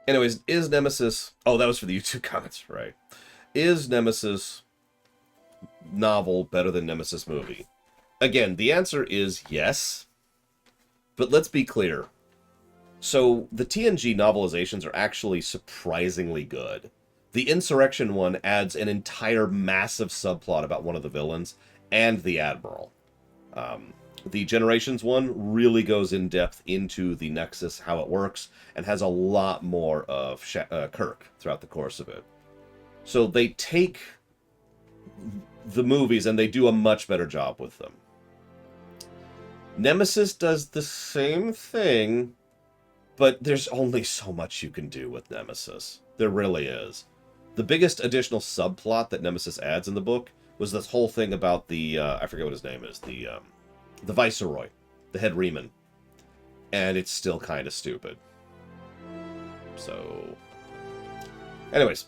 Anyways, is Nemesis... oh, that was for the YouTube comments, right. Is Nemesis novel better than Nemesis movie? Again, the answer is yes. But let's be clear. So, the TNG novelizations are actually surprisingly good. The Insurrection one adds an entire massive subplot about one of the villains and the Admiral. The Generations one really goes in depth into the Nexus, how it works, and has a lot more of Kirk throughout the course of it. So they take the movies and they do a much better job with them. Nemesis does the same thing, but there's only so much you can do with Nemesis. There really is. The biggest additional subplot that Nemesis adds in the book was this whole thing about the, I forget what his name is, the Viceroy, the head Reman. And it's still kind of stupid. So... anyways,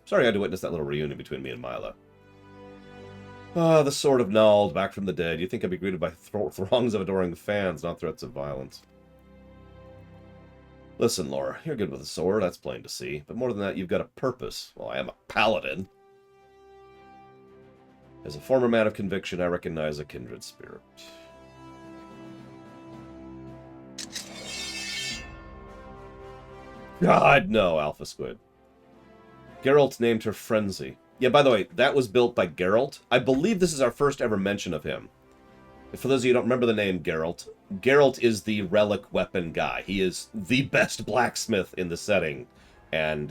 sorry I had to witness that little reunion between me and Mila. Ah, the Sword of Nald, back from the dead. You think I'd be greeted by throngs of adoring fans, not threats of violence. Listen, Laura, you're good with a sword, that's plain to see. But more than that, you've got a purpose. Well, I am a paladin. As a former man of conviction, I recognize a kindred spirit. God, no, Alpha Squid. Geralt named her Frenzy. Yeah, by the way, that was built by Geralt. I believe this is our first ever mention of him. For those of you who don't remember the name Geralt, Geralt is the relic weapon guy. He is the best blacksmith in the setting. And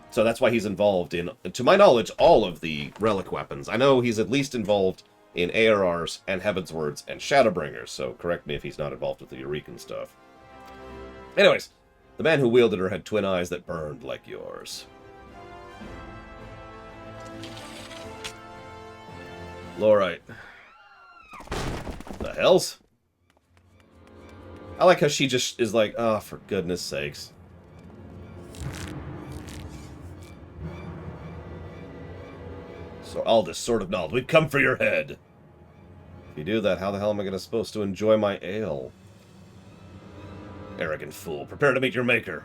so that's why he's involved in, to my knowledge, all of the relic weapons. I know he's at least involved in ARRs and Heavenswords and Shadowbringers, so correct me if he's not involved with the Eurekan stuff. Anyways, the man who wielded her had twin eyes that burned like yours. Lorite. The hells? I like how she just is like, oh, for goodness sakes. So all this sort of knowledge, we've come for your head. If you do that, how the hell am I supposed to enjoy my ale? Arrogant fool, prepare to meet your maker.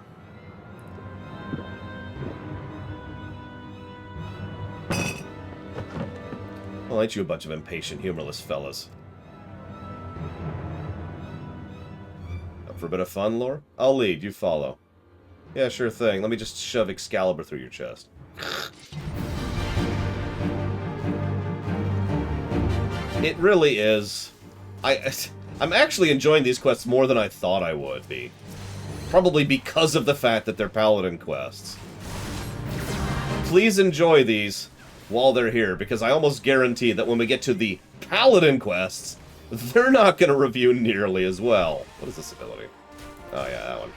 Well, ain't you a bunch of impatient, humorless fellas? Up for a bit of fun, Lore? I'll lead, you follow. Yeah, sure thing. Let me just shove Excalibur through your chest. It really is. I'm actually enjoying these quests more than I thought I would be. Probably because of the fact that they're Paladin quests. Please enjoy these while they're here, because I almost guarantee that when we get to the Paladin quests, they're not going to review nearly as well. What is this ability? Oh yeah, that one.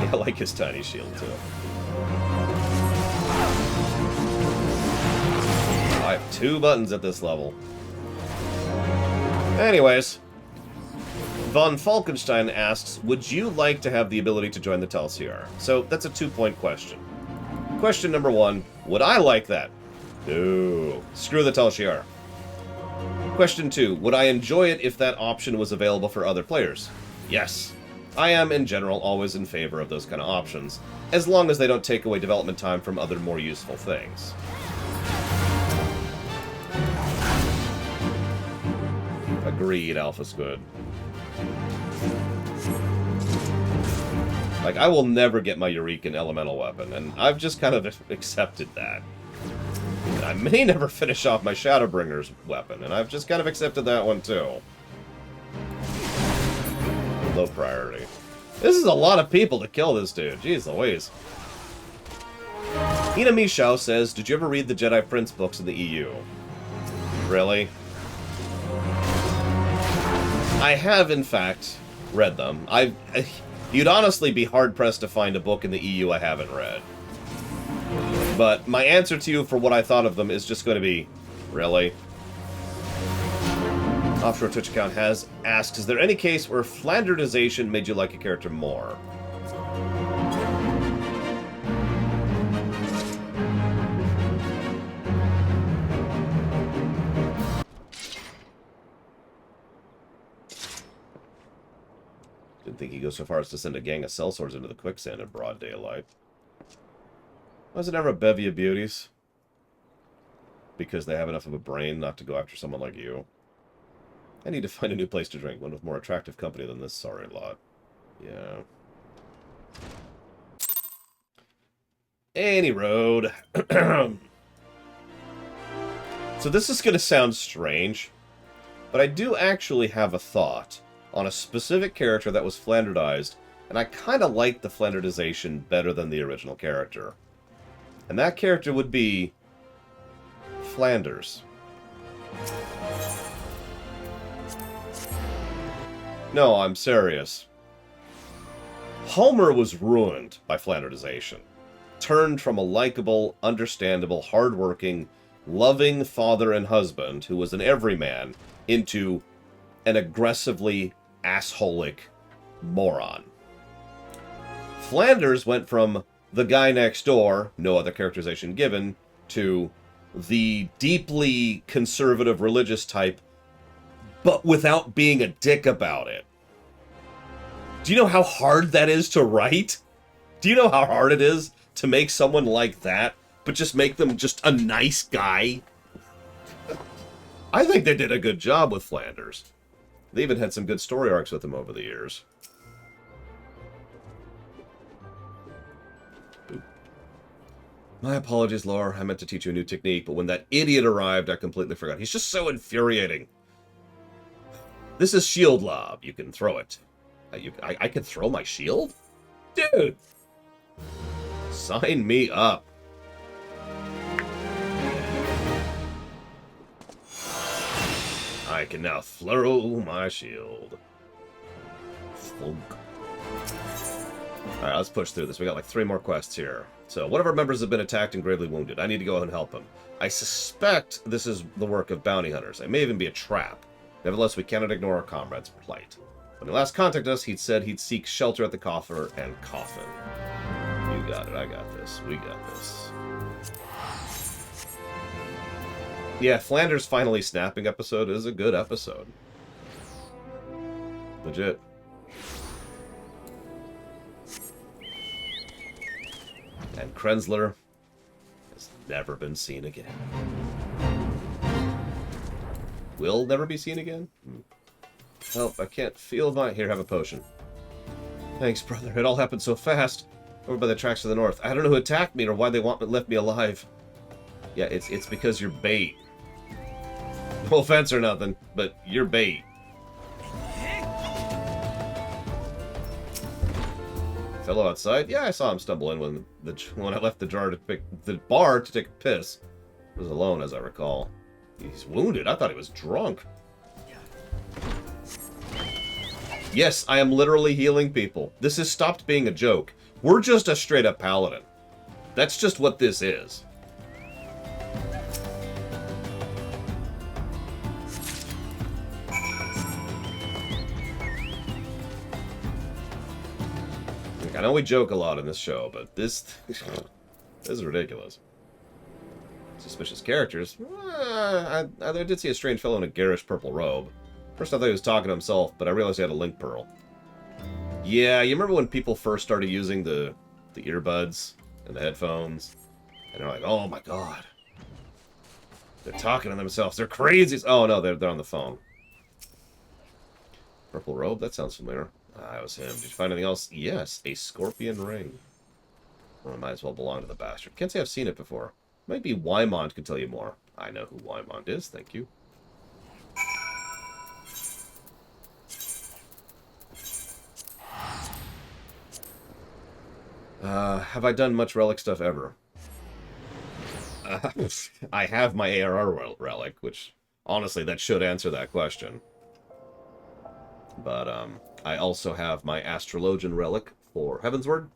Yeah, I like his tiny shield too. I have 2 buttons at this level. Anyways, Von Falkenstein asks, would you like to have the ability to join the Telsiar? So that's a 2-point question. Question number 1, would I like that? No. Screw the Telsiar. Question 2, would I enjoy it if that option was available for other players? Yes. I am, in general, always in favor of those kind of options, as long as they don't take away development time from other more useful things. Agreed, Alpha's good. Like, I will never get my Eurekan elemental weapon, and I've just kind of accepted that. And I may never finish off my Shadowbringer's weapon, and I've just kind of accepted that one too. Low priority. This is a lot of people to kill this dude. Jeez Louise. Ina Mishao says, did you ever read the Jedi Prince books in the EU? Really? I have, in fact, read them. You'd honestly be hard-pressed to find a book in the EU I haven't read. But my answer to you for what I thought of them is just going to be, really? Offshore Twitch account has asked, is there any case where Flanderization made you like a character more? Didn't think he'd go so far as to send a gang of sellswords into the quicksand in broad daylight. Was it ever a bevy of beauties? Because they have enough of a brain not to go after someone like you. I need to find a new place to drink, one with more attractive company than this sorry lot. Yeah. Any road. So this is going to sound strange, but I do actually have a thought on a specific character that was Flanderized, and I kind of like the Flanderization better than the original character. And that character would be Flanders. No, I'm serious. Homer was ruined by Flanderization. Turned from a likable, understandable, hardworking, loving father and husband who was an everyman into an aggressively assholic moron. Flanders went from the guy next door, no other characterization given, to the deeply conservative religious type, but without being a dick about it. Do you know how hard that is to write? Do you know how hard it is to make someone like that, but just make them just a nice guy? I think they did a good job with Flanders. They even had some good story arcs with him over the years. My apologies, Laura. I meant to teach you a new technique, but when that idiot arrived, I completely forgot. He's just so infuriating. This is shield lob. You can throw it. I can throw my shield? Dude! Sign me up. I can now throw my shield. Flunk. Alright, let's push through this. We got like 3 more quests here. So, one of our members has been attacked and gravely wounded. I need to go and help him. I suspect this is the work of bounty hunters. It may even be a trap. Nevertheless, we cannot ignore our comrade's plight. When he last contacted us, he'd said he'd seek shelter at the coffer and coffin. You got it. I got this. We got this. Yeah, Flanders' finally snapping episode is a good episode. Legit. And Krenzler has never been seen again. Will never be seen again? Help, I can't feel my... Here, have a potion. Thanks, brother. It all happened so fast. Over by the tracks to the north. I don't know who attacked me or why they left me alive. Yeah, it's because you're bait. No offense or nothing, but you're bait. Fellow outside? Yeah, I saw him stumble in when I left the bar to take a piss. He was alone, as I recall. He's wounded. I thought he was drunk. Yes, I am literally healing people. This has stopped being a joke. We're just a straight-up paladin. That's just what this is. I know we joke a lot in this show, but this is ridiculous. Suspicious characters. I did see a strange fellow in a garish purple robe. First I thought he was talking to himself, but I realized he had a link pearl. Yeah, you remember when people first started using the earbuds and the headphones? And they're like, oh my god. They're talking to themselves. They're crazy. Oh no, they're on the phone. Purple robe? That sounds familiar. That was him. Did you find anything else? Yes, a scorpion ring. Well, it might as well belong to the bastard. Can't say I've seen it before. Might be Wymond could tell you more. I know who Wymond is, thank you. Have I done much relic stuff ever? I have my ARR relic, which, honestly, that should answer that question. But, I also have my Astrologian relic for Heavensward,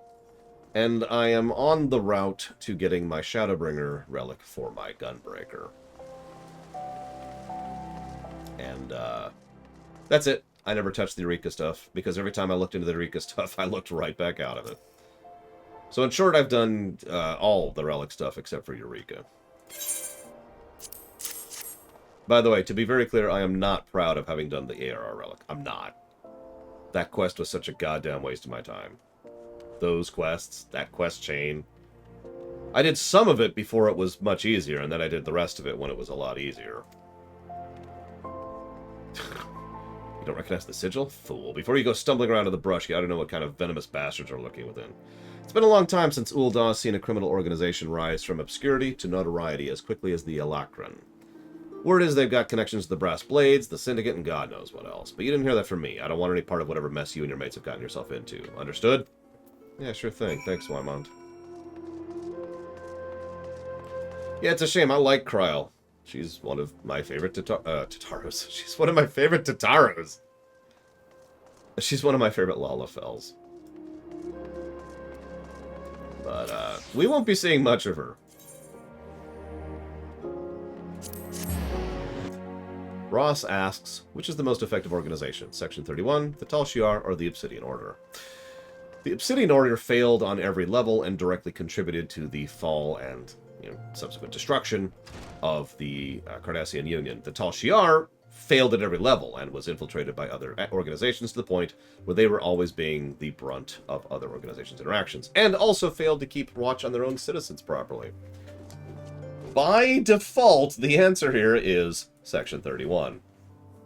and I am on the route to getting my Shadowbringer relic for my Gunbreaker. And, that's it. I never touched the Eureka stuff, because every time I looked into the Eureka stuff, I looked right back out of it. So in short, I've done all the relic stuff except for Eureka. By the way, to be very clear, I am not proud of having done the ARR relic. I'm not. That quest was such a goddamn waste of my time. Those quests, that quest chain. I did some of it before it was much easier, and then I did the rest of it when it was a lot easier. You don't recognize the sigil? Fool. Before you go stumbling around in the brush, you ought to know what kind of venomous bastards are lurking within. It's been a long time since Ul'dah has seen a criminal organization rise from obscurity to notoriety as quickly as the Alakran. Word is they've got connections to the Brass Blades, the Syndicate, and God knows what else. But you didn't hear that from me. I don't want any part of whatever mess you and your mates have gotten yourself into. Understood? Yeah, sure thing. Thanks, Wymond. Yeah, it's a shame. I like Kryl. She's one of my favorite Tataros. She's one of my favorite Tataros. She's one of my favorite Lalafels. But, we won't be seeing much of her. Ross asks, which is the most effective organization? Section 31, the Tal Shiar, or the Obsidian Order? The Obsidian Order failed on every level and directly contributed to the fall and subsequent destruction of the Cardassian Union. The Tal Shiar failed at every level and was infiltrated by other organizations to the point where they were always being the brunt of other organizations' interactions, and also failed to keep watch on their own citizens properly. By default, the answer here is Section 31.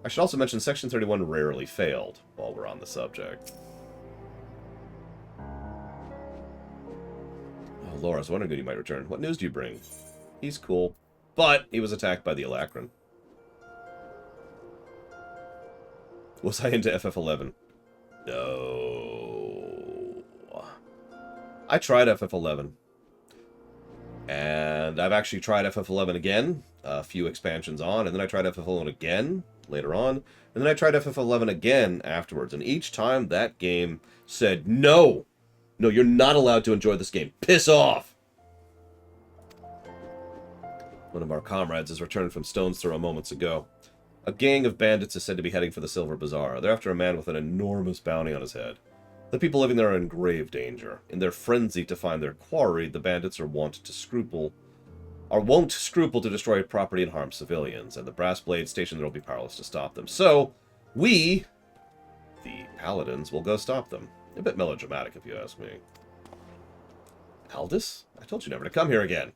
I should also mention Section 31 rarely failed, while we're on the subject. Oh, Laura, I was wondering when you might return. What news do you bring? He's cool. But he was attacked by the Alacron. Was I into FF11? No. I tried FF11. And I've actually tried FF11 again, a few expansions on, and then I tried FF11 again later on, and then I tried FF11 again afterwards, and each time that game said, no! No, you're not allowed to enjoy this game. Piss off! One of our comrades has returned from Stone's Throw moments ago. A gang of bandits is said to be heading for the Silver Bazaar. They're after a man with an enormous bounty on his head. The people living there are in grave danger. In their frenzy to find their quarry, the bandits won't scruple to destroy property and harm civilians, and the brass blades stationed there will be powerless to stop them. So, we, the paladins, will go stop them. A bit melodramatic, if you ask me. Aldous? I told you never to come here again.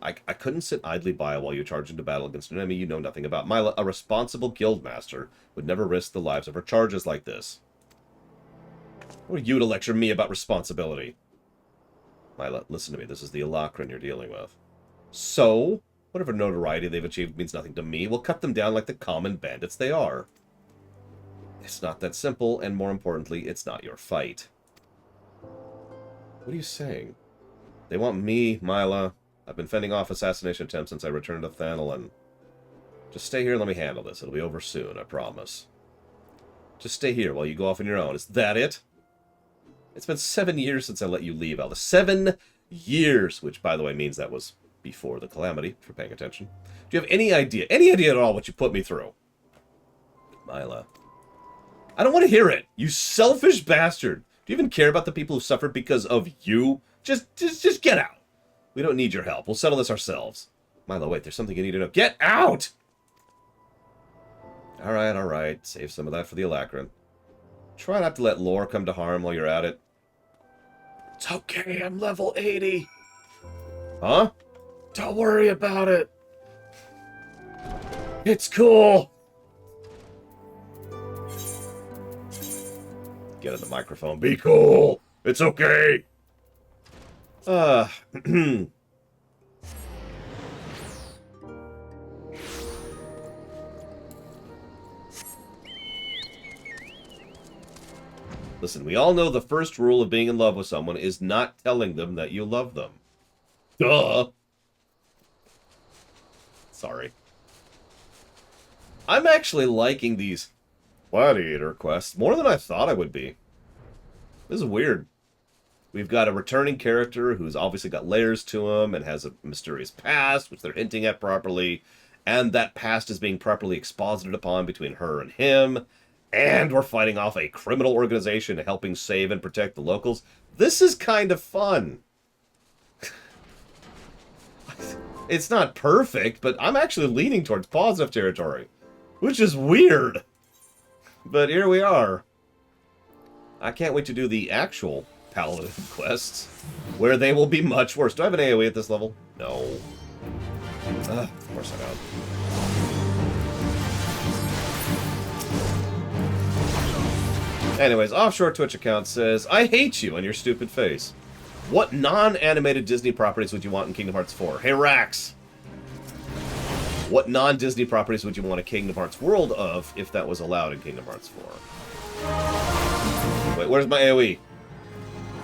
I couldn't sit idly by while you charge into battle against an enemy you know nothing about. Myla, a responsible guildmaster, would never risk the lives of her charges like this. Who are you to lecture me about responsibility? Myla, listen to me. This is the Alacron you're dealing with. So, whatever notoriety they've achieved means nothing to me. We'll cut them down like the common bandits they are. It's not that simple, and more importantly, it's not your fight. What are you saying? They want me, Myla. I've been fending off assassination attempts since I returned to Thanalin. Just stay here and let me handle this. It'll be over soon, I promise. Just stay here while you go off on your own. Is that it? It's been 7 years since I let you leave, Aldous. 7 years! Which, by the way, means that was before the calamity, for paying attention. Do you have any idea at all what you put me through? Myla. I don't want to hear it! You selfish bastard! Do you even care about the people who suffered because of you? Just get out! We don't need your help. We'll settle this ourselves. Myla, wait, there's something you need to know. Get out! Alright. Save some of that for the Alacron. Try not to let lore come to harm while you're at it. It's okay, I'm level 80. Huh? Don't worry about it. It's cool. Get in the microphone. Be cool. It's okay. Listen, we all know the first rule of being in love with someone is not telling them that you love them. Duh! Sorry. I'm actually liking these gladiator quests more than I thought I would be. This is weird. We've got a returning character who's obviously got layers to him and has a mysterious past, which they're hinting at properly, and that past is being properly exposited upon between her and him, and we're fighting off a criminal organization helping save and protect the locals. This is kind of fun. It's not perfect, but I'm actually leaning towards positive territory, which is weird. But here we are. I can't wait to do the actual Paladin quests, where they will be much worse. Do I have an AoE at this level? No. Of course I don't. Anyways, Offshore Twitch account says, I hate you and your stupid face. What non-animated Disney properties would you want in Kingdom Hearts 4? Hey, Rax! What non-Disney properties would you want a Kingdom Hearts world of if that was allowed in Kingdom Hearts 4? Wait, where's my AoE?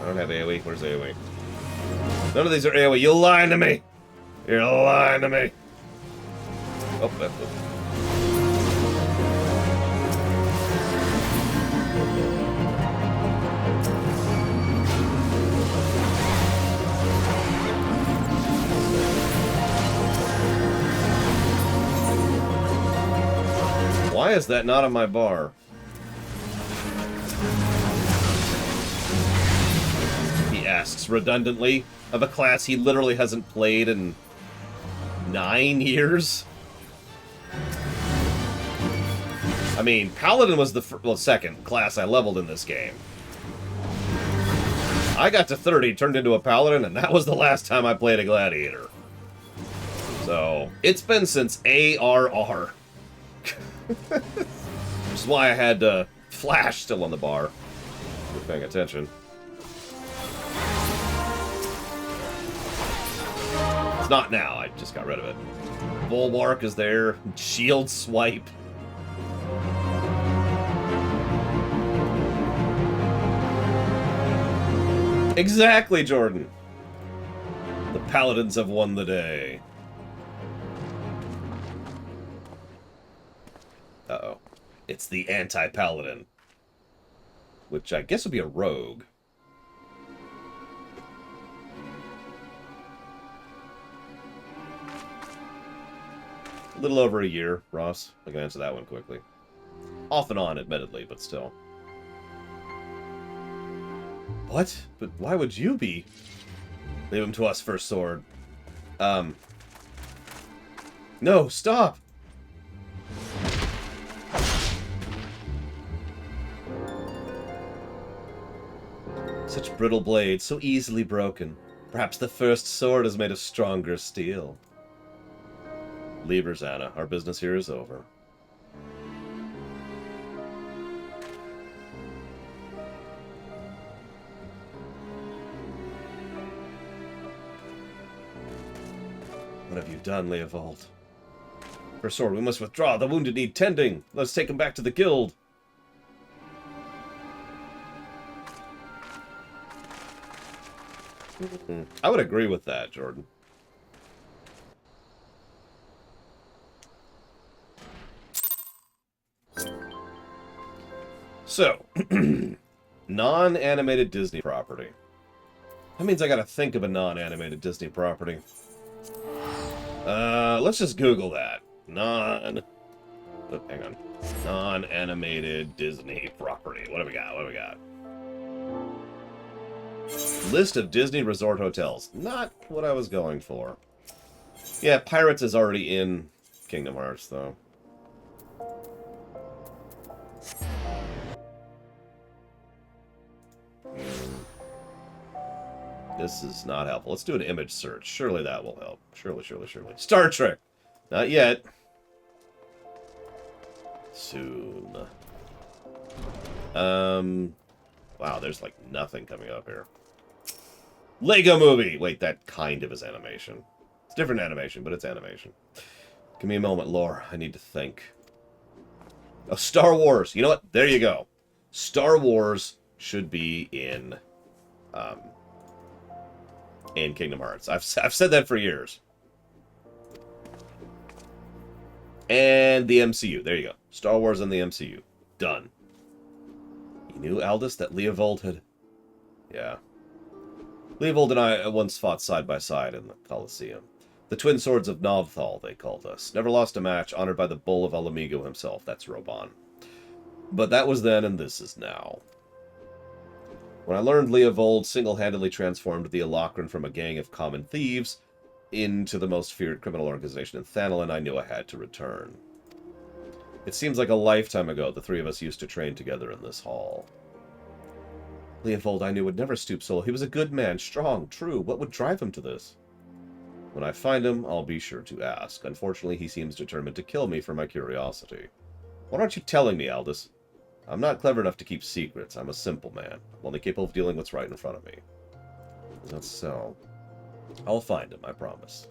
I don't have AoE. Where's AoE? None of these are AoE. You're lying to me! You're lying to me! Oh, that's good. Why is that not on my bar? He asks redundantly of a class he literally hasn't played in 9 years. I mean, Paladin was the second class I leveled in this game. I got to 30, turned into a Paladin, and that was the last time I played a Gladiator. So, it's been since ARR. Which is why I had Flash still on the bar. If you're paying attention. It's not now, I just got rid of it. Bulwark is there. Shield swipe. Exactly, Jordan. The paladins have won the day. Uh-oh. It's the anti-paladin. Which I guess would be a rogue. A little over a year, Ross. I can answer that one quickly. Off and on, admittedly, but still. What? But why would you be? Leave him to us, First Sword. No, stop! Such brittle blades, so easily broken. Perhaps the First Sword is made of stronger steel. Leave her, Xana. Our business here is over. What have you done, Leovold? First Sword, we must withdraw. The wounded need tending. Let's take him back to the guild. I would agree with that, Jordan. So, non-animated Disney property. That means I gotta think of a non-animated Disney property. Let's just Google that. Hang on. Non-animated Disney property. What do we got? What do we got? List of Disney resort hotels. Not what I was going for. Yeah, Pirates is already in Kingdom Hearts, though. This is not helpful. Let's do an image search. Surely that will help. Surely, surely, surely. Star Trek! Not yet. Soon. Wow, there's like nothing coming up here. Lego Movie! Wait, that kind of is animation. It's different animation, but it's animation. Give me a moment, Lore. I need to think. Oh, Star Wars! You know what? There you go. Star Wars should be in Kingdom Hearts. I've said that for years. And the MCU. There you go. Star Wars and the MCU. Done. You knew, Aldous, that Leovold had... Yeah. Leovold and I once fought side by side in the Colosseum. The Twin Swords of Novthal, they called us. Never lost a match, honored by the Bull of Alamigo himself. That's Roban. But that was then, and this is now. When I learned Leovold single-handedly transformed the Alakran from a gang of common thieves into the most feared criminal organization in Thanalan, I knew I had to return. It seems like a lifetime ago the three of us used to train together in this hall. Leovold, I knew, would never stoop so low. He was a good man, strong, true. What would drive him to this? When I find him, I'll be sure to ask. Unfortunately, he seems determined to kill me for my curiosity. What aren't you telling me, Aldous? I'm not clever enough to keep secrets. I'm a simple man. I'm only capable of dealing what's right in front of me. Is that so? I'll find him, I promise.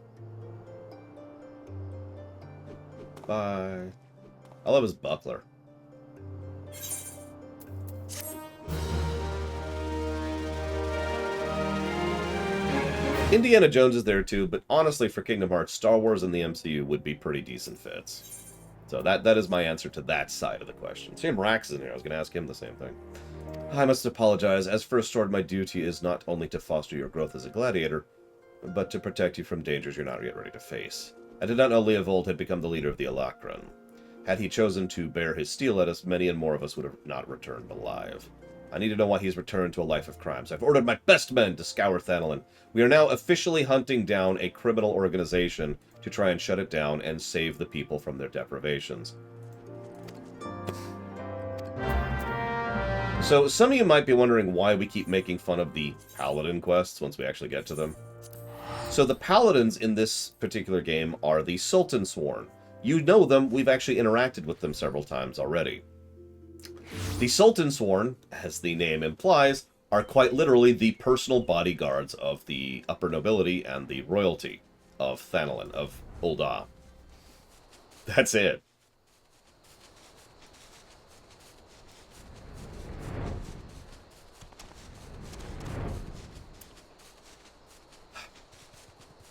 Bye. I love his buckler. Indiana Jones is there too, but honestly for Kingdom Hearts, Star Wars and the MCU would be pretty decent fits. So that is my answer to that side of the question. Sam Rax is in here. I was going to ask him the same thing. I must apologize. As First Sword, my duty is not only to foster your growth as a gladiator, but to protect you from dangers you're not yet ready to face. I did not know Leovold had become the leader of the Alakran. Had he chosen to bear his steel at us, many and more of us would have not returned alive. I need to know why he's returned to a life of crimes. I've ordered my best men to scour Thanalan. We are now officially hunting down a criminal organization to try and shut it down and save the people from their deprivations. So, some of you might be wondering why we keep making fun of the Paladin quests once we actually get to them. So, the Paladins in this particular game are the Sultan Sworn. You know them, we've actually interacted with them several times already. The Sultan Sworn, as the name implies, are quite literally the personal bodyguards of the upper nobility and the royalty. of Thanalin, of Ul'dah. That's it.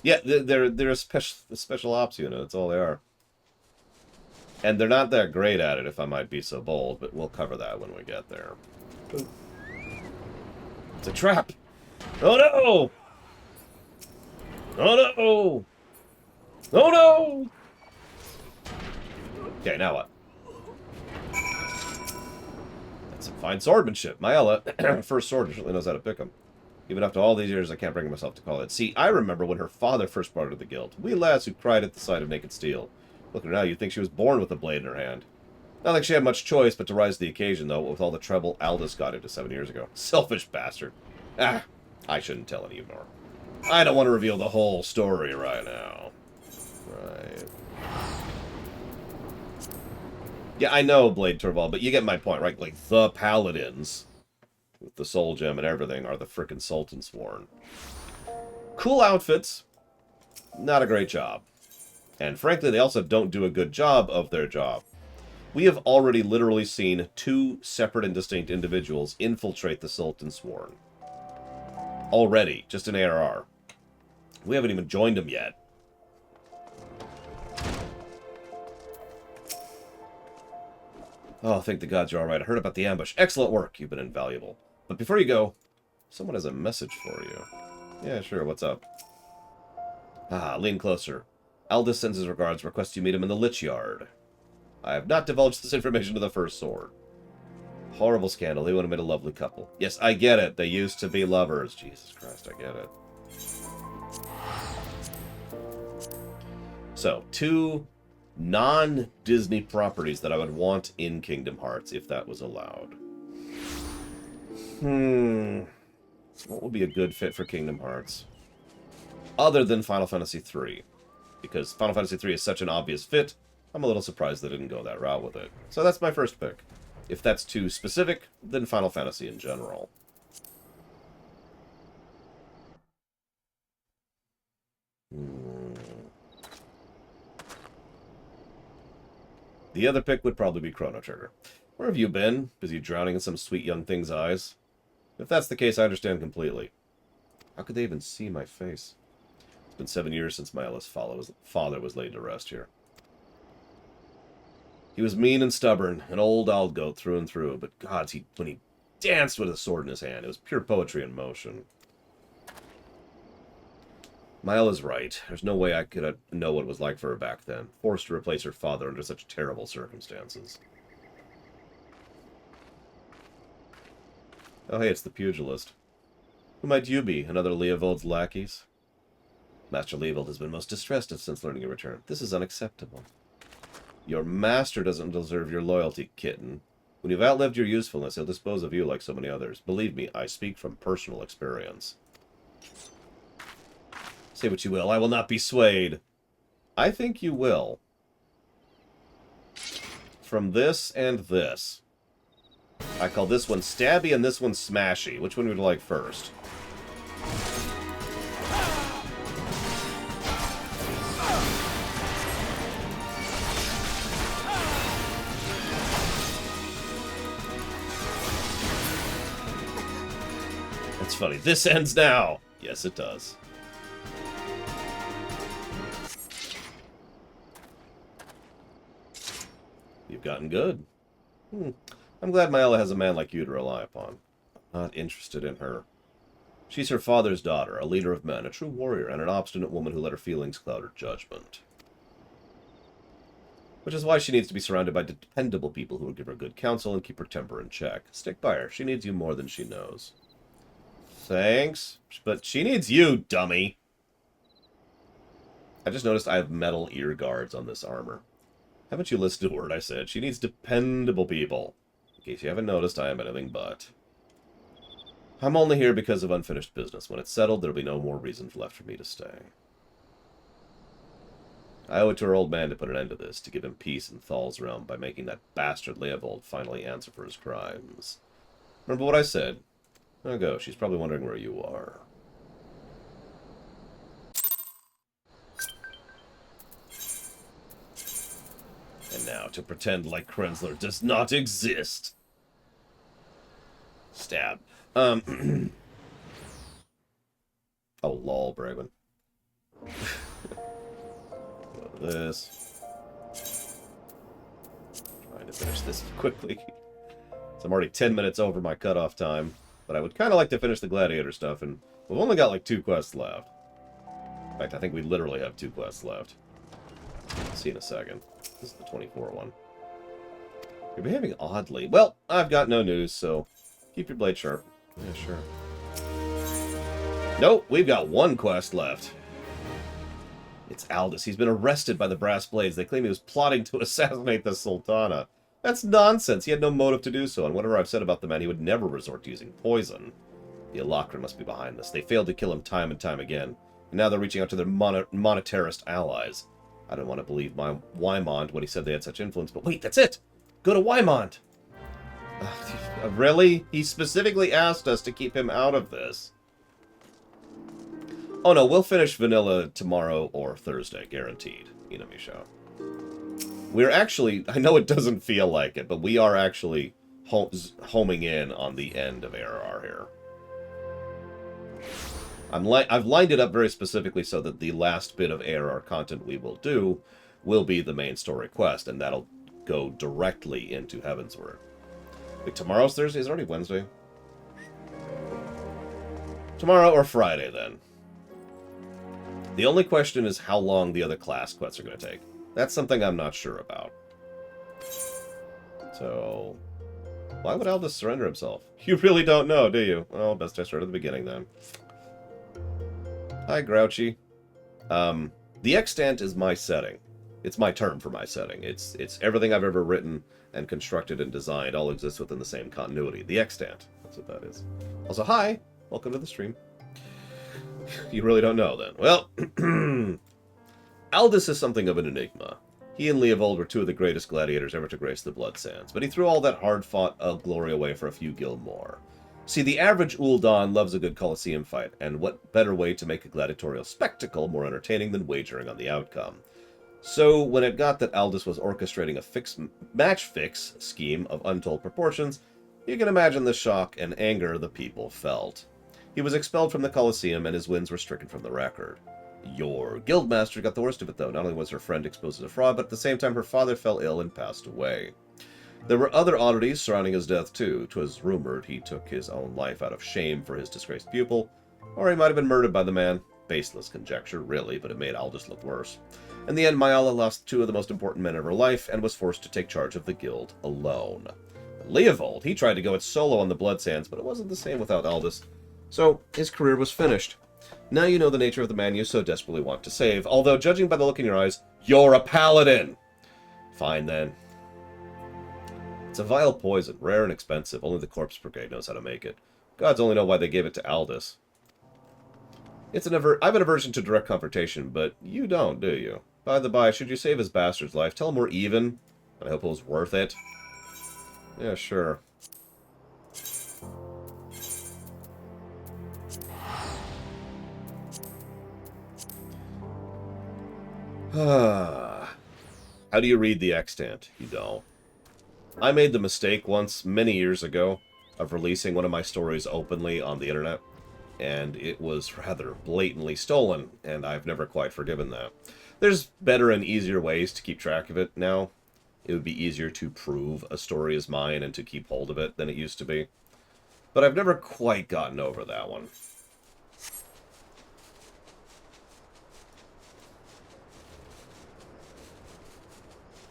Yeah, they're a special ops unit. That's all they are. And they're not that great at it, if I might be so bold, but we'll cover that when we get there. It's a trap! Oh no! Oh no! Oh no! Okay, now what? That's some fine swordmanship. Maella, first sword, really knows how to pick them. Even after all these years, I can't bring myself to call it. See, I remember when her father first brought her to the guild. We lads who cried at the sight of naked steel. Look at her now, you'd think she was born with a blade in her hand. Not like she had much choice but to rise to the occasion, though, with all the trouble Aldous got into 7 years ago. Selfish bastard. Ah, I shouldn't tell any more. I don't want to reveal the whole story right now. Right. Yeah, I know, Blade Torvald, but you get my point, right? Like, the paladins, with the soul gem and everything, are the frickin' Sultan Sworn. Cool outfits, not a great job. And frankly, they also don't do a good job of their job. We have already literally seen 2 separate and distinct individuals infiltrate the Sultan Sworn. Already, just in ARR. We haven't even joined them yet. Oh, thank the gods you're alright. I heard about the ambush. Excellent work. You've been invaluable. But before you go, someone has a message for you. Yeah, sure. What's up? Ah, lean closer. Aldous sends his regards. Requests you meet him in the Lich Yard. I have not divulged this information to the First Sword. Horrible scandal. They would have made a lovely couple. Yes, I get it. They used to be lovers. Jesus Christ, I get it. So, 2 non-Disney properties that I would want in Kingdom Hearts, if that was allowed. What would be a good fit for Kingdom Hearts? Other than Final Fantasy III. Because Final Fantasy III is such an obvious fit, I'm a little surprised they didn't go that route with it. So that's my first pick. If that's too specific, then Final Fantasy in general. The other pick would probably be Chrono Trigger. Where have you been? Busy drowning in some sweet young thing's eyes? If that's the case, I understand completely. How could they even see my face? It's been 7 years since Maella's father was laid to rest here. He was mean and stubborn, an old goat through and through, but gods, when he danced with a sword in his hand, it was pure poetry in motion. Maella's right. There's no way I could know what it was like for her back then, forced to replace her father under such terrible circumstances. Oh hey, it's the pugilist. Who might you be? Another Leovold's lackeys? Master Leovold has been most distressed since learning your return. This is unacceptable. Your master doesn't deserve your loyalty, kitten. When you've outlived your usefulness, he'll dispose of you like so many others. Believe me, I speak from personal experience. Say what you will, I will not be swayed. I think you will. From this and this. I call this one stabby and this one smashy. Which one would you like first? It's funny. This ends now. Yes, it does. You've gotten good. I'm glad Maella has a man like you to rely upon. I'm not interested in her. She's her father's daughter, a leader of men, a true warrior, and an obstinate woman who let her feelings cloud her judgment. Which is why she needs to be surrounded by dependable people who will give her good counsel and keep her temper in check. Stick by her. She needs you more than she knows. Thanks. But she needs you, dummy. I just noticed I have metal ear guards on this armor. Haven't you listened to a word I said? She needs dependable people. In case you haven't noticed, I am anything but. I'm only here because of unfinished business. When it's settled, there'll be no more reason left for me to stay. I owe it to our old man to put an end to this, to give him peace in Thal's realm by making that bastard Leovold finally answer for his crimes. Remember what I said? Now go. She's probably wondering where you are. want to pretend like Krenzler does not exist. Stab. Oh, lol, Bregman. This. Trying to finish this quickly. So I'm already 10 minutes over my cutoff time. But I would kind of like to finish the gladiator stuff, and we've only got like 2 quests left. In fact, I think we literally have 2 quests left. I'll see in a second. This is the 24 one. You're behaving oddly. Well, I've got no news, so keep your blade sharp. Yeah, sure. Nope, we've got 1 quest left. It's Aldous. He's been arrested by the Brass Blades. They claim he was plotting to assassinate the Sultana. That's nonsense. He had no motive to do so, and whatever I've said about the man, he would never resort to using poison. The Alakra must be behind this. They failed to kill him time and time again, and now they're reaching out to their monetarist allies. I don't want to believe my Wymond when he said they had such influence, but wait, that's it! Go to Wymond! Really? He specifically asked us to keep him out of this. Oh no, we'll finish Vanilla tomorrow or Thursday, guaranteed. Inamisha. We're actually, I know it doesn't feel like it, but we are actually homing in on the end of ARR here. I've lined it up very specifically so that the last bit of ARR content we will do will be the main story quest, and that'll go directly into Heavensward. Wait, tomorrow's Thursday? Is it already Wednesday? Tomorrow or Friday, then. The only question is how long the other class quests are going to take. That's something I'm not sure about. So, why would Aldous surrender himself? You really don't know, do you? Well, best I start at the beginning, then. Hi, Grouchy. The extant is my setting. It's my term for my setting. It's everything I've ever written and constructed and designed all exists within the same continuity. The extant. That's what that is. Also, hi. Welcome to the stream. You really don't know, then. Well, Aldous is something of an enigma. He and Leovold were 2 of the greatest gladiators ever to grace the Blood Sands, but he threw all that hard-fought glory away for a few gil more. See, the average Ul'dan loves a good Colosseum fight, and what better way to make a gladiatorial spectacle more entertaining than wagering on the outcome? So, when it got that Aldous was orchestrating a match-fix scheme of untold proportions, you can imagine the shock and anger the people felt. He was expelled from the Colosseum, and his wins were stricken from the record. Your guildmaster got the worst of it, though. Not only was her friend exposed as a fraud, but at the same time her father fell ill and passed away. There were other oddities surrounding his death, too. 'Twas rumored he took his own life out of shame for his disgraced pupil, or he might have been murdered by the man. Baseless conjecture, really, but it made Aldous look worse. In the end, Myala lost 2 of the most important men of her life, and was forced to take charge of the guild alone. Leovold, he tried to go it solo on the Blood Sands, but it wasn't the same without Aldous. So, his career was finished. Now you know the nature of the man you so desperately want to save, although, judging by the look in your eyes, you're a paladin! Fine, then. It's a vile poison, rare and expensive. Only the Corpse Brigade knows how to make it. Gods only know why they gave it to Aldous. I have an aversion to direct confrontation, but you don't, do you? By the by, should you save his bastard's life, tell him we're even. I hope it was worth it. Yeah, sure. How do you read the extant? You don't. I made the mistake once, many years ago, of releasing one of my stories openly on the internet, and it was rather blatantly stolen, and I've never quite forgiven that. There's better and easier ways to keep track of it now. It would be easier to prove a story is mine and to keep hold of it than it used to be. But I've never quite gotten over that one.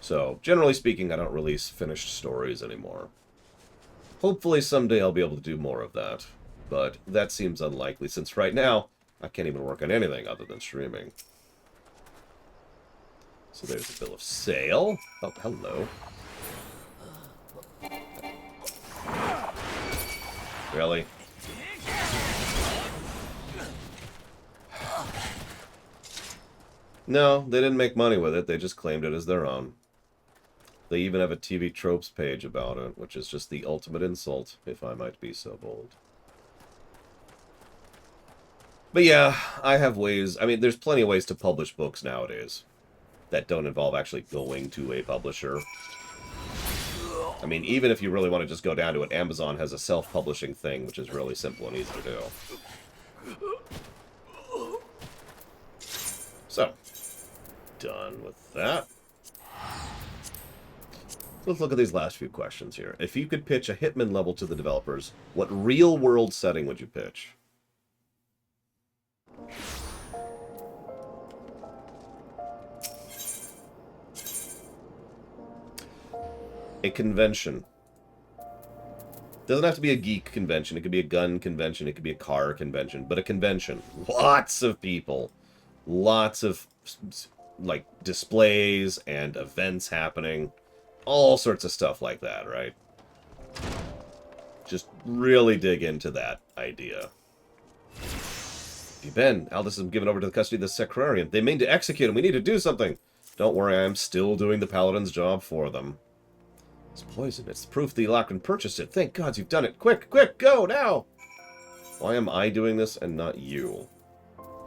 So, generally speaking, I don't release finished stories anymore. Hopefully someday I'll be able to do more of that. But that seems unlikely, since right now, I can't even work on anything other than streaming. So there's a bill of sale. Oh, hello. Really? No, they didn't make money with it. They just claimed it as their own. They even have a TV tropes page about it, which is just the ultimate insult, if I might be so bold. But yeah, I have ways. I mean, there's plenty of ways to publish books nowadays. that don't involve actually going to a publisher. I mean, even if you really want to just go down to it, Amazon has a self-publishing thing, which is really simple and easy to do. So, done with that. Let's look at these last few questions here. If you could pitch a Hitman level to the developers, what real-world setting would you pitch? A convention. Doesn't have to be a geek convention. It could be a gun convention. It could be a car convention. But a convention. Lots of people. Lots of, like, displays and events happening. All sorts of stuff like that, right? Just really dig into that idea. You've been. Aldous has been given over to the custody of the Sacrarian. They mean to execute him. We need to do something. Don't worry, I'm still doing the Paladin's job for them. It's poison. It's proof the Elacran purchased it. Thank God you've done it. Quick, quick, go, now! Why am I doing this and not you?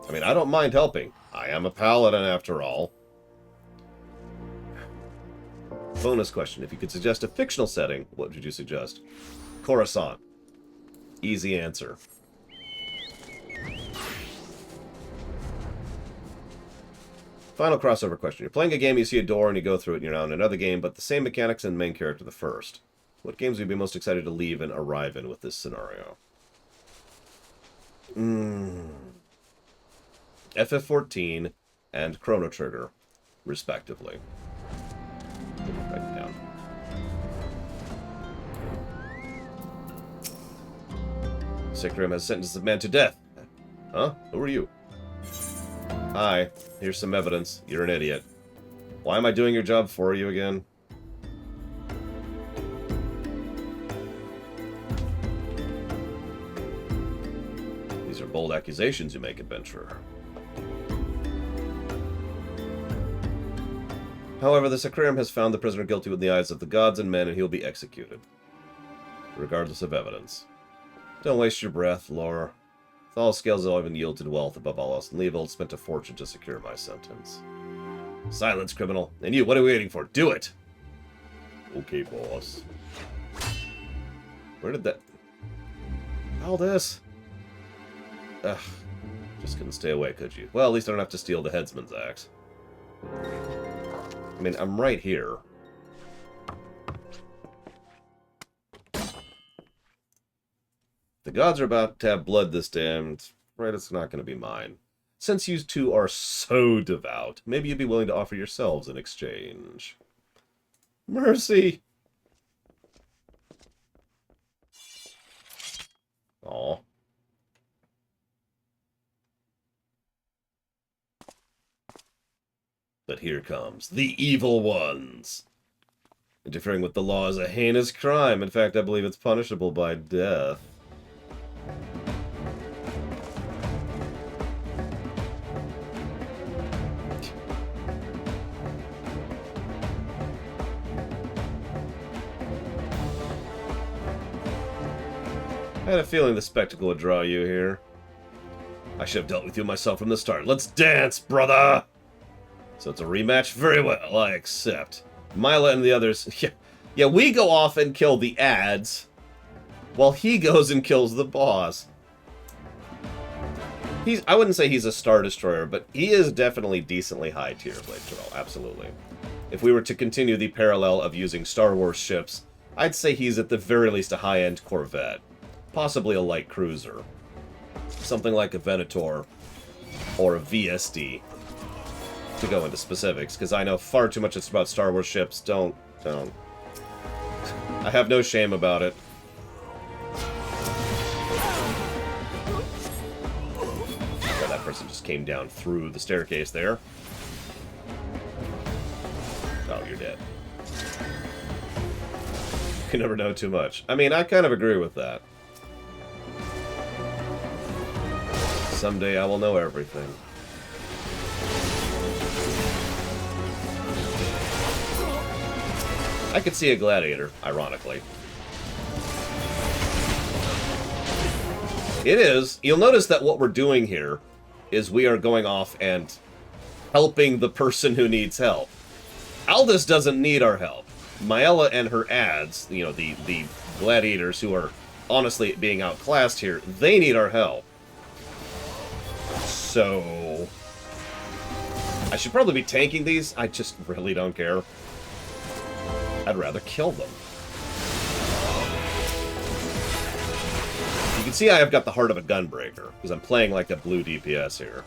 I mean, I don't mind helping. I am a paladin, after all. Bonus question. If you could suggest a fictional setting, what would you suggest? Coruscant. Easy answer. Final crossover question. You're playing a game, you see a door, and you go through it, and you're now in another game, but the same mechanics and main character the first. What games would you be most excited to leave and arrive in with this scenario? FF14 and Chrono Trigger, respectively. Write it down. Sacrum has sentenced the man to death. Huh? Who are you? Hi, here's some evidence. You're an idiot. Why am I doing your job for you again? These are bold accusations you make, adventurer. However, the Sacrarium has found the prisoner guilty in the eyes of the gods and men, and he will be executed. Regardless of evidence. Don't waste your breath, Laura. With all scales, I've been yielded wealth above all else, and Leovold spent a fortune to secure my sentence. Silence, criminal. And you, what are we waiting for? Do it! Okay, boss. Where did that... All this? Ugh. Just couldn't stay away, could you? Well, at least I don't have to steal the headsman's axe. I mean, I'm right here. The gods are about to have blood this day, and right, it's not going to be mine. Since you two are so devout, maybe you'd be willing to offer yourselves in exchange. Mercy! Aw. But here comes the evil ones. Interfering with the law is a heinous crime. In fact, I believe it's punishable by death. I had a feeling the spectacle would draw you here. I should have dealt with you myself from the start. Let's dance, brother! So it's a rematch? Very well, I accept. Mila and the others... Yeah, we go off and kill the ads, while he goes and kills the boss. I wouldn't say he's a Star Destroyer, but he is definitely decently high tier, Blade Journal, absolutely. If we were to continue the parallel of using Star Wars ships, I'd say he's at the very least a high-end Corvette. Possibly a light cruiser. Something like a Venator or a VSD. To go into specifics, because I know far too much about Star Wars ships. Don't. I have no shame about it. Oh, that person just came down through the staircase there. Oh, you're dead. You can never know too much. I mean, I kind of agree with that. Someday I will know everything. I could see a gladiator, ironically. It is. You'll notice that what we're doing here is we are going off and helping the person who needs help. Aldous doesn't need our help. Maella and her ads, you know, the gladiators who are honestly being outclassed here, they need our help. So I should probably be tanking these. I just really don't care. I'd rather kill them. You can see I have got the heart of a gunbreaker, because I'm playing like a blue DPS here.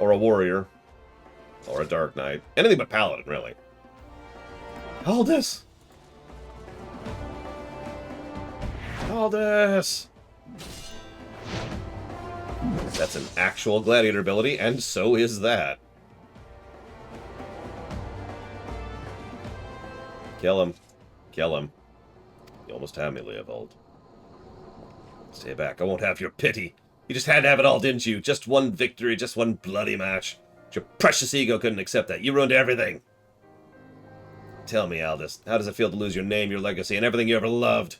Or a warrior. Or a dark knight. Anything but paladin, really. Aldous! Aldous! That's an actual gladiator ability, and so is that. Kill him. Kill him. You almost had me, Leovold. Stay back. I won't have your pity. You just had to have it all, didn't you? Just one victory, just one bloody match. But your precious ego couldn't accept that. You ruined everything. Tell me, Aldous, how does it feel to lose your name, your legacy, and everything you ever loved?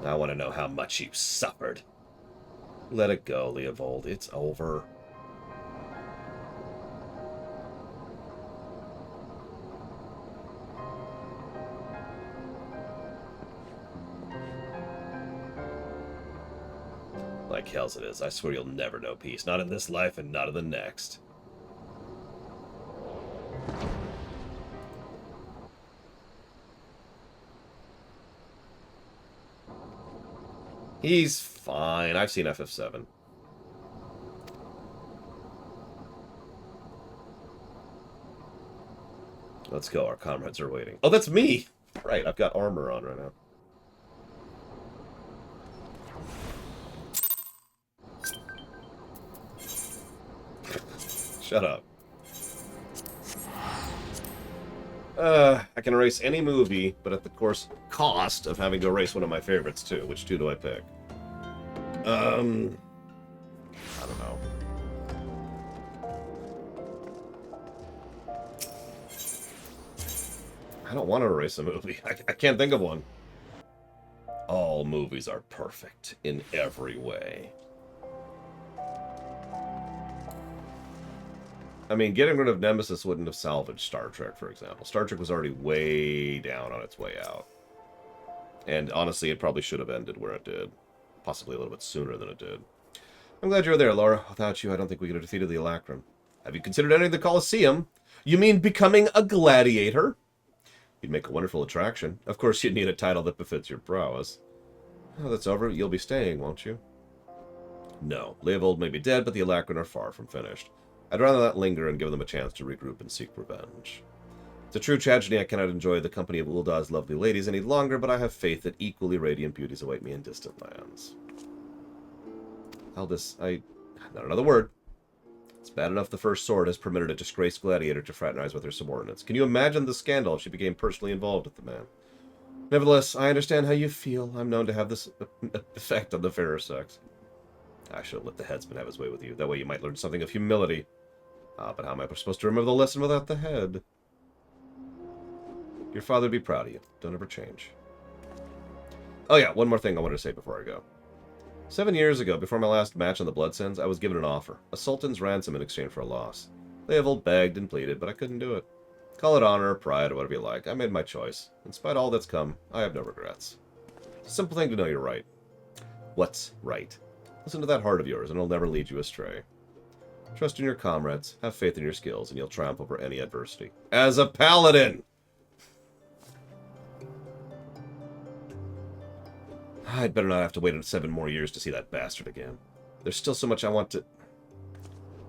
I want to know how much you suffered. Let it go, Leovold. It's over. Like hell's it is. I swear you'll never know peace. Not in this life and not in the next. He's fine. I've seen FF7. Let's go. Our comrades are waiting. Oh, that's me! Right, I've got armor on right now. Shut up. I can erase any movie, but at the cost of having to erase one of my favorites, too. Which two do I pick? I don't know. I don't want to erase a movie. I can't think of one. All movies are perfect in every way. I mean, getting rid of Nemesis wouldn't have salvaged Star Trek, for example. Star Trek was already way down on its way out. And honestly, it probably should have ended where it did. Possibly a little bit sooner than it did. I'm glad you were there, Laura. Without you, I don't think we could have defeated the Alacrum. Have you considered entering the Colosseum? You mean becoming a gladiator? You'd make a wonderful attraction. Of course, you'd need a title that befits your prowess. Oh, that's over. You'll be staying, won't you? No. Leovold may be dead, but the Alacron are far from finished. I'd rather not linger and give them a chance to regroup and seek revenge. It's a true tragedy I cannot enjoy the company of Uldah's lovely ladies any longer, but I have faith that equally radiant beauties await me in distant lands. Aldous, not another word. It's bad enough the First Sword has permitted a disgraced gladiator to fraternize with her subordinates. Can you imagine the scandal if she became personally involved with the man? Nevertheless, I understand how you feel. I'm known to have this effect on the fairer sex. I should have let the headsman have his way with you. That way you might learn something of humility. But how am I supposed to remember the lesson without the head? Your father would be proud of you. Don't ever change. Oh yeah, one more thing I wanted to say before I go. 7 years ago, before my last match on the Bloodsends, I was given an offer. A sultan's ransom in exchange for a loss. Leovold begged and pleaded, but I couldn't do it. Call it honor or pride or whatever you like. I made my choice. In spite of all that's come, I have no regrets. It's a simple thing to know you're right. What's right? Listen to that heart of yours, and it'll never lead you astray. Trust in your comrades, have faith in your skills, and you'll triumph over any adversity. As a paladin! I'd better not have to wait 7 more years to see that bastard again. There's still so much I want to...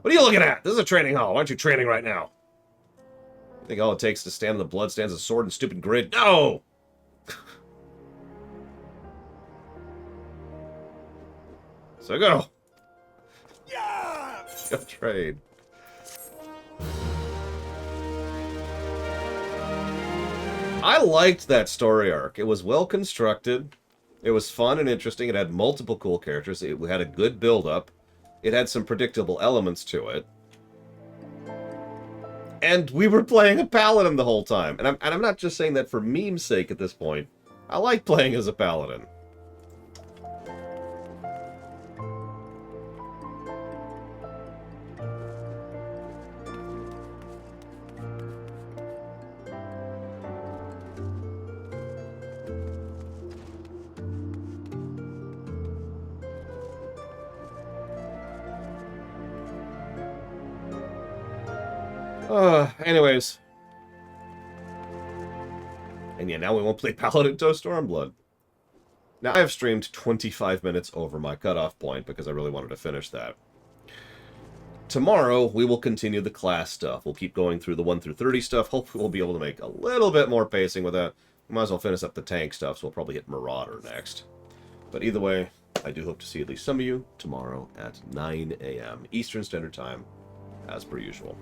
What are you looking at? This is a training hall. Why aren't you training right now? You think all it takes to stand in the blood stands a sword and stupid grid? No! So go! Yeah! Go trade. I liked that story arc. It was well constructed. It was fun and interesting. It had multiple cool characters. It had a good build-up. It had some predictable elements to it. And we were playing a paladin the whole time. And I'm not just saying that for meme's sake at this point. I like playing as a paladin. Anyways. And yeah, now we won't play Paladin to Stormblood. Now, I have streamed 25 minutes over my cutoff point because I really wanted to finish that. Tomorrow, we will continue the class stuff. We'll keep going through the 1 through 30 stuff. Hopefully, we'll be able to make a little bit more pacing with that. We might as well finish up the tank stuff, so we'll probably hit Marauder next. But either way, I do hope to see at least some of you tomorrow at 9 a.m. Eastern Standard Time, as per usual.